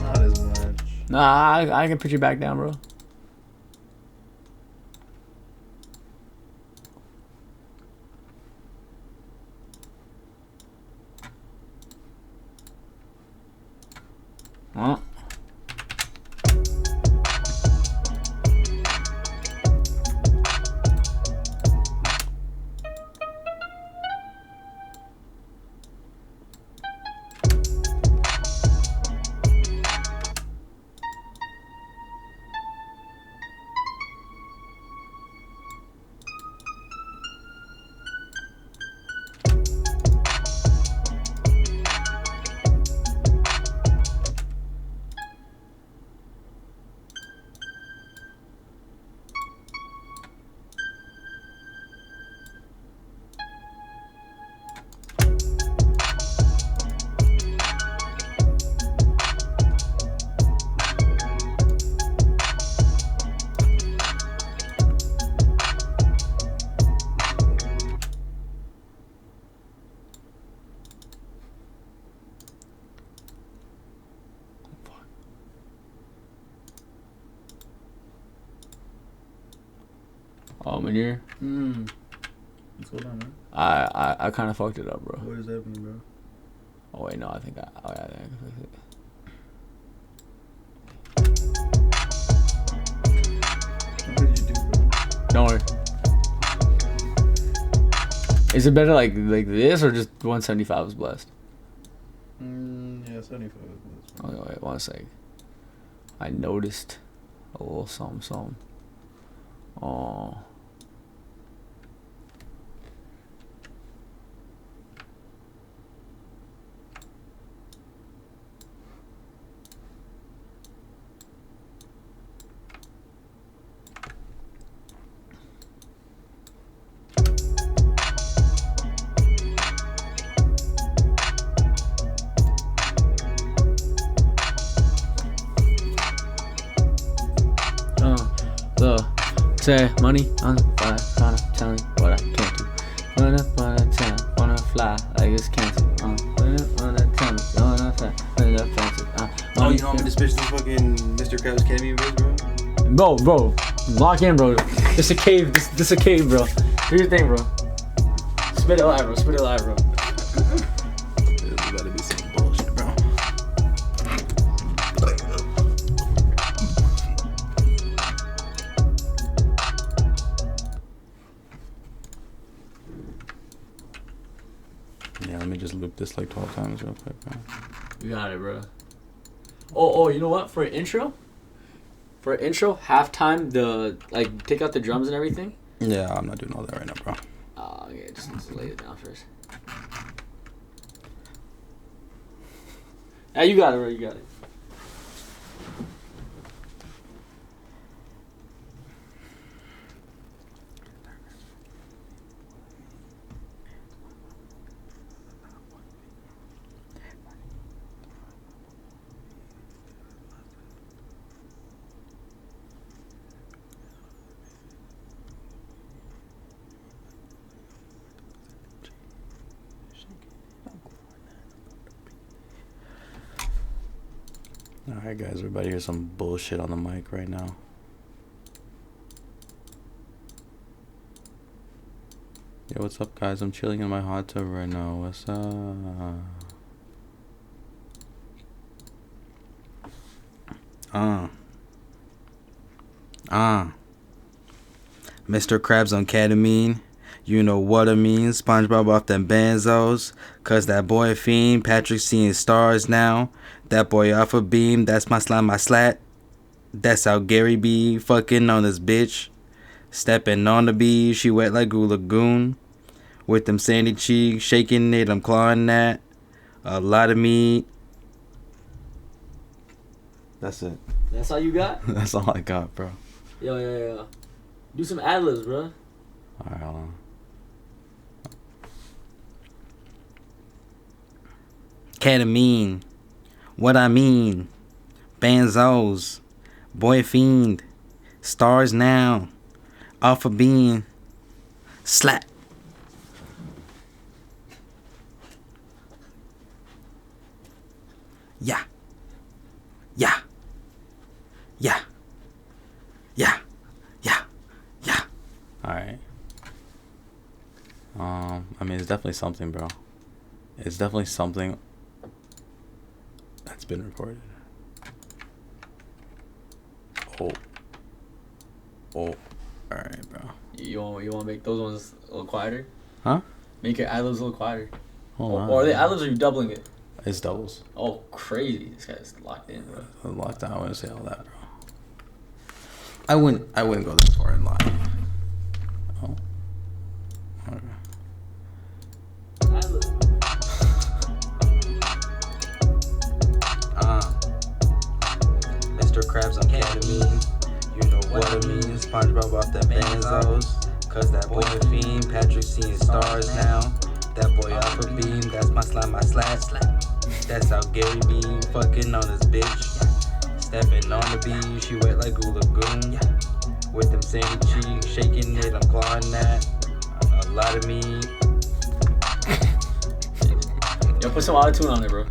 Not as much. Nah, I can put you back down, bro. Huh? Oh, Manure. What's going on, man? I kind of fucked it up, bro. What does that mean, bro? Oh wait, no, I think I can fix it. What did you do, bro? Don't worry. Is it better like this or just 175 is blessed? Yeah, 75 is blessed. Okay, wait, one sec. I noticed a little something. Oh. Say money on fire, tryna tell me what I can't do. Wanna tell, wanna fly like it's cancer. Wanna tell me, wanna fly, wanna fancy. Oh, you know I'm gonna switch to fucking Mr. Krabs Ketamine bro? Bro, lock in, bro. This a cave, this a cave, bro. Do your thing, bro. Spit it live, bro. Spit it live, bro. There's about to be some bullshit, bro. Yeah, let me just loop this like 12 times real quick, bro. You got it, bro. Oh, you know what? For an intro, halftime, take out the drums and everything. Yeah, I'm not doing all that right now, bro. Oh, okay, just lay it down first. Yeah, you got it, bro. You got it. Alright guys, we're about to hear some bullshit on the mic right now. Yo, what's up guys? I'm chilling in my hot tub right now. What's up? Mr. Krabs on ketamine. You know what I mean. Spongebob off them benzos. Cause that boy fiend. Patrick seeing stars now. That boy off a beam. That's my slime, my slat. That's how Gary be fucking on this bitch. Stepping on the bee. She wet like Goo Lagoon. With them sandy cheeks. Shaking it. I'm clawing that. A lot of meat. That's it. That's all you got? That's all I got, bro. Yo. Do some ad-libs, bro. Alright, hold on. Ketamine. What I mean. Benzos. Boy fiend. Stars now. Off a bean. Slap. Yeah. Yeah. Yeah. Yeah. Yeah. Yeah. Alright. I mean, it's definitely something, bro. It's definitely something that's been recorded. Oh. Alright, bro. You want to make those ones a little quieter? Huh? Make your ad-libs a little quieter. Hold on. Or are they ad-libs or are you doubling it? It's doubles. Oh, crazy. This guy's locked in, bro. I'm locked down. I wouldn't say all that, bro. I wouldn't go that far in live. Oh. Okay. Mr. Krabs on Ketamine. You know what I mean. SpongeBob off the benzos. Cause that boy a fiend. Patrick seeing stars now. That boy off a beam. That's my slime, my slap. That's how Gary be fucking on this bitch. Stepping on the beat. She wet like Goo Lagoon. With them sandy cheeks. Shaking it, I'm clawing that. A lot of meat. Yo, put some auto-tune on it, bro.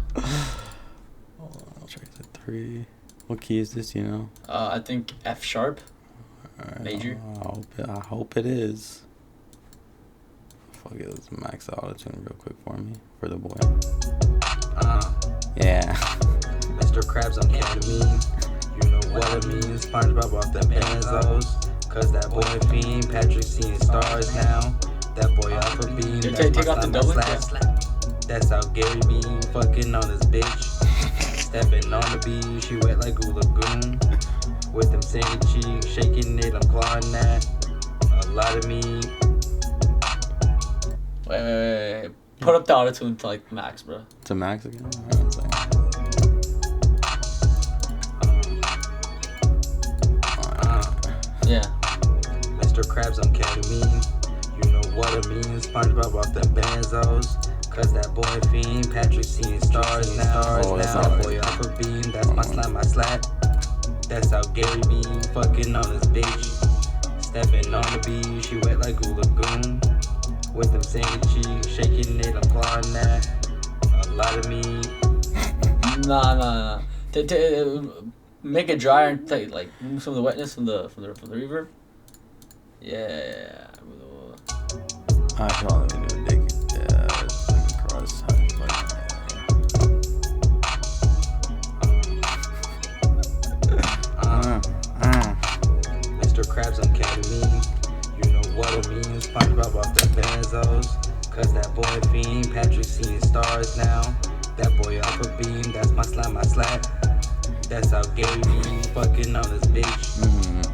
Hold on, I'll try the 3. What key is this, you know? I think F sharp. Right, Major. I hope it is. Fuck it, let's max the auto-tune real quick for me. For the boy. Yeah. Mr. Krabs on Ketamine. You know what I mean. SpongeBob off the benzos. Cause that boy a fiend. Patrick seeing stars now. That boy off a beam. Take off the double. That's how Gary be fucking on this bitch. Stepping on the beat, she wet like Goo Lagoon. With them sandy cheeks, shaking it, I'm clawing that. A lot of meat. Wait. Put up the auto-tune to like max, bro. To max again? Alright, one second. Yeah. Mr. Krabs on Ketamine. You know what I mean. SpongeBob off them benzos. Cause that boy fiend, Patrick seeing stars now. That boy off a beam, that's my slime, my slap. That's how Gary be fucking on this bitch. Stepping on the beat, she wet like Goo Lagoon. With them sandy cheeks, shaking it, I'm clawing that. A lot of meat. Nah. Make it drier and like remove some of the wetness from the reverb. Yeah. I feel let me do a dig. Cross. Mr. Krabs on Ketamine. You know what I mean. SpongeBob off the benzos. Cause that boy fiend. Patrick seeing stars now. That boy off a beam. That's my slime, my slap. That's how Gary be fucking on this bitch.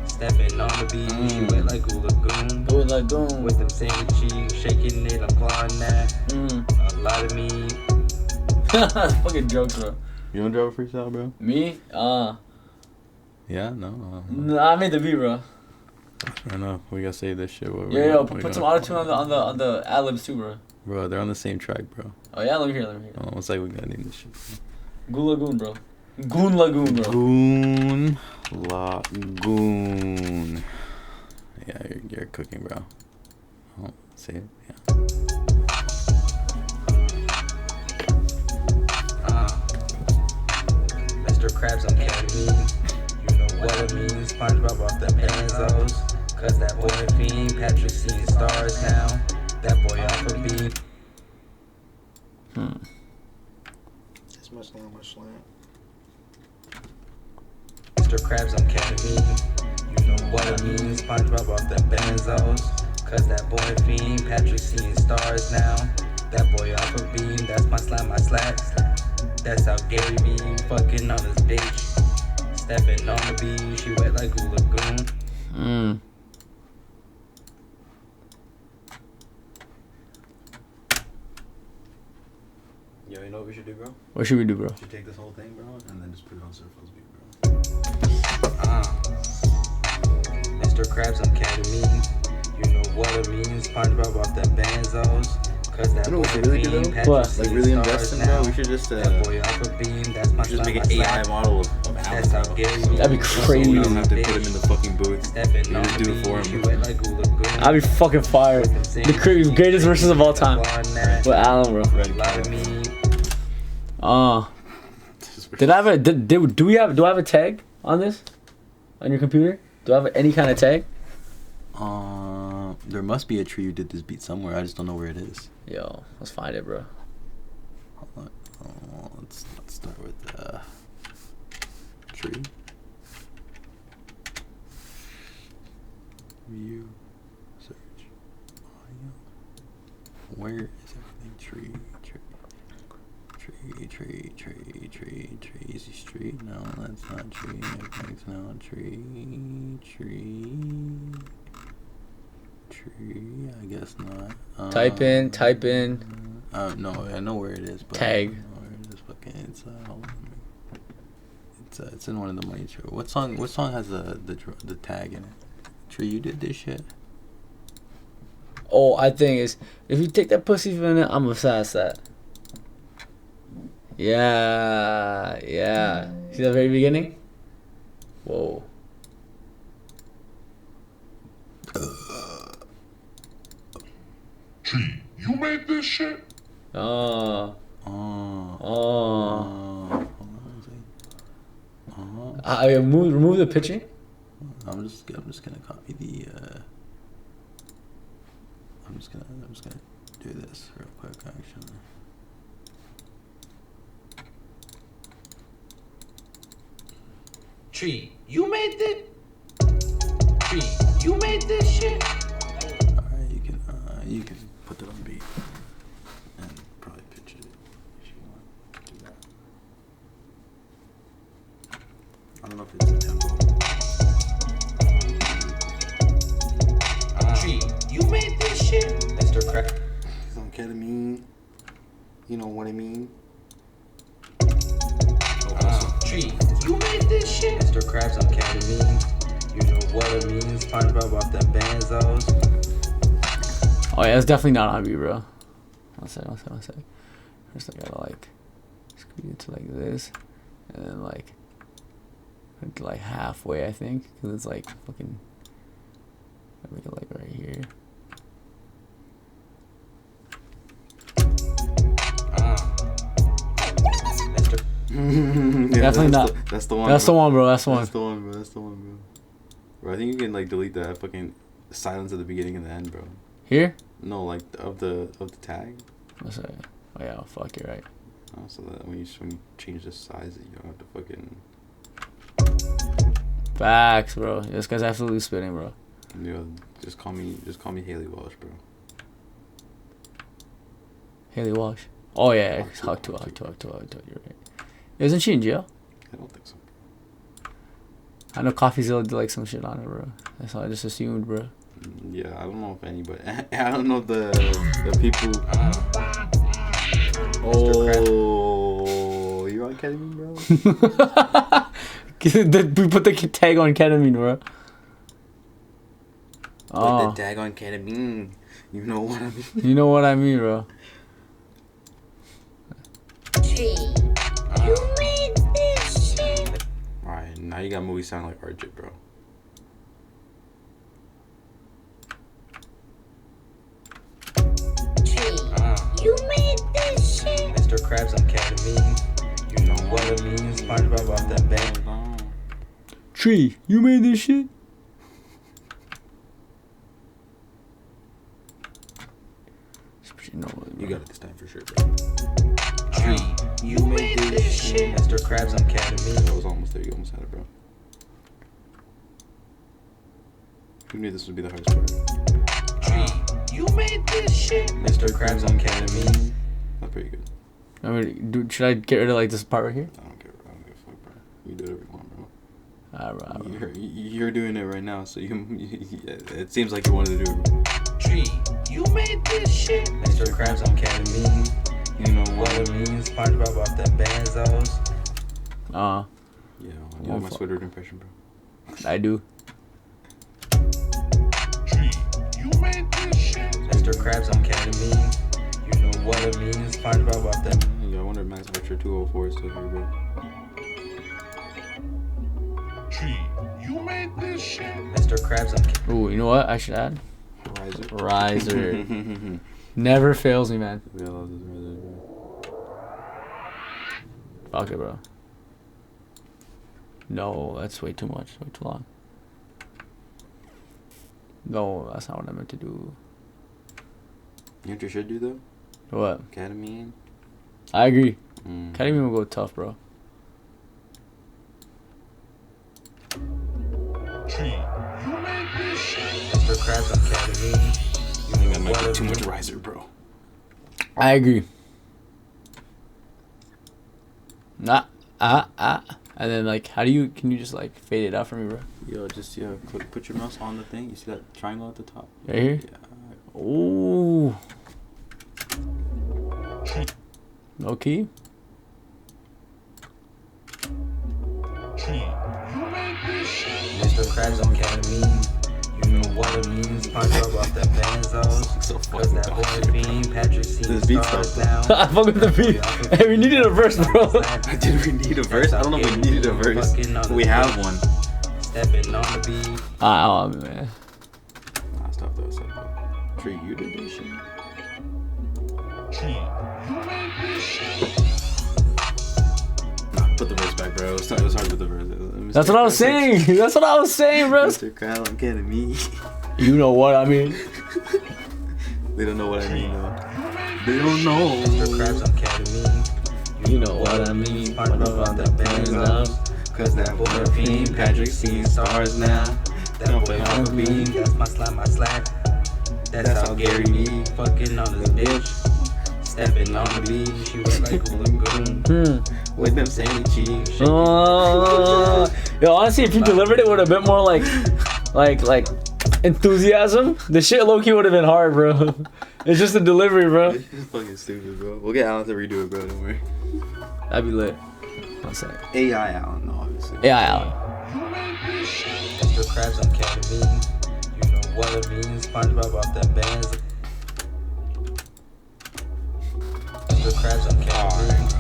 Stepping on the beat. She wet like Goo Lagoon. Goo Lagoon. With them sandy cheeks. Shaking it, I'm clawing that. A lot of meat. Fucking jokes, bro. You wanna drop a freestyle, bro? Me? Yeah, no. Nah, I made the beat, bro. I know. We gotta say this shit. Put some auto-tune on the ad-libs too, bro. Bro, they're on the same track, bro. Oh yeah, let me hear. Oh, it's like we gotta name this shit. Goo Lagoon, bro. Goon Lagoon, bro. Goon Lagoon. Yeah, you're cooking, bro. Oh, see it? Yeah. Mr. Krabs on Ketamine. You know what I mean. SpongeBob off the benzos. Cause that boy fiend. Patrick seeing stars now. That boy off a beam. This much down, much slant. Mr. Krabs on Ketamine. You know what I mean. SpongeBob off the benzos. Cause that boy fiend. Patrick seeing stars now. That boy off a beam. That's my slime, my slap. That's how Gary be fucking on this bitch. Stepping on the beat. She wet like Goo Lagoon. Yo, you know what we should do, bro? What should we do, bro? We should take this whole thing, bro, and then just put it on Surfo's beat, bro. Mr. Krabs on Ketamine. You know what I mean. SpongeBob off the benzos. You know what we should really do though? What? Like really invest in, bro. We should just just make an AI model of Alan, bro. That'd be crazy. We don't have to put him in the fucking booth. We just do it for him. That'd be fucking fire. The greatest verses of all time. With Alan, bro. Do I have a tag on this? On your computer? Do I have any kind of tag? There must be a tree who did this beat somewhere. I just don't know where it is. Yo, let's find it, bro. Hold on. Let's start with tree. View. Search. Audio. Where is everything? Tree. Easy street. No, that's not tree. Everything's now tree. I guess not. Type in. No, I know where it is. But tag. I don't know where it is. Fucking, it's in one of the money show. What song has the tag in it? Tree, you did this shit. Oh, I think is if you take that pussy from it, I'm obsessed that. Yeah. See the very beginning? Whoa. Gee, you made this shit? Remove the picture. I'm just gonna copy the. I'm just gonna do this real quick, actually. Tree, you made this? Tree, you made this shit? Alright, you can put that on beat and probably pitch it if you want to do that. I don't know if it's a tempo. Tree, you made this shit? Mr. Crack. He's on ketamine. You know what I mean? Tree, you made this shit? Mr. Krabs on ketamine. You know what it means. Spongebob off them benzos. Oh yeah, it's definitely not on me, bro. One sec. First I gotta like squeeze it to like this, and then like halfway, I think, because it's like fucking. I make it like right here. Yeah, definitely not. That's the one. That's the one, bro. That's the one, bro. Bro, I think you can like delete that fucking silence at the beginning and the end, bro. Here? No, like of the tag. What's that? Oh yeah, fuck, you're right. Oh, so that when you change the size, you don't have to fucking. Facts, bro. This guy's absolutely spitting, bro. Yo, just call me Haley Walsh, bro. Haley Walsh. Oh yeah, Hawk 2, you're right. Isn't she in jail? I don't think so. I know CoffeeZilla did like some shit on her, bro. That's all I just assumed, bro. Yeah, I don't know if anybody. I don't know the people. Oh, you're on ketamine, bro. We put the tag on ketamine, bro. Put the tag on ketamine. You know what I mean. You know what I mean, bro. You made this shit. Alright, now you got movie sound like R.E.P.O, bro. You made this shit. Mr. Krabs on ketamine. You know what it means. Spongebob off that band. Tree, you made this shit? You got it this time for sure, bro. Tree, you made this shit. Mr. Krabs on ketamine. That was almost there. You almost had it, bro. Who knew this would be the hardest part? Tree, you made this shit. Mr. Krabs on ketamine. That's pretty good. I mean, should I get rid of like this part right here? I don't give a fuck, bro. You do whatever you want, bro. Alright. You're doing it right now, so it seems like you wanted to do it. Tree, you made this shit. Mr. Krabs on ketamine. You know what it means. SpongeBob off that benzos. Yeah, you know my Squidward impression, bro. I do. Tree, you made this shit. Mr. Krabs on ketamine. what it means. SpongeBob off them. Yeah, I wonder if Max Vector 204 is still here, bro. Gee, you made this shit? Mr. Krabs. Ooh, you know what? I should add. Riser. Never fails me, man. Yeah, I love this Riser, bro. Fuck it, bro. No, that's way too much. Way too long. No, that's not what I meant to do. You know what you should do, though? What? Ketamine. I agree. Ketamine will go tough, bro. Gee, you made this shit? Mr. Krabs on Ketamine. You think that might be too much Riser, bro. I agree. And then like, how do you? Can you just like fade it out for me, bro? Yo, just put your mouse on the thing. You see that triangle at the top? Right here. Yeah. Ooh. No key. Mr. Krabs on Ketamine. You know what it means. SpongeBob off the benzos. So cause that boy fiend, Patrick seeing stars now. I fuck with the beat. Hey, we needed a verse, bro. Did we need a verse? I don't know if we needed a verse. We have one. Stepping on the beat. Oh man. Nah, stop that. Tree, you did this shit. Nah, put the verse back, bro. It was hard to put the verse. That's what I was saying. That's what I was saying, bro. Mr. Krabs on Ketamine. You know what I mean. They don't know what I mean, though. They don't know. Mr. Krabs on Ketamine. You know what I mean. SpongeBob on the benzos. Cause that boy fiend, Patrick seeing stars now. That boy on the beam, that's my slap. That's how Gary me fucking on this bitch. Stepping on the beat, she went like a lagoon. With them sandy cheeks. Yo, honestly, if you delivered it with a bit more like enthusiasm, the shit low-key would have been hard, bro. It's just the delivery, bro. It's fucking stupid, bro. We'll get Alan to redo it, bro. Don't worry. That'd be lit. One sec. AI Alan, no, obviously. AI Alan. Mr. Krabs on Ketamine. You know what it means. SpongeBob off them bands. Mr. Krabs on Ketamine.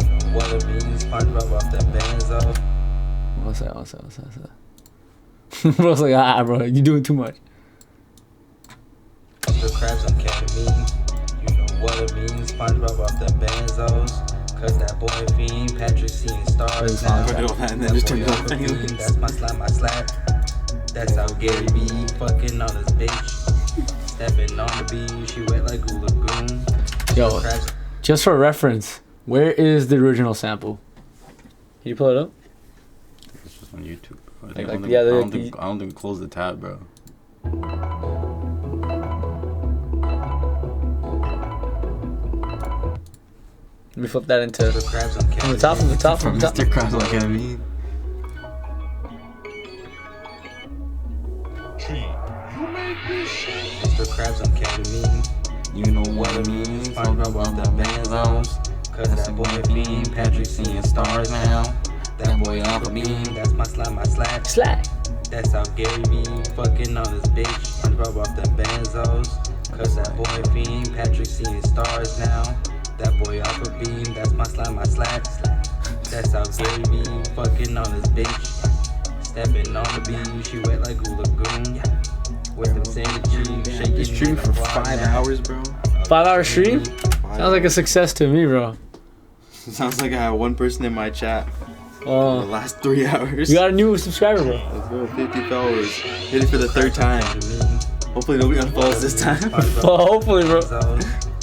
You know what it means. SpongeBob off them bands, though. One sec. Bro's like, bro, you doing too much. Mr. Krabs on Ketamine. You know what it means. SpongeBob off them benzos. Cause that boy fiend, Patrick seeing stars now. And then just turn it off anyway. That's my slap. That's how Gary B fucking on his bitch. Stepping on the beat, she wet like a lagoon. Yo, just for reference, where is the original sample? Can you pull it up? It's just on YouTube. I don't think close the tab, bro. Let me flip that into from the top. Mr. Krabs on Ketamine. Mr. Krabs on Ketamine. You know what it means. SpongeBob off the benzos. Cause that boy fiend, Patrick seeing stars now. That boy off a beam, that's my slap. That's how Gary B fucking on his bitch. SpongeBob off the benzos. Cause that boy fiend, Patrick seeing stars now. That boy off a beam, that's my slap. That's how Gary B fucking on his bitch. Stepping on the beam, she wet like a lagoon. With them sandy cheeks, shaking. Stream for 5 hours, bro. 5 hour stream? Sounds like a success to me, bro. Sounds like I have one person in my chat. The last 3 hours. You got a new subscriber, bro. Let's go, 50 followers. Hit it for the 3rd time. Hopefully nobody unfollows this time. Hopefully, bro.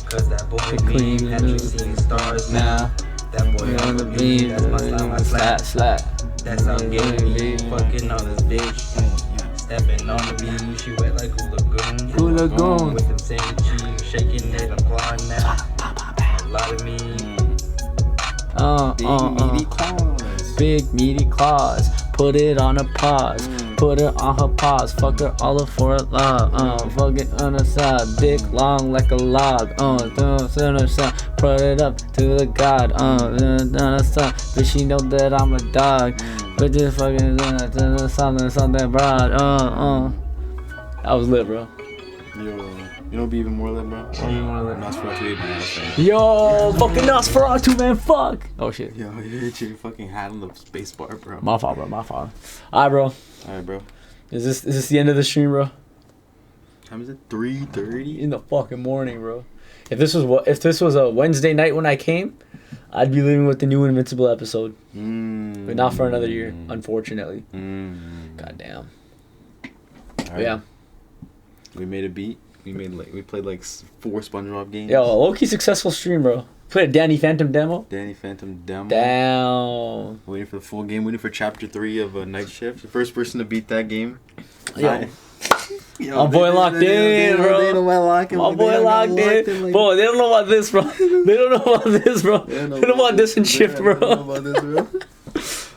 Cause that boy clean, Patrick seeing stars now. That boy on the beam, that's my slap. That's how Gary B fucking on his bitch. Stepping on the beam, she wet like a lagoon. With them sandy cheeks, shaking it, I'm clawing now. A lot of me. Big meaty claws. Put it on a pause. Put her on her paws. Fuck her all up for a log. Fuck it on her side. Dick long like a log. Put it up to the god. But she know that I'm a dog. But just fucking something broad. That was lit, bro. Yo, you know what'd be even more lit, bro? Nosferatu ate my ass right now. Yo, fucking Nosferatu, man, fuck. Oh shit. Yo, you hit your fucking hat on the space bar, bro. My fault, bro. My fault. Alright, bro. Alright, bro. Is this the end of the stream, bro? Time is it? 3:30 in the fucking morning, bro. If this was a Wednesday night when I came, I'd be leaving with the new Invincible episode. But not for another year, unfortunately. God damn. Right. Yeah. We made a beat. We played like 4 SpongeBob games. Yo, low-key successful stream, bro. Played a Danny Phantom demo. Danny Phantom demo. Down. Waiting for the full game. Waiting for chapter 3 of Night Shift. The first person to beat that game. Yo. My boy locked in, bro. They know my locking. My boy locked in. Like, bro, they don't know about this, bro. They don't know about this, bro. They don't know about this and shift, bro. They don't know about this, bro.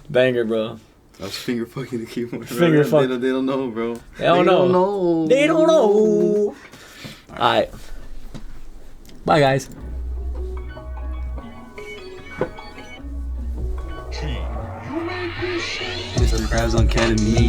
Banger, bro. I was finger fucking the keyboard. Finger fuck. They don't know, bro. They don't know. They don't know. Alright. Bye, guys. Mr. Krabs on Ketamine.